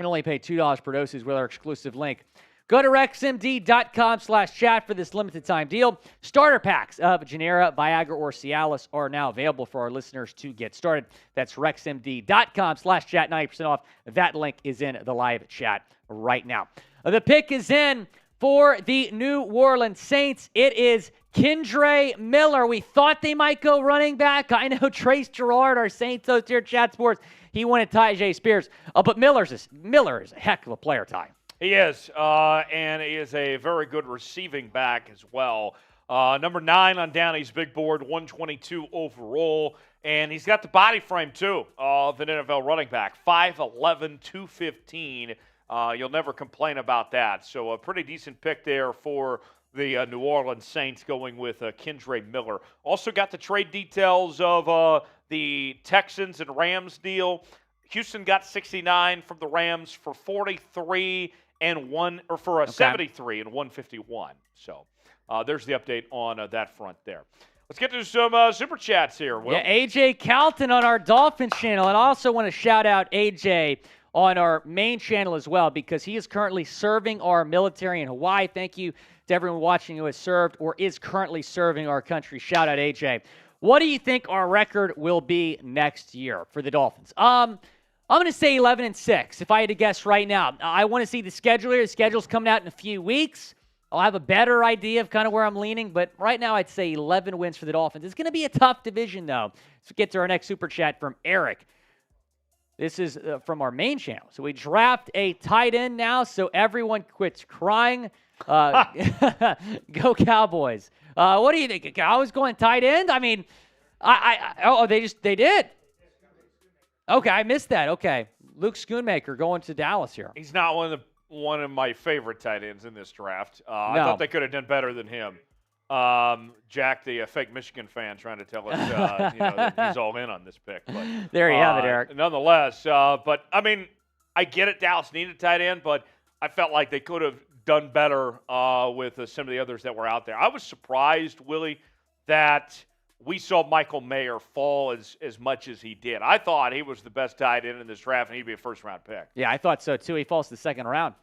S5: And only pay $2 per dosage with our exclusive link. Go to rexmd.com/chat for this limited time deal. Starter packs of Genera, Viagra, or Cialis are now available for our listeners to get started. That's rexmd.com/chat, 90% off. That link is in the live chat right now. The pick is in for the New Orleans Saints. It is Kendre Miller. We thought they might go running back. I know Trace Gerard, our Saints host here at Chat Sports, he wanted Tyjae Spears. But Miller is a heck of a player, Ty.
S6: He is, and he is a very good receiving back as well. Number 9 on Downey's big board, 122 overall, and he's got the body frame, too, of an NFL running back, 5'11", 215. You'll never complain about that. So a pretty decent pick there for the New Orleans Saints going with Kendre Miller. Also got the trade details of the Texans and Rams deal. Houston got 69 from the Rams for 43 and for 73 and 151. So there's the update on that front there. Let's get to some super chats here, Will.
S5: Yeah, AJ Calton on our Dolphins channel, and I also want to shout out AJ on our main channel as well, because he is currently serving our military in Hawaii. Thank you to everyone watching who has served or is currently serving our country. Shout out AJ. What do you think our record will be next year for the Dolphins? I'm going to say 11-6 if I had to guess right now. I want to see the schedule here. The schedule's coming out in a few weeks. I'll have a better idea of kind of where I'm leaning, but right now I'd say 11 wins for the Dolphins. It's going to be a tough division, though. Let's get to our next super chat from Eric. This is from our main channel. So we draft a tight end now, so everyone quits crying. Go Cowboys. What do you think? Cowboys going tight end? I mean, they did. Okay, I missed that. Okay, Luke Schoonmaker going to Dallas here.
S6: He's not one of my favorite tight ends in this draft.
S5: No.
S6: I thought they could have done better than him. Jack, the fake Michigan fan, trying to tell us that he's all in on this pick. But,
S5: there you have it, Eric.
S6: Nonetheless, but I mean, I get it, Dallas needed a tight end, but I felt like they could have done better with some of the others that were out there. I was surprised, Willie, that we saw Michael Mayer fall as much as he did. I thought he was the best tight end in this draft, and he'd be a first-round pick.
S5: Yeah, I thought so, too. He falls to the second round.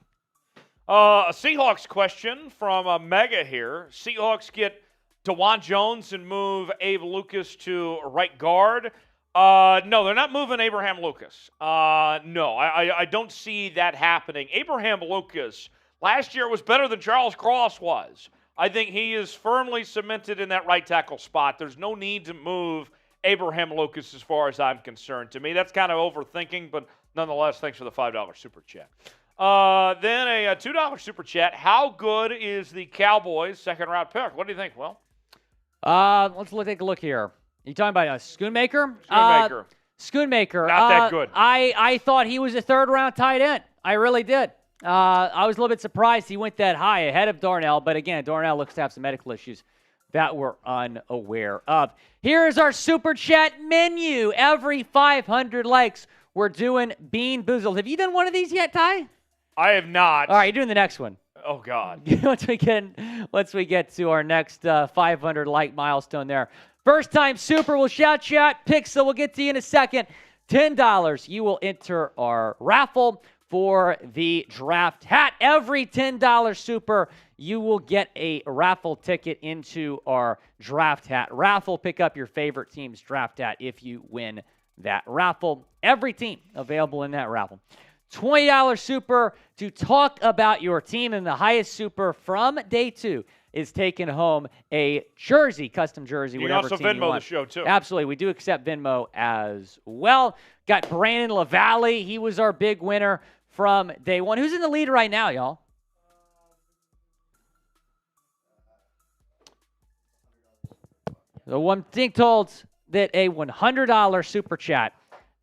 S6: A Seahawks question from Mega here. Seahawks get DeJuan Jones and move Abe Lucas to right guard. No, they're not moving Abraham Lucas. No, I don't see that happening. Abraham Lucas last year was better than Charles Cross was. I think he is firmly cemented in that right tackle spot. There's no need to move Abraham Lucas as far as I'm concerned. To me, that's kind of overthinking, but nonetheless, thanks for the $5 super chat. Then a $2 super chat. How good is the Cowboys' second-round pick? What do you think, Will?
S5: Let's take a look here. You talking about Schoonmaker?
S6: Schoonmaker.
S5: Schoonmaker.
S6: Not that good.
S5: I thought he was a third-round tight end. I really did. I was a little bit surprised he went that high ahead of Darnell, but again, Darnell looks to have some medical issues that we're unaware of. Here is our super chat menu. Every 500 likes, we're doing Bean Boozled. Have you done one of these yet, Ty?
S6: I have not.
S5: All right, you're doing the next one.
S6: Oh, God.
S5: once we get to our next 500 like milestone there. First time super, we'll shout you out. Pixel, we'll get to you in a second. $10, you will enter our raffle for the draft hat. Every $10 super, you will get a raffle ticket into our draft hat raffle. Pick up your favorite team's draft hat if you win that raffle. Every team available in that raffle. $20 super to talk about your team, and the highest super from day 2 is taking home a jersey, custom jersey,
S6: you can
S5: whatever
S6: also
S5: team you
S6: Venmo
S5: want.
S6: the show, too.
S5: Absolutely. We do accept Venmo as well. Got Brandon LaValle. He was our big winner from day 1. Who's in the lead right now, y'all? So I'm being told that a $100 super chat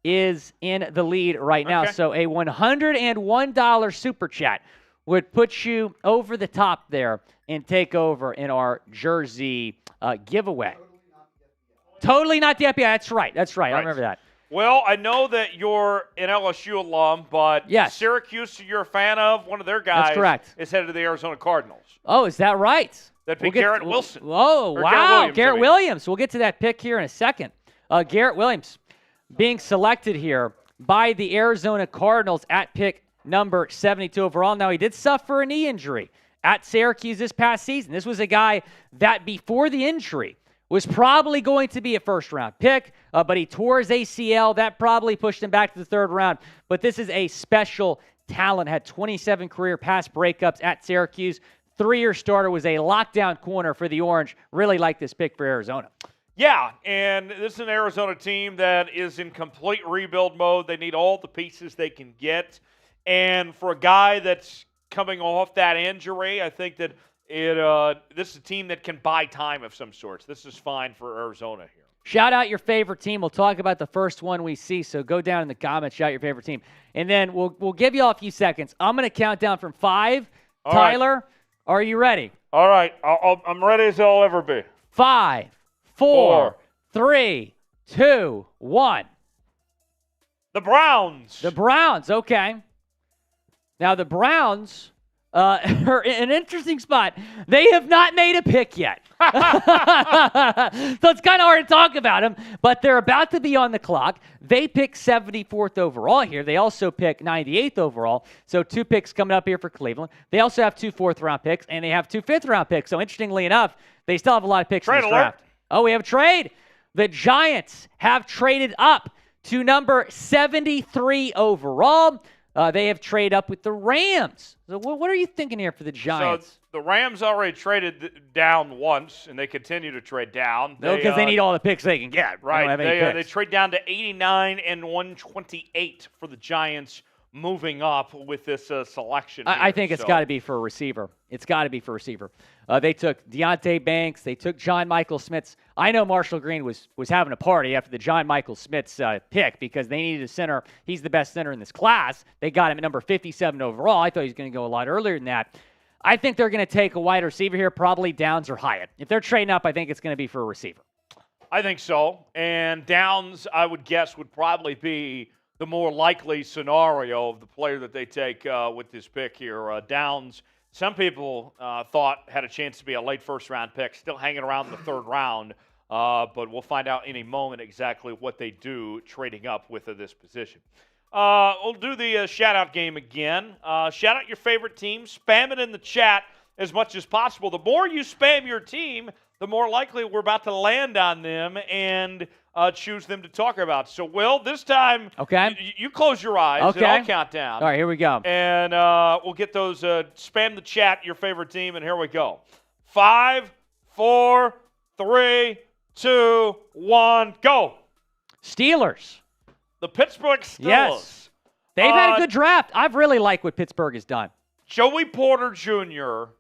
S5: is in the lead right now.
S6: Okay.
S5: So a $101 super chat would put you over the top there and take over in our jersey giveaway. Totally not the FBI. That's right. I remember that.
S6: Well, I know that you're an LSU alum, but
S5: Yes.
S6: Syracuse, you're a fan of, one of their guys
S5: That's correct.
S6: is headed to the Arizona Cardinals.
S5: Oh, is that right?
S6: That'd be Garrett Wilson.
S5: Oh,
S6: Or
S5: wow.
S6: Garrett Williams,
S5: Garrett
S6: I mean.
S5: Williams. We'll get to that pick here in a second. Garrett Williams being selected here by the Arizona Cardinals at pick number 72 overall. Now, he did suffer a knee injury at Syracuse this past season. This was a guy that before the injury was probably going to be a first-round pick, but he tore his ACL. That probably pushed him back to the third round. But this is a special talent. Had 27 career pass breakups at Syracuse. 3-year starter, was a lockdown corner for the Orange. Really like this pick for Arizona.
S6: Yeah, and this is an Arizona team that is in complete rebuild mode. They need all the pieces they can get. And for a guy that's coming off that injury, I think that this is a team that can buy time of some sorts. This is fine for Arizona here.
S5: Shout out your favorite team. We'll talk about the first one we see, so go down in the comments, shout your favorite team. And then we'll give you all a few seconds. I'm going to count down from 5.
S6: All
S5: Tyler,
S6: right.
S5: are you ready?
S6: All right, I'm ready as I'll ever be.
S5: 5, 4, 3, 2, 1.
S6: The Browns.
S5: The Browns, okay. Now, the Browns are in an interesting spot. They have not made a pick yet. So it's kind of hard to talk about them, but they're about to be on the clock. They pick 74th overall here. They also pick 98th overall. So 2 picks coming up here for Cleveland. They also have 2 4th-round picks, and they have 2 5th-round picks. So interestingly enough, they still have a lot of picks in
S6: Trade
S5: this
S6: alert.
S5: draft. Oh, we have a trade. The Giants have traded up to number 73 overall. They have traded up with the Rams. So what are you thinking here for the Giants?
S6: So the Rams already traded down once, and they continue to trade down.
S5: No, because they need all the picks they can get.
S6: Right.
S5: They don't have any
S6: They
S5: picks.
S6: trade down to 89 and 128 for the Giants moving up with this selection.
S5: I
S6: here.
S5: think it's
S6: So-
S5: got to be for a receiver. It's got to be for a receiver. They took Deontay Banks. They took John Michael Smith's. I know Marshall Green was having a party after the John Michael Smith's pick because they needed a center. He's the best center in this class. They got him at number 57 overall. I thought he was going to go a lot earlier than that. I think they're going to take a wide receiver here, probably Downs or Hyatt. If they're trading up, I think it's going to be for a receiver.
S6: I think so. And Downs, I would guess, would probably be the more likely scenario of the player that they take with this pick here. Downs, some people thought had a chance to be a late first-round pick, still hanging around in the third round, but we'll find out any moment exactly what they do trading up with this position. We'll do the shout-out game again. Shout out your favorite team. Spam it in the chat as much as possible. The more you spam your team, the more likely we're about to land on them and choose them to talk about. So, Will, this time, you close your eyes and I'll count down.
S5: All right, here we go.
S6: And we'll get those, spam the chat, your favorite team, and here we go. 5, 4, 3, 2, 1, go.
S5: Steelers.
S6: The Pittsburgh Steelers.
S5: Yes. They've had a good draft. I've really liked what Pittsburgh has done.
S6: Joey Porter Jr.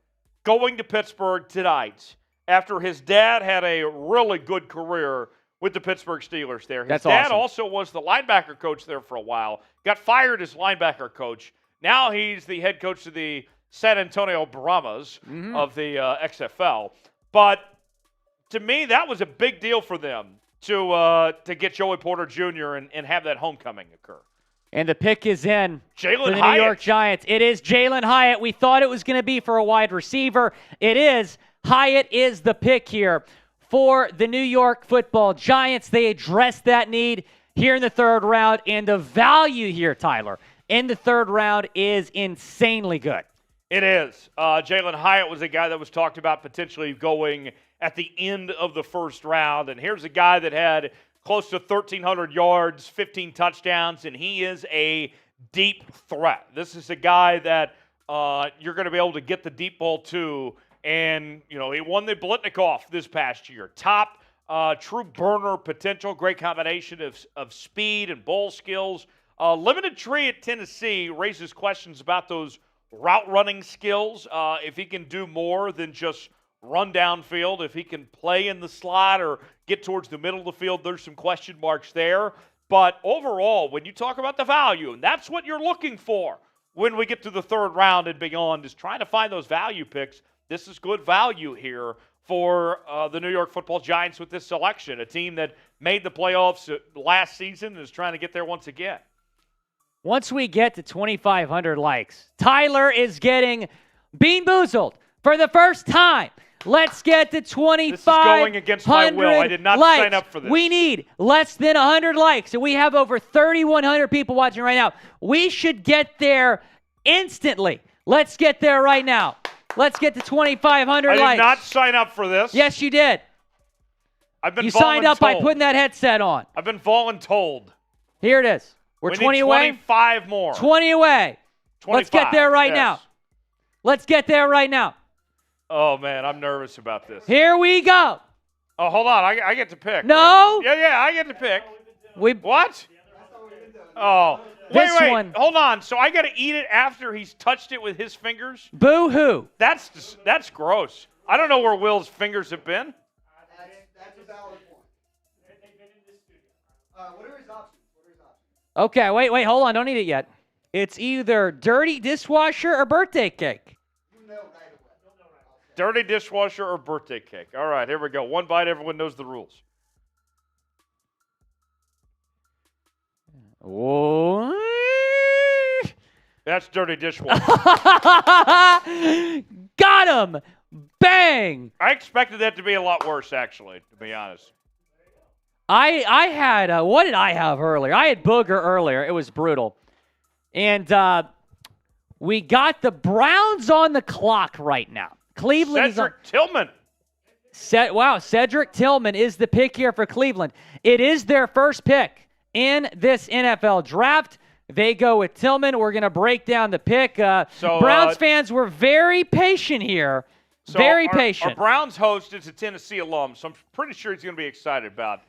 S6: going to Pittsburgh tonight after his dad had a really good career with the Pittsburgh Steelers there. His dad also was the linebacker coach there for a while. Got fired as linebacker coach. Now he's the head coach of the San Antonio Brahmas of the XFL. But to me, that was a big deal for them to get Joey Porter Jr. and have that homecoming occur.
S5: And the pick is in for the
S6: Hyatt.
S5: New York Giants. It is Jalen Hyatt. We thought it was going to be for a wide receiver. It is. Hyatt is the pick here for the New York Football Giants. They addressed that need here in the third round. And the value here, Tyler, in the third round is insanely good.
S6: It is. Jalen Hyatt was a guy that was talked about potentially going at the end of the first round. And here's a guy that had close to 1,300 yards, 15 touchdowns, and he is a deep threat. This is a guy that you're going to be able to get the deep ball to. And, you know, he won the Blitnikoff this past year. Top true burner potential, great combination of speed and ball skills. Limited tree at Tennessee raises questions about those route running skills. If he can do more than just run downfield, if he can play in the slot or get towards the middle of the field, there's some question marks there. But overall, when you talk about the value, and that's what you're looking for when we get to the third round and beyond, is trying to find those value picks. This is good value here for the New York Football Giants with this selection, a team that made the playoffs last season and is trying to get there once again.
S5: Once we get to 2,500 likes, Tyler is getting Bean Boozled for the first time. Let's get to 2,500
S6: This is going against my will. I did not sign up for this.
S5: We need less than 100 likes, and we have over 3,100 people watching right now. We should get there instantly. Let's get there right now. Let's get to 2,500 likes.
S6: I did not sign up for this.
S5: Yes, you did.
S6: You
S5: signed up by putting that headset on.
S6: I've been voluntold.
S5: Here it is. We're 20 away.
S6: 25 more.
S5: 20 away.
S6: 25.
S5: Let's get there right now. Let's get there right now.
S6: Oh, man, I'm nervous about this.
S5: Here we go.
S6: Oh, hold on. I get to pick.
S5: No.
S6: Right? Yeah, I get to pick.
S5: What?
S6: Oh.
S5: This
S6: wait.
S5: one.
S6: Hold on. So I got to eat it after he's touched it with his fingers?
S5: Boo-hoo.
S6: That's gross. I don't know where Will's fingers have been.
S4: That's a valid point. They've been in this studio. What are his options?
S5: Okay, wait, hold on. Don't eat it yet. It's either dirty dishwasher or birthday cake.
S6: Dirty dishwasher or birthday cake. All right, here we go. One bite. Everyone knows the rules.
S5: Oh.
S6: That's dirty dishwasher.
S5: Got him. Bang.
S6: I expected that to be a lot worse, actually, to be honest.
S5: I had, what did I have earlier? I had booger earlier. It was brutal. And we got the Browns on the clock right now. Cleveland
S6: Cedric Tillman.
S5: Cedric Tillman is the pick here for Cleveland. It is their first pick in this NFL draft. They go with Tillman. We're going to break down the pick. Browns fans were very patient here. Very patient.
S6: Our Browns host is a Tennessee alum, so I'm pretty sure he's going to be excited about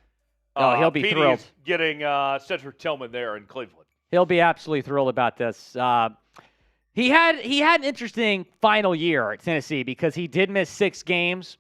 S5: he'll be thrilled
S6: getting Cedric Tillman there in Cleveland.
S5: He'll be absolutely thrilled about this. He had an interesting final year at Tennessee because he did miss 6 games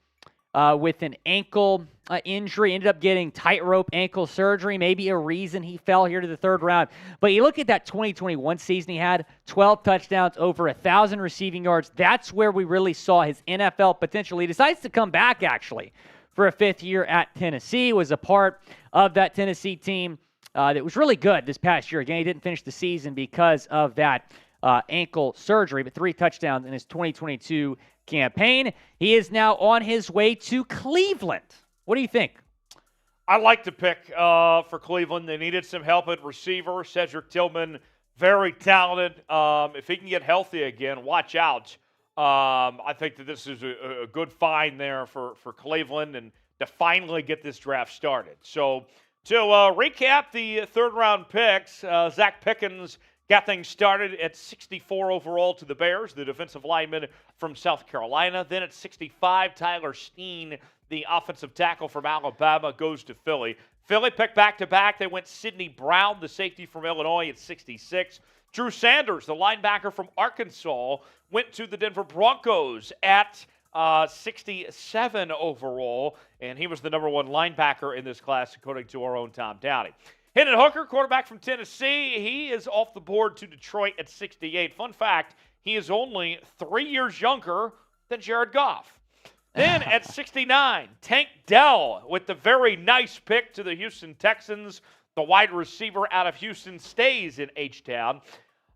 S5: with an ankle injury. Ended up getting tightrope ankle surgery, maybe a reason he fell here to the third round. But you look at that 2021 season he had, 12 touchdowns, over 1,000 receiving yards. That's where we really saw his NFL potential. He decides to come back, actually, for a 5th year at Tennessee. Was a part of that Tennessee team that was really good this past year. Again, he didn't finish the season because of that ankle surgery, but 3 touchdowns in his 2022 campaign. He is now on his way to Cleveland. What do you think?
S6: I like the pick for Cleveland. They needed some help at receiver. Cedric Tillman, very talented. If he can get healthy again, watch out. I think that this is a good find there for Cleveland and to finally get this draft started. So to recap the third-round picks, Zach Pickens got things started at 64 overall to the Bears, the defensive lineman from South Carolina. Then at 65, Tyler Steen, the offensive tackle from Alabama, goes to Philly. Philly picked back-to-back. They went Sidney Brown, the safety from Illinois, at 66. Drew Sanders, the linebacker from Arkansas, went to the Denver Broncos at 67 overall, and he was the number 1 linebacker in this class, according to our own Tom Downey. Hendon Hooker, quarterback from Tennessee, he is off the board to Detroit at 68. Fun fact, he is only 3 years younger than Jared Goff. Then at 69, Tank Dell with the very nice pick to the Houston Texans. The wide receiver out of Houston stays in H-Town.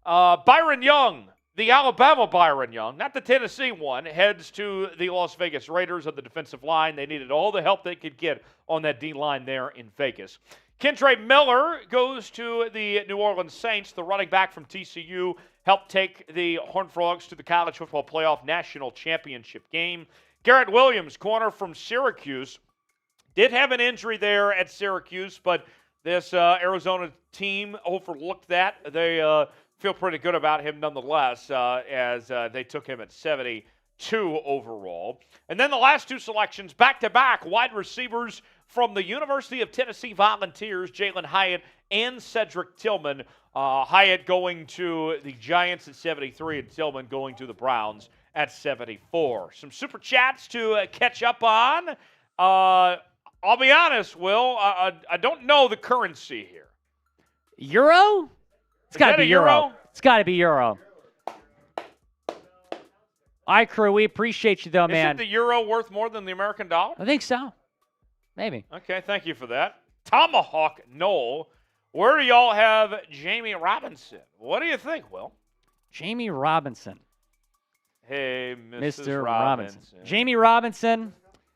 S6: Byron Young, the Alabama Byron Young, not the Tennessee one, heads to the Las Vegas Raiders on the defensive line. They needed all the help they could get on that D-line there in Vegas. Kentre Miller goes to the New Orleans Saints. The running back from TCU helped take the Horned Frogs to the College Football Playoff National Championship game. Garrett Williams, corner from Syracuse, did have an injury there at Syracuse, but this Arizona team overlooked that. They feel pretty good about him nonetheless as they took him at 72 overall. And then the last 2 selections, back-to-back wide receivers from the University of Tennessee Volunteers, Jalen Hyatt and Cedric Tillman. Hyatt going to the Giants at 73 and Tillman going to the Browns at 74. Some super chats to catch up on. I'll be honest, Will, I don't know the currency here.
S5: Euro? It's got to be Euro. It's got to be Euro. Crew, we appreciate you, though, man.
S6: Isn't the Euro worth more than the American dollar?
S5: I think so. Maybe.
S6: Okay, thank you for that. Tomahawk Noel, where do y'all have Jamie Robinson? What do you think, Will?
S5: Jamie Robinson.
S6: Hey,
S5: Mr. Robinson. Jamie Robinson,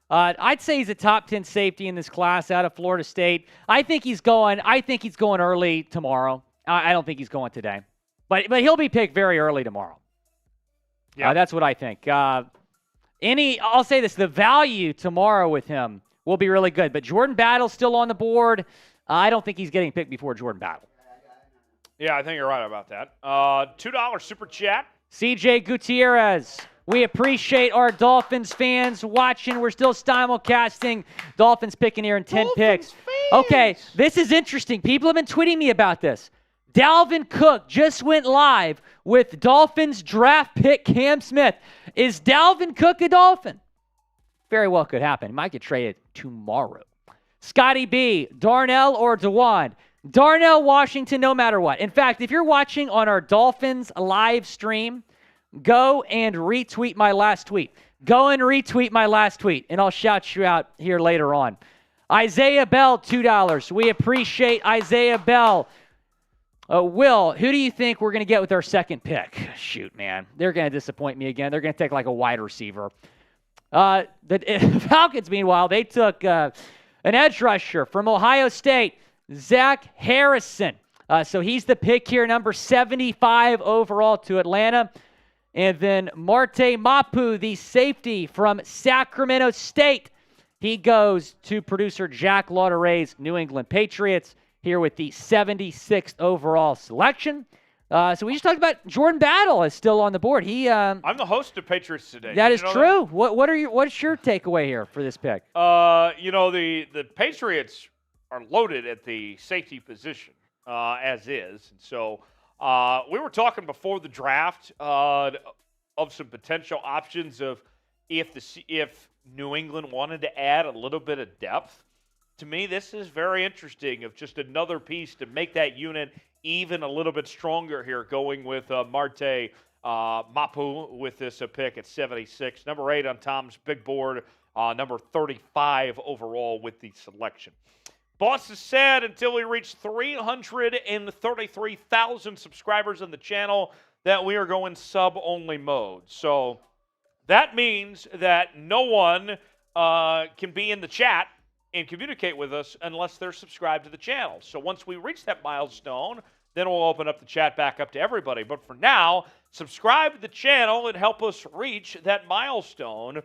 S5: I'd say he's a top 10 safety in this class out of Florida State. I think he's going early tomorrow. I don't think he's going today. But he'll be picked very early tomorrow. Yeah, that's what I think. I'll say this, the value tomorrow with him will be really good. But Jordan Battle's still on the board. I don't think he's getting picked before Jordan Battle.
S6: Yeah, I think you're right about that. $2 super chat.
S5: CJ Gutierrez. We appreciate our Dolphins fans watching. We're still simulcasting. Dolphins picking here in 10 picks.
S6: Fans.
S5: Okay, this is interesting. People have been tweeting me about this. Dalvin Cook just went live with Dolphins draft pick Cam Smith. Is Dalvin Cook a Dolphin? Very well could happen. He might get traded tomorrow. Scotty B, Darnell or DeWan? Darnell Washington no matter what. In fact, if you're watching on our Dolphins live stream, go and retweet my last tweet. Go and retweet my last tweet, and I'll shout you out here later on. Isaiah Bell, $2. We appreciate Isaiah Bell. Will, who do you think we're going to get with our second pick? Shoot, man. They're going to disappoint me again. They're going to take like a wide receiver. The Falcons, meanwhile, they took an edge rusher from Ohio State, Zach Harrison. So he's the pick here, number 75 overall to Atlanta. And then Marte Mapu, the safety from Sacramento State. He goes to producer Jack Lauderay's New England Patriots here with the 76th overall selection. So we just talked about Jordan Battle is still on the board. I'm
S6: the host of Patriots Today.
S5: That is true. What's your takeaway here for this pick?
S6: The Patriots are loaded at the safety position as is. And so we were talking before the draft of some potential options of if New England wanted to add a little bit of depth. To me, this is very interesting of just another piece to make that unit even a little bit stronger here, going with Marte Mapu with this pick at 76. Number 8 on Tom's big board, number 35 overall with the selection. Boss has said until we reach 333,000 subscribers on the channel that we are going sub-only mode. So that means that no one can be in the chat and communicate with us unless they're subscribed to the channel. So once we reach that milestone, then we'll open up the chat back up to everybody. But for now, subscribe to the channel and help us reach that milestone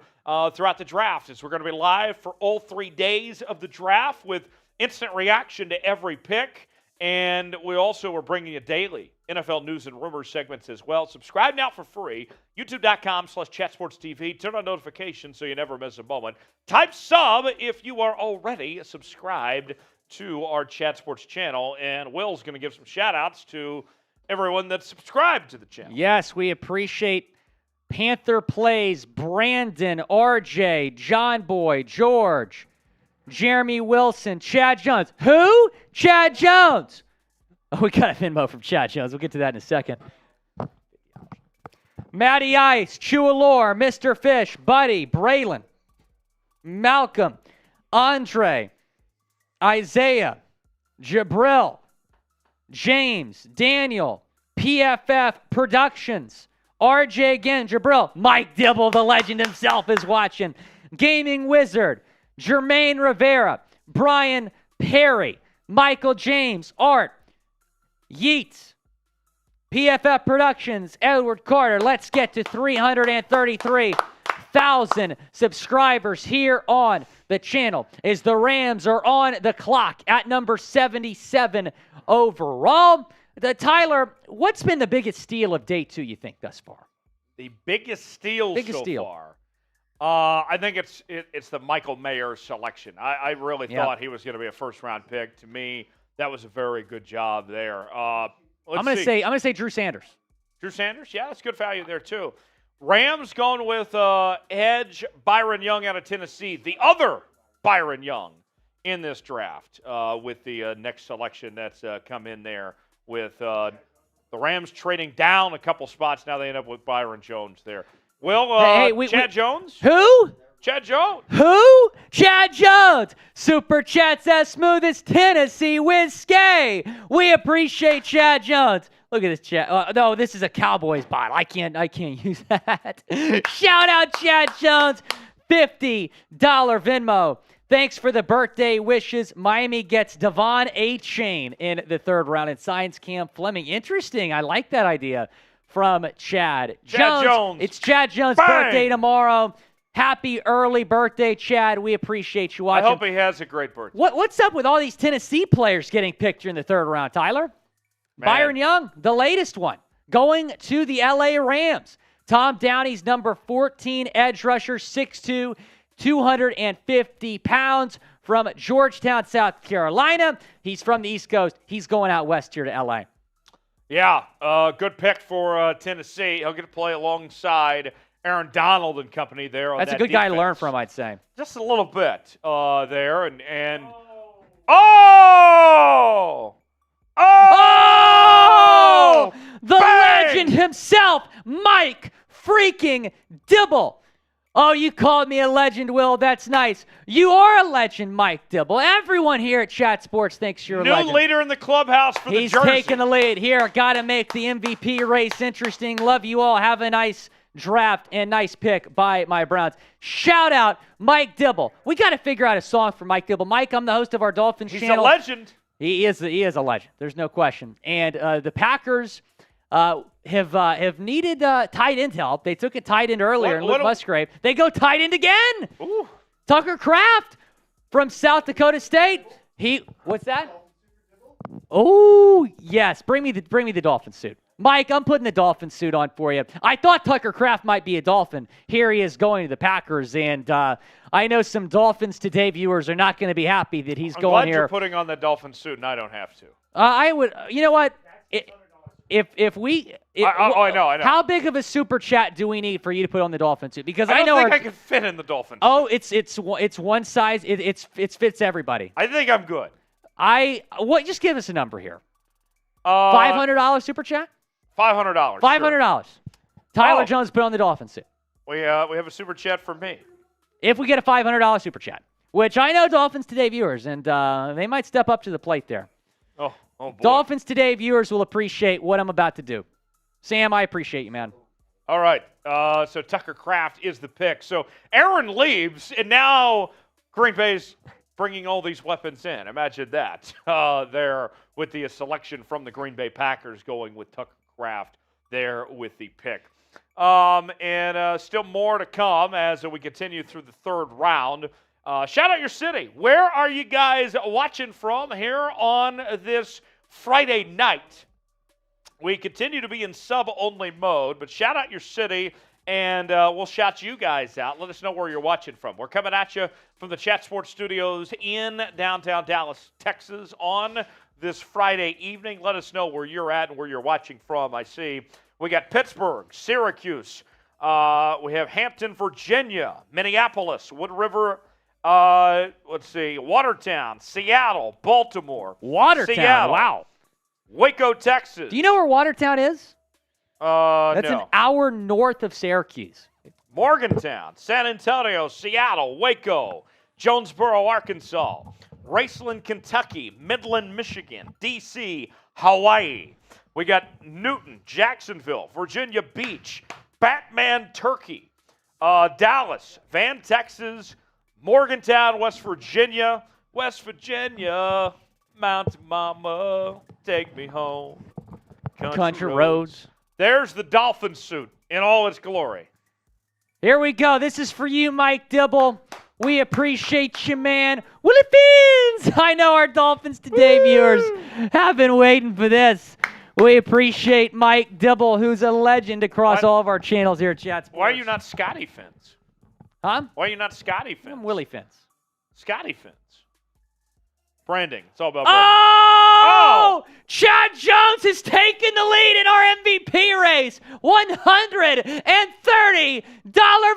S6: throughout the draft, as we're going to be live for all 3 days of the draft with instant reaction to every pick. And we also are bringing you daily NFL news and rumors segments as well. Subscribe now for free. YouTube.com/ChatSportsTV. Turn on notifications so you never miss a moment. Type sub if you are already subscribed to our Chat Sports channel. And Will's going to give some shout-outs to everyone that's subscribed to the channel.
S5: Yes, we appreciate Panther Plays, Brandon, RJ, John Boy, George, Jeremy Wilson, Chad Jones. Who? Chad Jones. Oh, we got a Venmo from Chad Jones. We'll get to that in a second. Matty Ice, Chualor, Mr. Fish, Buddy, Braylon, Malcolm, Andre, Isaiah, Jabril, James, Daniel, PFF Productions, RJ again, Jabril, Mike Dibble, the legend himself, is watching. Gaming Wizard, Jermaine Rivera, Brian Perry, Michael James, Art, Yeats, PFF Productions, Edward Carter. Let's get to 333,000 subscribers here on the channel as the Rams are on the clock at number 77 overall. Tyler, what's been the biggest steal of day 2, you think, thus far?
S6: The biggest steal far. I think it's the Michael Mayer selection. I really thought he was going to be a first-round pick. To me, that was a very good job there. I'm
S5: going to say Drew Sanders.
S6: Drew Sanders, yeah, that's good value there too. Rams going with edge Byron Young out of Tennessee, the other Byron Young in this draft with the next selection that's come in there with the Rams trading down a couple spots. Now they end up with Byron Jones there. Well, Chad Jones?
S5: Who?
S6: Chad Jones.
S5: Who? Chad Jones. Super Chat's as smooth as Tennessee whiskey. We appreciate Chad Jones. Look at this chat. No, this is a Cowboys bot. I can't use that. Shout out Chad Jones. $50 Venmo. Thanks for the birthday wishes. Miami gets Devon A. Chain in the 3rd round and signs Cam Fleming. Interesting. I like that idea from Chad Jones. It's Chad Jones' birthday tomorrow. Happy early birthday, Chad. We appreciate you watching.
S6: I hope he has a great birthday.
S5: What's up with all these Tennessee players getting picked in the 3rd round, Tyler?
S6: Man.
S5: Byron Young, the latest one, going to the LA Rams. Tom Downey's number 14 edge rusher, 6'2", 250 pounds from Georgetown, South Carolina. He's from the East Coast. He's going out west here to LA.
S6: Yeah, good pick for Tennessee. He'll get to play alongside Aaron Donald and company there.
S5: That's a good guy to learn from, I'd say.
S6: Just a little bit there. And oh!
S5: The legend himself, Mike freaking Dibble. Oh, you called me a legend, Will. That's nice. You are a legend, Mike Dibble. Everyone here at Chat Sports thinks you're a legend.
S6: New leader in the clubhouse for the Jersey.
S5: He's taking the lead here. Got to make the MVP race interesting. Love you all. Have a nice draft and nice pick by my Browns. Shout out Mike Dibble. We got to figure out a song for Mike Dibble. Mike, I'm the host of our Dolphins channel.
S6: He's a legend.
S5: He is a legend. There's no question. And the Packers have needed tight end help. They took a tight end earlier, Luke Musgrave. They go tight end again.
S6: Ooh.
S5: Tucker Kraft from South Dakota State. What's that? Oh yes, bring me the Dolphin suit, Mike. I'm putting the Dolphin suit on for you. I thought Tucker Kraft might be a Dolphin. Here he is going to the Packers, and I know some Dolphins Today viewers are not going to be happy that he's going
S6: glad
S5: here.
S6: You're putting on the Dolphin suit, and I don't have to.
S5: I would. You know what?
S6: I know.
S5: How big of a super chat do we need for you to put on the Dolphin suit? Because
S6: I don't think I can fit in the Dolphin suit.
S5: Oh, it's one size. It fits everybody.
S6: I think I'm good.
S5: Just give us a number here. $500 super chat.
S6: $500.
S5: $500. Tyler Jones put on the Dolphin suit.
S6: We have a super chat for me.
S5: If we get a $500 super chat, which I know Dolphins Today viewers, and they might step up to the plate there.
S6: Oh boy.
S5: Dolphins Today viewers will appreciate what I'm about to do. Sam, I appreciate you, man.
S6: All right. So Tucker Kraft is the pick. So Aaron leaves, and now Green Bay's bringing all these weapons in. Imagine that. There with the selection from the Green Bay Packers going with Tucker Kraft there with the pick. And still more to come as we continue through the third round. Shout out your city. Where are you guys watching from here on this Friday night? We continue to be in sub-only mode, but shout out your city, and we'll shout you guys out. Let us know where you're watching from. We're coming at you from the Chat Sports Studios in downtown Dallas, Texas on this Friday evening. Let us know where you're at and where you're watching from. I see we got Pittsburgh, Syracuse. We have Hampton, Virginia, Minneapolis, Wood River, Watertown, Seattle, Baltimore.
S5: Watertown,
S6: Seattle,
S5: wow.
S6: Waco, Texas.
S5: Do you know where Watertown is? That's
S6: no.
S5: an hour north of Syracuse.
S6: Morgantown, San Antonio, Seattle, Waco, Jonesboro, Arkansas, Raceland, Kentucky, Midland, Michigan, D.C., Hawaii. We got Newton, Jacksonville, Virginia Beach, Batman, Turkey, Dallas, Van, Texas, Morgantown, West Virginia, Mountain Mama, take me home.
S5: Country roads.
S6: There's the dolphin suit in all its glory.
S5: Here we go. This is for you, Mike Dibble. We appreciate you, man. Willie Fins! I know our Dolphins Today viewers have been waiting for this. We appreciate Mike Dibble, who's a legend across all of our channels here at Chat Sports.
S6: Why are you not Scotty Fins?
S5: Huh?
S6: Why are you not Scotty Fins?
S5: I'm Willie Fins.
S6: Scotty Fins. Branding. It's all about branding.
S5: Oh! Chad Jones has taken the lead in our MVP race. $130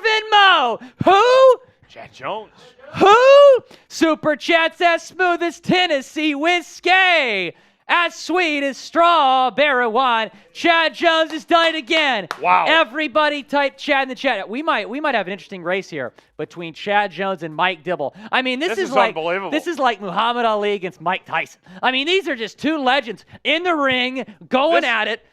S5: Venmo. Who?
S6: Chad Jones.
S5: Who? Super Chat's as smooth as Tennessee whiskey. As sweet as strawberry wine. Chad Jones has done it again.
S6: Wow.
S5: Everybody type Chad in the chat. We might have an interesting race here between Chad Jones and Mike Dibble. I mean, this is like
S6: unbelievable.
S5: This is like Muhammad Ali against Mike Tyson. I mean, these are just two legends in the ring going at it.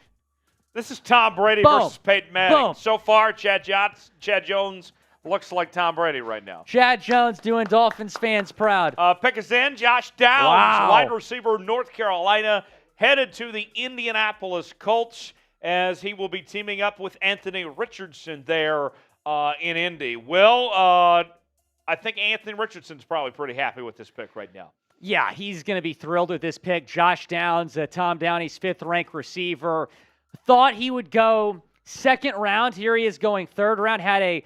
S6: This is Tom Brady
S5: Boom.
S6: versus Peyton Manning.
S5: Boom.
S6: So far, Chad Jones looks like Tom Brady right now.
S5: Chad Jones doing Dolphins fans proud.
S6: Pick us in. Josh Downs,
S5: Wow.
S6: wide receiver, North Carolina, headed to the Indianapolis Colts as he will be teaming up with Anthony Richardson there in Indy. Well, I think Anthony Richardson's probably pretty happy with this pick right now.
S5: Yeah, he's going to be thrilled with this pick. Josh Downs, Tom Downey's fifth-ranked receiver. Thought he would go second round. Here he is going third round. Had a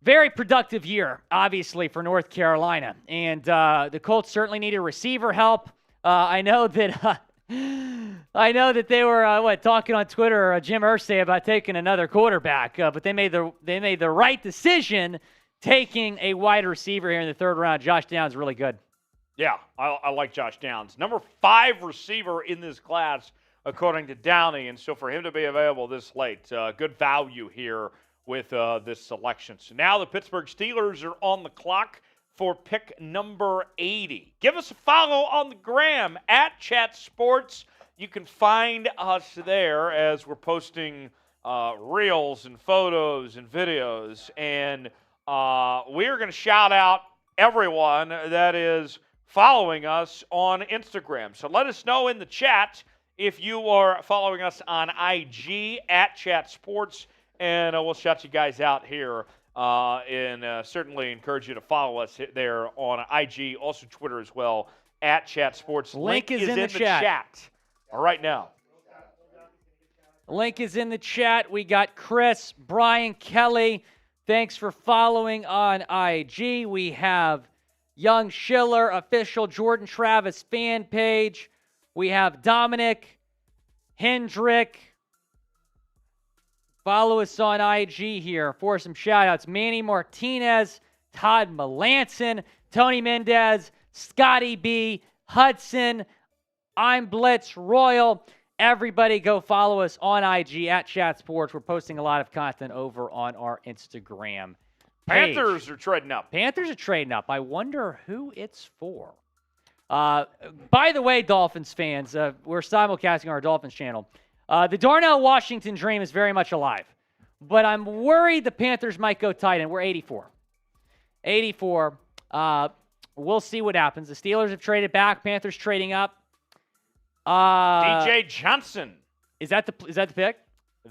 S5: very productive year, obviously, for North Carolina. And the Colts certainly needed receiver help. I know that they were talking on Twitter, Jim Irsay, about taking another quarterback, but they made the right decision taking a wide receiver here in the third round. Josh Downs really good.
S6: Yeah, I like Josh Downs. Number 5 receiver in this class, according to Downey, and so for him to be available this late, good value here with this selection. So now the Pittsburgh Steelers are on the clock for pick number 80. Give us a follow on the gram at Chat Sports. You can find us there as we're posting reels and photos and videos. And we're going to shout out everyone that is following us on Instagram. So let us know in the chat if you are following us on IG at Chat Sports. And we'll shout you guys out here and certainly encourage you to follow us there on IG, also Twitter as well, at Chat Sports.
S5: Link is in the chat.
S6: Right now.
S5: Link is in the chat. We got Chris, Brian Kelly. Thanks for following on IG. We have Young Schiller, official Jordan Travis fan page. We have Dominic, Hendrick. Follow us on IG here for some shout-outs. Manny Martinez, Todd Melanson, Tony Mendez, Scotty B, Hudson, I'm Blitz Royal. Everybody go follow us on IG at Chat Sports. We're posting a lot of content over on our Instagram
S6: Panthers are trading up.
S5: Panthers are trading up. I wonder who it's for. By the way, Dolphins fans, we're simulcasting our Dolphins channel. The Darnell Washington dream is very much alive. But I'm worried the Panthers might go tight end. We're 84. 84. We'll see what happens. The Steelers have traded back. Panthers trading up.
S6: DJ Johnson.
S5: Is that the pick?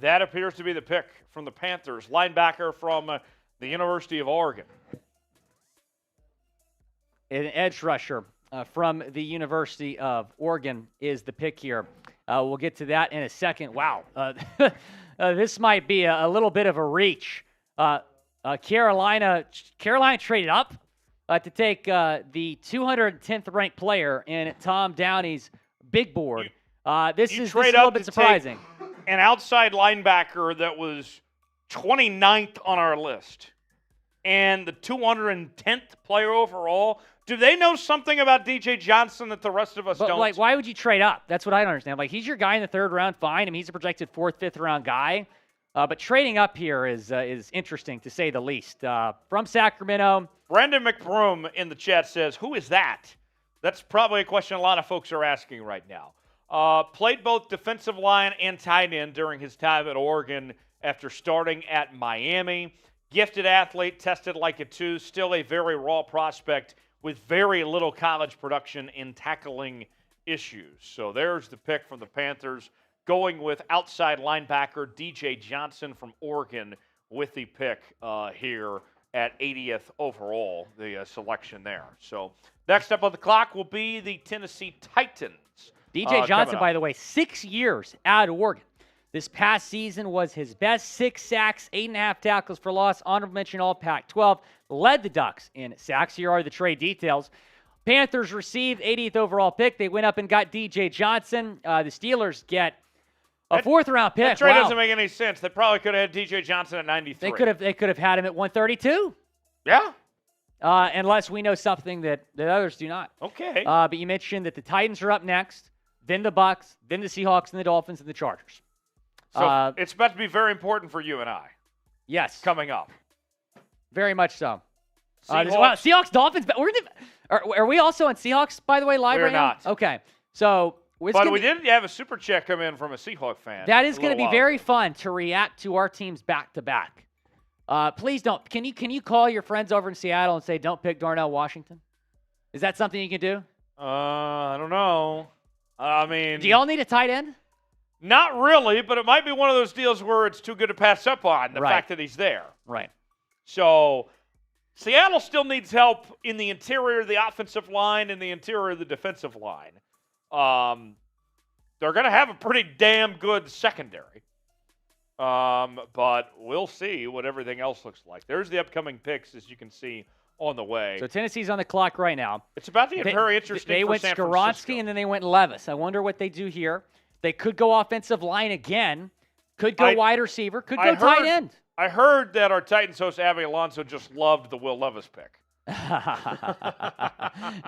S6: That appears to be the pick from the Panthers. Linebacker from the University of Oregon.
S5: An edge rusher from the University of Oregon is the pick here. We'll get to that in a second. Wow. This might be a little bit of a reach. Carolina traded up to take the 210th ranked player in Tom Downey's big board. This is a little bit surprising.
S6: An outside linebacker that was 29th on our list and the 210th player overall. Do they know something about DJ Johnson that the rest of us don't?
S5: Like, why would you trade up? That's what I don't understand. Like, he's your guy in the third round, fine. I mean, he's a projected 4th, 5th round guy. But trading up here is interesting, to say the least. From Sacramento.
S6: Brandon McBroom in the chat says, who is that? That's probably a question a lot of folks are asking right now. Played both defensive line and tight end during his time at Oregon after starting at Miami. Gifted athlete, tested like a 2, still a very raw prospect with very little college production in tackling issues. So there's the pick from the Panthers, going with outside linebacker DJ Johnson from Oregon with the pick here at 80th overall, the selection there. So next up on the clock will be the Tennessee Titans.
S5: DJ Johnson, by the way, 6 years out of Oregon. This past season was his best. 6 sacks, 8.5 tackles for loss. Honorable mention all Pac-12. Led the Ducks in sacks. Here are the trade details. Panthers received 80th overall pick. They went up and got DJ Johnson. The Steelers get a 4th-round pick.
S6: That trade doesn't make any sense. They probably could have had DJ Johnson at 93.
S5: They could have had him at 132.
S6: Yeah.
S5: Unless we know something that others do not.
S6: Okay.
S5: But you mentioned that the Titans are up next, then the Bucs, then the Seahawks, and the Dolphins, and the Chargers.
S6: So it's about to be very important for you and I.
S5: Yes.
S6: Coming up.
S5: Very much so.
S6: Seahawks,
S5: Dolphins. Are we also on Seahawks, by the way, live
S6: We're
S5: right now?
S6: not.
S5: Okay. So
S6: we did have a super chat come in from a Seahawks fan.
S5: That is going to be very fun to react to our teams back to back. Please don't. Can you call your friends over in Seattle and say, don't pick Darnell Washington? Is that something you can do?
S6: I don't know. I mean,
S5: do y'all need a tight end?
S6: Not really, but it might be one of those deals where it's too good to pass up on, the fact that he's there.
S5: Right.
S6: So Seattle still needs help in the interior of the offensive line and the interior of the defensive line. They're going to have a pretty damn good secondary. But we'll see what everything else looks like. There's the upcoming picks, as you can see on the way.
S5: So Tennessee's on the clock right now.
S6: It's about to get very interesting.
S5: They went Skoronski and then they went Levis. I wonder what they do here. They could go offensive line again. Could go wide receiver. Could go tight end.
S6: I heard that our Titans host, Abby Alonso, just loved the Will Levis pick.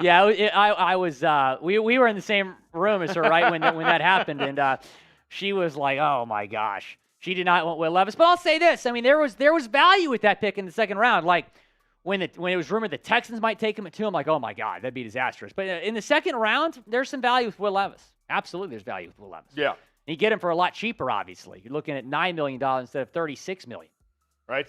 S5: Yeah, I was. We were in the same room as her, right, when that happened, and she was like, "Oh my gosh." She did not want Will Levis. But I'll say this. I mean, there was value with that pick in the second round. Like, when it was rumored the Texans might take him at 2, I'm like, oh, my God, that'd be disastrous. But in the second round, there's some value with Will Levis. Absolutely, there's value with Will Levis.
S6: Yeah.
S5: You get him for a lot cheaper, obviously. You're looking at $9 million instead of $36 million.
S6: Right.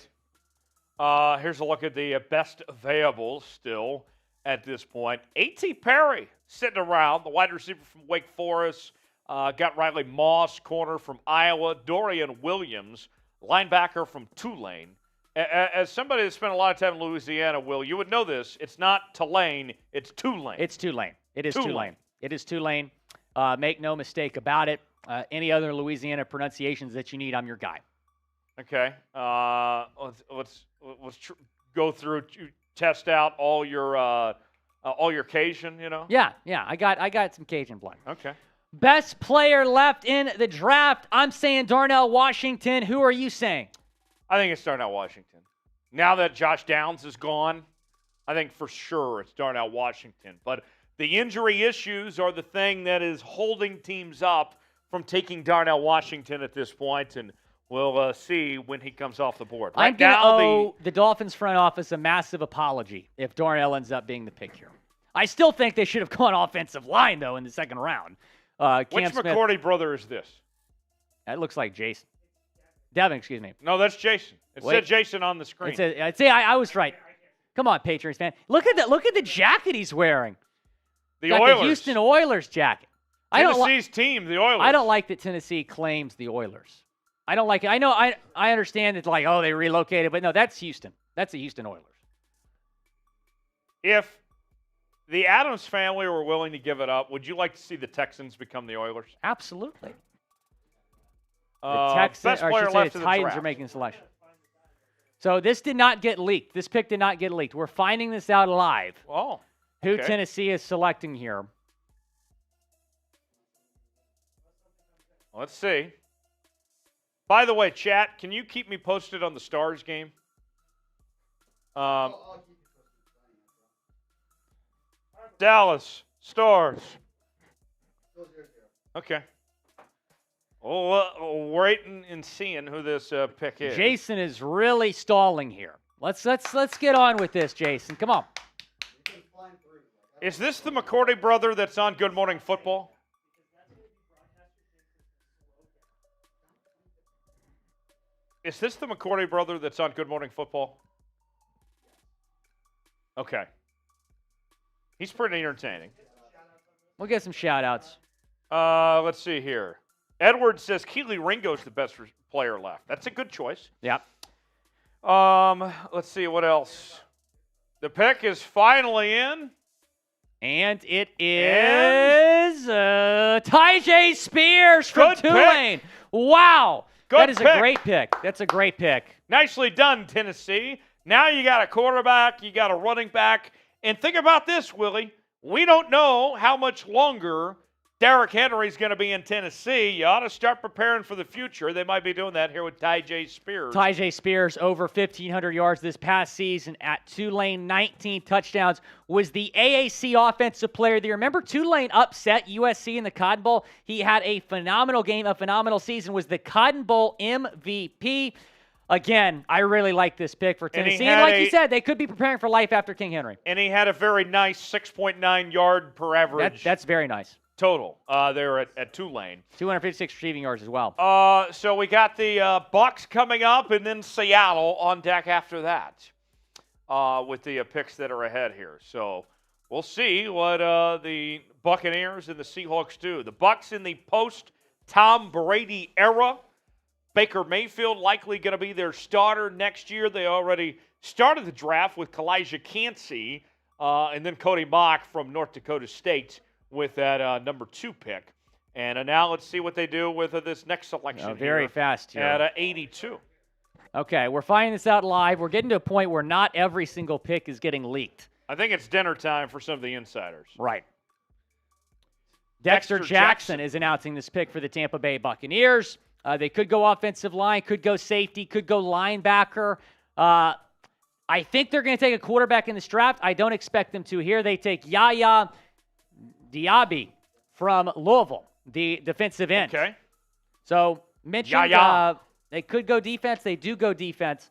S6: Here's a look at the best available still at this point. A.T. Perry sitting around, the wide receiver from Wake Forest. Got Riley Moss, corner from Iowa. Dorian Williams, linebacker from Tulane. As somebody that spent a lot of time in Louisiana, Will, you would know this. It's not Tulane, it's Tulane.
S5: It's Tulane. It is Tulane. It is Tulane. Make no mistake about it. Any other Louisiana pronunciations that you need, I'm your guy.
S6: Okay. Let's go through, test out all your Cajun, you know?
S5: Yeah. I got some Cajun blood.
S6: Okay.
S5: Best player left in the draft. I'm saying Darnell Washington. Who are you saying?
S6: I think it's Darnell Washington. Now that Josh Downs is gone, I think for sure it's Darnell Washington. But the injury issues are the thing that is holding teams up from taking Darnell Washington at this point. And We'll see when he comes off the board.
S5: I'm
S6: Right
S5: going to
S6: now,
S5: owe the Dolphins front office a massive apology if Darnell ends up being the pick here. I still think they should have gone offensive line, though, in the second round.
S6: which
S5: Cam Smith,
S6: McCourty brother is this?
S5: that looks like Jason. Devin, excuse me.
S6: No, that's Jason. It
S5: Wait.
S6: said Jason on the screen.
S5: I was right. Come on, Patriots fan. Look at the jacket he's wearing.
S6: the
S5: Got
S6: Oilers.
S5: the Houston Oilers jacket.
S6: Tennessee's team, the Oilers.
S5: I don't like that Tennessee claims the Oilers. I don't like it. I understand it's like, oh, they relocated, but no, that's Houston. That's the Houston Oilers.
S6: If the Adams family were willing to give it up, would you like to see the Texans become the Oilers?
S5: Absolutely. The Texans,
S6: best
S5: or I
S6: player
S5: should say
S6: left
S5: the
S6: in the
S5: Titans
S6: draft.
S5: are making a selection. So this did not get leaked. This pick did not get leaked. We're finding this out live.
S6: Oh,
S5: Who
S6: okay.
S5: Tennessee is selecting here.
S6: Let's see. By the way, chat, can you keep me posted on the Stars game? Dallas Stars. Okay. Well, waiting and seeing who this pick is.
S5: Jason is really stalling here. Let's get on with this, Jason. Come on.
S6: Is this the McCourty brother that's on Good Morning Football? Is this the McCourty brother that's on Good Morning Football? Okay. He's pretty entertaining.
S5: We'll get some shout-outs.
S6: Let's see here. Edwards says Keely Ringo's the best player left. That's a good choice.
S5: Yep.
S6: Let's see what else. The pick is finally in.
S5: And it is Tyjae Spears from
S6: Good pick.
S5: Tulane. Wow.
S6: Good
S5: That is
S6: pick.
S5: a great pick. That's a great pick.
S6: Nicely done, Tennessee. Now you got a quarterback, you got a running back. And think about this, Willie. We don't know how much longer Derrick Henry's going to be in Tennessee. You ought to start preparing for the future. They might be doing that here with Tyjae Spears.
S5: Tyjae Spears over 1,500 yards this past season at Tulane, 19 touchdowns, was the AAC Offensive Player of the Year. Remember Tulane upset USC in the Cotton Bowl? He had a phenomenal game, a phenomenal season, was the Cotton Bowl MVP. Again, I really like this pick for Tennessee. And like you said, they could be preparing for life after King Henry.
S6: And he had a very nice 6.9 yard per average
S5: That's very nice.
S6: total there at Tulane.
S5: 256 receiving yards as well.
S6: So we got the Bucs coming up, and then Seattle on deck after that with the picks that are ahead here. So we'll see what the Buccaneers and the Seahawks do. The Bucs in the post-Tom Brady era. Baker Mayfield likely going to be their starter next year. They already started the draft with Kalijah Cansey and then Cody Mock from North Dakota State with that number 2 pick. And now let's see what they do with this next selection
S5: Very fast here.
S6: at 82.
S5: Okay, we're finding this out live. We're getting to a point where not every single pick is getting leaked.
S6: I think it's dinner time for some of the insiders.
S5: Right. Dexter Jackson is announcing this pick for the Tampa Bay Buccaneers. They could go offensive line, could go safety, could go linebacker. I think they're going to take a quarterback in this draft. I don't expect them to here. They take Yaya Diaby from Louisville, the defensive end.
S6: Okay.
S5: So mentioned they could go defense. They do go defense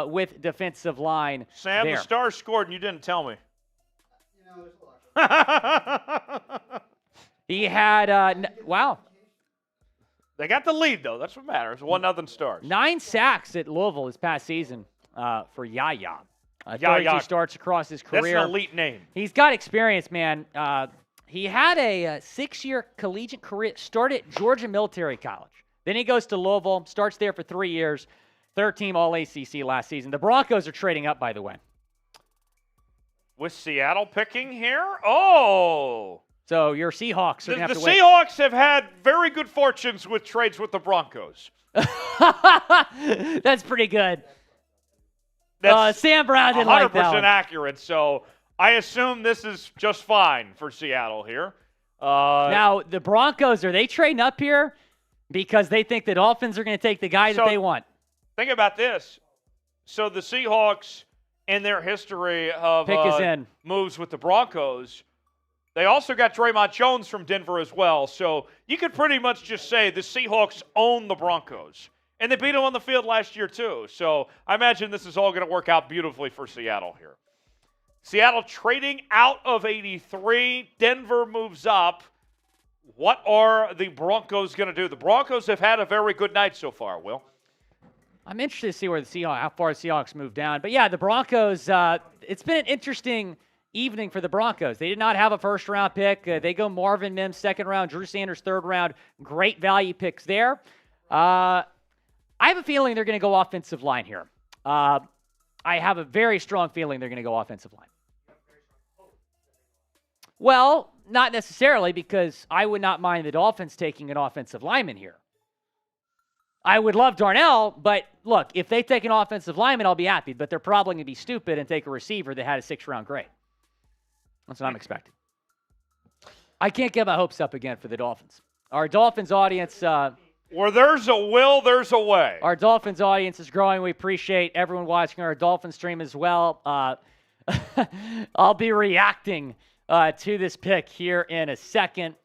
S5: with defensive line.
S6: Sam,
S5: there.
S6: the Stars scored and you didn't tell me.
S5: He had, wow,
S6: They got the lead, though. That's what matters. 1-0 Stars.
S5: 9 sacks at Louisville this past season for Yaya. 32
S6: Yaya.
S5: starts across his
S6: That's
S5: career.
S6: an elite name.
S5: He's got experience, man. He had a 6-year collegiate career, started at Georgia Military College. Then he goes to Louisville, starts there for 3 years, third-team All-ACC last season. The Broncos are trading up, by the way.
S6: With Seattle picking here? Oh!
S5: So your Seahawks are going to have
S6: The
S5: to wait.
S6: Seahawks have had very good fortunes with trades with the Broncos.
S5: That's pretty good.
S6: That's
S5: Sam Brown didn't
S6: 100%
S5: like that one.
S6: accurate, so I assume this is just fine for Seattle here.
S5: Now, the Broncos, are they trading up here because they think the Dolphins are going to take the guy that they want?
S6: Think about this. So the Seahawks, in their history of
S5: Pick is in.
S6: moves with the Broncos, they also got Draymond Jones from Denver as well. So you could pretty much just say the Seahawks own the Broncos. And they beat them on the field last year, too. So I imagine this is all going to work out beautifully for Seattle here. Seattle trading out of 83. Denver moves up. What are the Broncos going to do? The Broncos have had a very good night so far, Will.
S5: I'm interested to see where how far the Seahawks move down. But yeah, the Broncos, it's been an interesting evening for the Broncos. They did not have a first-round pick. They go Marvin Mims, second round, Drew Sanders, third round. Great value picks there. I have a feeling they're going to go offensive line here. I have a very strong feeling they're going to go offensive line. Well, not necessarily, because I would not mind the Dolphins taking an offensive lineman here. I would love Darnell, but look, if they take an offensive lineman, I'll be happy. But they're probably going to be stupid and take a receiver that had a 6th-round grade. That's what I'm expecting. I can't get my hopes up again for the Dolphins. Our Dolphins audience...
S6: where there's a will, there's a way.
S5: Our Dolphins audience is growing. We appreciate everyone watching our Dolphins stream as well. I'll be reacting to this pick here in a second.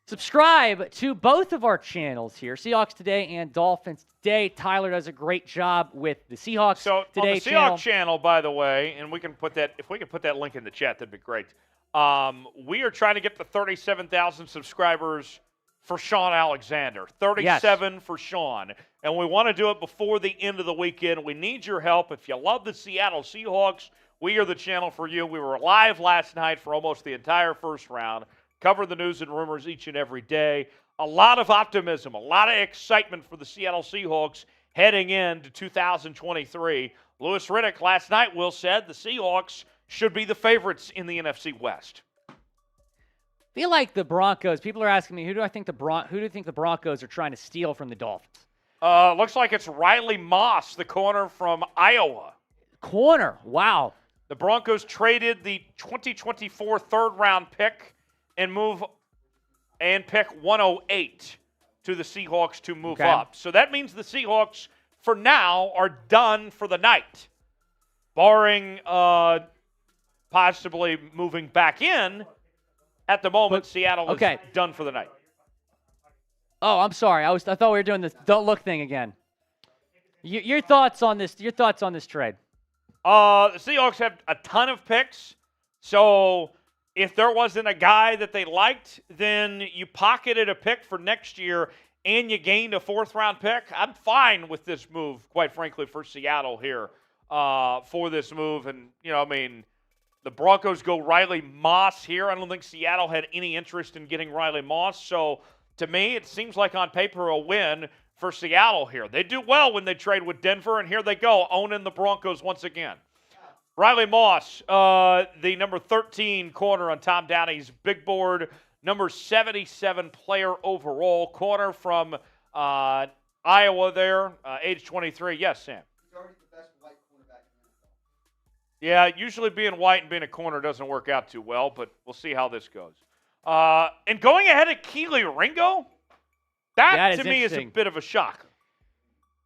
S5: Subscribe to both of our channels here, Seahawks Today and Dolphins Today. Tyler does a great job with the Seahawks Today
S6: on the Seahawks channel, by the way, and we can put that, if we can put that link in the chat, that'd be great. We are trying to get to 37,000 subscribers for Sean Alexander. 37 for Sean. And we want to do it before the end of the weekend. We need your help. If you love the Seattle Seahawks, we are the channel for you. We were live last night for almost the entire first round. Cover the news and rumors each and every day. A lot of optimism, a lot of excitement for the Seattle Seahawks heading into 2023. Louis Riddick last night, Will, said the Seahawks should be the favorites in the NFC West.
S5: I feel like the Broncos, people are asking me, who do you think the Broncos are trying to steal from the Dolphins?
S6: Looks like it's Riley Moss, the corner from Iowa.
S5: Corner, wow.
S6: The Broncos traded the 2024 third-round pick and pick 108 to the Seahawks to move up. So that means the Seahawks, for now, are done for the night, barring possibly moving back in. At the moment, Seattle is done for the night.
S5: Oh, I'm sorry. I thought we were doing this don't look thing again. Your thoughts on this? Your thoughts on this trade?
S6: The Seahawks have a ton of picks, so if there wasn't a guy that they liked, then you pocketed a pick for next year and you gained a 4th-round pick. I'm fine with this move, quite frankly, for Seattle here for this move. And, the Broncos go Riley Moss here. I don't think Seattle had any interest in getting Riley Moss. So, to me, it seems like on paper a win for Seattle here. They do well when they trade with Denver, and here they go, owning the Broncos once again. Riley Moss, the number 13 corner on Tom Downey's big board, number 77 player overall, corner from Iowa there, age 23. Yes, Sam?
S4: He's already the best white cornerback in the NFL.
S6: Yeah, usually being white and being a corner doesn't work out too well, but we'll see how this goes. And going ahead of Keely Ringo, that to me is a bit of a shock.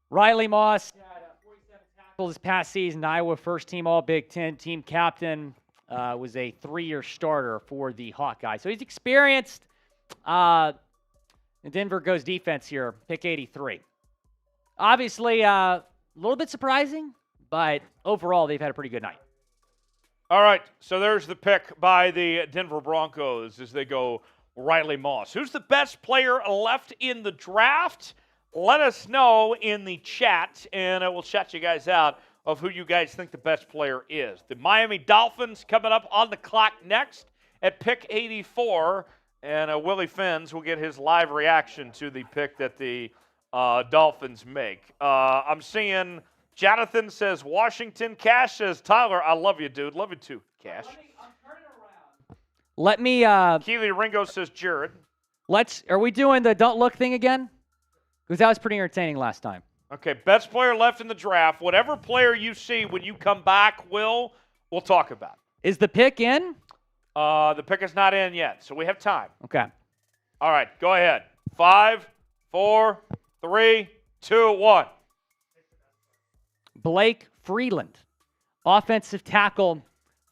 S5: Riley Moss had 47 tackles this past season. Iowa first-team All-Big Ten team captain. Was a 3-year starter for the Hawkeyes. So he's experienced. And Denver goes defense here, pick 83. Obviously, a little bit surprising, but overall they've had a pretty good night.
S6: All right, so there's the pick by the Denver Broncos as they go Riley Moss. Who's the best player left in the draft? Let us know in the chat, and we'll chat you guys out of who you guys think the best player is. The Miami Dolphins coming up on the clock next at pick 84, and Willie Fins will get his live reaction to the pick that the Dolphins make. I'm seeing Jonathan says Washington. Cash says Tyler, I love you, dude. Love you too, Cash.
S5: Let me.
S6: Keely Ringo says Jared.
S5: Are we doing the don't look thing again? Because that was pretty entertaining last time.
S6: Okay, best player left in the draft. Whatever player you see when you come back, we'll talk about.
S5: Is the pick in?
S6: The pick is not in yet, so we have time.
S5: Okay.
S6: All right, go ahead. 5, 4, 3, 2, 1.
S5: Blake Freeland, offensive tackle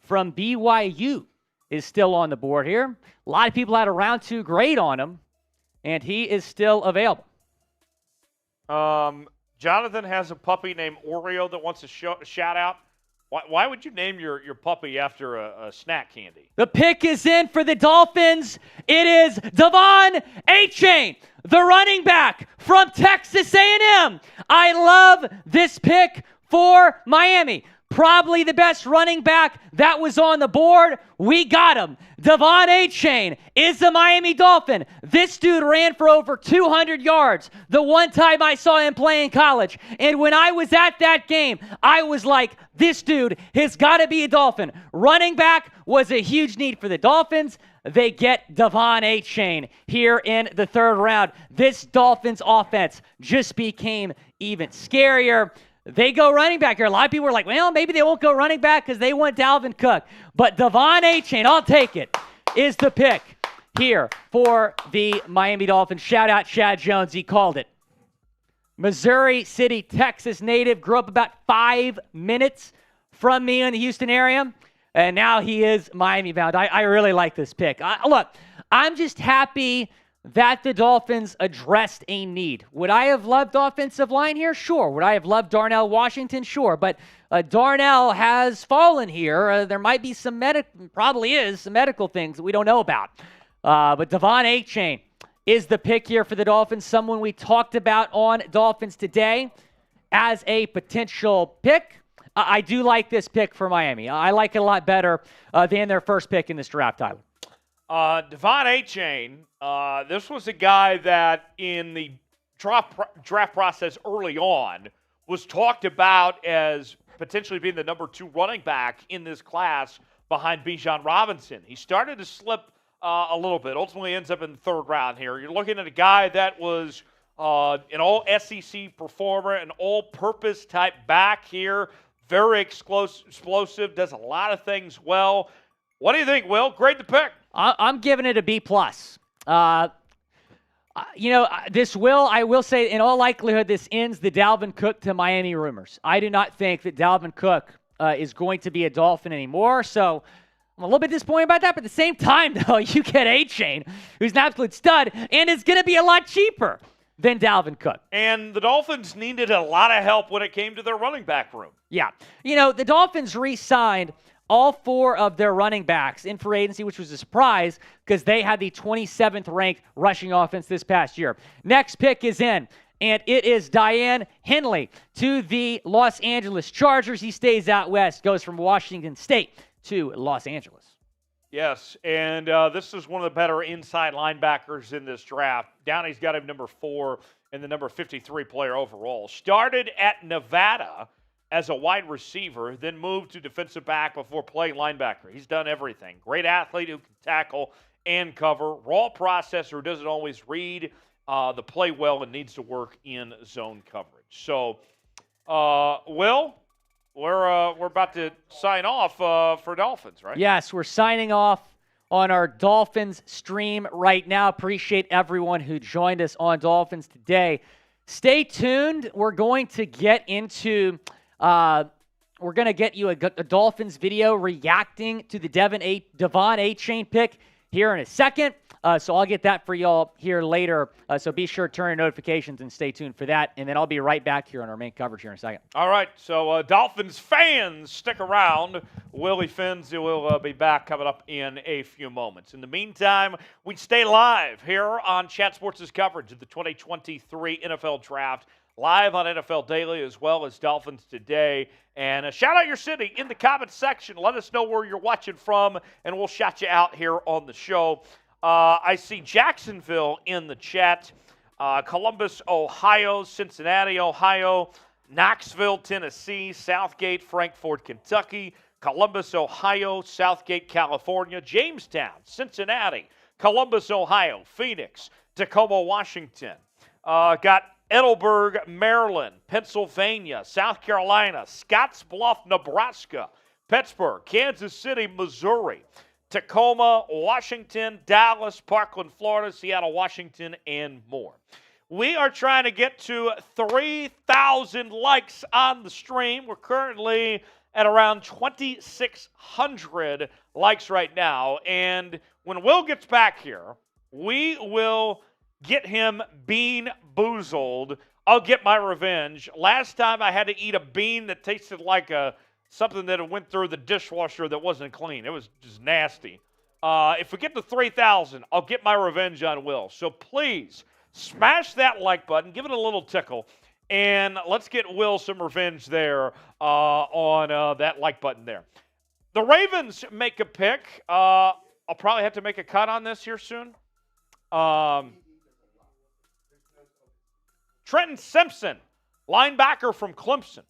S5: from BYU, is still on the board here. A lot of people had a round 2 grade on him, and he is still available.
S6: Jonathan has a puppy named Oreo that wants a shout out. Why would you name your puppy after a snack candy?
S5: The pick is in for the Dolphins. It is Devon Achane, the running back from Texas A&M. I love this pick for Miami. Probably the best running back that was on the board. We got him. Devon Achane is the Miami Dolphin. This dude ran for over 200 yards the one time I saw him play in college. And when I was at that game, I was like, this dude has got to be a Dolphin. Running back was a huge need for the Dolphins. They get Devon Achane here in the third round. This Dolphins offense just became even scarier. They go running back here. A lot of people were like, well, maybe they won't go running back because they want Dalvin Cook. But Devon Achane, I'll take it, is the pick here for the Miami Dolphins. Shout out Chad Jones. He called it. Missouri City, Texas native. Grew up about 5 minutes from me in the Houston area. And now he is Miami bound. I really like this pick. Look, I'm just happy that the Dolphins addressed a need. Would I have loved offensive line here? Sure. Would I have loved Darnell Washington? Sure. But Darnell has fallen here. There might be some probably is some medical things that we don't know about. But Devon Achane is the pick here for the Dolphins, someone we talked about on Dolphins Today as a potential pick. I do like this pick for Miami. I like it a lot better than their first pick in this draft, Tyler.
S6: Devon Achane, this was a guy that in the draft process early on was talked about as potentially being the number 2 running back in this class behind Bijan Robinson. He started to slip a little bit, ultimately ends up in the third round here. You're looking at a guy that was an all-SEC performer, an all-purpose type back here, very explosive, does a lot of things well. What do you think, Will? Grade the pick.
S5: I'm giving it a B+. I will say, in all likelihood, this ends the Dalvin Cook to Miami rumors. I do not think that Dalvin Cook is going to be a Dolphin anymore, so I'm a little bit disappointed about that. But at the same time, though, you get Achane, who's an absolute stud, and is going to be a lot cheaper than Dalvin Cook.
S6: And the Dolphins needed a lot of help when it came to their running back room.
S5: Yeah. The Dolphins re-signed all 4 of their running backs in free agency, which was a surprise because they had the 27th ranked rushing offense this past year. Next pick is in, and it is Diane Henley to the Los Angeles Chargers. He stays out west, goes from Washington State to Los Angeles.
S6: Yes, and this is one of the better inside linebackers in this draft. Downey's got him number 4 and the number 53 player overall. Started at Nevada as a wide receiver, then moved to defensive back before playing linebacker. He's done everything. Great athlete who can tackle and cover. Raw processor who doesn't always read the play well and needs to work in zone coverage. So, Will, we're about to sign off for Dolphins, right?
S5: Yes, we're signing off on our Dolphins stream right now. Appreciate everyone who joined us on Dolphins Today. Stay tuned. We're going to get into we're going to get you a Dolphins video reacting to the Devon Achane pick here in a second. So I'll get that for y'all here later. So be sure to turn your notifications and stay tuned for that. And then I'll be right back here on our main coverage here in a second.
S6: All right. So Dolphins fans, stick around. Willie Finns will be back coming up in a few moments. In the meantime, we stay live here on Chat Sports' coverage of the 2023 NFL Draft. Live on NFL Daily as well as Dolphins Today. And shout out your city in the comments section. Let us know where you're watching from, and we'll shout you out here on the show. I see Jacksonville in the chat. Columbus, Ohio. Cincinnati, Ohio. Knoxville, Tennessee. Southgate, Frankfort, Kentucky. Columbus, Ohio. Southgate, California. Jamestown, Cincinnati. Columbus, Ohio. Phoenix. Tacoma, Washington. Got Edelberg, Maryland, Pennsylvania, South Carolina, Scottsbluff, Nebraska, Pittsburgh, Kansas City, Missouri, Tacoma, Washington, Dallas, Parkland, Florida, Seattle, Washington, and more. We are trying to get to 3,000 likes on the stream. We're currently at around 2,600 likes right now. And when Will gets back here, we will get him bean boozled I'll get my revenge. Last time I had to eat a bean that tasted like something that went through the dishwasher that wasn't clean. It was just nasty. If we get to 3,000, I'll get my revenge on Will. So please smash that like button, give it a little tickle, and let's get Will some revenge there on that like button there. The Ravens make a pick. I'll probably have to make a cut on this here soon. Trenton Simpson, linebacker from Clemson.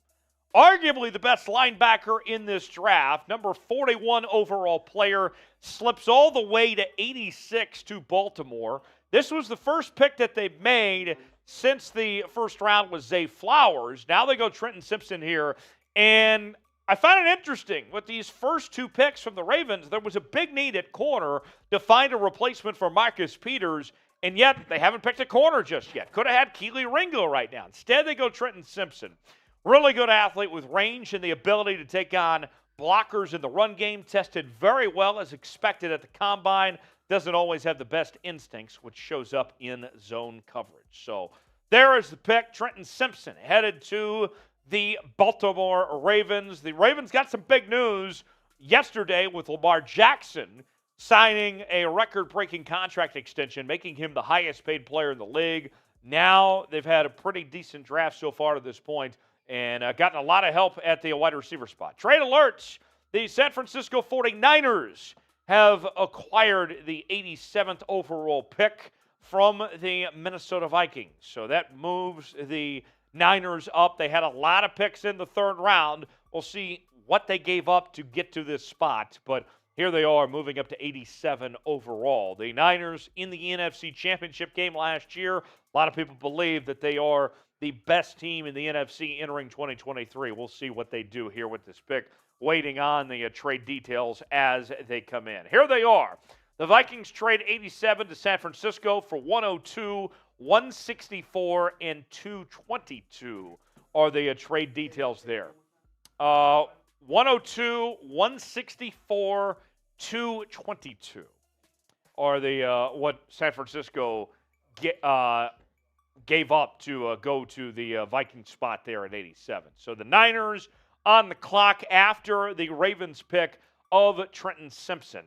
S6: Arguably the best linebacker in this draft. Number 41 overall player, slips all the way to 86 to Baltimore. This was the first pick that they've made since the first round was Zay Flowers. Now they go Trenton Simpson here. And I find it interesting with these first two picks from the Ravens, there was a big need at corner to find a replacement for Marcus Peters, and yet they haven't picked a corner just yet. Could have had Keely Ringo right now. Instead, they go Trenton Simpson. Really good athlete with range and the ability to take on blockers in the run game. Tested very well as expected at the combine. Doesn't always have the best instincts, which shows up in zone coverage. So there is the pick. Trenton Simpson headed to the Baltimore Ravens. The Ravens got some big news yesterday with Lamar Jackson signing a record-breaking contract extension, making him the highest-paid player in the league. Now they've had a pretty decent draft so far to this point and gotten a lot of help at the wide receiver spot. Trade alerts. The San Francisco 49ers have acquired the 87th overall pick from the Minnesota Vikings. So that moves the Niners up. They had a lot of picks in the third round. We'll see what they gave up to get to this spot, but here they are moving up to 87 overall. The Niners in the NFC Championship game last year. A lot of people believe that they are the best team in the NFC entering 2023. We'll see what they do here with this pick, waiting on the trade details as they come in. Here they are. The Vikings trade 87 to San Francisco for 102, 164, and 222 are the trade details there. 102, 164, 222 are the what San Francisco gave up to go to the Viking spot there at 87. So the Niners on the clock after the Ravens pick of Trenton Simpson.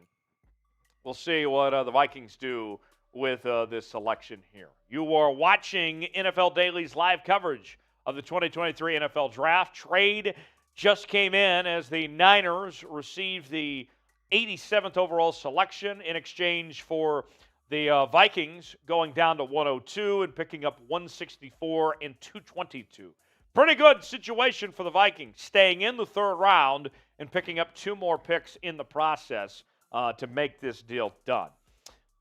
S6: We'll see what the Vikings do with this selection here. You are watching NFL Daily's live coverage of the 2023 NFL Draft. Trade just came in as the Niners received the 87th overall selection in exchange for the Vikings going down to 102 and picking up 164 and 222. Pretty good situation for the Vikings, staying in the third round and picking up two more picks in the process to make this deal done.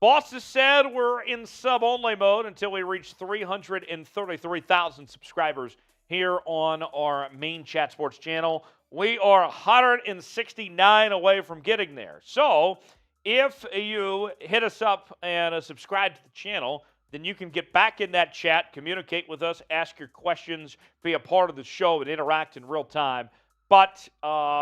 S6: Boss has said we're in sub-only mode until we reach 333,000 subscribers here on our main Chat Sports channel. We are 169 away from getting there. So if you hit us up and subscribe to the channel, then you can get back in that chat, communicate with us, ask your questions, be a part of the show, and interact in real time. But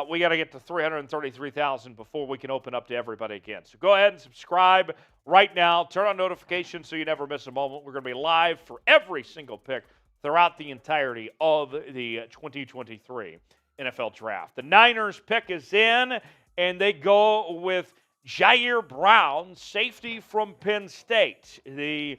S6: we got to get to 333,000 before we can open up to everybody again. So go ahead and subscribe right now. Turn on notifications so you never miss a moment. We're going to be live for every single pick throughout the entirety of the 2023 NFL Draft. The Niners pick is in, and they go with Jair Brown, safety from Penn State, the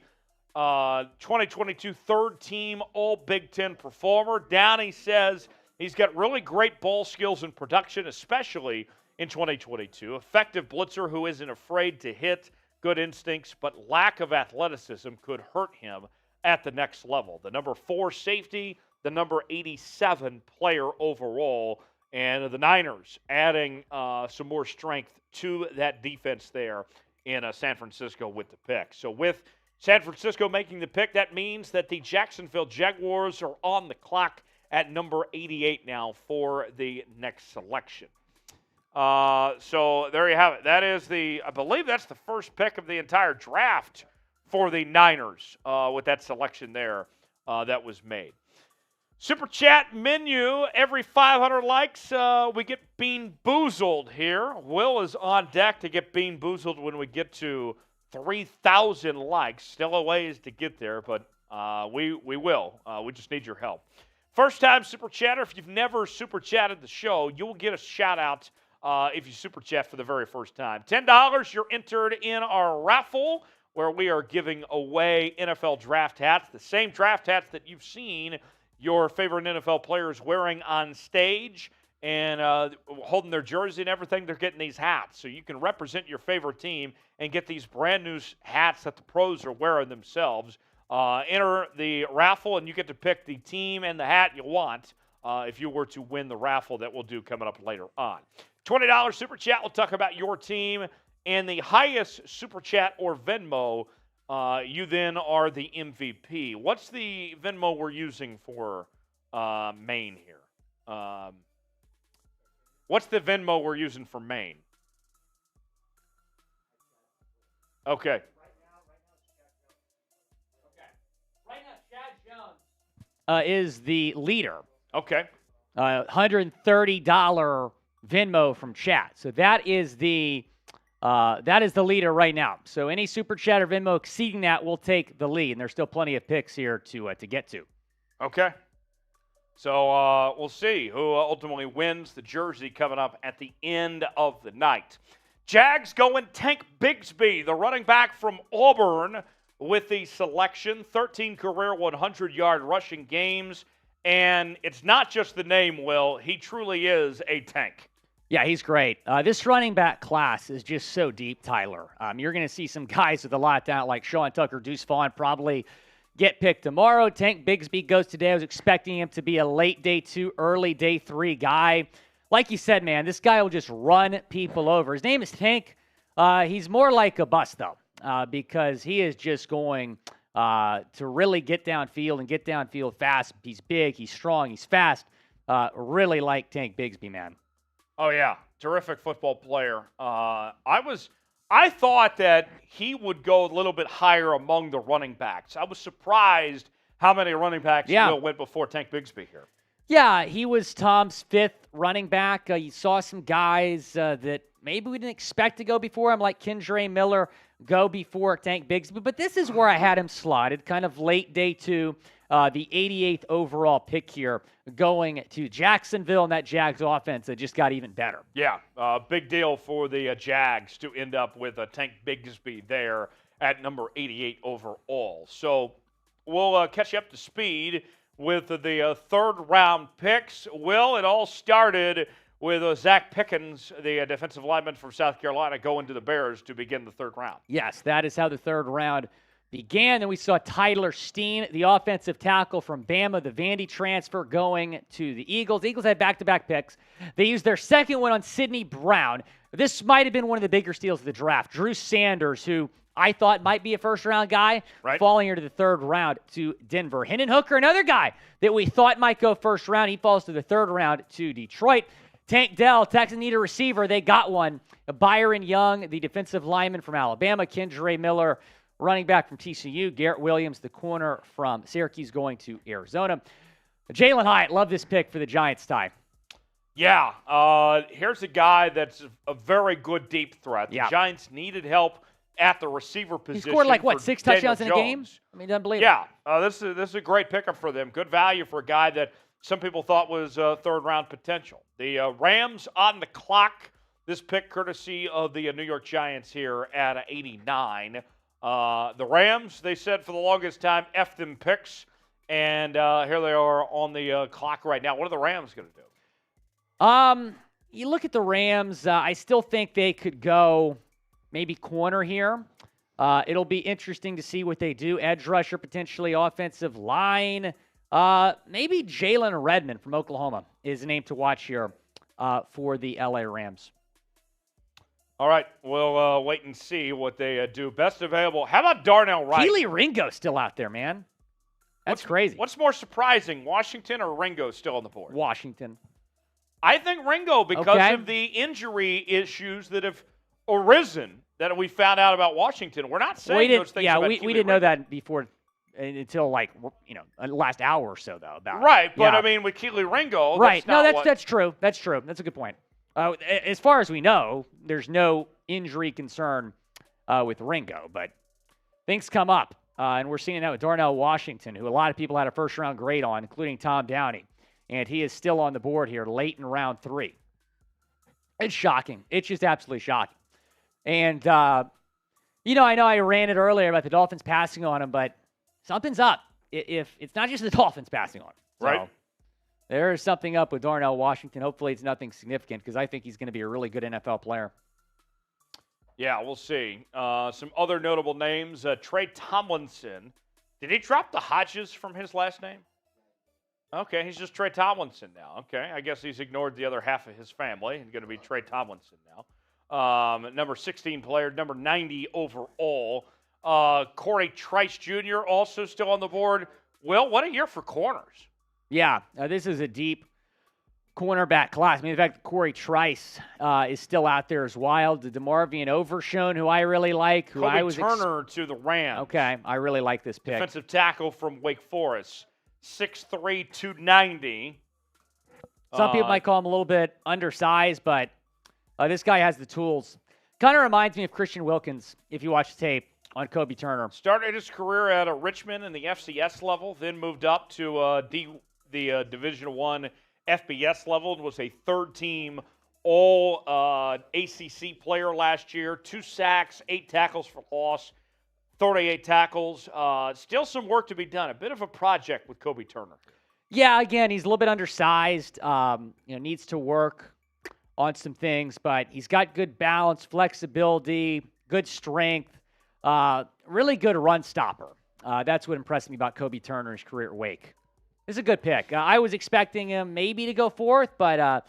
S6: 2022 third-team All-Big Ten performer. Downey says he's got really great ball skills and production, especially in 2022. Effective blitzer who isn't afraid to hit, good instincts, but lack of athleticism could hurt him at the next level. The number 4 safety, the number 87 player overall, and the Niners adding some more strength to that defense there in San Francisco with the pick. So with San Francisco making the pick, that means that the Jacksonville Jaguars are on the clock at number 88 now for the next selection. So there you have it. That is I believe that's the first pick of the entire draft for the Niners with that selection there that was made. Super Chat menu, every 500 likes, we get Bean Boozled here. Will is on deck to get Bean Boozled when we get to 3,000 likes. Still a ways to get there, but We will. We just need your help. First time Super Chatter. If you've never Super Chatted the show, you'll get a shout out if you Super Chat for the very first time. $10, you're entered in our raffle where we are giving away NFL draft hats, the same draft hats that you've seen your favorite NFL players wearing on stage and holding their jersey and everything. They're getting these hats. So you can represent your favorite team and get these brand new hats that the pros are wearing themselves. Enter the raffle, and you get to pick the team and the hat you want if you were to win the raffle that we'll do coming up later on. $20 Super Chat, we'll talk about your team. And the highest Super Chat or Venmo, you then are the MVP. What's the Venmo we're using for Maine here? What's the Venmo we're using for Maine? Okay.
S5: Is the leader.
S6: Okay.
S5: $130 Venmo from chat. So that is the leader right now. So any Super Chat or Venmo exceeding that will take the lead. And there's still plenty of picks here to get to.
S6: Okay. So we'll see who ultimately wins the jersey coming up at the end of the night. Jags going Tank Bigsby, the running back from Auburn, with the selection. 13 career 100-yard rushing games. And it's not just the name, Will. He truly is a tank.
S5: Yeah, he's great. This running back class is just so deep, Tyler. You're going to see some guys with a lot of talent like Sean Tucker, Deuce Vaughn probably get picked tomorrow. Tank Bigsby goes today. I was expecting him to be a late day 2, early day 3 guy. Like you said, man, this guy will just run people over. His name is Tank. He's more like a bust, though, because he is just going to really get downfield and get downfield fast. He's big, he's strong, he's fast. Really like Tank Bigsby, man.
S6: Oh, yeah. Terrific football player. I thought that he would go a little bit higher among the running backs. I was surprised how many running backs went before Tank Bigsby here.
S5: Yeah, he was Tom's 5th running back. You saw some guys that maybe we didn't expect to go before him, like Kendre Miller, go before Tank Bigsby. But this is where I had him slotted, kind of late day 2, the 88th overall pick here, going to Jacksonville, and that Jags offense that just got even better.
S6: Yeah, big deal for the Jags to end up with Tank Bigsby there at number 88 overall. So we'll catch you up to speed with the third-round picks. Will, it all started with Zach Pickens, the defensive lineman from South Carolina, going to the Bears to begin the third round.
S5: Yes, that is how the third round began. Then we saw Tyler Steen, the offensive tackle from Bama, the Vandy transfer, going to the Eagles. The Eagles had back-to-back picks. They used their second one on Sidney Brown. This might have been one of the bigger steals of the draft. Drew Sanders, who I thought might be a first-round guy, falling into the third round to Denver. Hendon Hooker, another guy that we thought might go first round. He falls to the third round to Detroit. Tank Dell, Texans need a receiver. They got one. Byron Young, the defensive lineman from Alabama. Kendre Miller, running back from TCU. Garrett Williams, the corner from Syracuse, going to Arizona. Jalen Hyatt, love this pick for the Giants, Ty.
S6: Yeah, here's a guy that's a very good deep threat. The Giants needed help at the receiver position.
S5: He scored 6 touchdowns in a game? I mean, unbelievable.
S6: Yeah, this is a great pickup for them. Good value for a guy that some people thought was third-round potential. The Rams on the clock. This pick courtesy of the New York Giants here at 89. The Rams, they said for the longest time, F them picks. And here they are on the clock right now. What are the Rams going to do?
S5: You look at the Rams, I still think they could go maybe corner here. It'll be interesting to see what they do. Edge rusher, potentially offensive line. Maybe Jalen Redmond from Oklahoma is a name to watch here for the LA Rams.
S6: All right, we'll wait and see what they do. Best available. How about Darnell Wright?
S5: Keely Ringo still out there, man. That's crazy.
S6: What's more surprising, Washington or Ringo still on the board?
S5: Washington.
S6: I think Ringo, because of the injury issues that have arisen that we found out about Washington. We're not saying those things about
S5: we didn't know that before until last hour or so, though.
S6: But I mean, with Keely Ringo,
S5: that's true. That's true. That's a good point. As far as we know, there's no injury concern with Ringo, but things come up. And we're seeing that with Darnell Washington, who a lot of people had a first-round grade on, including Tom Downey. And he is still on the board here late in round 3. It's shocking. It's just absolutely shocking. And, I know I ran it earlier about the Dolphins passing on him, but something's up. If it's not just the Dolphins passing on him. So
S6: Right.
S5: there is something up with Darnell Washington. Hopefully it's nothing significant because I think he's going to be a really good NFL player.
S6: Yeah, we'll see. Some other notable names. Trey Tomlinson. Did he drop the Hodges from his last name? Okay, he's just Trey Tomlinson now. Okay, I guess he's ignored the other half of his family and going to be Trey Tomlinson now. Number 16 player, number 90 overall. Corey Trice Jr. also still on the board. Well, what a year for corners.
S5: Yeah, this is a deep cornerback class. I mean, in fact, Corey Trice is still out there as wild. The DeMarvion Overshone, who I really like. Who
S6: Kobe
S5: I was
S6: Turner to the Rams.
S5: Okay, I really like this pick.
S6: Defensive tackle from Wake Forest. 6'3", 290.
S5: Some people might call him a little bit undersized, but this guy has the tools. Kind of reminds me of Christian Wilkins, if you watch the tape on Kobe Turner.
S6: Started his career at Richmond in the FCS level, then moved up to the Division I FBS level and was a third-team All-ACC player last year. 2 sacks, 8 tackles for loss, 38 tackles. Still some work to be done. A bit of a project with Kobe Turner.
S5: Yeah, again, he's a little bit undersized. Needs to work on some things, but he's got good balance, flexibility, good strength, really good run stopper. That's what impressed me about Kobe Turner in his career at Wake. It's a good pick. I was expecting him maybe to go 4th, but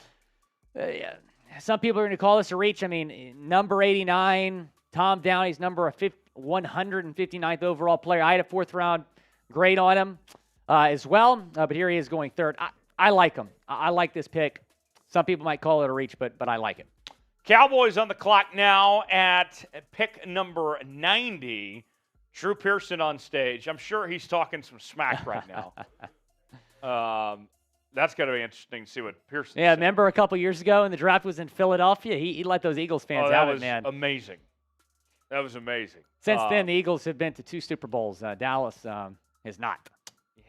S5: some people are going to call this a reach. I mean, number 89, Tom Downey's number 159th overall player. I had a 4th-round grade on him as well, but here he is going 3rd. I like him. I like this pick. Some people might call it a reach, but I like it.
S6: Cowboys on the clock now at pick number 90. Drew Pearson on stage. I'm sure he's talking some smack right now. That's going to be interesting to see what Pearson said.
S5: Remember a couple years ago when the draft was in Philadelphia? He let those Eagles fans have it, man.
S6: Amazing. That was amazing.
S5: Since then, the Eagles have been to 2 Super Bowls. Dallas has not.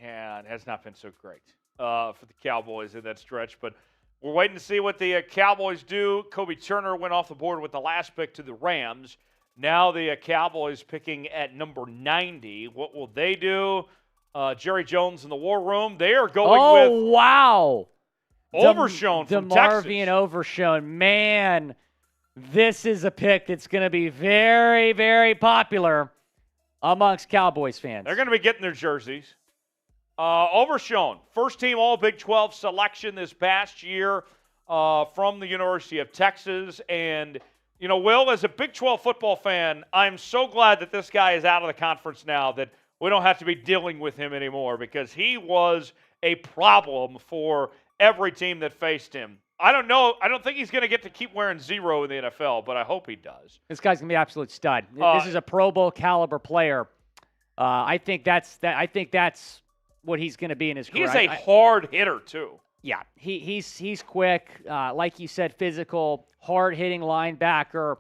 S6: Yeah, it has not been so great for the Cowboys in that stretch. But we're waiting to see what the Cowboys do. Kobe Turner went off the board with the last pick to the Rams. Now the Cowboys picking at number 90. What will they do? Jerry Jones in the war room. They are going with.
S5: Oh, wow.
S6: Overshone from Texas.
S5: DeMarvion Overshone. Man, this is a pick that's going to be very, very popular amongst Cowboys fans.
S6: They're going to be getting their jerseys. Overshone, first-team All-Big 12 selection this past year from the University of Texas. And, Will, as a Big 12 football fan, I'm so glad that this guy is out of the conference now, that we don't have to be dealing with him anymore, because he was a problem for every team that faced him. I don't know. I don't think he's going to get to keep wearing 0 in the NFL, but I hope he does.
S5: This guy's going to be an absolute stud. This is a Pro Bowl caliber player. I think that's what he's going to be in his career.
S6: He's a hard hitter, too.
S5: Yeah, he's quick. Like you said, physical, hard-hitting linebacker.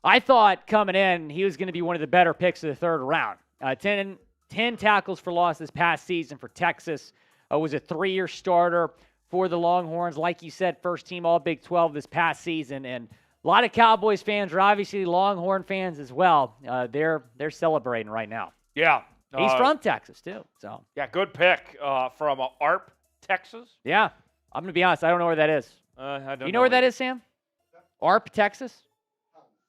S5: I thought coming in he was going to be one of the better picks of the 3rd round. 10 tackles for loss this past season for Texas. Was a 3-year starter for the Longhorns. Like you said, first-team All-Big 12 this past season. And a lot of Cowboys fans are obviously Longhorn fans as well. They're celebrating right now.
S6: Yeah.
S5: He's from Texas, too. So
S6: yeah, good pick from ARP, Texas.
S5: Yeah. I'm going to be honest. I don't know where that is.
S6: I don't
S5: you know where that is, Sam? ARP, Texas?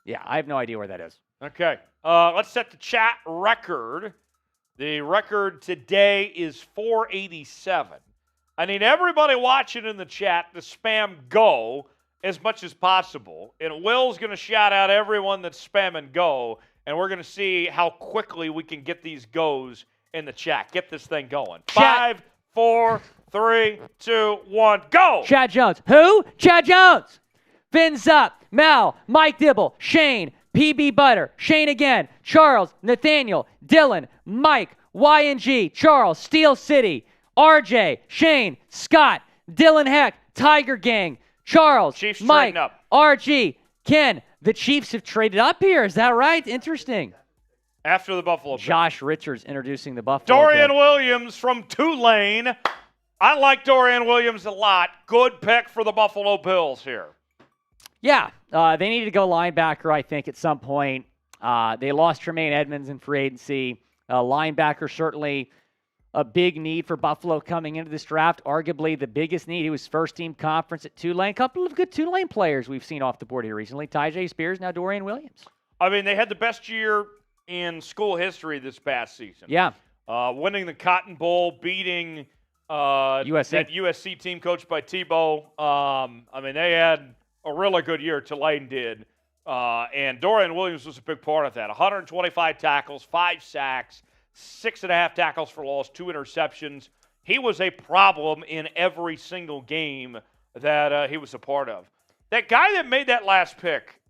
S5: Yeah, I have no idea where that is.
S6: Okay. Let's set the chat record. The record today is 487. I need everybody watching in the chat to spam go as much as possible. And Will's going to shout out everyone that's spamming go. And we're going to see how quickly we can get these goes in the chat. Get this thing going.
S5: Chat.
S6: 5, 4, 3, 2, 1, go!
S5: Chad Jones. Who? Chad Jones. Fins up. Mel. Mike Dibble. Shane. PB Butter. Shane again. Charles. Nathaniel. Dylan. Mike. YNG. Charles. Steel City. RJ. Shane. Scott. Dylan Heck. Tiger Gang. Charles.
S6: Chiefs
S5: Mike.
S6: trading up.
S5: RG. Ken. The Chiefs have traded up here. Is that right? Interesting.
S6: After the Buffalo Bills.
S5: Josh Richards introducing the Buffalo
S6: Dorian
S5: Bills.
S6: Williams from Tulane. I like Dorian Williams a lot. Good pick for the Buffalo Bills here.
S5: Yeah, they needed to go linebacker, I think, at some point. They lost Tremaine Edmonds in free agency. Linebacker, certainly a big need for Buffalo coming into this draft. Arguably the biggest need. He was first-team conference at Tulane. A couple of good Tulane players we've seen off the board here recently. Tyjae Spears, now Dorian Williams.
S6: I mean, they had the best year in school history this past season.
S5: Yeah.
S6: Winning the Cotton Bowl, beating
S5: USC.
S6: that USC team coached by Tebow. I mean, they had a really good year, Tulane did. And Dorian Williams was a big part of that. 125 tackles, 5 sacks, 6.5 tackles for loss, 2 interceptions. He was a problem in every single game that he was a part of. That guy that made that last pick,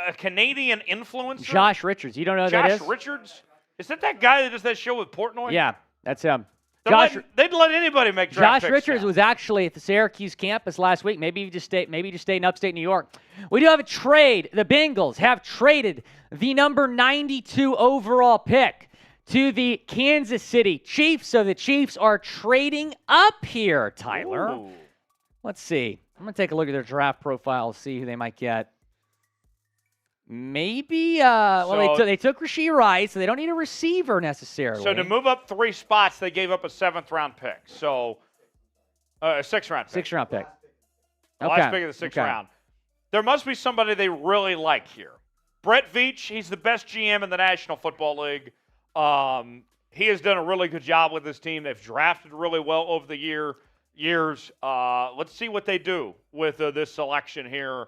S6: a Canadian influencer?
S5: Josh Richards. You don't know who that is?
S6: Josh Richards? Is that guy that does that show with Portnoy?
S5: Yeah, that's him.
S6: They'd let anybody make draft
S5: Josh
S6: picks
S5: Richards
S6: now.
S5: was actually at the Syracuse campus last week. Maybe he just stayed in upstate New York. We do have a trade. The Bengals have traded the number 92 overall pick to the Kansas City Chiefs. So the Chiefs are trading up here, Tyler.
S6: Ooh.
S5: Let's see. I'm going to take a look at their draft profile, see who they might get. Maybe, they took Rashee Rice, so they don't need a receiver necessarily.
S6: So to move up 3 spots, they gave up a 7th-round pick. So a 6th-round pick.
S5: 6th-round pick.
S6: The last pick of the 6th round. There must be somebody they really like here. Brett Veach, he's the best GM in the National Football League. He has done a really good job with this team. They've drafted really well over the years. Let's see what they do with this selection here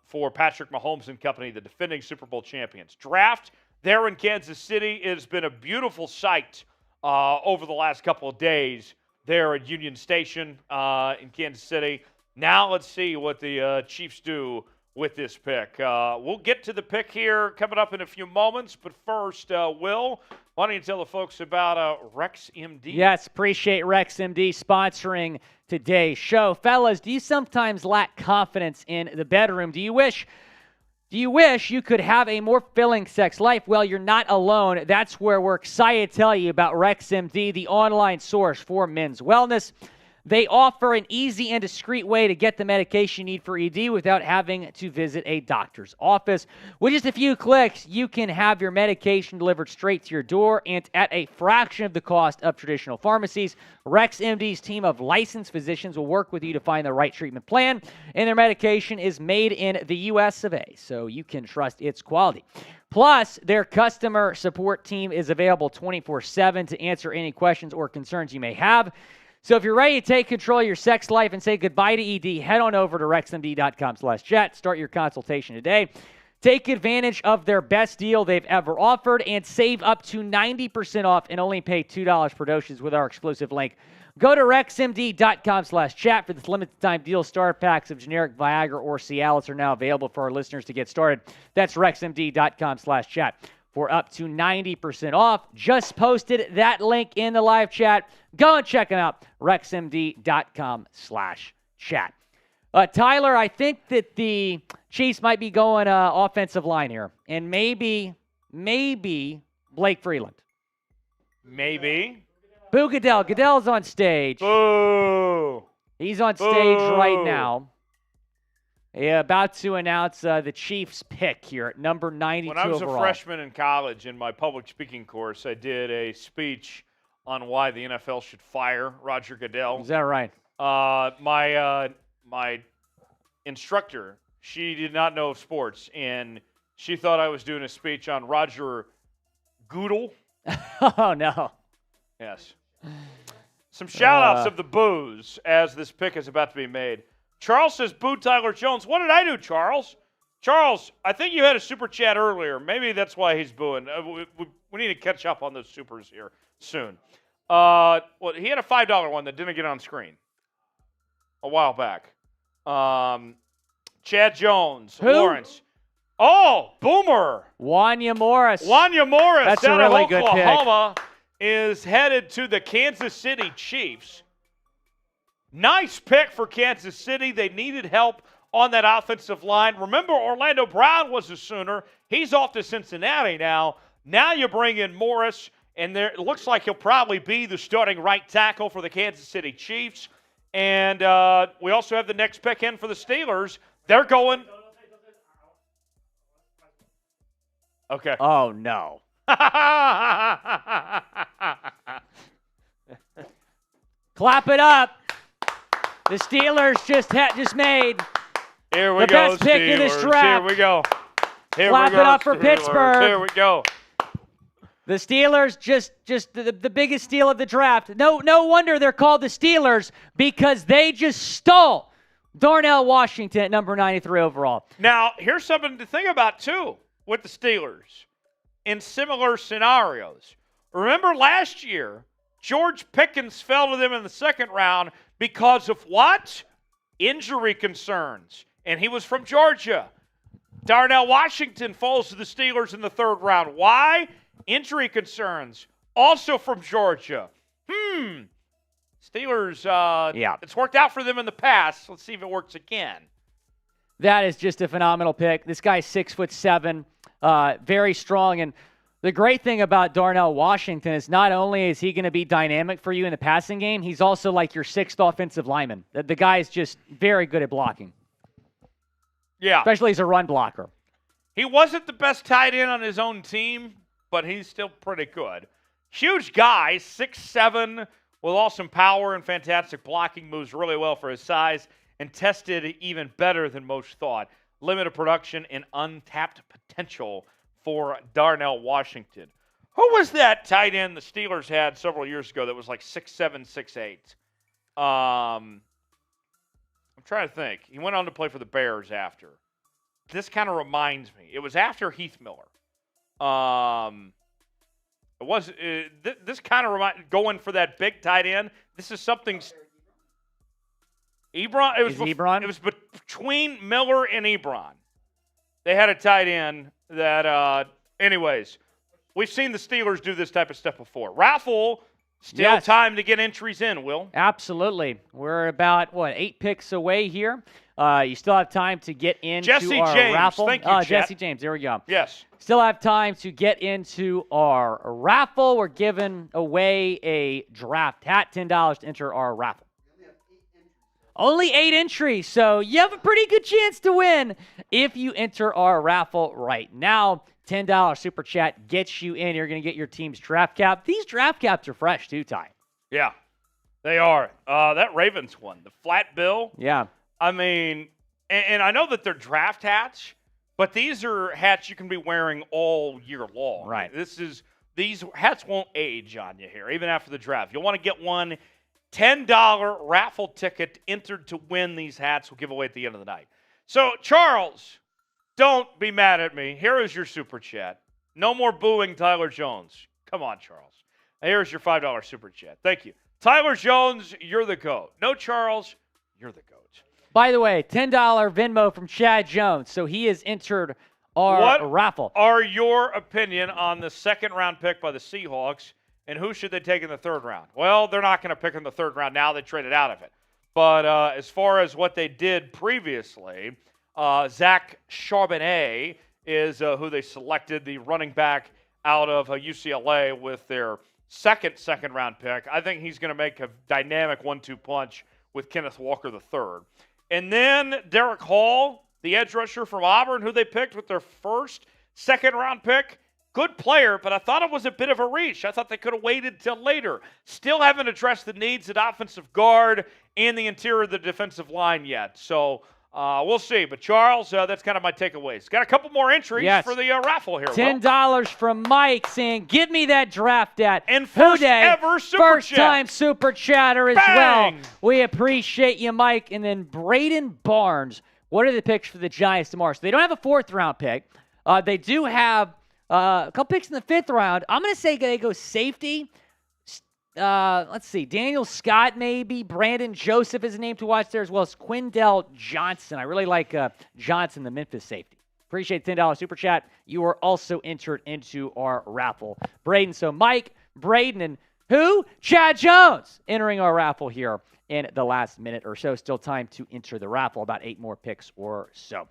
S6: for Patrick Mahomes and company, the defending Super Bowl champions. Draft there in Kansas City has been a beautiful sight over the last couple of days there at Union Station in Kansas City. Now let's see what the Chiefs do with this pick. We'll get to the pick here coming up in a few moments, but first, Will, why don't you tell the folks about RexMD?
S5: Yes, appreciate RexMD sponsoring today's show. Fellas, do you sometimes lack confidence in the bedroom? Do you wish you could have a more fulfilling sex life? Well, you're not alone. That's where we're excited to tell you about RexMD, the online source for men's wellness. They offer an easy and discreet way to get the medication you need for ED without having to visit a doctor's office. With just a few clicks, you can have your medication delivered straight to your door and at a fraction of the cost of traditional pharmacies. RexMD's team of licensed physicians will work with you to find the right treatment plan, and their medication is made in the U.S. of A., so you can trust its quality. Plus, their customer support team is available 24/7 to answer any questions or concerns you may have. So if you're ready to take control of your sex life and say goodbye to ED, head on over to rexmd.com/chat. Start your consultation today. Take advantage of their best deal they've ever offered and save up to 90% off and only pay $2 per dosage with our exclusive link. Go to rexmd.com/chat for this limited time deal. Starter packs of generic Viagra or Cialis are now available for our listeners to get started. That's rexmd.com/chat. for up to 90% off. Just posted that link in the live chat. Go and check them out, rexmd.com/chat. Tyler, I think that the Chiefs might be going offensive line here, and maybe Blake Freeland.
S6: Maybe.
S5: Boo Goodell. Goodell's on stage.
S6: Boo.
S5: He's on stage right now. Yeah, about to announce the Chiefs' pick here at number 92
S6: When I was
S5: overall.
S6: a freshman in college in my public speaking course, I did a speech on why the NFL should fire Roger Goodell.
S5: Is that right?
S6: My instructor, she did not know sports, and she thought I was doing a speech on Roger Goodell.
S5: Oh, no.
S6: Yes. Some shout-outs of the boos as this pick is about to be made. Charles says, boo Tyler Jones. What did I do, Charles? Charles, I think you had a super chat earlier. Maybe that's why he's booing. We need to catch up on those supers here soon. Well, he had a $5 one that didn't get on screen a while back. Chad Jones,
S5: Who?
S6: Lawrence. Oh, Boomer.
S5: Wanya Morris.
S6: Wanya Morris
S5: That's a
S6: out
S5: really
S6: of
S5: good pick.
S6: Oklahoma is headed to the Kansas City Chiefs. Nice pick for Kansas City. They needed help on that offensive line. Remember, Orlando Brown was a Sooner. He's off to Cincinnati now. Now you bring in Morris, and it looks like he'll probably be the starting right tackle for the Kansas City Chiefs. And we also have the next pick in for the Steelers. They're going. Okay.
S5: Oh, no. Clap it up. The Steelers just made
S6: Here we
S5: the
S6: go,
S5: best pick of this
S6: Steelers.
S5: draft.
S6: Here we go. Here
S5: Clap
S6: we go,
S5: it up for
S6: Steelers.
S5: Pittsburgh.
S6: Here we go.
S5: The Steelers just the biggest steal of the draft. No wonder they're called the Steelers, because they just stole Darnell Washington at number 93 overall.
S6: Now, here's something to think about, too, with the Steelers in similar scenarios. Remember last year, George Pickens fell to them in the second round because of what? Injury concerns. And he was from Georgia. Darnell Washington falls to the Steelers in the third round. Why? Injury concerns. Also from Georgia. Steelers,
S5: Yeah.
S6: It's worked out for them in the past. Let's see if it works again.
S5: That is just a phenomenal pick. This guy's 6'7", very strong. And the great thing about Darnell Washington is not only is he going to be dynamic for you in the passing game, he's also like your sixth offensive lineman. The guy is just very good at blocking,
S6: Yeah.
S5: especially as a run blocker.
S6: He wasn't the best tight end on his own team, but he's still pretty good. Huge guy, 6'7", with awesome power and fantastic blocking, moves really well for his size, and tested even better than most thought. Limited production and untapped potential for Darnell Washington. Who was that tight end the Steelers had several years ago that was like 6'7", 6'8"? I'm trying to think. He went on to play for the Bears after. This kind of reminds me. It was after Heath Miller. It was this kind of going for that big tight end. This is something. Ebron.
S5: Ebron?
S6: It was between Miller and Ebron. They had a tight end that. Anyways, we've seen the Steelers do this type of stuff before. Raffle. Still
S5: Yes.
S6: time to get entries in, Will.
S5: Absolutely. We're about, 8 picks away here. You still have time to get into
S6: Jesse
S5: our
S6: James.
S5: raffle.
S6: Thank you, chat.
S5: Jesse James. There we go.
S6: Yes.
S5: Still have time to get into our raffle. We're giving away a draft hat, $10 to enter our raffle. Only 8 entries, so you have a pretty good chance to win if you enter our raffle right now. $10 super chat gets you in. You're going to get your team's draft cap. These draft caps are fresh too, Ty.
S6: Yeah, they are. That Ravens one, the flat bill.
S5: Yeah.
S6: I mean, and I know that they're draft hats, but these are hats you can be wearing all year long.
S5: Right.
S6: These hats won't age on you here, even after the draft. You'll want to get one $10 raffle ticket entered to win these hats. We'll give away at the end of the night. So, Charles, don't be mad at me. Here is your super chat. No more booing Tyler Jones. Come on, Charles. Here's your $5 super chat. Thank you. Tyler Jones, you're the GOAT. No, Charles, you're the GOAT.
S5: By the way, $10 Venmo from Chad Jones. So he has entered our
S6: What
S5: raffle.
S6: are your opinion on the second-round pick by the Seahawks, and who should they take in the third round? Well, they're not going to pick in the third round now. They traded out of it. But as far as what they did previously, Zach Charbonnet is who they selected, the running back out of UCLA with their second-round pick. I think he's going to make a dynamic 1-2 punch with Kenneth Walker III. And then Derek Hall, the edge rusher from Auburn, who they picked with their first second-round pick. Good player, but I thought it was a bit of a reach. I thought they could have waited till later. Still haven't addressed the needs at offensive guard and the interior of the defensive line yet. So we'll see. But, Charles, that's kind of my takeaways. Got a couple more entries for the raffle here.
S5: $10 from Mike saying, give me that draft at
S6: And first ever super
S5: first
S6: chat.
S5: time super chatter as
S6: Bang!
S5: well. We appreciate you, Mike. And then Braden Barnes, what are the picks for the Giants tomorrow? So they don't have a 4th-round pick. They do have a couple picks in the 5th round. I'm going to say they go safety. Let's see. Daniel Scott, maybe. Brandon Joseph is a name to watch there, as well as Quindell Johnson. I really like Johnson, the Memphis safety. Appreciate the $10 super chat. You are also entered into our raffle. Braden. So Mike, Braden, and who? Chad Jones entering our raffle here in the last minute or so. Still time to enter the raffle, about 8 more picks or so.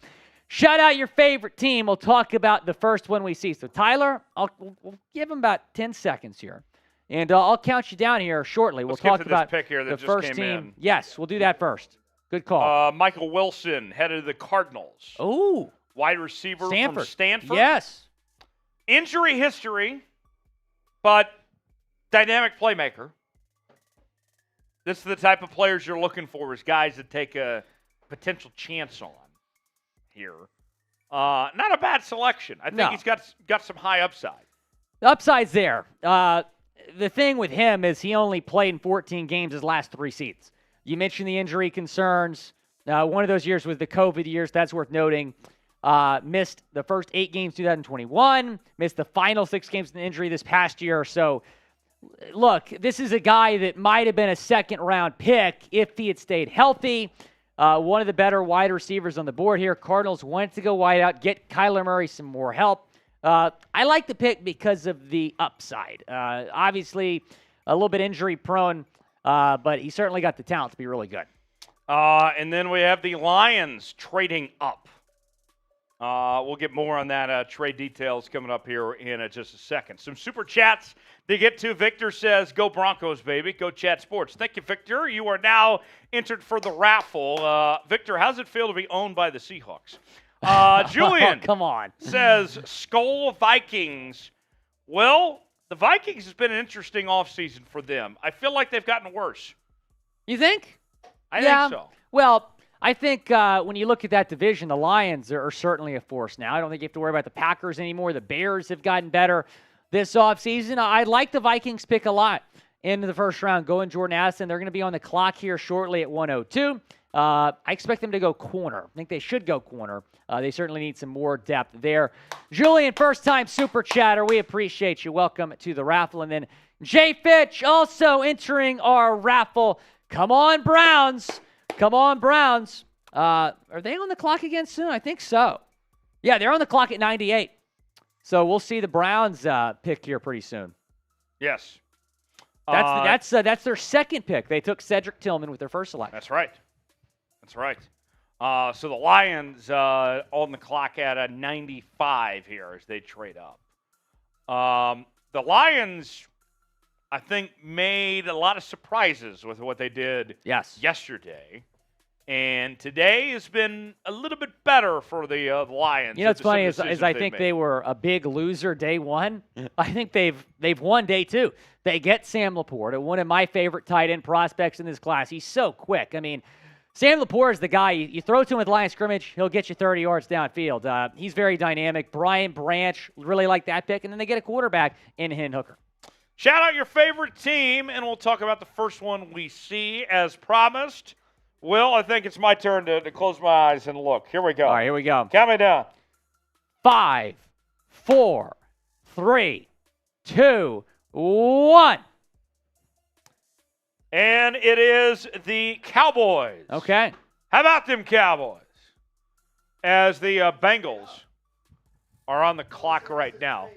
S5: Shout out your favorite team. We'll talk about the first one we see. So, Tyler, we'll give him about 10 seconds here. And I'll count you down here shortly.
S6: Let's
S5: we'll talk
S6: get to
S5: about
S6: this pick here that
S5: the
S6: just
S5: first
S6: came
S5: team.
S6: in.
S5: Yes, we'll do that first. Good call.
S6: Michael Wilson, headed to the Cardinals.
S5: Oh,
S6: Wide receiver from Stanford.
S5: Yes.
S6: Injury history, but dynamic playmaker. This is the type of players you're looking for, is guys that take a potential chance on here. Not a bad selection. I think he's got some high upside.
S5: The upside's there. The thing with him is he only played in 14 games his last 3 seasons. You mentioned the injury concerns. One of those years was the COVID years. That's worth noting. Missed the first 8 games 2021. Missed the final 6 games in injury this past year. So, look, this is a guy that might have been a second-round pick if he had stayed healthy. One of the better wide receivers on the board here. Cardinals wanted to go wide out, get Kyler Murray some more help. I like the pick because of the upside. Obviously, a little bit injury-prone, but he certainly got the talent to be really good.
S6: And then we have the Lions trading up. We'll get more on that trade details coming up here in just a second. Some super chats to get to. Victor says, go Broncos, baby. Go Chat Sports. Thank you, Victor. You are now entered for the raffle. Victor, how's it feel to be owned by the Seahawks? Julian
S5: Come on.
S6: says, Skull Vikings. Well, the Vikings has been an interesting offseason for them. I feel like they've gotten worse.
S5: You think?
S6: I think so.
S5: Well, I think when you look at that division, the Lions are certainly a force now. I don't think you have to worry about the Packers anymore. The Bears have gotten better this offseason. I like the Vikings pick a lot in the first round. Going Jordan Addison. They're going to be on the clock here shortly at 102. I expect them to go corner. I think they should go corner. They certainly need some more depth there. Julian, first-time super chatter. We appreciate you. Welcome to the raffle. And then Jay Fitch also entering our raffle. Come on, Browns. Come on, Browns. Are they on the clock again soon? I think so. Yeah, they're on the clock at 98. So we'll see the Browns pick here pretty soon.
S6: Yes.
S5: That's their second pick. They took Cedric Tillman with their first selection.
S6: That's right. That's right. So the Lions on the clock at a 95 here as they trade up. The Lions, I think, made a lot of surprises with what they did yesterday. And today has been a little bit better for the Lions.
S5: You know what's funny is I think they were a big loser day one. I think they've won day two. They get Sam Laporta, one of my favorite tight end prospects in this class. He's so quick. I mean, Sam Laporta is the guy, you throw to him with line of scrimmage, he'll get you 30 yards downfield. He's very dynamic. Brian Branch, really like that pick. And then they get a quarterback in Hendon Hooker.
S6: Shout out your favorite team, and we'll talk about the first one we see as promised. Will, I think it's my turn to close my eyes and look. Here we go.
S5: All right, here we go.
S6: Count me down.
S5: 5, 4, 3, 2, 1.
S6: And it is the Cowboys.
S5: Okay.
S6: How about them Cowboys? As the Bengals are on the clock right now.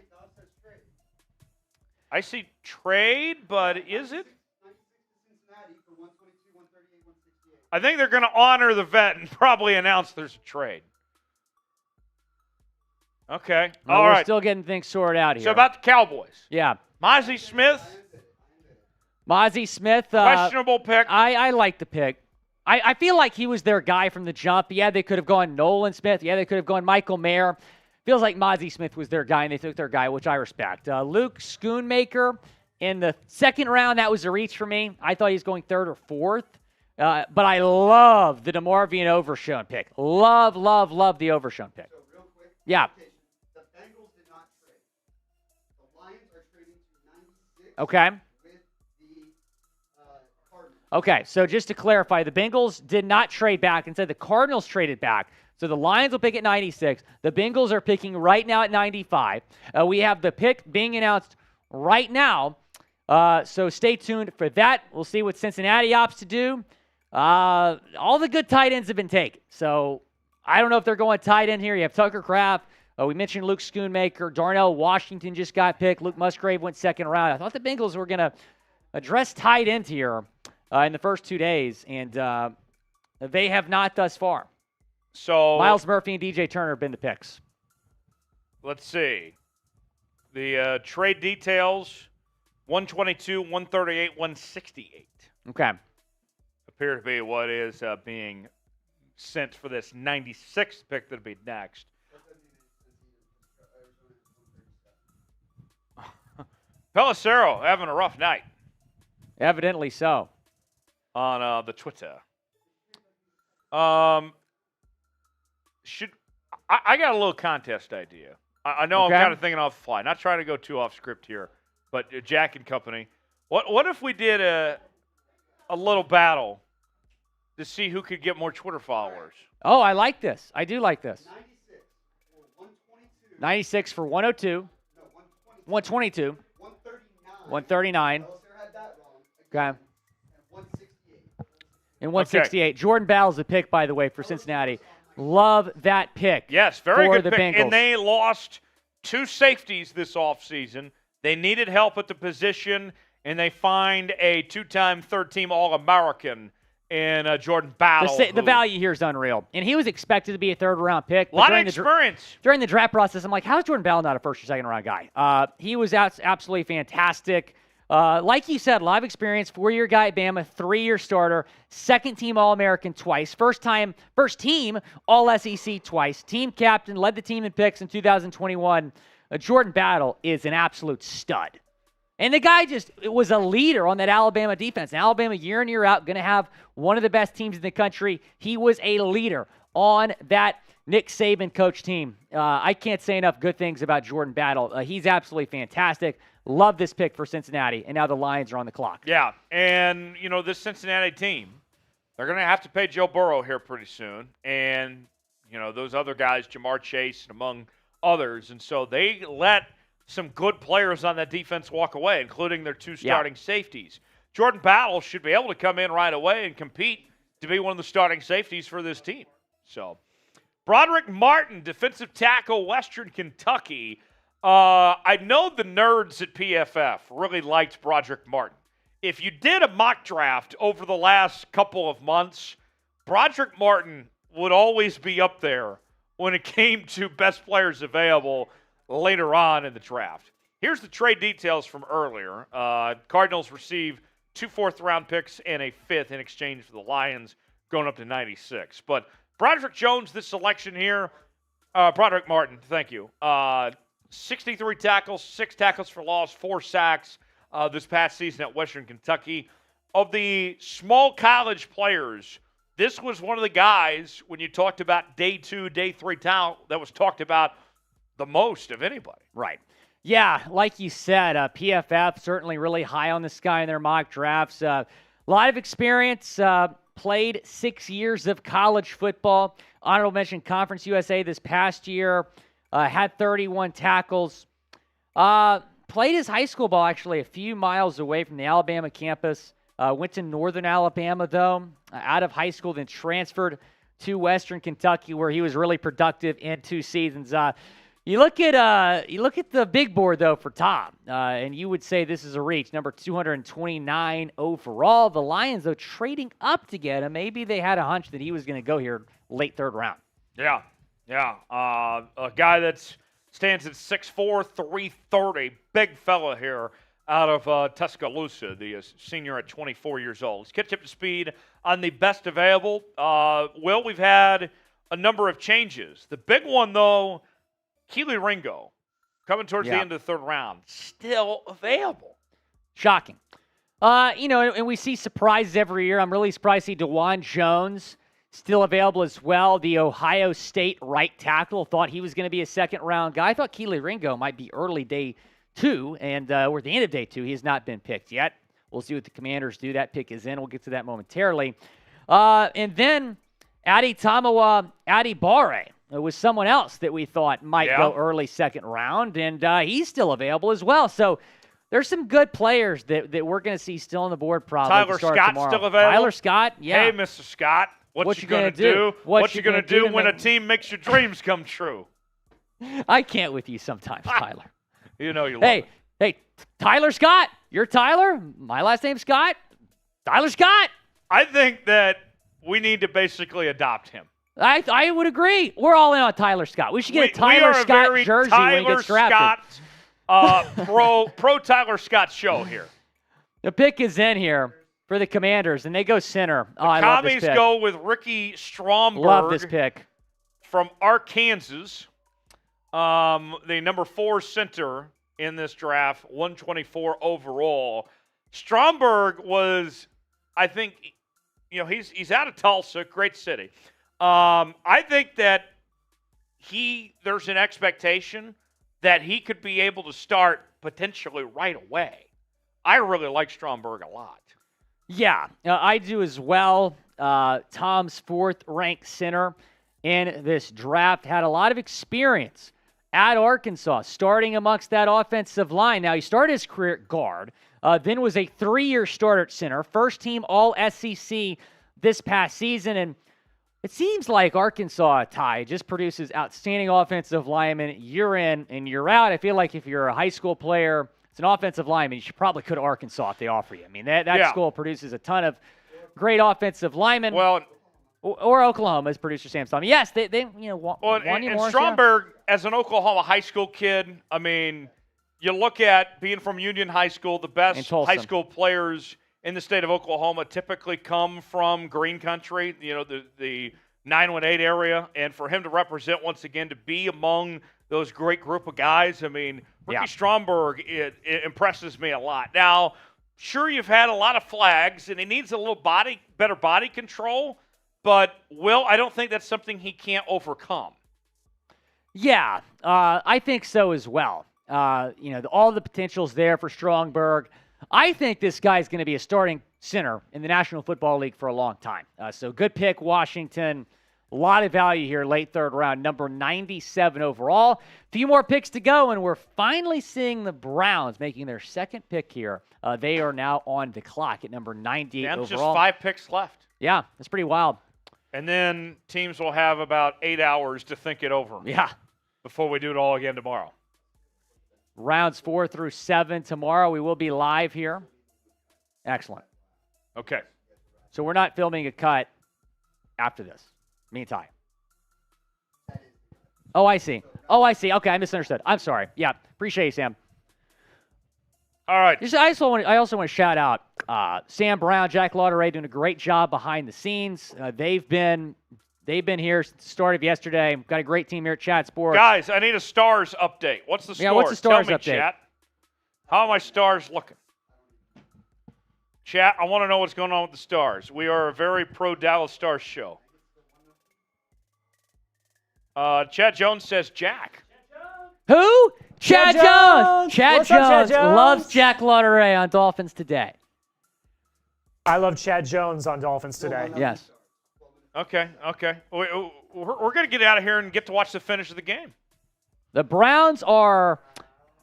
S6: I see trade, but is it? I think they're going to honor the vet and probably announce there's a trade. Okay.
S5: Well,
S6: all
S5: we're
S6: right.
S5: still getting things sorted out here.
S6: So about the Cowboys.
S5: Yeah.
S6: Mozzie Smith. Questionable pick.
S5: I like the pick. I feel like he was their guy from the jump. Yeah, they could have gone Nolan Smith. Yeah, they could have gone Michael Mayer. Feels like Mozzie Smith was their guy, and they took their guy, which I respect. Luke Schoonmaker in the second round, that was a reach for me. I thought he was going third or fourth. But I love the DeMarvion Overshown pick. Love the Overshown pick.
S4: So real quick,
S5: Yeah.
S4: the Bengals did not trade. The Lions are trading to 96
S5: Okay.
S4: with the Cardinals.
S5: Okay, so just to clarify, the Bengals did not trade back. Instead, the Cardinals traded back. So the Lions will pick at 96. The Bengals are picking right now at 95. We have the pick being announced right now. So stay tuned for that. We'll see what Cincinnati opts to do. All the good tight ends have been taken. So I don't know if they're going tight end here. You have Tucker Kraft. We mentioned Luke Schoonmaker. Darnell Washington just got picked. Luke Musgrave went second round. I thought the Bengals were going to address tight end here. in the first 2 days, and they have not thus far.
S6: So
S5: Miles Murphy and DJ Turner have been the picks.
S6: let's see. The trade details, 122, 138, 168.
S5: Okay.
S6: Appear to be what is being sent for this 96th pick that'll be next. Pelissero having a rough night
S5: Evidently so.
S6: on the Twitter. Should I got a little contest idea. I know
S5: Okay.
S6: I'm kind of thinking off the fly. Not trying to go too off script here, but Jack and company. What if we did a little battle to see who could get more Twitter followers?
S5: Oh, I like this. I do like this. 96 for 102. 122. 139. Okay. And 168. Jordan Battle's the pick, by the way, for Cincinnati. Love that pick.
S6: Yes, very
S5: for
S6: good
S5: the
S6: pick.
S5: Bengals.
S6: And they lost 2 safeties this offseason. They needed help at the position, and they find a 2-time third-team All-American in Jordan Battle.
S5: The value here is unreal. And he was expected to be a third-round pick.
S6: A lot of
S5: during
S6: experience.
S5: During the draft process, I'm like, how's Jordan Battle not a first- or second-round guy? He was absolutely fantastic. Like you said, a lot of experience, 4-year guy at Bama, 3-year starter, second-team All-American twice, first team All-SEC twice, team captain, led the team in picks in 2021. Jordan Battle is an absolute stud. And the guy just was a leader on that Alabama defense. And Alabama, year in, year out, going to have one of the best teams in the country. He was a leader on that Nick Saban coach team. I can't say enough good things about Jordan Battle. He's absolutely fantastic. Love this pick for Cincinnati. And now the Lions are on the clock.
S6: Yeah, and, this Cincinnati team, they're going to have to pay Joe Burrow here pretty soon. And, those other guys, Jamar Chase and among others. And so they let some good players on that defense walk away, including their 2 starting safeties. Jordan Battle should be able to come in right away and compete to be one of the starting safeties for this team. So, Broderick Martin, defensive tackle, Western Kentucky. I know the nerds at PFF really liked Broderick Martin. If you did a mock draft over the last couple of months, Broderick Martin would always be up there when it came to best players available later on in the draft. Here's the trade details from earlier. Cardinals receive 2 4th-round picks and a 5th in exchange for the Lions, going up to 96. But Broderick Jones, this selection here, Broderick Martin, thank you. 63 tackles, 6 tackles for loss, 4 sacks this past season at Western Kentucky. Of the small college players, this was one of the guys, when you talked about day 2, day 3 talent, that was talked about the most of anybody.
S5: Right. Yeah, like you said, PFF certainly really high on this guy in their mock drafts. A lot of experience, played 6 years of college football. Honorable mention Conference USA this past year, had 31 tackles. Played his high school ball actually a few miles away from the Alabama campus. Went to Northern Alabama, though, out of high school, then transferred to Western Kentucky, where he was really productive in 2 seasons. You look at the big board, though, for Tom, and you would say this is a reach. Number 229 overall. The Lions, though, trading up to get him. Maybe they had a hunch that he was going to go here late 3rd round.
S6: Yeah. A guy that stands at 6'4", 330, big fella here out of Tuscaloosa, the senior at 24 years old. Let's catch up to speed on the best available. Will, we've had a number of changes. The big one, though, Keely Ringo, coming towards the end of the 3rd round, still available.
S5: Shocking. And we see surprises every year. I'm really surprised to see DeJuan Jones still available as well. The Ohio State right tackle, thought he was going to be a 2nd-round guy. I thought Keely Ringo might be early day 2, and we're at the end of day 2. He has not been picked yet. We'll see what the Commanders do. That pick is in. We'll get to that momentarily. And then Adetomiwa Adebawore. It was someone else that we thought might go early 2nd round, and he's still available as well. So there's some good players that we're going to see still on the board probably.
S6: Tyler Scott
S5: tomorrow.
S6: still available?
S5: Tyler Scott, yeah.
S6: Hey, Mr. Scott, what you going to do? What you going to do when a team makes your dreams come true?
S5: I can't with you sometimes, Tyler.
S6: You know you love it.
S5: Hey, Tyler Scott. You're Tyler. My last name's Scott. Tyler Scott.
S6: I think that we need to basically adopt him.
S5: I would agree. We're all in on Tyler Scott. We should get a Tyler
S6: we are
S5: Scott
S6: a very
S5: jersey
S6: Tyler
S5: when he gets drafted.
S6: Scott, pro Tyler Scott show here.
S5: The pick is in here for the Commanders, and they go center. Oh, I love this
S6: Commies
S5: pick.
S6: go with Ricky Stromberg.
S5: Love this pick.
S6: From Arkansas. The number 4 center in this draft, 124 overall. Stromberg was, I think, he's out of Tulsa, great city. I think that there's an expectation that he could be able to start potentially right away. I really like Stromberg a lot.
S5: Yeah, I do as well. Tom's 4th-ranked center in this draft had a lot of experience at Arkansas, starting amongst that offensive line. Now, he started his career at guard, then was a 3-year starter at center, first-team All-SEC this past season, and it seems like Arkansas, Ty, just produces outstanding offensive linemen year in and year out. I feel like if you're a high school player, it's an offensive lineman, you should probably go to Arkansas if they offer you. I mean, that school produces a ton of great offensive linemen.
S6: Well,
S5: or Oklahoma as producer Sam Stomach. Yes, they want you more.
S6: Stromberg, as an Oklahoma high school kid, I mean, you look at being from Union High School, the best high school players in the state of Oklahoma typically come from Green Country, the 918 area, and for him to represent once again, to be among those great group of guys, I mean, Ricky Stromberg, it impresses me a lot. Now, sure, you've had a lot of flags, and he needs a little better body control, but I don't think that's something he can't overcome.
S5: Yeah, I think so as well. All the potential's there for Stromberg. I think this guy's going to be a starting center in the National Football League for a long time. So good pick, Washington. A lot of value here, late 3rd round, number 97 overall. A few more picks to go, and we're finally seeing the Browns making their 2nd pick here. They are now on the clock at number 98 overall.
S6: Just 5 picks left.
S5: Yeah, that's pretty wild.
S6: And then teams will have about 8 hours to think it over.
S5: Yeah.
S6: Before we do it all again tomorrow.
S5: Rounds 4 through 7 tomorrow. We will be live here. Excellent.
S6: Okay.
S5: So we're not filming a cut after this. Me and Ty. Oh, I see. Okay, I misunderstood. I'm sorry. Yeah, appreciate you, Sam.
S6: All right.
S5: I also want to shout out Sam Brown, Jack Lauderay doing a great job behind the scenes. They've been here since the start of yesterday. Got a great team here at Chat Sports.
S6: Guys, I need a Stars update. What's the Stars?
S5: Yeah, what's the Stars
S6: update? Chat. How are my Stars looking? Chat, I want to know what's going on with the Stars. We are a very pro-Dallas Stars show. Chad Jones says Jack.
S5: Who? Chad Jones. Chad
S3: What's up,
S5: Jones
S3: Chad Jones?
S5: loves Jack Lauderay on Dolphins Today.
S3: I love Chad Jones on Dolphins Today.
S5: Yes.
S6: Okay. We're going to get out of here and get to watch the finish of the game.
S5: The Browns are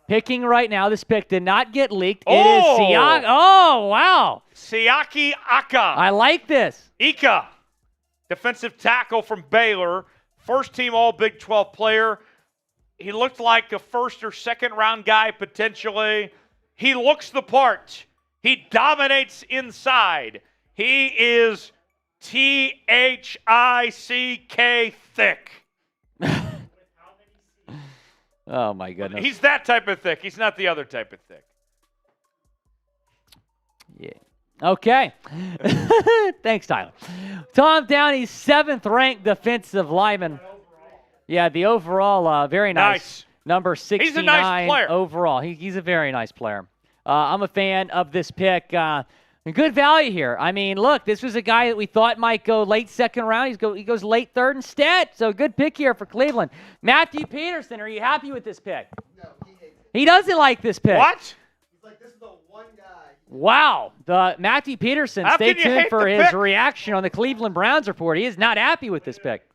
S5: picking right now. This pick did not get leaked. It is Siaki. Oh, wow.
S6: Siaki Ika.
S5: I like this.
S6: Ika, defensive tackle from Baylor, first-team All-Big 12 player. He looked like a 1st or 2nd round guy potentially. He looks the part. He dominates inside. He is THICK thick.
S5: Oh, my goodness.
S6: He's that type of thick. He's not the other type of thick.
S5: Yeah. Okay. Thanks, Tyler. Tom Downey's 7th-ranked defensive lineman. Yeah, the overall, very nice. Number 69
S6: He's a nice player.
S5: Overall. He's a very nice player. I'm a fan of this pick. Good value here. I mean, look, this was a guy that we thought might go late 2nd round. He goes late 3rd instead. So good pick here for Cleveland. Matthew Peterson, are you happy with this pick?
S4: No, he hates it.
S5: He doesn't like this pick.
S6: What?
S4: He's like, this is the one guy.
S5: Wow. The Matthew Peterson,
S6: How
S5: stay
S6: can you
S5: tuned
S6: hate
S5: for
S6: the
S5: his
S6: pick?
S5: reaction on the Cleveland Browns report. He is not happy with this pick.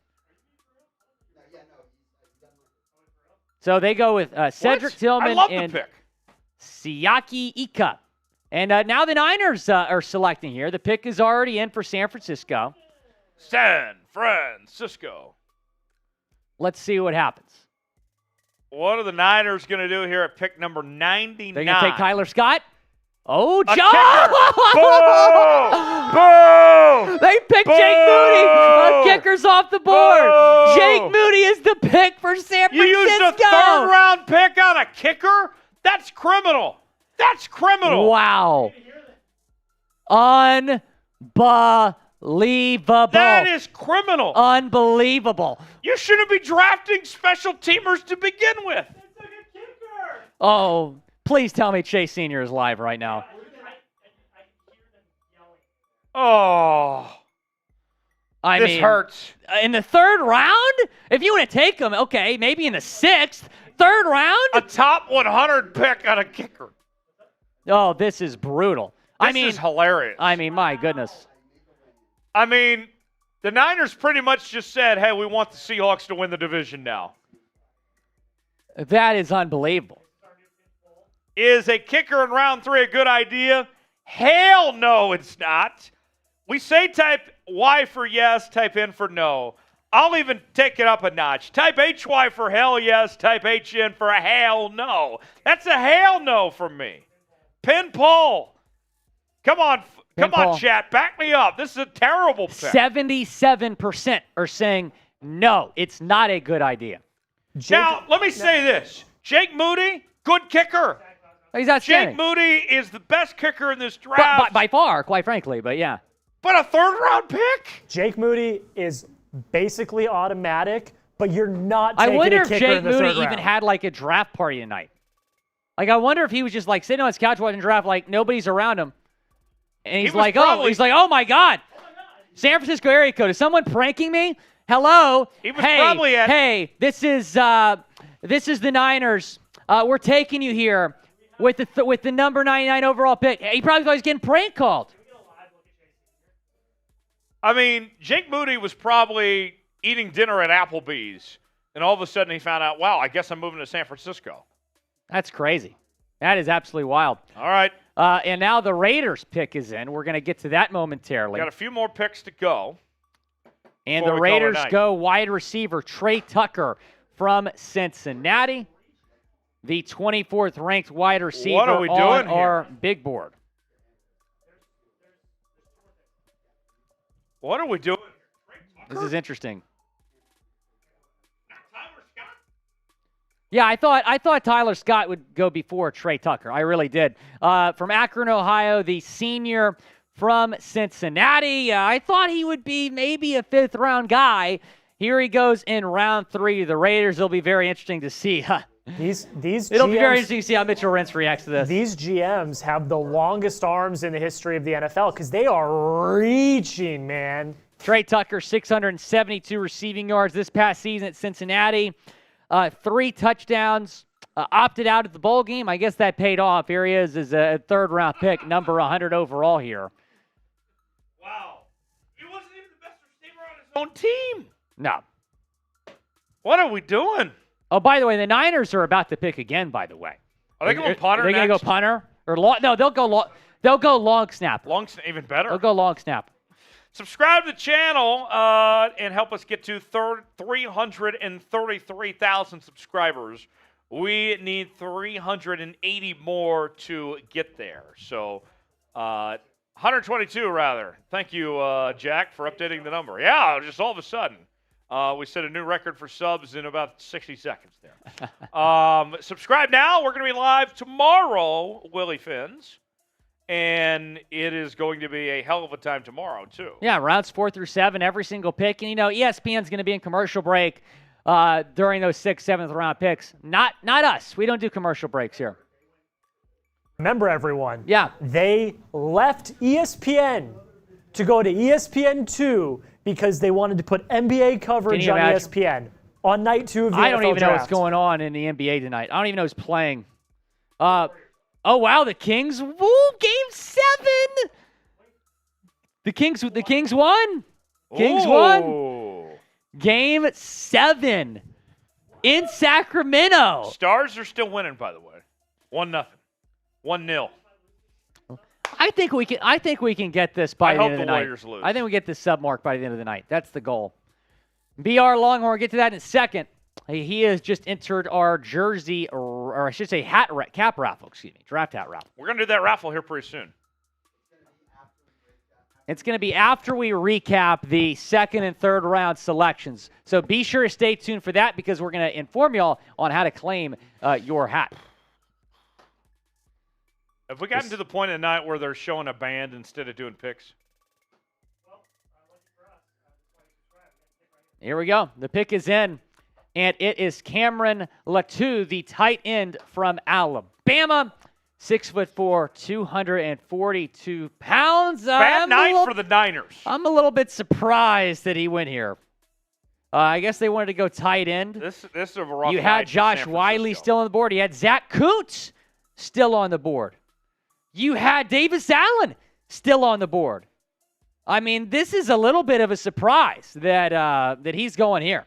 S5: So they go with Cedric Tillman
S6: I love the
S5: and
S6: pick.
S5: Siaki Ika. And now the Niners are selecting here. The pick is already in for San Francisco.
S6: San Francisco.
S5: Let's see what happens.
S6: What are the Niners going to do here at pick number 99?
S5: They're going to take Tyler Scott? Oh,
S6: A
S5: John!
S6: kicker. Boo! Boo!
S5: They picked
S6: Boo!
S5: Jake Moody. Kicker's off the board.
S6: Boo!
S5: Jake Moody is the pick for San
S6: You
S5: Francisco.
S6: used a third-round pick on a kicker? That's criminal. That's criminal.
S5: Wow. Unbelievable.
S6: That is criminal.
S5: Unbelievable.
S6: You shouldn't be drafting special teamers to begin with.
S5: Oh, please tell me Chase Sr. is live right now.
S6: Oh,
S5: I
S6: this
S5: mean,
S6: hurts.
S5: in the third round? If you want to take him, okay, maybe in the sixth. Third round?
S6: A top 100 pick on a kicker.
S5: Oh, this is brutal.
S6: This is hilarious.
S5: I mean, my goodness.
S6: I mean, the Niners pretty much just said, hey, we want the Seahawks to win the division now.
S5: That is unbelievable.
S6: Is a kicker in round 3 a good idea? Hell no, it's not. We say type Y for yes, type N for no. I'll even take it up a notch. Type HY for hell yes, type HN for a hell no. That's a hell no from me. Pin Paul. Come on, chat, back me up. This is a terrible pick.
S5: 77% are saying no, it's not a good idea.
S6: Now, let me say this. Jake Moody, good kicker.
S5: He's outstanding.
S6: Jake Moody is the best kicker in this draft.
S5: By far, quite frankly, but yeah.
S6: But a third-round pick?
S3: Jake Moody is basically automatic, but you're not
S5: I
S3: taking
S5: wonder
S3: a
S5: if
S3: kicker
S5: Jake
S3: in the
S5: Moody
S3: third
S5: even
S3: round.
S5: had like a draft party tonight. Like, I wonder if he was just like sitting on his couch watching draft, like nobody's around him. And he's like, oh my God. San Francisco area code. Is someone pranking me? Hello.
S6: He was probably at.
S5: Hey, this is the Niners. We're taking you here with the number 99 overall pick. He probably thought he was getting prank called.
S6: I mean, Jake Moody was probably eating dinner at Applebee's, and all of a sudden he found out, wow, I guess I'm moving to San Francisco.
S5: That's crazy. That is absolutely wild.
S6: All right.
S5: And now the Raiders pick is in. We're going to get to that momentarily.
S6: Got a few more picks to go.
S5: And
S6: before
S5: the
S6: we call it
S5: Raiders
S6: night.
S5: go wide receiver Trey Tucker from Cincinnati, the 24th ranked wide receiver
S6: What are we
S5: on
S6: doing
S5: our
S6: here?
S5: big board.
S6: What are we doing?
S5: This is interesting. Yeah, I thought Tyler Scott would go before Trey Tucker. I really did. From Akron, Ohio, the senior from Cincinnati. I thought he would be maybe a fifth-round guy. Here he goes in round 3. The Raiders will be very interesting to see.
S3: These
S5: It'll
S3: GMs,
S5: be very interesting to see how Mitchell Rentz reacts to this.
S3: These GMs have the longest arms in the history of the NFL because they are reaching, man.
S5: Trey Tucker, 672 receiving yards this past season at Cincinnati. 3 touchdowns, opted out at the bowl game. I guess that paid off. Here he is as a third-round pick, number 100 overall here.
S6: Wow. He wasn't even the best receiver on his own team.
S5: No.
S6: What are we doing?
S5: Oh, by the way, the Niners are about to pick again, by the way.
S6: Are they going punter
S5: They're going to go
S6: next?
S5: punter? Or long, no, they'll go long snap.
S6: Long, even better.
S5: They'll go long snap.
S6: Subscribe to the channel and help us get to 333,000 subscribers. We need 380 more to get there. So 122, rather. Thank you, Jack, for updating the number. Yeah, just all of a sudden. We set a new record for subs in about 60 seconds there. Subscribe now. We're going to be live tomorrow, Willie Finns. And it is going to be a hell of a time tomorrow, too.
S5: Yeah, rounds 4 through 7, every single pick. And, you know, ESPN's going to be in commercial break during those 6th, 7th round picks. Not us. We don't do commercial breaks here.
S3: Remember, everyone.
S5: Yeah.
S3: They left ESPN to go to ESPN2 because they wanted to put NBA coverage
S5: Can
S3: on
S5: you imagine?
S3: ESPN on night 2 of the
S5: I don't
S3: NFL
S5: even know what's
S3: draft.
S5: going on in the NBA tonight. I don't even know who's playing. Oh, wow, the Kings. Woo, game 7. The Kings won. Kings won.
S6: Ooh.
S5: Game 7 in Sacramento.
S6: Stars are still winning, by the way. 1-0. 1-0.
S5: I think we can get this by
S6: I
S5: the
S6: hope
S5: end of the
S6: the
S5: night.
S6: Warriors lose.
S5: I think we get this sub mark by the end of the night. That's the goal. BR Longhorn, we'll get to that in a second. He has just entered our jersey or I should say cap raffle, excuse me, draft hat raffle.
S6: We're going to do that raffle here pretty soon.
S5: It's going to be after we recap the second and third round selections. So be sure to stay tuned for that because we're going to inform you all on how to claim your hat.
S6: Have we gotten to the point of the night where they're showing a band instead of doing picks?
S5: Here we go. The pick is in, and it is Cameron Latu, the tight end from Alabama. 6'4", 242 pounds.
S6: Bad night for the Niners.
S5: I'm a little bit surprised that he went here. I guess they wanted to go tight end.
S6: This is a rough
S5: You
S6: night
S5: had
S6: for
S5: Josh
S6: San
S5: Wiley
S6: Francisco.
S5: still on the board. You had Zach Kuntz still on the board. You had Davis Allen still on the board. I mean, this is a little bit of a surprise that he's going here.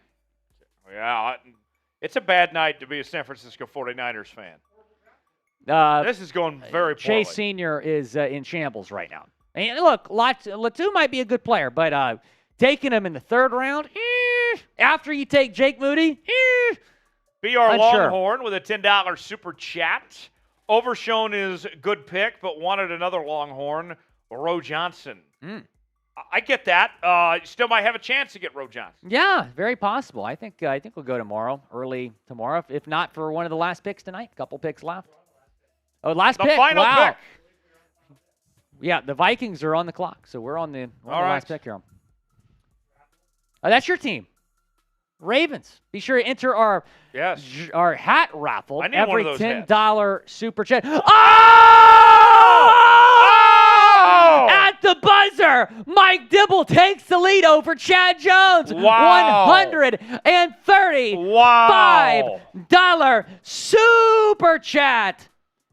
S6: Yeah, it's a bad night to be a San Francisco 49ers fan. This is going very poorly.
S5: Chase Sr. is in shambles right now. And look, Latu might be a good player, but taking him in the third round, after you take Jake Moody,
S6: BR Longhorn with a $10 super chat. Overshown is good pick, but wanted another Longhorn, Roe Johnson. I get that. You still might have a chance to get Roe Johnson.
S5: Yeah, very possible. I think we'll go tomorrow, early tomorrow, if not for one of the last picks tonight. A couple picks left. Oh, last
S6: The
S5: pick.
S6: final
S5: wow.
S6: pick.
S5: Yeah, the Vikings are on the clock, so we're on the
S6: All right.
S5: last pick here. Oh, that's your team. Ravens. Be sure to enter our hat raffle.
S6: I need one
S5: every
S6: of those
S5: $10 super chat. Oh!
S6: Oh!
S5: At the buzzer, Mike Dibble takes the lead over Chad Jones.
S6: Wow.
S5: $135 super chat.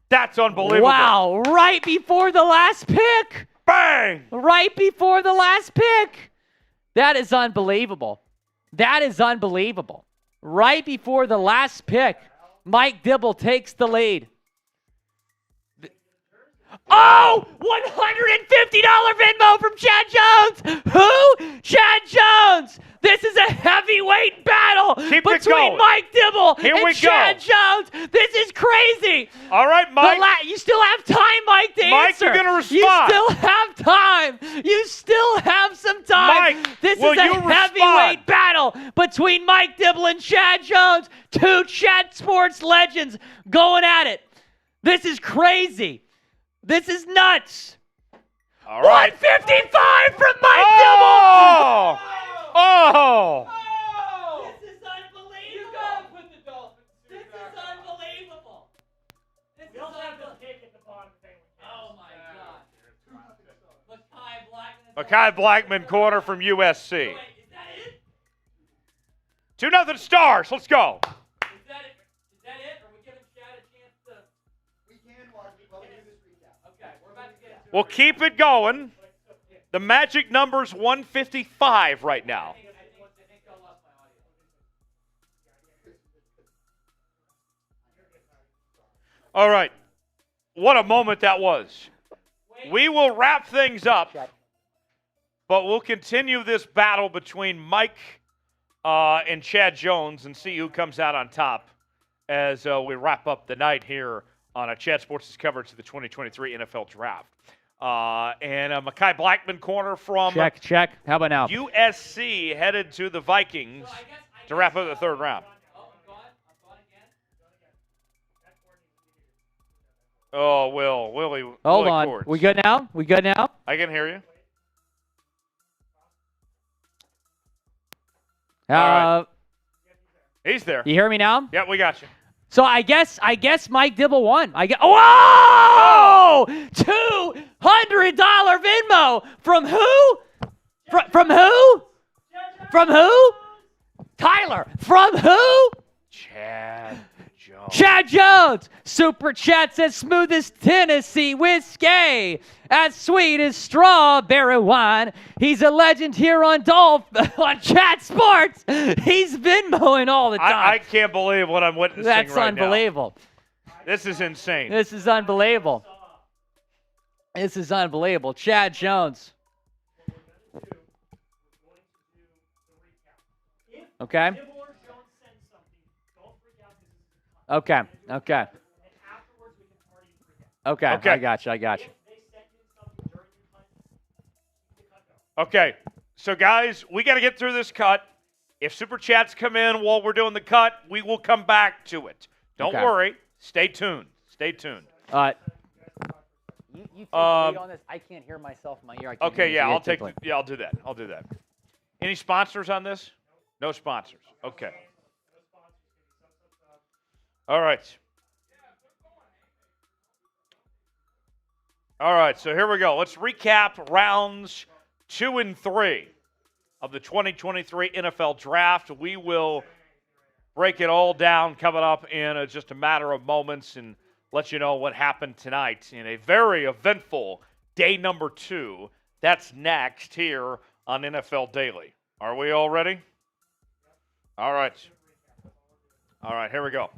S6: That's unbelievable.
S5: Wow, right before the last pick.
S6: Bang!
S5: Right before the last pick. That is unbelievable. That is unbelievable. Right before the last pick, Mike Dibble takes the lead. Oh, $150 Venmo from Chad Jones. Who? Chad Jones. This is a heavyweight battle between Mike Dibble and Chad Jones. This is crazy.
S6: All right, Mike.
S5: You still have time, Mike, to answer.
S6: Mike, you're going to respond.
S5: You still have time. You still have some time.
S6: Mike,
S5: this
S6: will
S5: is a
S6: you
S5: heavyweight battle between Mike Dibble and Chad Jones. Two Chat Sports legends going at it. This is crazy. This is nuts.
S6: All right.
S5: 155 from Mike
S6: Oh! Oh!
S5: This is unbelievable. You gotta put the Dolphins. This is unbelievable. This is unbelievable. Oh my God.
S6: Mekhi Blackman corner from USC.
S5: Wait, is that it?
S6: 2-0 Stars. Let's go.
S5: Is that it? Are we giving Chad a chance to?
S4: We can while we do this recap.
S5: Okay, we're about to get into it.
S6: We'll keep it going. The magic number's 155 right now.
S5: I think I lost my audio.
S6: All right. What a moment that was. We will wrap things up, but we'll continue this battle between Mike and Chad Jones and see who comes out on top as we wrap up the night here on a Chad Sports' coverage of the 2023 NFL Draft. And Mekhi Blackman corner from
S5: Check. How about now?
S6: USC headed to the Vikings to wrap up the third round. Oh, Willie.
S5: Hold on.
S6: Cords.
S5: We good now?
S6: I can hear you. right. He's there.
S5: You hear me now?
S6: Yeah, we got you.
S5: So I guess Mike Dibble won. Whoa! $200 Venmo from who? From who? From who? Tyler. From who?
S6: Chad Jones.
S5: Chad Jones. Super Chat says smooth as Tennessee whiskey, as sweet as strawberry wine. He's a legend here on on Chat Sports. He's Venmoing all the time.
S6: I can't believe what I'm witnessing
S5: That's
S6: right
S5: unbelievable.
S6: now. This is insane.
S5: This is unbelievable. Chad Jones. Okay. Okay. Okay. Okay.
S6: Okay.
S5: I got you.
S6: Okay, so guys, we got to get through this cut. If Super Chats come in while we're doing the cut, we will come back to it. Don't
S5: Okay.
S6: worry. Stay tuned. Stay tuned.
S5: You take the lead on this. I can't hear myself in my ear. I can't hear
S6: Okay,
S5: you,
S6: yeah,
S5: so you
S6: I'll
S5: take
S6: take.
S5: the lead.
S6: I'll do that. Any sponsors on this? No sponsors. Okay. All right. All right. So here we go. Let's recap rounds 2 and 3 of the 2023 NFL Draft. We will break it all down coming up in just a matter of moments and let you know what happened tonight in a very eventful day number 2. That's next here on NFL Daily. Are we all ready? All right. All right, here we go.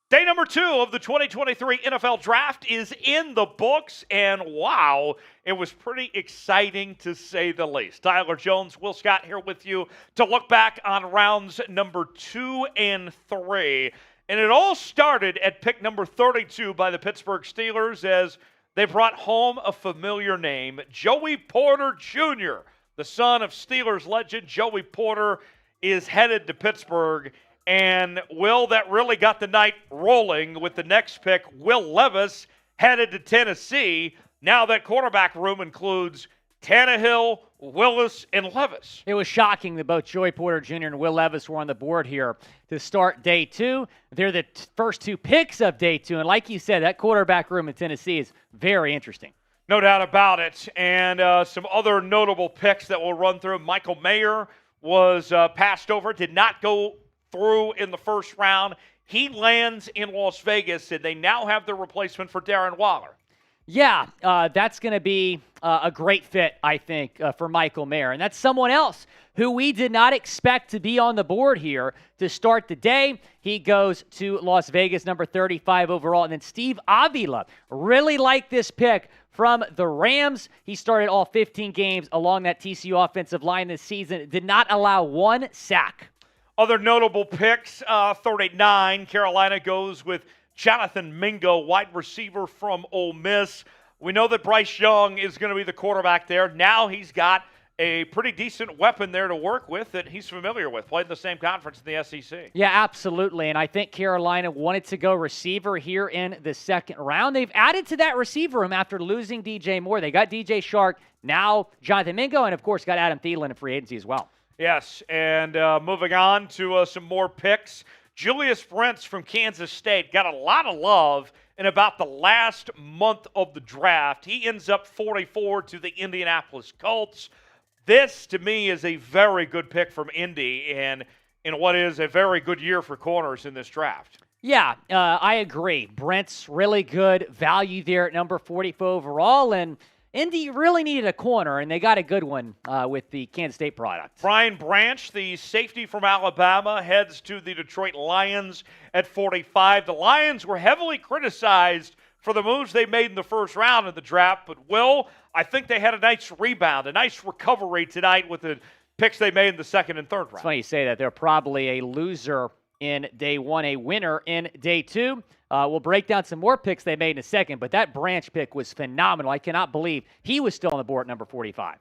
S6: Day number 2 of the 2023 NFL Draft is in the books, and wow, it was pretty exciting to say the least. Tyler Jones, Will Scott here with you to look back on rounds number 2 and 3. And it all started at pick number 32 by the Pittsburgh Steelers as they brought home a familiar name, Joey Porter Jr., the son of Steelers legend Joey Porter, is headed to Pittsburgh. And, Will, that really got the night rolling with the next pick, Will Levis, headed to Tennessee. Now that quarterback room includes Tannehill, Willis, and Levis.
S5: It was shocking that both Joey Porter Jr. and Will Levis were on the board here to start day 2. They're the first 2 picks of day 2. And like you said, that quarterback room in Tennessee is very interesting.
S6: No doubt about it. And some other notable picks that we'll run through. Michael Mayer was passed over, did not go through in the first round. He lands in Las Vegas, and they now have the replacement for Darren Waller.
S5: Yeah, that's going to be a great fit, I think, for Michael Mayer. And that's someone else who we did not expect to be on the board here to start the day. He goes to Las Vegas, number 35 overall. And then Steve Avila, really like this pick from the Rams. He started all 15 games along that TCU offensive line this season. Did not allow 1 sack.
S6: Other notable picks, 39, Carolina goes with Jonathan Mingo, wide receiver from Ole Miss. We know that Bryce Young is going to be the quarterback there. Now he's got a pretty decent weapon there to work with that he's familiar with, played in the same conference in the SEC.
S5: Yeah, absolutely. And I think Carolina wanted to go receiver here in the second round. They've added to that receiver room after losing DJ Moore. They got DJ Shark, now Jonathan Mingo, and of course got Adam Thielen in free agency as well.
S6: Yes, and moving on to some more picks. Julius Brents from Kansas State got a lot of love in about the last month of the draft. He ends up 44 to the Indianapolis Colts. This, to me, is a very good pick from Indy and in what is a very good year for corners in this draft.
S5: Yeah, I agree. Brent's really good value there at number 44 overall, and Indy really needed a corner, and they got a good one with the Kansas State product.
S6: Brian Branch, the safety from Alabama, heads to the Detroit Lions at 45. The Lions were heavily criticized for the moves they made in the first round of the draft, but Will, I think they had a nice rebound, a nice recovery tonight with the picks they made in the second and third round.
S5: It's funny you say that. They're probably a loser in day 1, a winner in day 2. We'll break down some more picks they made in a second, but that Branch pick was phenomenal. I cannot believe he was still on the board at number 45.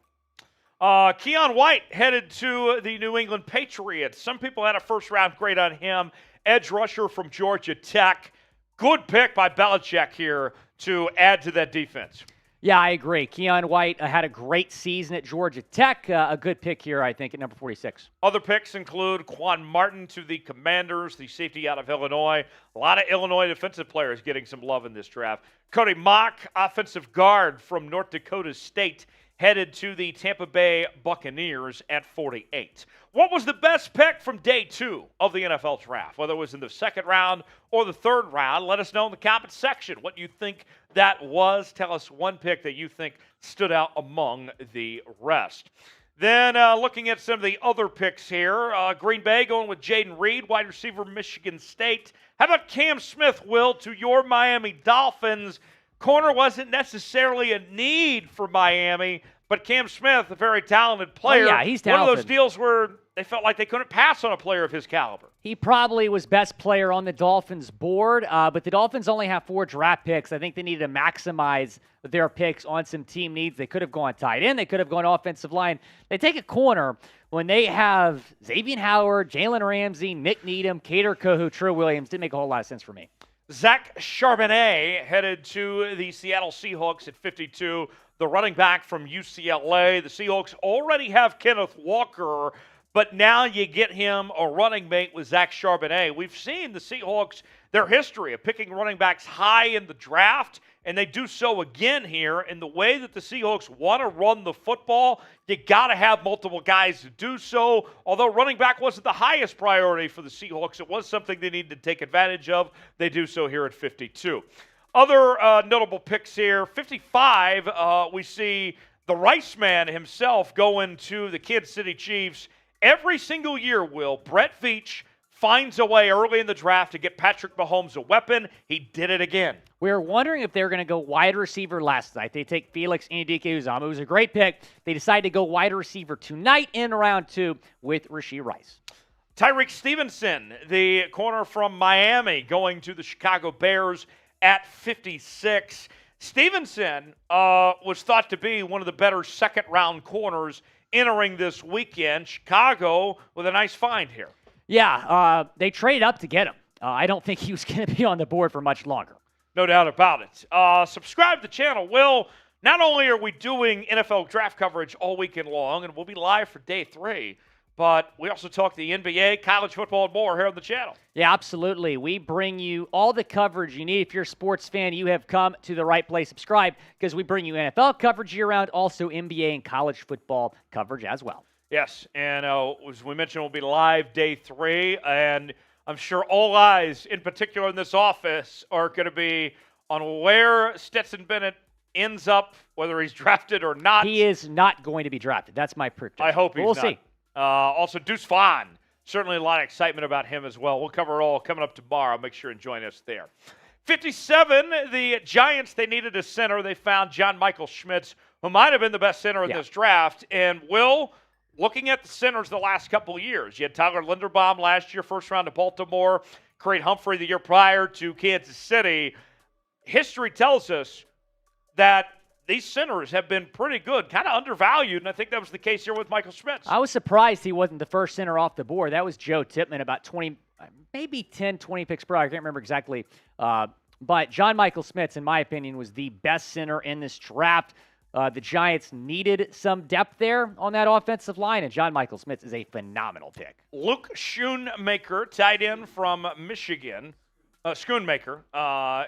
S6: Keon White headed to the New England Patriots. Some people had a first-round grade on him. Edge rusher from Georgia Tech. Good pick by Belichick here to add to that defense.
S5: Yeah, I agree. Keon White had a great season at Georgia Tech. A good pick here, I think, at number 46.
S6: Other picks include Quan Martin to the Commanders, the safety out of Illinois. A lot of Illinois defensive players getting some love in this draft. Cody Mock, offensive guard from North Dakota State, headed to the Tampa Bay Buccaneers at 48. What was the best pick from day 2 of the NFL Draft? Whether it was in the second round or the third round, let us know in the comments section what you think that was. Tell us one pick that you think stood out among the rest. Then looking at some of the other picks here, Green Bay going with Jaden Reed, wide receiver Michigan State. How about Cam Smith, Will, to your Miami Dolphins? Corner wasn't necessarily a need for Miami, But Cam Smith, a very talented player.
S5: Oh, yeah, he's
S6: One of those
S5: talented.
S6: deals where they felt like they couldn't pass on a player of his caliber.
S5: He probably was best player on the Dolphins board, but the Dolphins only have 4 draft picks. I think they needed to maximize their picks on some team needs. They could have gone tight end. They could have gone offensive line. They take a corner when they have Xavier Howard, Jalen Ramsey, Nick Needham, Cater Kohu, True Williams. Didn't make a whole lot of sense for me.
S6: Zach Charbonnet headed to the Seattle Seahawks at 52. The running back from UCLA. The Seahawks already have Kenneth Walker, but now you get him a running mate with Zach Charbonnet. We've seen the Seahawks, their history of picking running backs high in the draft, and they do so again here. In the way that the Seahawks want to run the football, you got to have multiple guys to do so. Although running back wasn't the highest priority for the Seahawks, it was something they needed to take advantage of. They do so here at 52. Other notable picks here, 55, we see the Rice man himself going to the Kansas City Chiefs. Every single year, Brett Veach finds a way early in the draft to get Patrick Mahomes a weapon. He did it again.
S5: We were wondering if they were going to go wide receiver last night. They take Felix Anudike-Uzomah. It was a great pick. They decided to go wide receiver tonight in round 2 with Rashee Rice.
S6: Tyreek Stevenson, the corner from Miami, going to the Chicago Bears at 56. Stevenson was thought to be one of the better second-round corners entering this weekend. Chicago with a nice find here.
S5: Yeah, they traded up to get him. I don't think he was going to be on the board for much longer.
S6: No doubt about it. Subscribe to the channel. Will, not only are we doing NFL draft coverage all weekend long, and we'll be live for day 3, but we also talk the NBA, college football, and more here on the channel.
S5: Yeah, absolutely. We bring you all the coverage you need. If you're a sports fan, you have come to the right place. Subscribe, because we bring you NFL coverage year-round, also NBA and college football coverage as well.
S6: Yes, and as we mentioned, we'll be live day 3, and I'm sure all eyes, in particular in this office, are going to be on where Stetson Bennett ends up, whether he's drafted or not.
S5: He is not going to be drafted. That's my prediction.
S6: I hope he's
S5: we'll
S6: not.
S5: See.
S6: Also, Deuce Vaughn. Certainly a lot of excitement about him as well. We'll cover it all coming up tomorrow. Make sure and join us there. 57, the Giants, they needed a center. They found John Michael Schmitz, who might have been the best center in this draft. And looking at the centers the last couple of years, you had Tyler Linderbaum last year, first round to Baltimore, Creed Humphrey the year prior to Kansas City. History tells us that these centers have been pretty good, kind of undervalued, and I think that was the case here with Michael Schmitz.
S5: I was surprised he wasn't the first center off the board. That was Joe Tippmann, about 20, maybe 10, 20 picks prior. I can't remember exactly. But John Michael Schmitz, in my opinion, was the best center in this draft. The Giants needed some depth there on that offensive line, and John Michael Schmitz is a phenomenal pick.
S6: Luke Schoonmaker, tight end from Michigan. Schoonmaker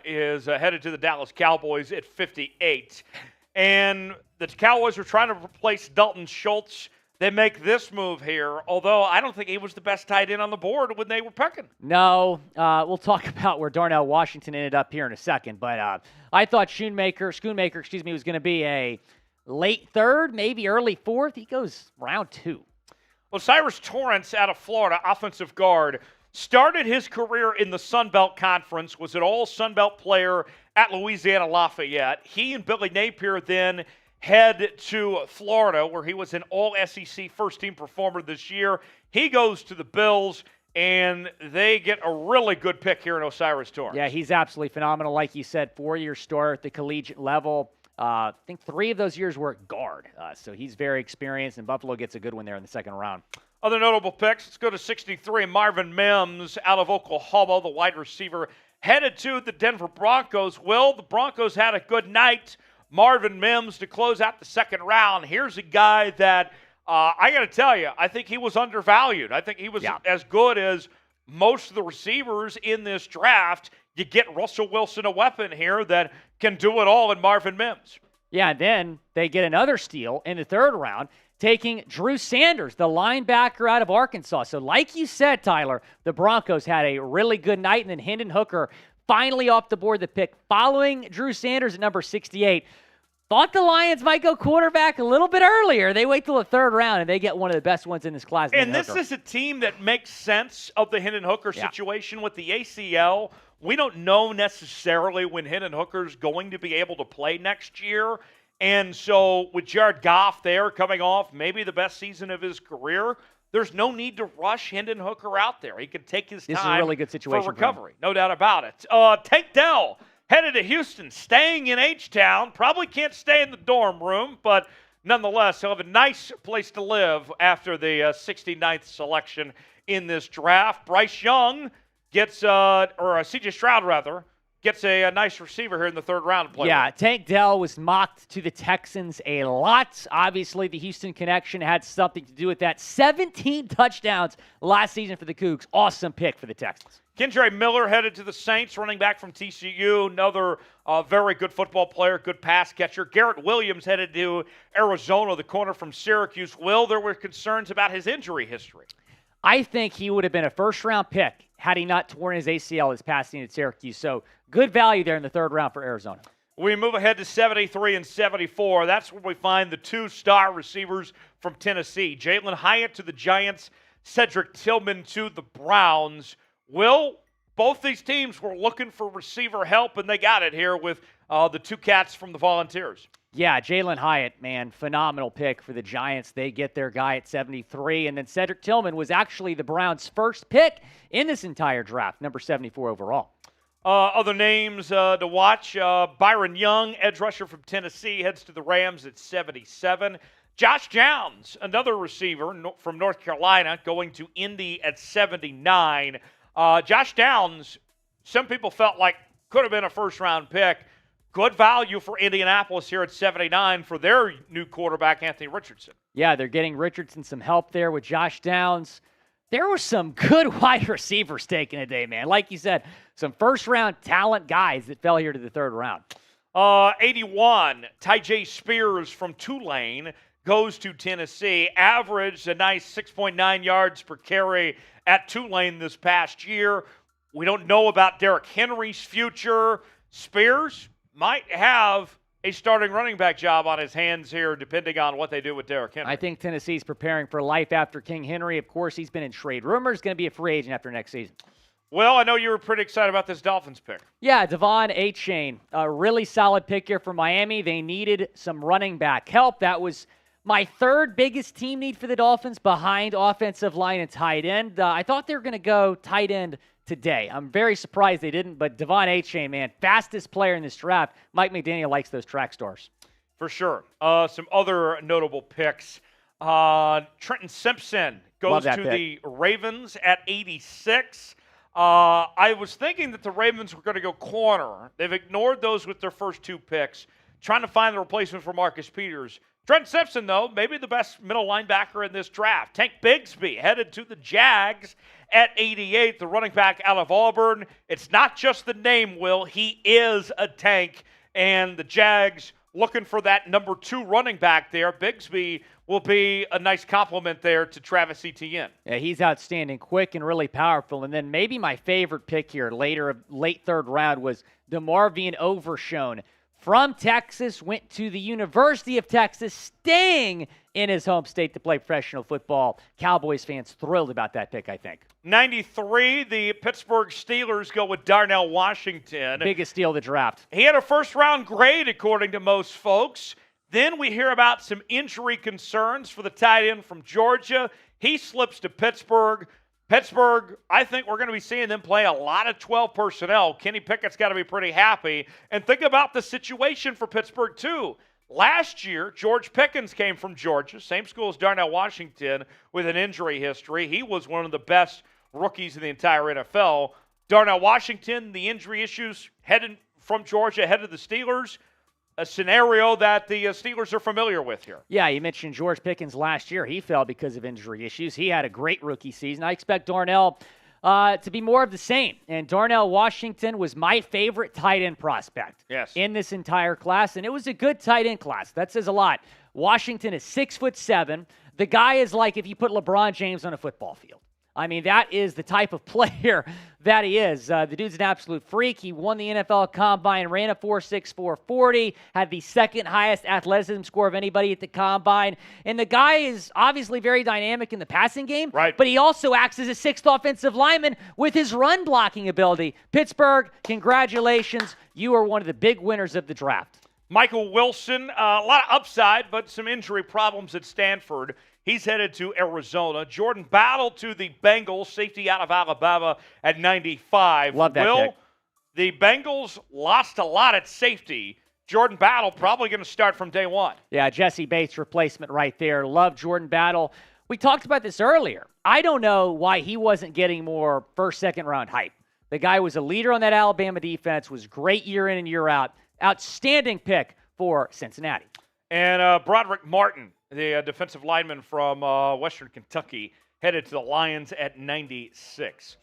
S6: is headed to the Dallas Cowboys at 58. And the Cowboys are trying to replace Dalton Schultz. They make this move here, although I don't think he was the best tight end on the board when they were picking.
S5: No, we'll talk about where Darnell Washington ended up here in a second. But I thought Schoonmaker, was going to be a late 3rd, maybe early 4th. He goes round 2.
S6: Well, Cyrus Torrence out of Florida, offensive guard, started his career in the Sun Belt Conference, was an all-Sun Belt player at Louisiana Lafayette. He and Billy Napier then head to Florida, where he was an all-SEC first-team performer this year. He goes to the Bills, and they get a really good pick here in Osiris Torrence.
S5: Yeah, he's absolutely phenomenal. Like you said, 4-year starter at the collegiate level. I think 3 of those years were at guard. So he's very experienced, and Buffalo gets a good one there in the second round.
S6: Other notable picks, let's go to 63. Marvin Mims out of Oklahoma, the wide receiver, headed to the Denver Broncos. Will, the Broncos had a good night. Marvin Mims to close out the second round. Here's a guy that I got to tell you, I think he was undervalued. I think he was as good as most of the receivers in this draft. You get Russell Wilson a weapon here that can do it all in Marvin Mims.
S5: Yeah, and then they get another steal in the 3rd round, taking Drew Sanders, the linebacker out of Arkansas. So like you said, Tyler, the Broncos had a really good night, and then Hendon Hooker finally off the board, the pick following Drew Sanders at number 68. Thought the Lions might go quarterback a little bit earlier. They wait till the 3rd round, and they get one of the best ones in this class.
S6: And this is a team that makes sense of the Hendon Hooker situation with the ACL. We don't know necessarily when Hendon Hooker's going to be able to play next year. And so with Jared Goff there coming off maybe the best season of his career, there's no need to rush Hendon Hooker out there. He can take his time
S5: This is a really good situation
S6: for
S5: for him.
S6: recovery. No doubt about it. Tank Dell headed to Houston, staying in H-Town. Probably can't stay in the dorm room, but nonetheless, he'll have a nice place to live after the 69th selection in this draft. Bryce Young gets, or C.J. Stroud, rather, gets a nice receiver here in the third round to play
S5: Yeah,
S6: with.
S5: Tank Dell was mocked to the Texans a lot. Obviously, the Houston connection had something to do with that. 17 touchdowns last season for the Cougs. Awesome pick for the Texans.
S6: Kendre Miller headed to the Saints, running back from TCU, another very good football player, good pass catcher. Garrett Williams headed to Arizona, the corner from Syracuse. Will, there were concerns about his injury history.
S5: I think he would have been a first-round pick had he not torn his ACL this past season at Syracuse. So good value there in the third round for Arizona.
S6: We move ahead to 73 and 74. That's where we find the two star receivers from Tennessee. Jalen Hyatt to the Giants, Cedric Tillman to the Browns. Will, both these teams were looking for receiver help, and they got it here with the two cats from the Volunteers.
S5: Yeah, Jalen Hyatt, man, phenomenal pick for the Giants. They get their guy at 73. And then Cedric Tillman was actually the Browns' first pick in this entire draft, number 74 overall.
S6: Other names to watch, Byron Young, edge rusher from Tennessee, heads to the Rams at 77. Josh Downs, another receiver from North Carolina, going to Indy at 79. Josh Downs, some people felt like could have been a first-round pick. Good value for Indianapolis here at 79 for their new quarterback, Anthony Richardson.
S5: Yeah, they're getting Richardson some help there with Josh Downs. There were some good wide receivers taken today, man. Like you said, some first-round talent guys that fell here to the third round.
S6: 81, Tyjae Spears from Tulane goes to Tennessee. Averaged a nice 6.9 yards per carry at Tulane this past year. We don't know about Derrick Henry's future. Spears might have a starting running back job on his hands here, depending on what they do with Derrick Henry.
S5: I think Tennessee's preparing for life after King Henry. Of course, he's been in trade rumors, going to be a free agent after next season.
S6: Well, I know you were pretty excited about this Dolphins pick.
S5: Yeah, Devon Achane, a really solid pick here for Miami. They needed some running back help. That was my third biggest team need for the Dolphins behind offensive line and tight end. I thought they were going to go tight end today. I'm very surprised they didn't, but Devon Achane, man, fastest player in this draft. Mike McDaniel likes those track stars.
S6: For sure. Some other notable picks. Trenton Simpson goes to the Ravens at 86. I was thinking that the Ravens were going to go corner. They've ignored those with their first two picks, trying to find the replacement for Marcus Peters. Trenton Simpson, though, maybe the best middle linebacker in this draft. Tank Bigsby headed to the Jags at 88, the running back out of Auburn. It's not just the name, Will. He is a tank, and the Jags looking for that number 2 running back there. Bigsby will be a nice compliment there to Travis Etienne.
S5: Yeah, he's outstanding, quick and really powerful. And then maybe my favorite pick here, late third round, was DeMarvion Overshown. From Texas, went to the University of Texas, staying in his home state to play professional football. Cowboys fans thrilled about that pick, I think.
S6: 93, the Pittsburgh Steelers go with Darnell Washington.
S5: Biggest steal of the draft.
S6: He had a first-round grade, according to most folks. Then we hear about some injury concerns for the tight end from Georgia. He slips to Pittsburgh. Pittsburgh, I think we're going to be seeing them play a lot of 12 personnel. Kenny Pickett's got to be pretty happy. And think about the situation for Pittsburgh, too. Last year, George Pickens came from Georgia, same school as Darnell Washington, with an injury history. He was one of the best rookies in the entire NFL. Darnell Washington, the injury issues, headed from Georgia, headed to the Steelers. A scenario that the Steelers are familiar with here.
S5: Yeah, you mentioned George Pickens last year. He fell because of injury issues. He had a great rookie season. I expect Darnell to be more of the same. And Darnell Washington was my favorite tight end prospect in this entire class, and it was a good tight end class. That says a lot. Washington is 6'7". The guy is like if you put LeBron James on a football field. I mean, that is the type of player that he is. The dude's an absolute freak. He won the NFL Combine, ran a 4.6 4.40, had the second highest athleticism score of anybody at the Combine. And the guy is obviously very dynamic in the passing game, but he also acts as a sixth offensive lineman with his run blocking ability. Pittsburgh, congratulations. You are one of the big winners of the draft.
S6: Michael Wilson, a lot of upside, but some injury problems at Stanford. He's headed to Arizona. Jordan Battle to the Bengals, safety out of Alabama at 95.
S5: Love that pick.
S6: The Bengals lost a lot at safety. Jordan Battle probably going to start from day one.
S5: Yeah, Jesse Bates replacement right there. Love Jordan Battle. We talked about this earlier. I don't know why he wasn't getting more first, second round hype. The guy was a leader on that Alabama defense, was great year in and year out. Outstanding pick for Cincinnati.
S6: And Broderick Martin, the defensive lineman from Western Kentucky, headed to the Lions at 96.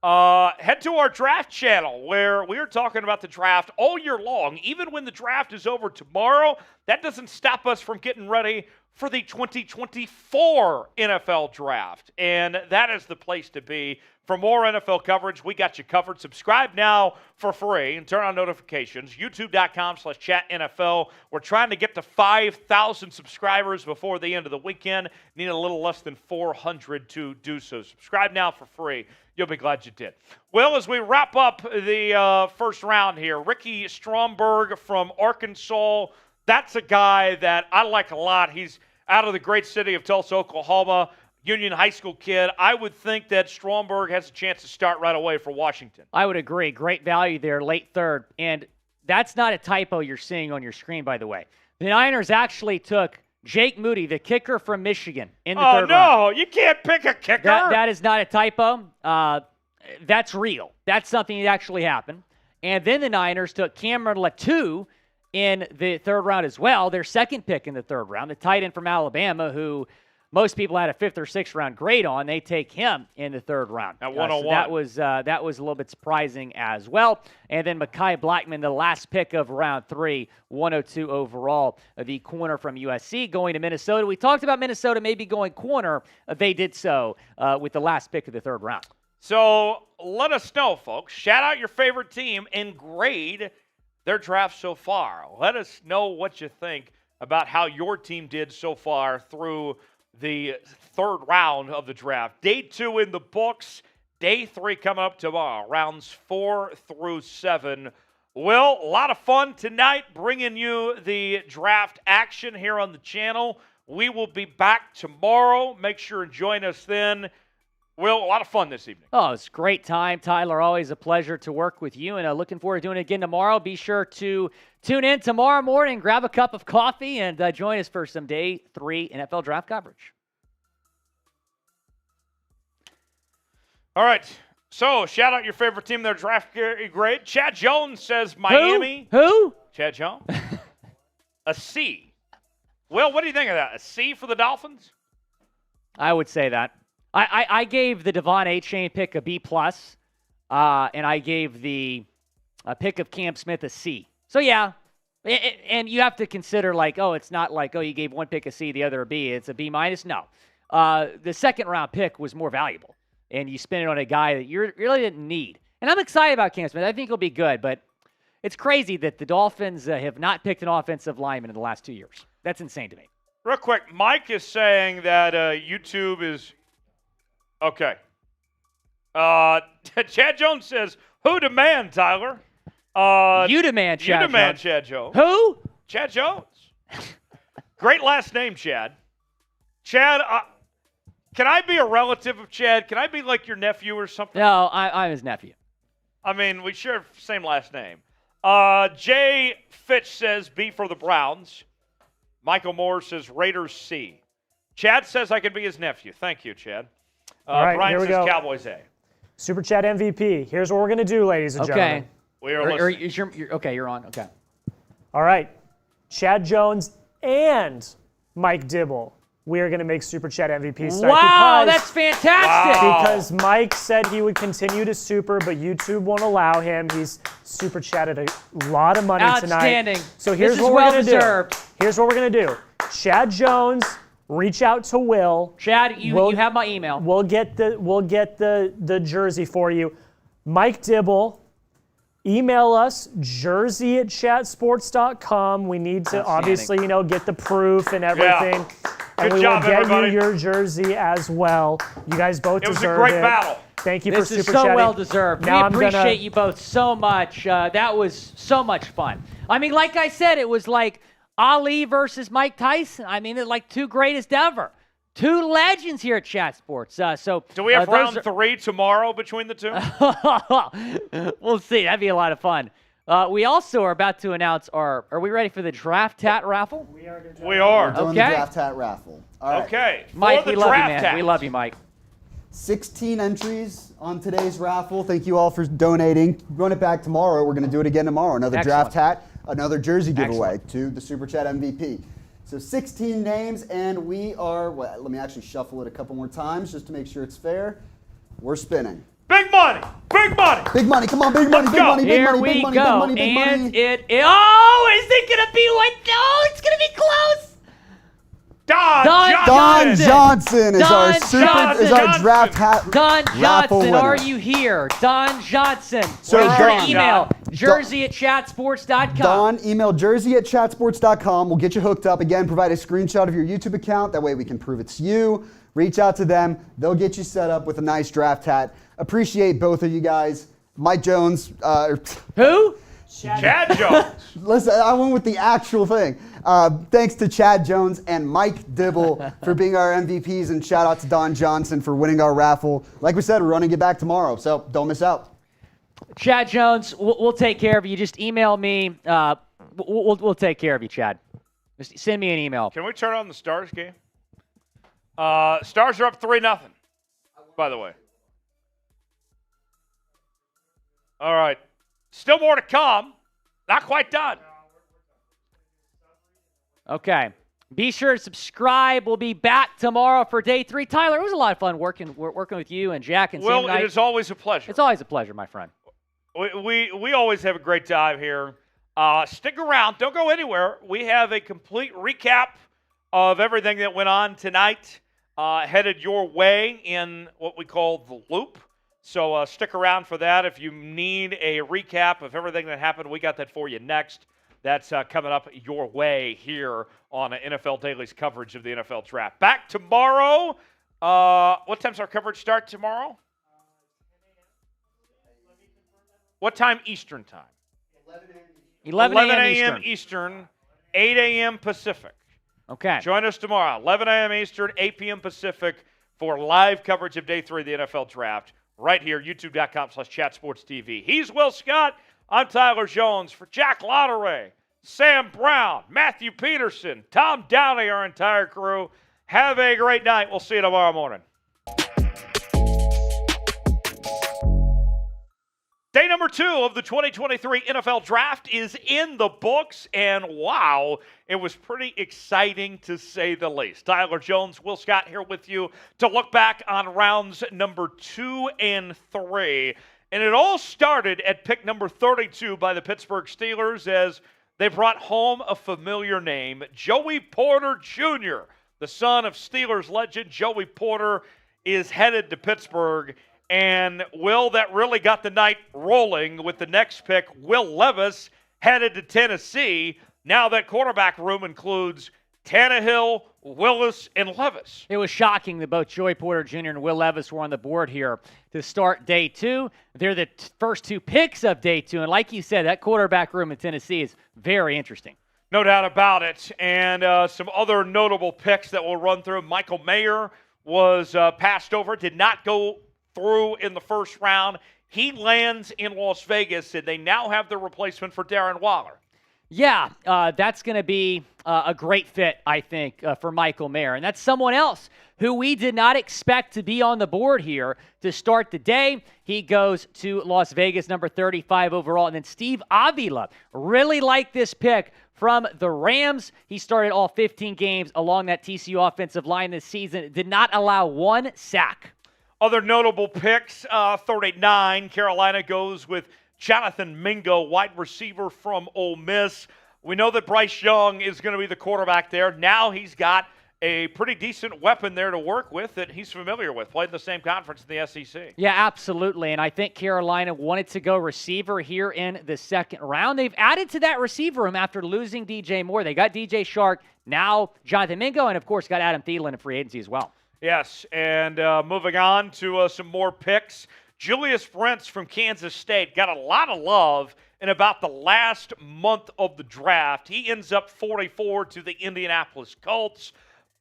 S6: Head to our draft channel where we are talking about the draft all year long. Even when the draft is over tomorrow, that doesn't stop us from getting ready for the 2024 NFL draft. And that is the place to be. For more NFL coverage, we got you covered. Subscribe now for free and turn on notifications. YouTube.com/chatNFL. We're trying to get to 5,000 subscribers before the end of the weekend. Need a little less than 400 to do so. Subscribe now for free. You'll be glad you did. Well, as we wrap up the first round here, Ricky Stromberg from Arkansas. That's a guy that I like a lot. He's out of the great city of Tulsa, Oklahoma. Union High School kid. I would think that Stromberg has a chance to start right away for Washington.
S5: I would agree. Great value there, late third. And that's not a typo you're seeing on your screen, by the way. The Niners actually took Jake Moody, the kicker from Michigan, in the third round.
S6: Oh, no, you can't pick a kicker.
S5: That is not a typo. That's real. That's something that actually happened. And then the Niners took Cameron Latou in the third round as well, their second pick in the third round, the tight end from Alabama, who most people had a fifth or sixth round grade on. They take him in the third round.
S6: At 101.
S5: That was a little bit surprising as well. And then Mekhi Blackman, the last pick of round 3, 102 overall, the corner from USC, going to Minnesota. We talked about Minnesota maybe going corner. They did so with the last pick of the third round.
S6: So let us know, folks. Shout out your favorite team and grade their draft so far. Let us know what you think about how your team did so far through the third round of the draft. Day 2 in the books. Day 3 coming up tomorrow. Rounds 4 through 7. Well, a lot of fun tonight bringing you the draft action here on the channel. We will be back tomorrow. Make sure and join us then. Well, a lot of fun this evening.
S5: Oh, it's a great time, Tyler. Always a pleasure to work with you, and looking forward to doing it again tomorrow. Be sure to tune in tomorrow morning, grab a cup of coffee, and join us for some Day 3 NFL Draft coverage.
S6: All right, so shout out your favorite team, their draft grade. Chad Jones says Miami.
S5: Who?
S6: Chad Jones. A C. Well, what do you think of that? A C for the Dolphins?
S5: I would say that. I gave the Devon A-Chain pick a B+, and I gave the pick of Cam Smith a C. So, yeah, and you have to consider, like, oh, it's not like, oh, you gave one pick a C, the other a B. It's a B-. No. The second-round pick was more valuable, and you spent it on a guy that you really didn't need. And I'm excited about Cam Smith. I think he'll be good, but it's crazy that the Dolphins have not picked an offensive lineman in the last 2 years. That's insane to me.
S6: Real quick, Mike is saying that YouTube is – okay. Chad Jones says, who demand, Tyler?
S5: You demand, Chad Jones.
S6: You demand, Chad Jones.
S5: Who?
S6: Chad Jones. Great last name, Chad. Chad, can I be a relative of Chad? Can I be like your nephew or something?
S5: No, I'm his nephew.
S6: I mean, we share the same last name. Jay Fitch says B for the Browns. Michael Moore says Raiders C. Chad says I can be his nephew. Thank you, Chad.
S3: All right,
S6: Brian
S3: here we
S6: says
S3: go.
S6: Cowboys A.
S3: Super Chat MVP. Here's what we're going to do, ladies and gentlemen.
S6: We are listening.
S5: You're on. Okay.
S3: All right. Chad Jones and Mike Dibble. We are going to make Super Chat MVP start.
S5: Wow, that's fantastic.
S3: Because Mike said he would continue to super, but YouTube won't allow him. He's Super Chatted a lot of money tonight.
S5: Outstanding.
S3: So here's
S5: this
S3: what
S5: is
S3: we're
S5: well
S3: going to
S5: deserved.
S3: do. Here's what we're going to do. Chad Jones, reach out to Will.
S5: Chad, you have my email.
S3: We'll get the jersey for you. Mike Dibble, email us, jersey@chatsports.com. We need to obviously, get the proof and everything.
S6: Yeah.
S3: and
S6: Good
S3: we
S6: job,
S3: will get
S6: everybody.
S3: you your jersey as well. You guys both
S6: It was a
S3: deserve
S6: great
S3: it.
S6: battle.
S3: Thank you
S5: This
S3: for
S5: is
S3: super
S5: so
S3: chatting.
S5: well deserved.
S3: Now
S5: We
S3: I'm gonna-
S5: appreciate you both so much. That was so much fun. I mean, like I said, it was like Ali versus Mike Tyson. I mean, it's like two greatest ever. Two legends here at Chat Sports.
S6: Do we have
S5: those
S6: round
S5: are-
S6: 3 tomorrow between the two?
S5: We'll see. That'd be a lot of fun. We also are about to announce our. Are we ready for the draft hat raffle?
S6: We are.
S4: Doing
S5: Okay.
S4: the draft hat raffle. All right.
S6: Okay.
S5: Mike,
S6: for the
S5: we love you,
S6: draft
S5: man.
S6: hat.
S5: We love you, Mike.
S4: 16 entries on today's raffle. Thank you all for donating. Run it back tomorrow. We're going to do it again tomorrow. Another
S5: Excellent.
S4: draft hat, another jersey giveaway to the Super Chat MVP. So 16 names, and we are, well, let me actually shuffle it a couple more times just to make sure it's fair. We're spinning.
S6: Big money. Big money.
S4: Big money, come on, big money, big
S6: go.
S4: money, big
S5: Here
S4: money,
S5: we
S4: big money,
S5: go.
S4: big money, big
S5: And
S4: money.
S5: oh, is it gonna be like? No, it's gonna be close.
S6: Don
S4: Don
S6: Johnson.
S4: Johnson is our
S5: Don
S4: super
S6: Johnson.
S4: is our draft hat
S5: Don
S4: raffle
S5: Johnson,
S4: winner.
S5: are you here? Don Johnson.
S4: So
S5: Where's your
S4: Don-
S5: email? Jersey@chatsports.com.
S4: Don, email jersey@chatsports.com. We'll get you hooked up. Again, provide a screenshot of your YouTube account. That way we can prove it's you. Reach out to them. They'll get you set up with a nice draft hat. Appreciate both of you guys. Mike Jones.
S5: Who?
S6: Chad Jones.
S4: Listen, I went with the actual thing. Thanks to Chad Jones and Mike Dibble for being our MVPs, and shout out to Don Johnson for winning our raffle. Like we said, we're running it back tomorrow, so don't miss out.
S5: Chad Jones, we'll take care of you. Just email me. We'll take care of you, Chad. Just send me an email.
S6: Can we turn on the Stars game? Stars are up 3-0, by the way. All right. Still more to come. Not quite done.
S5: Okay. Be sure to subscribe. We'll be back tomorrow for day 3. Tyler, it was a lot of fun working with you and Jack and
S6: Well,
S5: Sam
S6: it
S5: Knight.
S6: is always a pleasure.
S5: It's always a pleasure, my friend.
S6: We always have a great time here. Stick around. Don't go anywhere. We have a complete recap of everything that went on tonight, headed your way in what we call the loop. So stick around for that. If you need a recap of everything that happened, we got that for you next. That's coming up your way here on NFL Daily's coverage of the NFL Draft. Back tomorrow. What time's our coverage start tomorrow? What time Eastern time?
S5: 11
S6: a.m. Eastern, 8 a.m. Pacific.
S5: Okay.
S6: Join us tomorrow, 11 a.m. Eastern, 8 p.m. Pacific, for live coverage of Day 3 of the NFL Draft, right here, youtube.com/chatsportstv. He's Will Scott. I'm Tyler Jones. For Jack Lotteray, Sam Brown, Matthew Peterson, Tom Downey, our entire crew, have a great night. We'll see you tomorrow morning. Day number 2 of the 2023 NFL Draft is in the books, and wow, it was pretty exciting to say the least. Tyler Jones, Will Scott here with you to look back on rounds number 2 and 3. And it all started at pick number 32 by the Pittsburgh Steelers as they brought home a familiar name, Joey Porter Jr., the son of Steelers legend Joey Porter, is headed to Pittsburgh. And, Will, that really got the night rolling with the next pick, Will Levis, headed to Tennessee. Now that quarterback room includes Tannehill, Willis, and Levis.
S5: It was shocking that both Joey Porter Jr. and Will Levis were on the board here to start day 2. They're the first 2 picks of day 2. And like you said, that quarterback room in Tennessee is very interesting.
S6: No doubt about it. And some other notable picks that we'll run through. Michael Mayer was passed over, did not go through in the first round. He lands in Las Vegas, and they now have the replacement for Darren Waller.
S5: Yeah, that's going to be a great fit, I think, for Michael Mayer. And that's someone else who we did not expect to be on the board here to start the day. He goes to Las Vegas, number 35 overall. And then Steve Avila really liked this pick from the Rams. He started all 15 games along that TCU offensive line this season. Did not allow 1 sack.
S6: Other notable picks, 39, Carolina goes with Jonathan Mingo, wide receiver from Ole Miss. We know that Bryce Young is going to be the quarterback there. Now he's got a pretty decent weapon there to work with that he's familiar with, played in the same conference in the SEC.
S5: Yeah, absolutely. And I think Carolina wanted to go receiver here in the second round. They've added to that receiver room after losing DJ Moore. They got DJ Shark, now Jonathan Mingo, and of course got Adam Thielen in free agency as well.
S6: Yes, and moving on to some more picks. Julius Brents from Kansas State got a lot of love in about the last month of the draft. He ends up 44 to the Indianapolis Colts.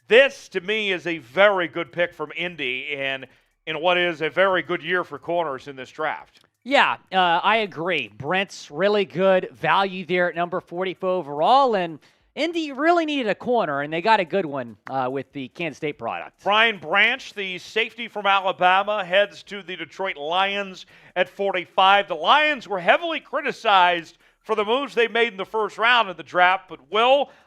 S6: This, to me, is a very good pick from Indy and in what is a very good year for corners in this draft.
S5: Yeah, I agree. Brent's really good value there at number 44 overall, and Indy really needed a corner, and they got a good one with the Kansas State product.
S6: Brian Branch, the safety from Alabama, heads to the Detroit Lions at 45. The Lions were heavily criticized for the moves they made in the first round of the draft, but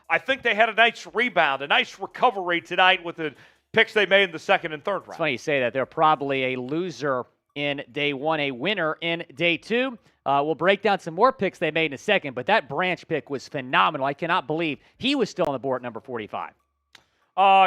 S6: I think they had a nice rebound, a nice recovery tonight with the picks they made in the second and third round.
S5: It's funny you say that. They're probably a loser in day one, a winner in day two. We'll break down some more picks they made in a second, but that Branch pick was phenomenal. I cannot believe he was still on the board at number 45.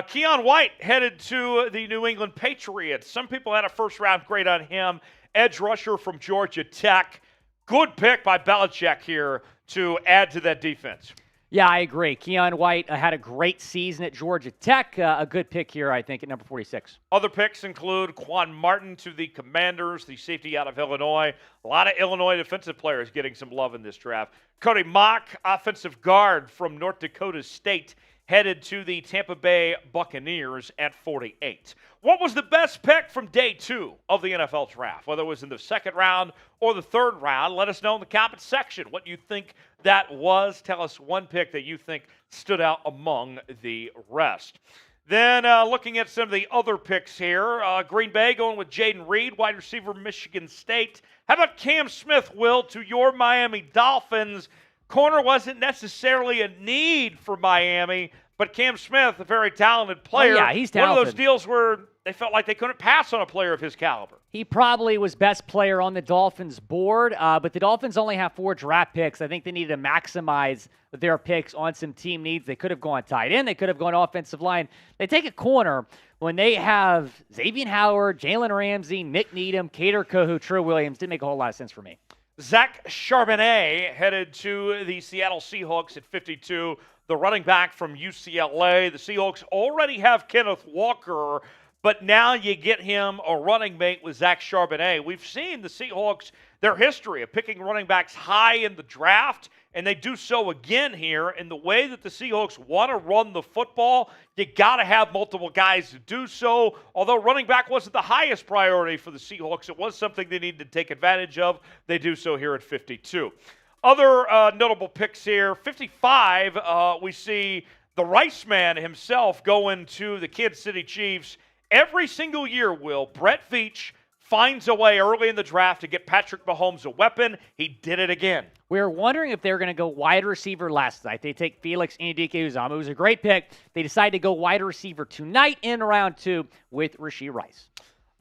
S6: Keon White headed to the New England Patriots. Some people had a first-round grade on him. Edge rusher from Georgia Tech. Good pick by Belichick here to add to that defense.
S5: Yeah, I agree. Keon White had a great season at Georgia Tech. A good pick here, I think, at number 46.
S6: Other picks include Quan Martin to the Commanders, the safety out of Illinois. A lot of Illinois defensive players getting some love in this draft. Cody Mock, offensive guard from North Dakota State, headed to the Tampa Bay Buccaneers at 48. What was the best pick from day two of the NFL draft? Whether it was in the second round or the third round, let us know in the comment section what you think that was. Tell us one pick that you think stood out among the rest. Then looking at some of the other picks here, Green Bay going with Jaden Reed, wide receiver Michigan State. How about Cam Smith, Will, to your Miami Dolphins? Corner wasn't necessarily a need for Miami, but Cam Smith, a very talented player.
S5: Oh, yeah, he's talented.
S6: One of those deals where they felt like they couldn't pass on a player of his caliber.
S5: He probably was best player on the Dolphins board, but the Dolphins only have 4 draft picks. I think they needed to maximize their picks on some team needs. They could have gone tight end. They could have gone offensive line. They take a corner when they have Xavier Howard, Jalen Ramsey, Nick Needham, Cater Kohu, True Williams. Didn't make a whole lot of sense for me.
S6: Zach Charbonnet headed to the Seattle Seahawks at 52. The running back from UCLA. The Seahawks already have Kenneth Walker, but now you get him a running mate with Zach Charbonnet. We've seen the Seahawks, their history of picking running backs high in the draft, and they do so again here. In the way that the Seahawks want to run the football, you got to have multiple guys to do so. Although running back wasn't the highest priority for the Seahawks, it was something they needed to take advantage of. They do so here at 52. Other notable picks here, 55, we see the Rice Man himself going to the Kansas City Chiefs. Every single year, Will, Brett Veach finds a way early in the draft to get Patrick Mahomes a weapon. He did it again.
S5: We were wondering if they were going to go wide receiver last night. They take Felix Anudike-Uzomah. It was a great pick. They decided to go wide receiver tonight in round 2 with Rashee Rice.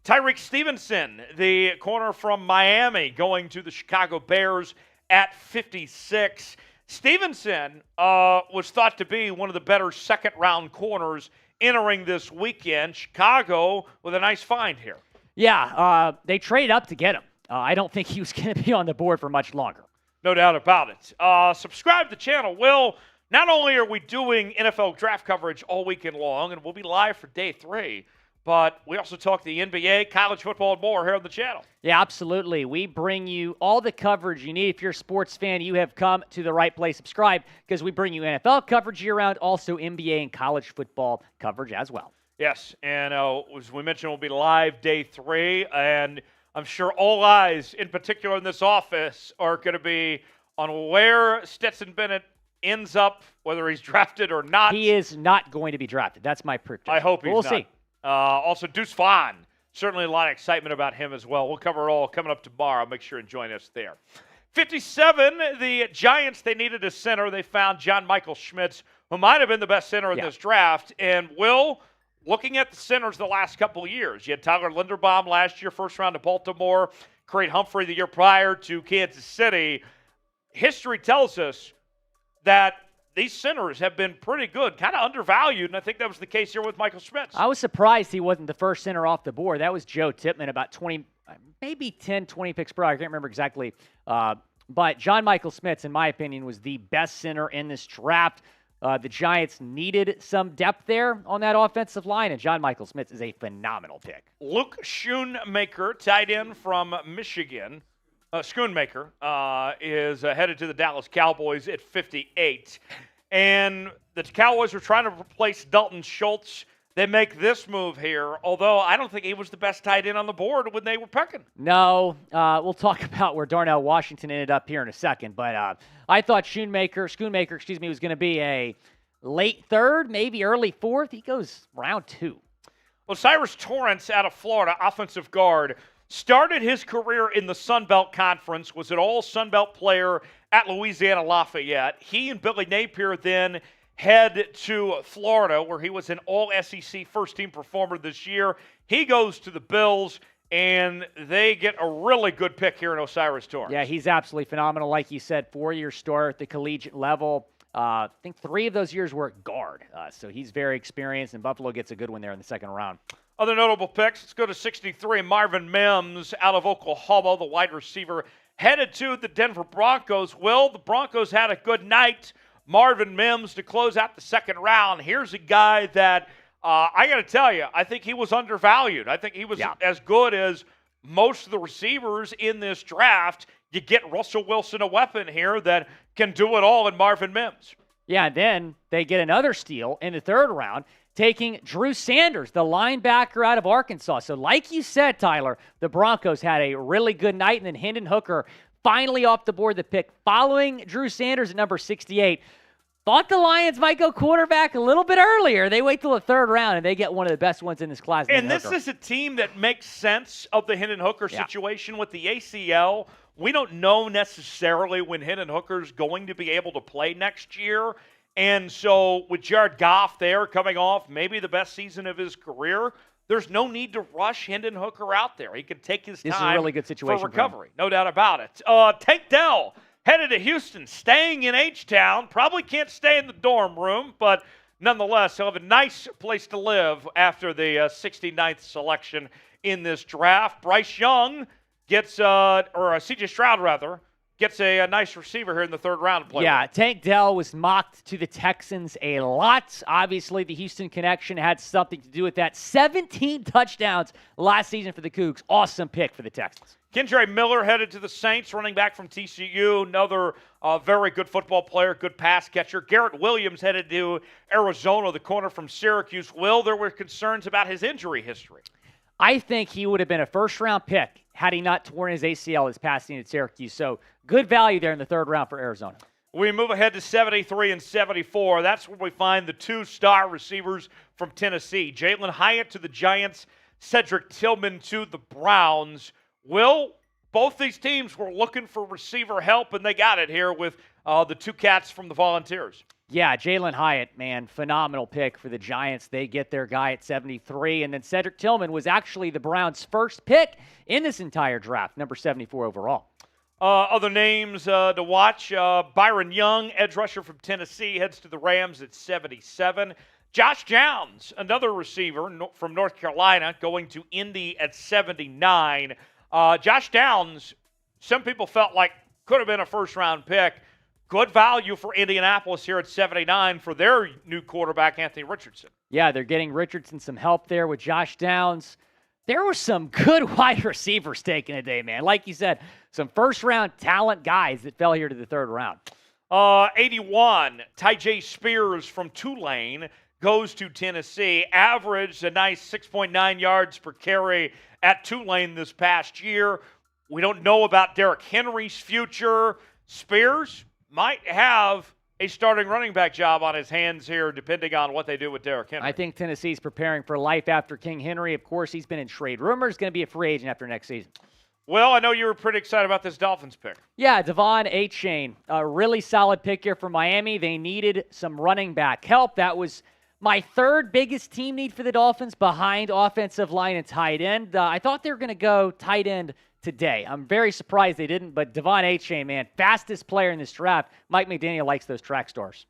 S6: Tyreek Stevenson, the corner from Miami, going to the Chicago Bears at 56. Stevenson was thought to be one of the better second-round corners entering this weekend. Chicago with a nice find here.
S5: Yeah, they traded up to get him. I don't think he was going to be on the board for much longer.
S6: No doubt about it. Subscribe to the channel. Will, not only are we doing NFL draft coverage all weekend long, and we'll be live for day 3, but we also talk the NBA, college football, and more here on the channel.
S5: Yeah, absolutely. We bring you all the coverage you need. If you're a sports fan, you have come to the right place. Subscribe, because we bring you NFL coverage year-round, also NBA and college football coverage as well.
S6: Yes, and as we mentioned, we'll be live day 3, and I'm sure all eyes, in particular in this office, are going to be on where Stetson Bennett ends up, whether he's drafted or not.
S5: He is not going to be drafted. That's my prediction.
S6: I hope he's
S5: we'll
S6: not.
S5: See.
S6: Also, Deuce Vaughn, certainly a lot of excitement about him as well. We'll cover it all coming up tomorrow. Make sure and join us there. 57, the Giants, they needed a center. They found John Michael Schmitz, who might have been the best center in this draft. And Will, looking at the centers the last couple of years, you had Tyler Linderbaum last year, first round to Baltimore, Creed Humphrey the year prior to Kansas City. History tells us that these centers have been pretty good, kind of undervalued, and I think that was the case here with Michael Schmitz.
S5: I was surprised he wasn't the first center off the board. That was Joe Tippmann, about 20, maybe 10, 20 picks per hour. I can't remember exactly. But John Michael Schmitz, in my opinion, was the best center in this draft. The Giants needed some depth there on that offensive line, and John Michael Schmitz is a phenomenal pick.
S6: Luke Schoonmaker, tight end from Michigan. Schoonmaker is headed to the Dallas Cowboys at 58. And the Cowboys are trying to replace Dalton Schultz. They make this move here, although I don't think he was the best tight end on the board when they were picking.
S5: No, we'll talk about where Darnell Washington ended up here in a second. But I thought Schoonmaker, was going to be a late third, maybe early fourth. He goes round 2.
S6: Well, Cyrus Torrence out of Florida, offensive guard, started his career in the Sun Belt Conference, was an all Sun Belt player at Louisiana Lafayette. He and Billy Napier then head to Florida, where he was an all-SEC first-team performer this year. He goes to the Bills, and they get a really good pick here in Osiris Torrence.
S5: Yeah, he's absolutely phenomenal. Like you said, 4-year start at the collegiate level. I think 3 of those years were at guard. So he's very experienced, and Buffalo gets a good one there in the second round.
S6: Other notable picks, let's go to 63. Marvin Mims out of Oklahoma, the wide receiver, headed to the Denver Broncos. Well, the Broncos had a good night. Marvin Mims to close out the second round. Here's a guy that I got to tell you, I think he was undervalued. I think he was as good as most of the receivers in this draft. You get Russell Wilson, a weapon here that can do it all in Marvin Mims.
S5: Yeah, and then they get another steal in the third round, taking Drew Sanders, the linebacker out of Arkansas. So like you said, Tyler, the Broncos had a really good night, and then Hendon Hooker finally off the board, the pick following Drew Sanders at number 68. Thought the Lions might go quarterback a little bit earlier. They wait till the third round, and they get one of the best ones in this class.
S6: And this is a team that makes sense of the Hendon Hooker situation with the ACL. We don't know necessarily when Hendon Hooker's going to be able to play next year. And so with Jared Goff there coming off maybe the best season of his career, there's no need to rush Hendon Hooker out there. He can take his time
S5: This is a really good situation
S6: for recovery. No doubt about it. Tank Dell headed to Houston, staying in H-Town. Probably can't stay in the dorm room, but nonetheless, he'll have a nice place to live after the 69th selection in this draft. Bryce Young gets, C.J. Stroud, rather, gets a nice receiver here in the third round to play with.
S5: Tank Dell was mocked to the Texans a lot. Obviously, the Houston connection had something to do with that. 17 touchdowns last season for the Cougs. Awesome pick for the Texans.
S6: Kendra Miller headed to the Saints, running back from TCU, another very good football player, good pass catcher. Garrett Williams headed to Arizona, the corner from Syracuse. There were concerns about his injury history.
S5: I think he would have been a first-round pick had he not torn his ACL this past season at Syracuse. So good value there in the third round for Arizona.
S6: We move ahead to 73 and 74. That's where we find the 2 star receivers from Tennessee. Jalen Hyatt to the Giants, Cedric Tillman to the Browns. Both these teams were looking for receiver help, and they got it here with the 2 cats from the Volunteers.
S5: Yeah, Jalen Hyatt, man, phenomenal pick for the Giants. They get their guy at 73, and then Cedric Tillman was actually the Browns' first pick in this entire draft, number 74 overall.
S6: Other names to watch, Byron Young, edge rusher from Tennessee, heads to the Rams at 77. Josh Downs, another receiver from North Carolina, going to Indy at 79. Josh Downs, some people felt like could have been a first-round pick. Good value for Indianapolis here at 79 for their new quarterback, Anthony Richardson.
S5: Yeah, they're getting Richardson some help there with Josh Downs. There were some good wide receivers taken today, man. Like you said, some first-round talent guys that fell here to the third round.
S6: 81, Tyjae Spears from Tulane goes to Tennessee. Averaged a nice 6.9 yards per carry at Tulane this past year. We don't know about Derrick Henry's future. Spears might have a starting running back job on his hands here, depending on what they do with Derrick Henry.
S5: I think Tennessee's preparing for life after King Henry. Of course, he's been in trade rumors, going to be a free agent after next season.
S6: Well, I know you were pretty excited about this Dolphins pick.
S5: Yeah, Devon Achane, a really solid pick here for Miami. They needed some running back help. That was my third biggest team need for the Dolphins, behind offensive line and tight end. I thought they were going to go tight end today. I'm very surprised they didn't, but Devon Achane, man, fastest player in this draft. Mike McDaniel likes those track stars.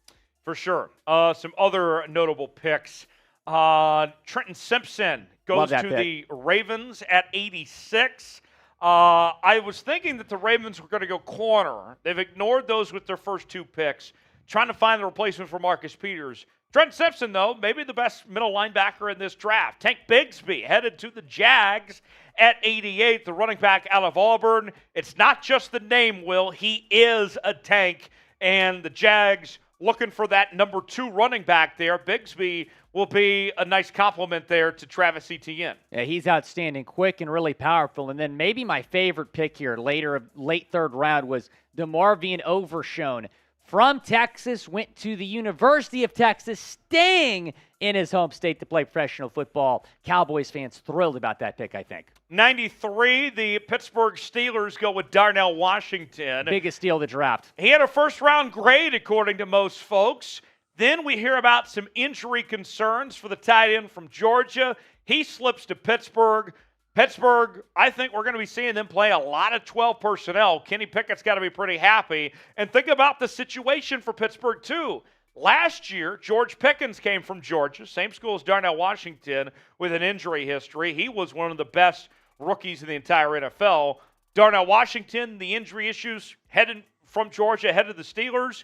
S6: For sure. Some other notable picks. Trenton Simpson goes
S5: Love that
S6: to
S5: pick.
S6: the Ravens at 86. I was thinking that the Ravens were going to go corner. They've ignored those with their first 2 picks, trying to find a replacement for Marcus Peters. Trenton Simpson, though, maybe the best middle linebacker in this draft. Tank Bigsby headed to the Jags at 88, the running back out of Auburn. It's not just the name, Will. He is a tank, and the Jags looking for that number 2 running back there. Bigsby will be a nice compliment there to Travis Etienne.
S5: Yeah, he's outstanding, quick and really powerful. And then maybe my favorite pick here, late 3rd round, was DeMarvion Overshone. From Texas, went to the University of Texas, staying in his home state to play professional football. Cowboys fans thrilled about that pick, I think.
S6: 93, the Pittsburgh Steelers go with Darnell Washington.
S5: Biggest steal of the draft.
S6: He had a first-round grade, according to most folks. Then we hear about some injury concerns for the tight end from Georgia. He slips to Pittsburgh. Pittsburgh, I think we're going to be seeing them play a lot of 12 personnel. Kenny Pickett's got to be pretty happy. And think about the situation for Pittsburgh, too. Last year, George Pickens came from Georgia, same school as Darnell Washington, with an injury history. He was one of the best rookies in the entire NFL. Darnell Washington, the injury issues, headed from Georgia, headed to the Steelers.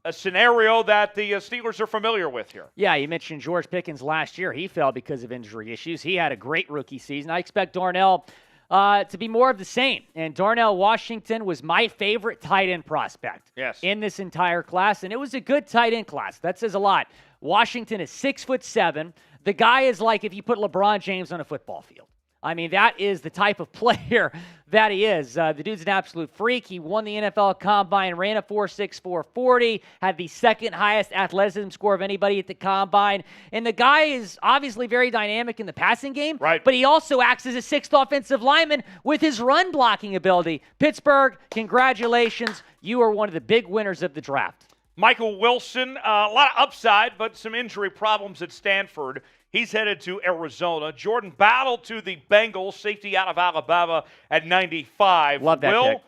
S6: A scenario that the Steelers are familiar with here.
S5: Yeah, you mentioned George Pickens last year. He fell because of injury issues. He had a great rookie season. I expect Darnell to be more of the same. And Darnell Washington was my favorite tight end prospect in this entire class, and it was a good tight end class. That says a lot. Washington is 6'7". The guy is like if you put LeBron James on a football field. I mean, that is the type of player that he is. The dude's an absolute freak. He won the NFL Combine, ran a 4.64 40, had the 2nd highest athleticism score of anybody at the Combine. And the guy is obviously very dynamic in the passing game, but he also acts as a 6th offensive lineman with his run blocking ability. Pittsburgh, congratulations. You are one of the big winners of the draft.
S6: Michael Wilson, a lot of upside, but some injury problems at Stanford. He's headed to Arizona. Jordan Battle to the Bengals, safety out of Alabama at 95.
S5: Love that pick.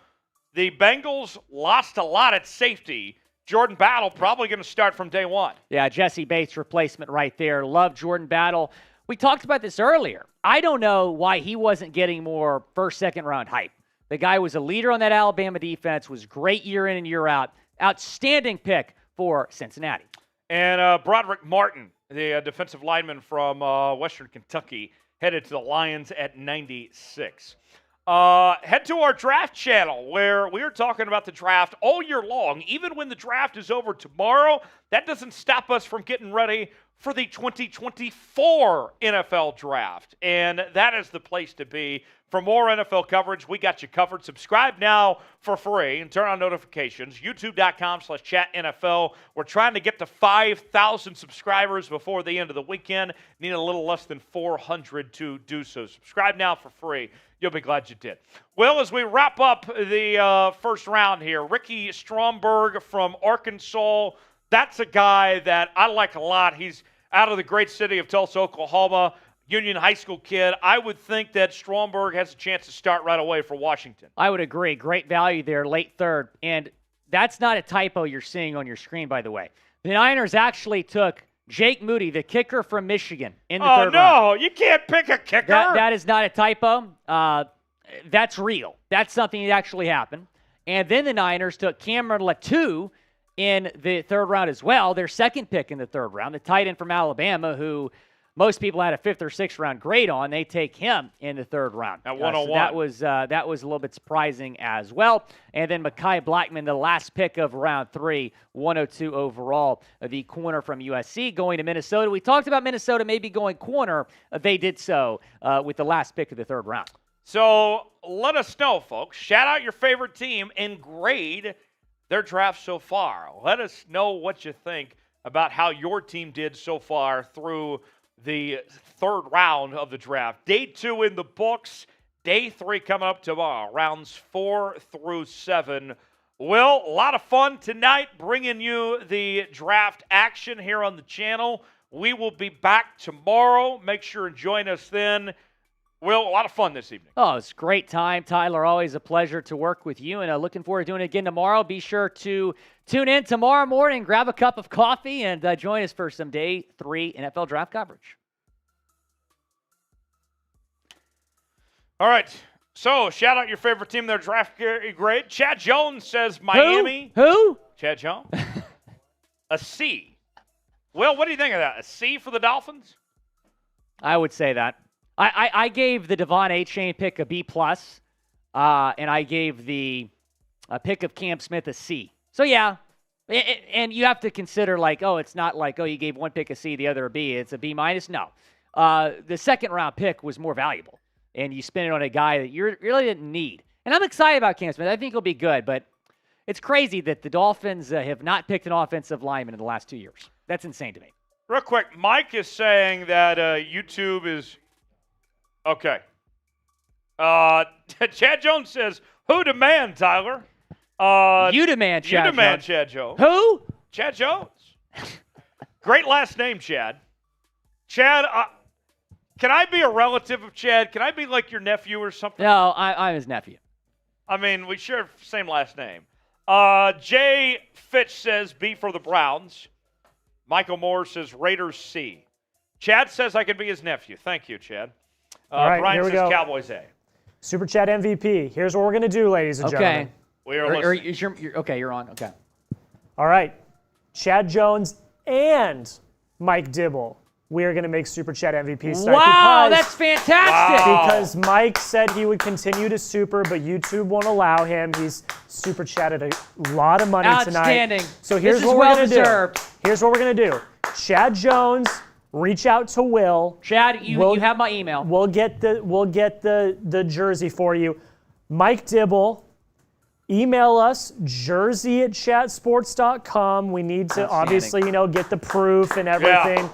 S6: The Bengals lost a lot at safety. Jordan Battle probably going to start from day one.
S5: Yeah, Jesse Bates replacement right there. Love Jordan Battle. We talked about this earlier. I don't know why he wasn't getting more first, second round hype. The guy was a leader on that Alabama defense, was great year in and year out. Outstanding pick for Cincinnati.
S6: And Broderick Martin, the defensive lineman from Western Kentucky, headed to the Lions at 96. Head to our draft channel where we are talking about the draft all year long. Even when the draft is over tomorrow, that doesn't stop us from getting ready for the 2024 NFL draft. And that is the place to be. For more NFL coverage, we got you covered. Subscribe now for free and turn on notifications. YouTube.com/chatNFL. We're trying to get to 5,000 subscribers before the end of the weekend. Need a little less than 400 to do so. Subscribe now for free. You'll be glad you did. Well, as we wrap up the first round here, Ricky Stromberg from Arkansas. That's a guy that I like a lot. He's out of the great city of Tulsa, Oklahoma. Union High School kid. I would think that Stromberg has a chance to start right away for Washington.
S5: I would agree. Great value there, late 3rd. And that's not a typo you're seeing on your screen, by the way. The Niners actually took Jake Moody, the kicker from Michigan, in the 3rd round.
S6: Oh, no. You can't pick a kicker.
S5: That is not a typo. That's real. That's something that actually happened. And then the Niners took Cameron Latou in the 3rd round as well, their 2nd pick in the 3rd round, the tight end from Alabama, who most people had a 5th or 6th round grade on. They take him in the 3rd round.
S6: At 101.
S5: So that was a little bit surprising as well. And then Mekhi Blackman, the last pick of round 3, 102 overall, the corner from USC, going to Minnesota. We talked about Minnesota maybe going corner. They did so with the last pick of the 3rd round.
S6: So let us know, folks. Shout out your favorite team and grade their draft so far. Let us know what you think about how your team did so far through the 3rd round of the draft. Day 2 in the books. Day 3 coming up tomorrow. Rounds 4 through 7. Well, a lot of fun tonight bringing you the draft action here on the channel. We will be back tomorrow. Make sure and join us then. Will, a lot of fun this evening.
S5: Oh, it's a great time, Tyler. Always a pleasure to work with you, and looking forward to doing it again tomorrow. Be sure to tune in tomorrow morning, grab a cup of coffee, and join us for some Day 3 NFL Draft coverage.
S6: All right. So, shout out your favorite team, their draft grade. Chad Jones says Miami.
S5: Who?
S6: Chad Jones. A C. Will, what do you think of that? A C for the Dolphins?
S5: I would say that. I gave the Devon A-Chain pick a B+, and I gave the pick of Cam Smith a C. So, yeah. And you have to consider, like, it's not like, you gave one pick a C, the other a B. It's a B-. No. The second-round pick was more valuable, and you spent it on a guy that you really didn't need. And I'm excited about Cam Smith. I think he'll be good, but it's crazy that the Dolphins have not picked an offensive lineman in the last 2 years. That's insane to me.
S6: Real quick, Mike is saying that YouTube is okay. Chad Jones says, "Who demand, Tyler?"
S5: You demand, Chad.
S6: You demand,
S5: Jones.
S6: Chad Jones.
S5: Who?
S6: Chad Jones. Great last name, Chad. Chad, can I be a relative of Chad? Can I be like your nephew or something?
S5: No, I'm his nephew.
S6: I mean, we share the same last name. Jay Fitch says B for the Browns. Michael Moore says Raiders C. Chad says I can be his nephew. Thank you, Chad.
S3: All right,
S6: Brian
S3: here we
S6: says
S3: go.
S6: Cowboys A.
S3: Super Chat MVP. Here's what we're going to do, ladies and gentlemen.
S6: We are listening.
S5: You're on. Okay.
S3: All right. Chad Jones and Mike Dibble. We are going to make Super Chat MVP start.
S5: Wow, that's fantastic.
S3: Because Mike said he would continue to super, but YouTube won't allow him. He's Super Chatted a lot of money
S5: Outstanding.
S3: tonight. So here's
S5: this
S3: what
S5: is
S3: we're
S5: well
S3: going to
S5: deserved.
S3: do. Here's what we're going to do. Chad Jones, reach out to Will.
S5: Chad, you have my email.
S3: We'll get the jersey for you. Mike Dibble, email us, jersey@chatsports.com. We need to obviously, get the proof and everything.
S6: Yeah.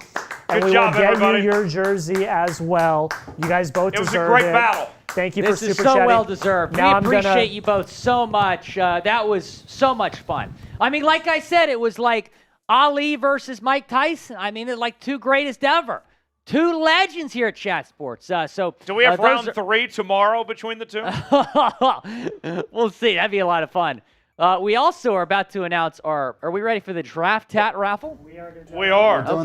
S3: And
S6: Good
S3: we
S6: job,
S3: will get
S6: everybody.
S3: you your jersey as well. You guys both
S6: It was a
S3: deserve
S6: great
S3: it.
S6: battle.
S3: Thank you
S5: This
S3: for
S5: is
S3: super
S5: so
S3: chatting.
S5: well deserved.
S3: Now
S5: We
S3: I'm gonna-
S5: appreciate you both so much. That was so much fun. I mean, like I said, it was like Ali versus Mike Tyson. I mean, it's like two greatest ever. Two legends here at Chat Sports.
S6: Do we have
S5: those
S6: round 3 tomorrow between the two?
S5: We'll see. That'd be a lot of fun. We also are about to announce are we ready for the draft hat raffle?
S6: We are.
S4: Doing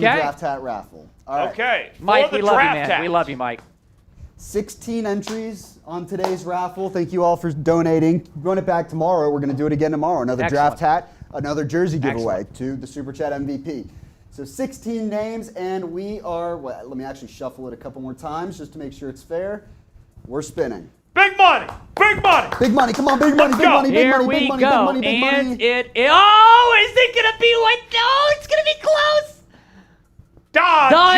S4: the
S5: Okay.
S4: draft hat raffle. All right.
S6: Okay.
S5: Mike,
S6: For the
S5: we love you,
S6: draft
S5: man.
S6: hat.
S5: We love you, Mike.
S4: 16 entries on today's raffle. Thank you all for donating. Run it back tomorrow. We're going to do it again tomorrow. Another
S5: Excellent.
S4: draft hat, another jersey giveaway to the Super Chat MVP. So 16 names, and we are, let me actually shuffle it a couple more times just to make sure it's fair. We're spinning.
S6: Big money. Big money.
S4: Big money, come on, big money,
S6: Let's
S4: big
S6: go.
S4: money, big
S5: Here
S4: money,
S5: we
S4: big money,
S5: go.
S4: big money, big
S5: And
S4: money.
S5: is it gonna be what? No, it's gonna be close.
S6: Don
S5: Don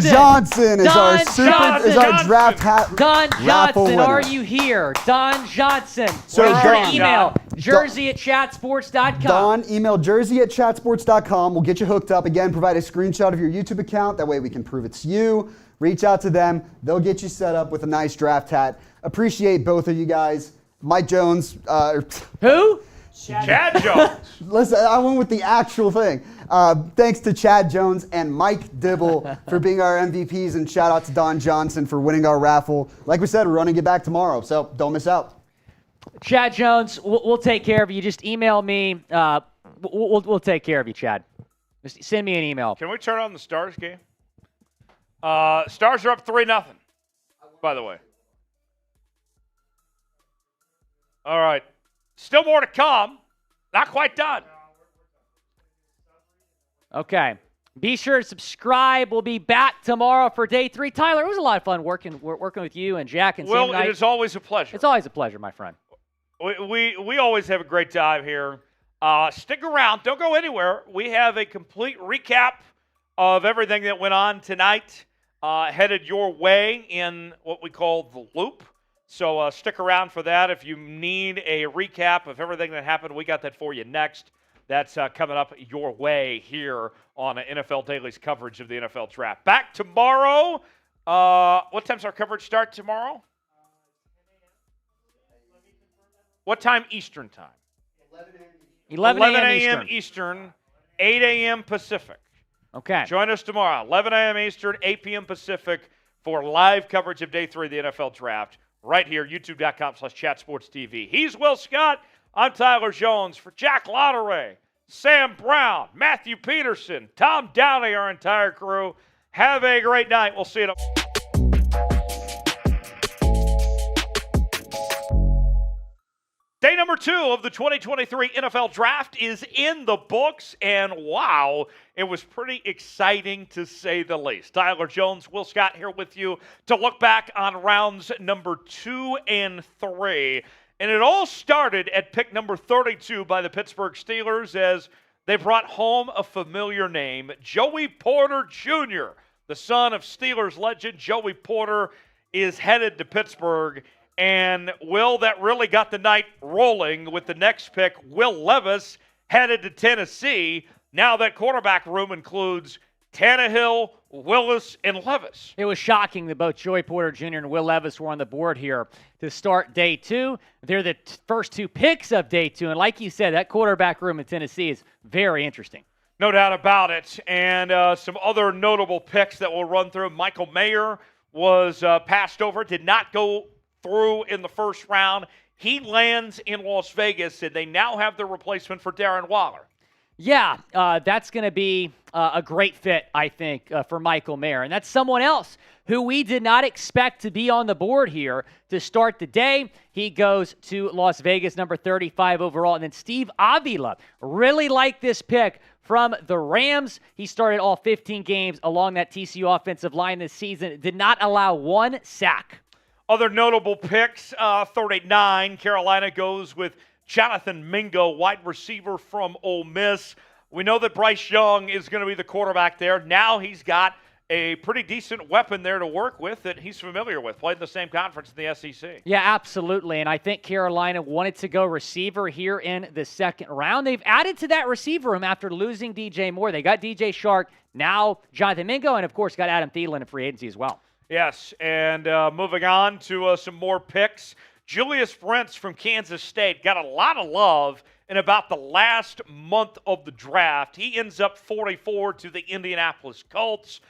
S6: Johnson.
S4: Don Johnson is our
S5: Don
S4: super
S6: Johnson.
S4: is our draft hat
S5: Don
S4: raffle
S5: Johnson,
S4: winner.
S5: are you here? Don Johnson.
S4: So
S5: Where's your
S4: Don-
S5: email? Jersey@chatsports.com.
S4: Don, email jersey@chatsports.com. We'll get you hooked up. Again, provide a screenshot of your YouTube account. That way we can prove it's you. Reach out to them. They'll get you set up with a nice draft hat. Appreciate both of you guys. Mike Jones.
S5: Who?
S6: Chad Jones.
S4: Listen, I went with the actual thing. Thanks to Chad Jones and Mike Dibble for being our MVPs, and shout out to Don Johnson for winning our raffle. Like we said, we're running it back tomorrow, so don't miss out.
S5: Chad Jones, we'll take care of you. Just email me. We'll take care of you, Chad. Just send me an email.
S6: Can we turn on the Stars game? Stars are up 3-0, by the way. All right. Still more to come. Not quite done.
S5: Okay. Be sure to subscribe. We'll be back tomorrow for day 3. Tyler, it was a lot of fun working with you and Jack and
S6: Well,
S5: Sam
S6: it
S5: Knight.
S6: is always a pleasure.
S5: It's always a pleasure, my friend.
S6: We always have a great time here. Stick around. Don't go anywhere. We have a complete recap of everything that went on tonight headed your way in what we call the loop. So stick around for that. If you need a recap of everything that happened, we got that for you next. That's coming up your way here on NFL Daily's coverage of the NFL Draft. Back tomorrow. What time's our coverage start tomorrow? 10 What time Eastern time?
S5: 11
S6: a.m. Eastern, 8 a.m. Pacific.
S5: Okay.
S6: Join us tomorrow, 11 a.m. Eastern, 8 p.m. Pacific, for live coverage of Day 3 of the NFL Draft right here, youtube.com/chatsportstv. He's Will Scott. I'm Tyler Jones. For Jack Lotteray, Sam Brown, Matthew Peterson, Tom Downey, our entire crew, have a great night. We'll see you. Day number 2 of the 2023 NFL Draft is in the books, and wow, it was pretty exciting to say the least. Tyler Jones, Will Scott here with you to look back on rounds number 2 and 3. And it all started at pick number 32 by the Pittsburgh Steelers as they brought home a familiar name, Joey Porter Jr., the son of Steelers legend Joey Porter, is headed to Pittsburgh. And, Will, that really got the night rolling with the next pick, Will Levis, headed to Tennessee. Now that quarterback room includes Tannehill, Willis, and Levis.
S5: It was shocking that both Joey Porter Jr. and Will Levis were on the board here to start Day 2. They're the first 2 picks of Day 2. And like you said, that quarterback room in Tennessee is very interesting.
S6: No doubt about it. And some other notable picks that we'll run through. Michael Mayer was passed over, did not go through in the first round. He lands in Las Vegas, and they now have the replacement for Darren Waller.
S5: Yeah, that's going to be a great fit, I think, for Michael Mayer. And that's someone else who we did not expect to be on the board here to start the day. He goes to Las Vegas, number 35 overall. And then Steve Avila, really liked this pick from the Rams. He started all 15 games along that TCU offensive line this season. Did not allow 1 sack.
S6: Other notable picks, 39, Carolina goes with Jonathan Mingo, wide receiver from Ole Miss. We know that Bryce Young is going to be the quarterback there. Now he's got a pretty decent weapon there to work with that he's familiar with, played in the same conference in the SEC.
S5: Yeah, absolutely. And I think Carolina wanted to go receiver here in the second round. They've added to that receiver room after losing DJ Moore. They got DJ Shark, now Jonathan Mingo, and of course got Adam Thielen in free agency as well.
S6: Yes, and moving on to some more picks. Julius Brents from Kansas State got a lot of love in about the last month of the draft. He ends up 44 to the Indianapolis Colts.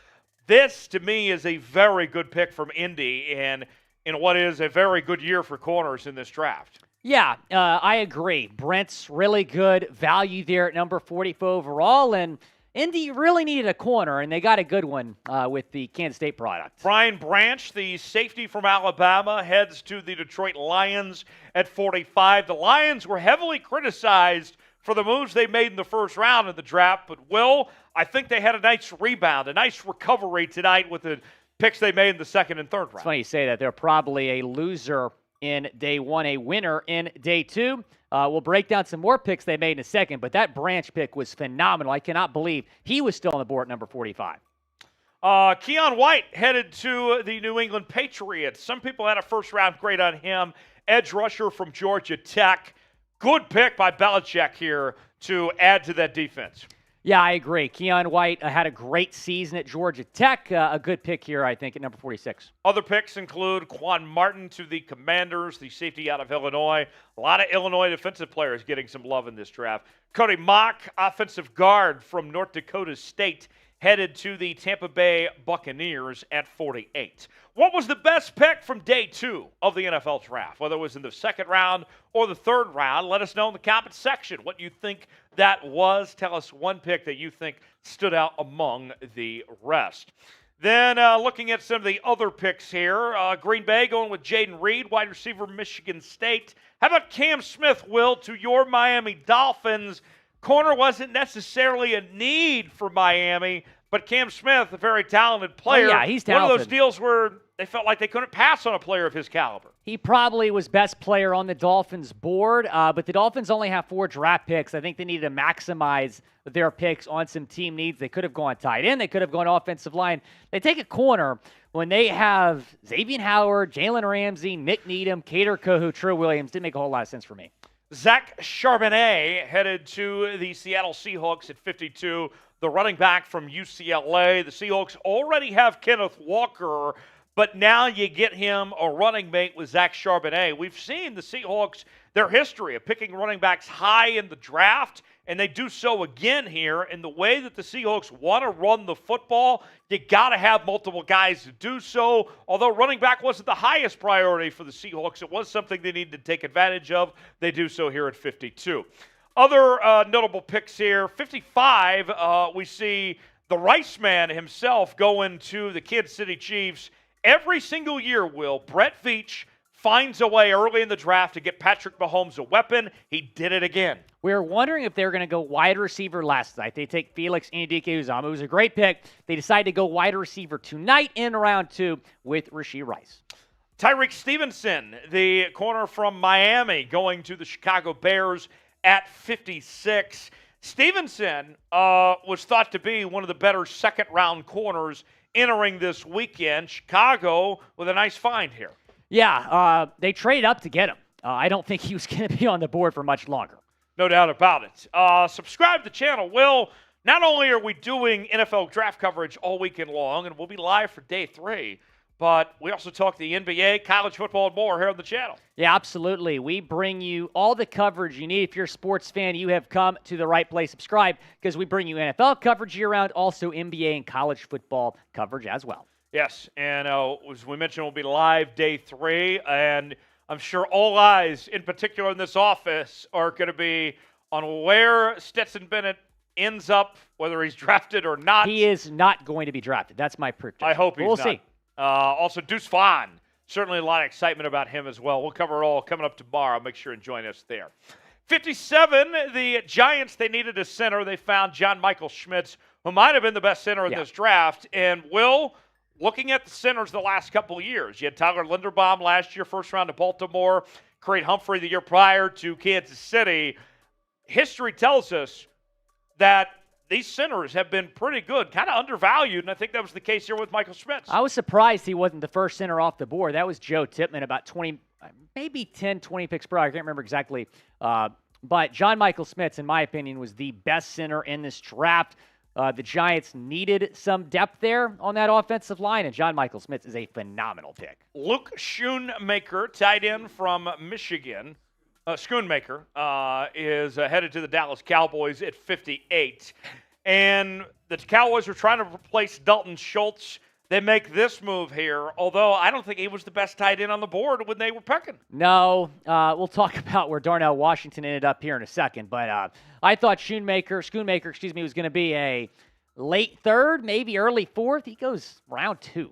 S6: This, to me, is a very good pick from Indy and in what is a very good year for corners in this draft.
S5: Yeah, I agree. Brent's really good value there at number 44 overall, and Indy really needed a corner, and they got a good one with the Kansas State product.
S6: Brian Branch, the safety from Alabama, heads to the Detroit Lions at 45. The Lions were heavily criticized for the moves they made in the first round of the draft, but, Will, I think they had a nice rebound, a nice recovery tonight with the picks they made in the second and third round.
S5: It's funny you say that. They're probably a loser in Day 1, a winner in Day 2. We'll break down some more picks they made in a second, but that Branch pick was phenomenal. I cannot believe he was still on the board at number 45.
S6: Keon White headed to the New England Patriots. Some people had a first-round grade on him. Edge rusher from Georgia Tech. Good pick by Belichick here to add to that defense.
S5: Yeah, I agree. Keon White had a great season at Georgia Tech. A good pick here, I think, at number 46.
S6: Other picks include Quan Martin to the Commanders, the safety out of Illinois. A lot of Illinois defensive players getting some love in this draft. Cody Mock, offensive guard from North Dakota State, headed to the Tampa Bay Buccaneers at 48. What was the best pick from Day 2 of the NFL Draft? Whether it was in the second round or the third round, let us know in the comment section what you think that was. Tell us one pick that you think stood out among the rest. Then looking at some of the other picks here, Green Bay going with Jaden Reed, wide receiver from Michigan State. How about Cam Smith, Will, to your Miami Dolphins? Corner wasn't necessarily a need for Miami, but Cam Smith, a very talented player.
S5: Oh, yeah, he's talented.
S6: One of those deals where they felt like they couldn't pass on a player of his caliber.
S5: He probably was best player on the Dolphins board, but the Dolphins only have 4 draft picks. I think they needed to maximize their picks on some team needs. They could have gone tight end. They could have gone offensive line. They take a corner when they have Xavier Howard, Jalen Ramsey, Nick Needham, Cater Kohu, Trill Williams. Didn't make a whole lot of sense for me.
S6: Zach Charbonnet headed to the Seattle Seahawks at 52. The running back from UCLA. The Seahawks already have Kenneth Walker, but now you get him a running mate with Zach Charbonnet. We've seen the Seahawks, their history of picking running backs high in the draft, and they do so again here. And the way that the Seahawks want to run the football, you got to have multiple guys to do so. Although running back wasn't the highest priority for the Seahawks, it was something they needed to take advantage of. They do so here at 52. Other notable picks here, 55, we see the Rice Man himself going to the Kansas City Chiefs. Every single year, Brett Veach finds a way early in the draft to get Patrick Mahomes a weapon. He did it again.
S5: We were wondering if they were going to go wide receiver last night. They take Felix Anudike-Uzomah. It was a great pick. They decided to go wide receiver tonight in round 2 with Rashee Rice.
S6: Tyreek Stevenson, the corner from Miami, going to the Chicago Bears at 56. Stevenson was thought to be one of the better second-round corners entering this weekend. Chicago with a nice find here.
S5: Yeah, they traded up to get him. I don't think he was going to be on the board for much longer.
S6: No doubt about it. Subscribe to the channel. Not only are we doing NFL draft coverage all weekend long, and we'll be live for day 3, but we also talk the NBA, college football, and more here on the channel.
S5: Yeah, absolutely. We bring you all the coverage you need. If you're a sports fan, you have come to the right place. Subscribe, because we bring you NFL coverage year-round, also NBA and college football coverage as well.
S6: Yes, and as we mentioned, we'll be live day 3, and I'm sure all eyes, in particular in this office, are going to be on where Stetson Bennett ends up, whether he's drafted or not.
S5: He is not going to be drafted. That's my prediction.
S6: I hope he's
S5: we'll
S6: not.
S5: See.
S6: Also, Deuce Vaughn, certainly a lot of excitement about him as well. We'll cover it all coming up tomorrow. Make sure and join us there. 57, the Giants, they needed a center. They found John Michael Schmitz, who might have been the best center in this draft. And looking at the centers the last couple of years, you had Tyler Linderbaum last year, first round to Baltimore, Creed Humphrey the year prior to Kansas City. History tells us that these centers have been pretty good, kind of undervalued, and I think that was the case here with Michael Schmitz.
S5: I was surprised he wasn't the first center off the board. That was Joe Tippmann, about 20, maybe 10, 20 picks per hour. I can't remember exactly. But John Michael Schmitz, in my opinion, was the best center in this draft. The Giants needed some depth there on that offensive line, and John Michael Schmitz is a phenomenal pick.
S6: Luke Schoonmaker, tight end from Michigan. Schoonmaker is headed to the Dallas Cowboys at 58. And the Cowboys are trying to replace Dalton Schultz. They make this move here, although I don't think he was the best tight end on the board when they were picking.
S5: No, we'll talk about where Darnell Washington ended up here in a second, but I thought Schoonmaker, was going to be a late 3rd, maybe early 4th. He goes round 2.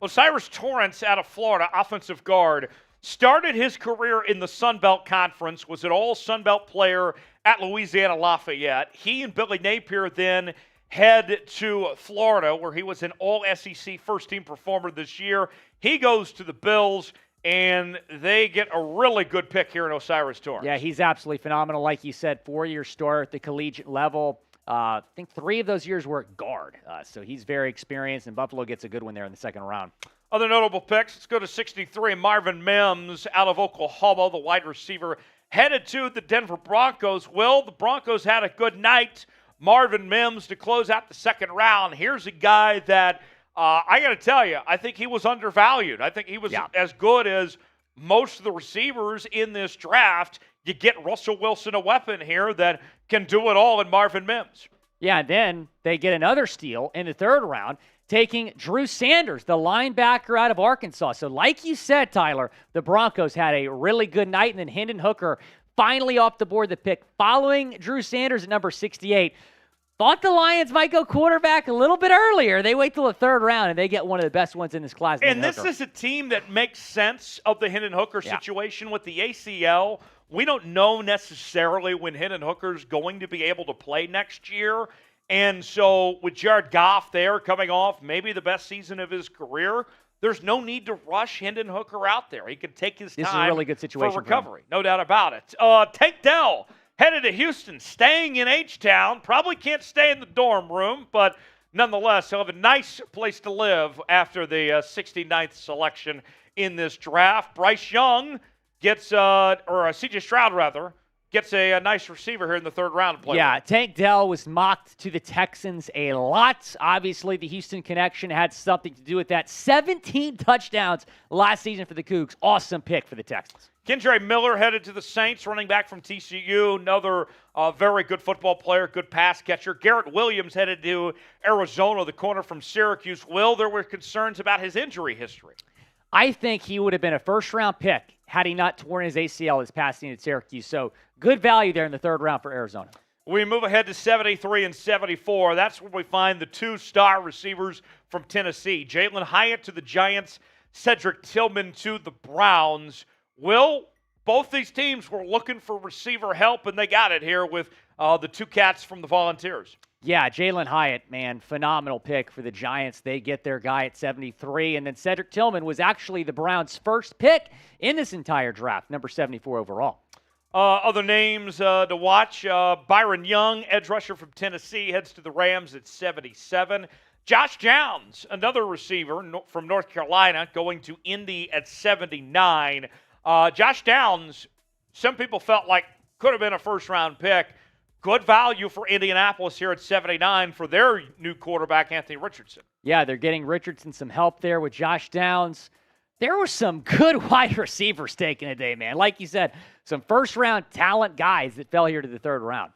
S6: Well, Cyrus Torrence out of Florida, offensive guard, started his career in the Sun Belt Conference, was an all Sun Belt player at Louisiana Lafayette. He and Billy Napier then head to Florida, where he was an all-SEC first-team performer this year. He goes to the Bills, and they get a really good pick here in Osiris Torrence.
S5: Yeah, he's absolutely phenomenal. Like you said, 4-year start at the collegiate level. I think 3 of those years were at guard. So he's very experienced, and Buffalo gets a good one there in the second round.
S6: Other notable picks, let's go to 63. Marvin Mims out of Oklahoma, the wide receiver, headed to the Denver Broncos. The Broncos had a good night. Marvin Mims to close out the second round. Here's a guy that I got to tell you, I think he was undervalued. I think he was as good as most of the receivers in this draft. You get Russell Wilson a weapon here that can do it all in Marvin Mims.
S5: Yeah, and then they get another steal in the third round, taking Drew Sanders, the linebacker out of Arkansas. So like you said, Tyler, the Broncos had a really good night, and then Hendon Hooker finally off the board, the pick following Drew Sanders at number 68. Thought the Lions might go quarterback a little bit earlier. They wait till the third round, and they get one of the best ones in this class.
S6: And this is a team that makes sense of the Hendon Hooker situation with the ACL. We don't know necessarily when Hendon Hooker's going to be able to play next year. And so with Jared Goff there coming off maybe the best season of his career, there's no need to rush Hendon Hooker out there. He can take his time.
S5: This is a really good situation
S6: for recovery. No doubt about it. Tank Dell headed to Houston, staying in H-Town. Probably can't stay in the dorm room, but nonetheless, he'll have a nice place to live after the 69th selection in this draft. Bryce Young gets, or C.J. Stroud rather, gets a nice receiver here in the third round to play
S5: Yeah,
S6: with.
S5: Tank Dell was mocked to the Texans a lot. Obviously, the Houston connection had something to do with that. 17 touchdowns last season for the Cougs. Awesome pick for the Texans.
S6: Kendra Miller headed to the Saints, running back from TCU, another very good football player, good pass catcher. Garrett Williams headed to Arizona, the corner from Syracuse. Will, there were concerns about his injury history.
S5: I think he would have been a first-round pick had he not torn his ACL this past season at Syracuse. So good value there in the third round for Arizona.
S6: We move ahead to 73 and 74. That's where we find the two-star receivers from Tennessee. Jalen Hyatt to the Giants, Cedric Tillman to the Browns. Will, both these teams were looking for receiver help, and they got it here with the two cats from the Volunteers.
S5: Yeah, Jalen Hyatt, man, phenomenal pick for the Giants. They get their guy at 73. And then Cedric Tillman was actually the Browns' first pick in this entire draft, number 74 overall.
S6: Other names to watch, Byron Young, edge rusher from Tennessee, heads to the Rams at 77. Josh Downs, another receiver from North Carolina, going to Indy at 79. Josh Downs, some people felt like could have been a first-round pick. Good value for Indianapolis here at 79 for their new quarterback, Anthony Richardson.
S5: Yeah, they're getting Richardson some help there with Josh Downs. There were some good wide receivers taken today, man. Like you said, some first-round talent guys that fell here to the third round.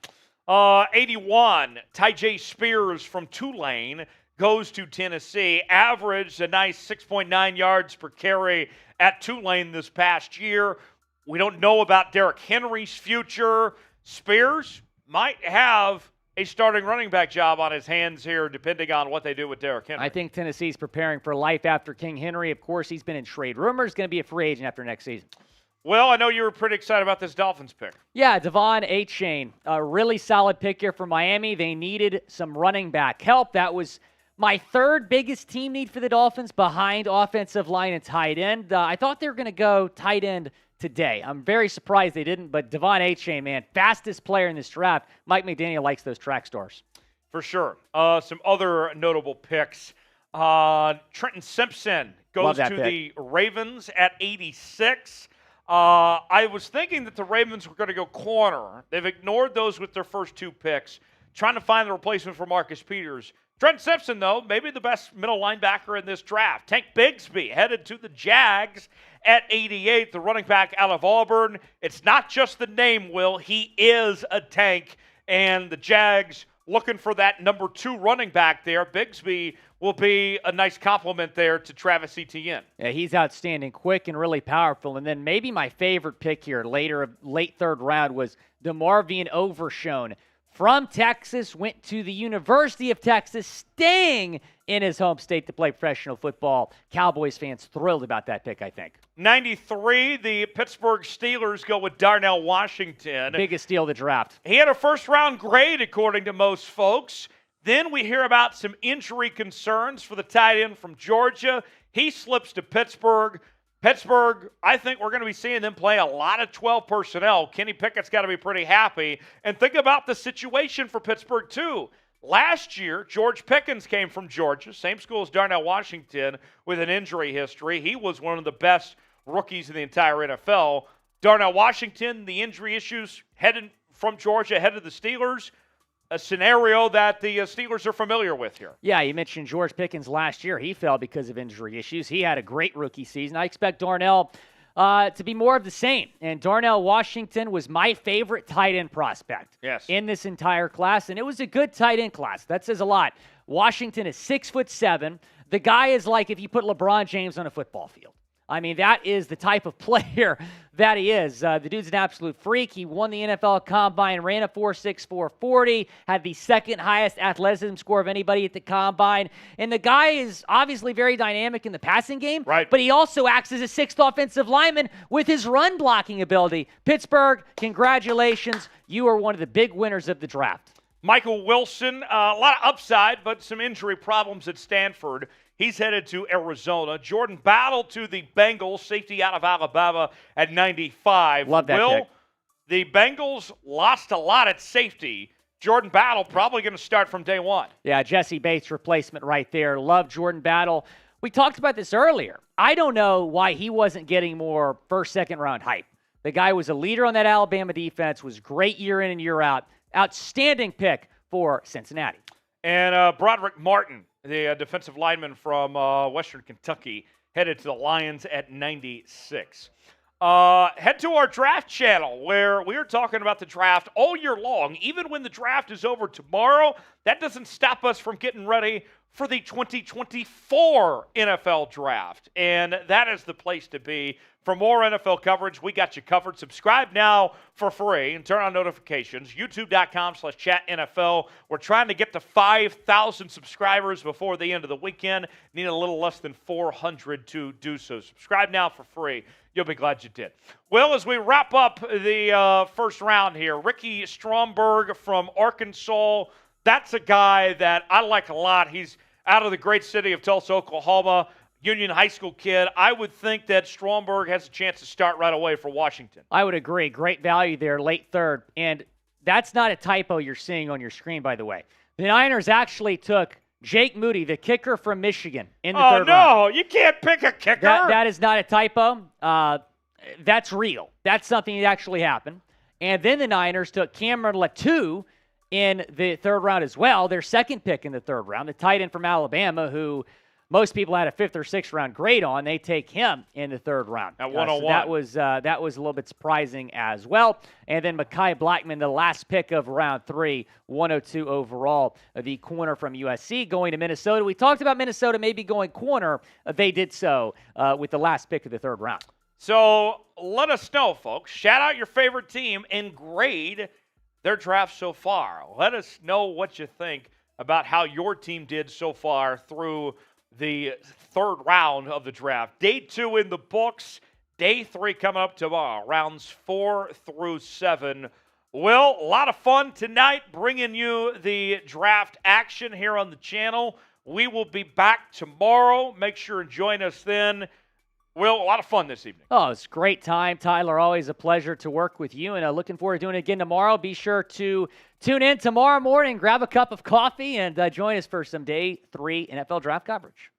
S6: 81, Tyjae Spears from Tulane goes to Tennessee. Averaged a nice 6.9 yards per carry at Tulane this past year. We don't know about Derrick Henry's future. Spears might have a starting running back job on his hands here, depending on what they do with Derrick Henry.
S5: I think Tennessee's preparing for life after King Henry. Of course, he's been in trade rumors, going to be a free agent after next season.
S6: Well, I know you were pretty excited about this Dolphins pick.
S5: Yeah, Devon Achane, a really solid pick here for Miami. They needed some running back help. That was my third biggest team need for the Dolphins behind offensive line and tight end. I thought they were going to go tight end today. I'm very surprised they didn't, but Devon Achane, man, fastest player in this draft. Mike McDaniel likes those track stars.
S6: For sure. Some other notable picks. Trenton Simpson goes to the Ravens at 86. I was thinking that the Ravens were going to go corner. They've ignored those with their first two picks, trying to find a replacement for Marcus Peters. Trent Simpson, though, maybe the best middle linebacker in this draft. Tank Bigsby headed to the Jags at 88, the running back out of Auburn. It's not just the name, Will. He is a tank, and the Jags looking for that number 2 running back there. Bigsby will be a nice compliment there to Travis Etienne.
S5: Yeah, he's outstanding, quick and really powerful. And then maybe my favorite pick here, late third round, was DeMarvion Overshown. From Texas, went to the University of Texas, staying in his home state to play professional football. Cowboys fans thrilled about that pick, I think.
S6: 93, the Pittsburgh Steelers go with Darnell Washington.
S5: Biggest steal of the draft.
S6: He had a first-round grade, according to most folks. Then we hear about some injury concerns for the tight end from Georgia. He slips to Pittsburgh. Pittsburgh, I think we're going to be seeing them play a lot of 12 personnel. Kenny Pickett's got to be pretty happy. And think about the situation for Pittsburgh, too. Last year, George Pickens came from Georgia, same school as Darnell Washington, with an injury history. He was one of the best rookies in the entire NFL. Darnell Washington, the injury issues, headed from Georgia, headed to the Steelers. A scenario that the Steelers are familiar with here.
S5: Yeah, you mentioned George Pickens last year. He fell because of injury issues. He had a great rookie season. I expect Darnell to be more of the same. And Darnell Washington was my favorite tight end prospect in this entire class, and it was a good tight end class. That says a lot. Washington is 6'7". The guy is like if you put LeBron James on a football field. I mean, that is the type of player that he is. The dude's an absolute freak. He won the NFL Combine, ran a 4.64 40, had the second highest athleticism score of anybody at the Combine. And the guy is obviously very dynamic in the passing game, but he also acts as a sixth offensive lineman with his run blocking ability. Pittsburgh, congratulations. You are one of the big winners of the draft.
S6: Michael Wilson, a lot of upside, but some injury problems at Stanford. He's headed to Arizona. Jordan Battle to the Bengals, safety out of Alabama at 95.
S5: Love that pick.
S6: The Bengals lost a lot at safety. Jordan Battle probably going to start from day one.
S5: Yeah, Jesse Bates replacement right there. Love Jordan Battle. We talked about this earlier. I don't know why he wasn't getting more first, second round hype. The guy was a leader on that Alabama defense, was great year in and year out. Outstanding pick for Cincinnati.
S6: And Broderick Martin, the defensive lineman from Western Kentucky, headed to the Lions at 96. Head to our draft channel where we are talking about the draft all year long. Even when the draft is over tomorrow, that doesn't stop us from getting ready for the 2024 NFL draft. And that is the place to be. For more NFL coverage, we got you covered. Subscribe now for free and turn on notifications. YouTube.com/chatNFL. We're trying to get to 5,000 subscribers before the end of the weekend. Need a little less than 400 to do so. Subscribe now for free. You'll be glad you did. Well, as we wrap up the first round here, Ricky Stromberg from Arkansas. That's a guy that I like a lot. He's out of the great city of Tulsa, Oklahoma. Union High School kid. I would think that Stromberg has a chance to start right away for Washington.
S5: I would agree. Great value there, late third. And that's not a typo you're seeing on your screen, by the way. The Niners actually took Jake Moody, the kicker from Michigan, in the third round.
S6: Oh, no, you can't pick a kicker.
S5: That is not a typo. That's real. That's something that actually happened. And then the Niners took Cameron Latou in the third round as well, their second pick in the third round, the tight end from Alabama, who most people had a 5th or 6th round grade on. They take him in the third round.
S6: At 101.
S5: So that was a little bit surprising as well. And then Mekhi Blackman, the last pick of round 3, 102 overall, the corner from USC, going to Minnesota. We talked about Minnesota maybe going corner. They did so with the last pick of the third round.
S6: So let us know, folks. Shout out your favorite team and grade their draft so far. Let us know what you think about how your team did so far through the third round of the draft. Day 2 in the books. Day 3 coming up tomorrow. Rounds 4 through 7. Well, a lot of fun tonight bringing you the draft action here on the channel. We will be back tomorrow. Make sure and join us then. Well, a lot of fun this evening.
S5: Oh, it's a great time, Tyler. Always a pleasure to work with you, and looking forward to doing it again tomorrow. Be sure to tune in tomorrow morning, grab a cup of coffee, and join us for some Day 3 NFL Draft coverage.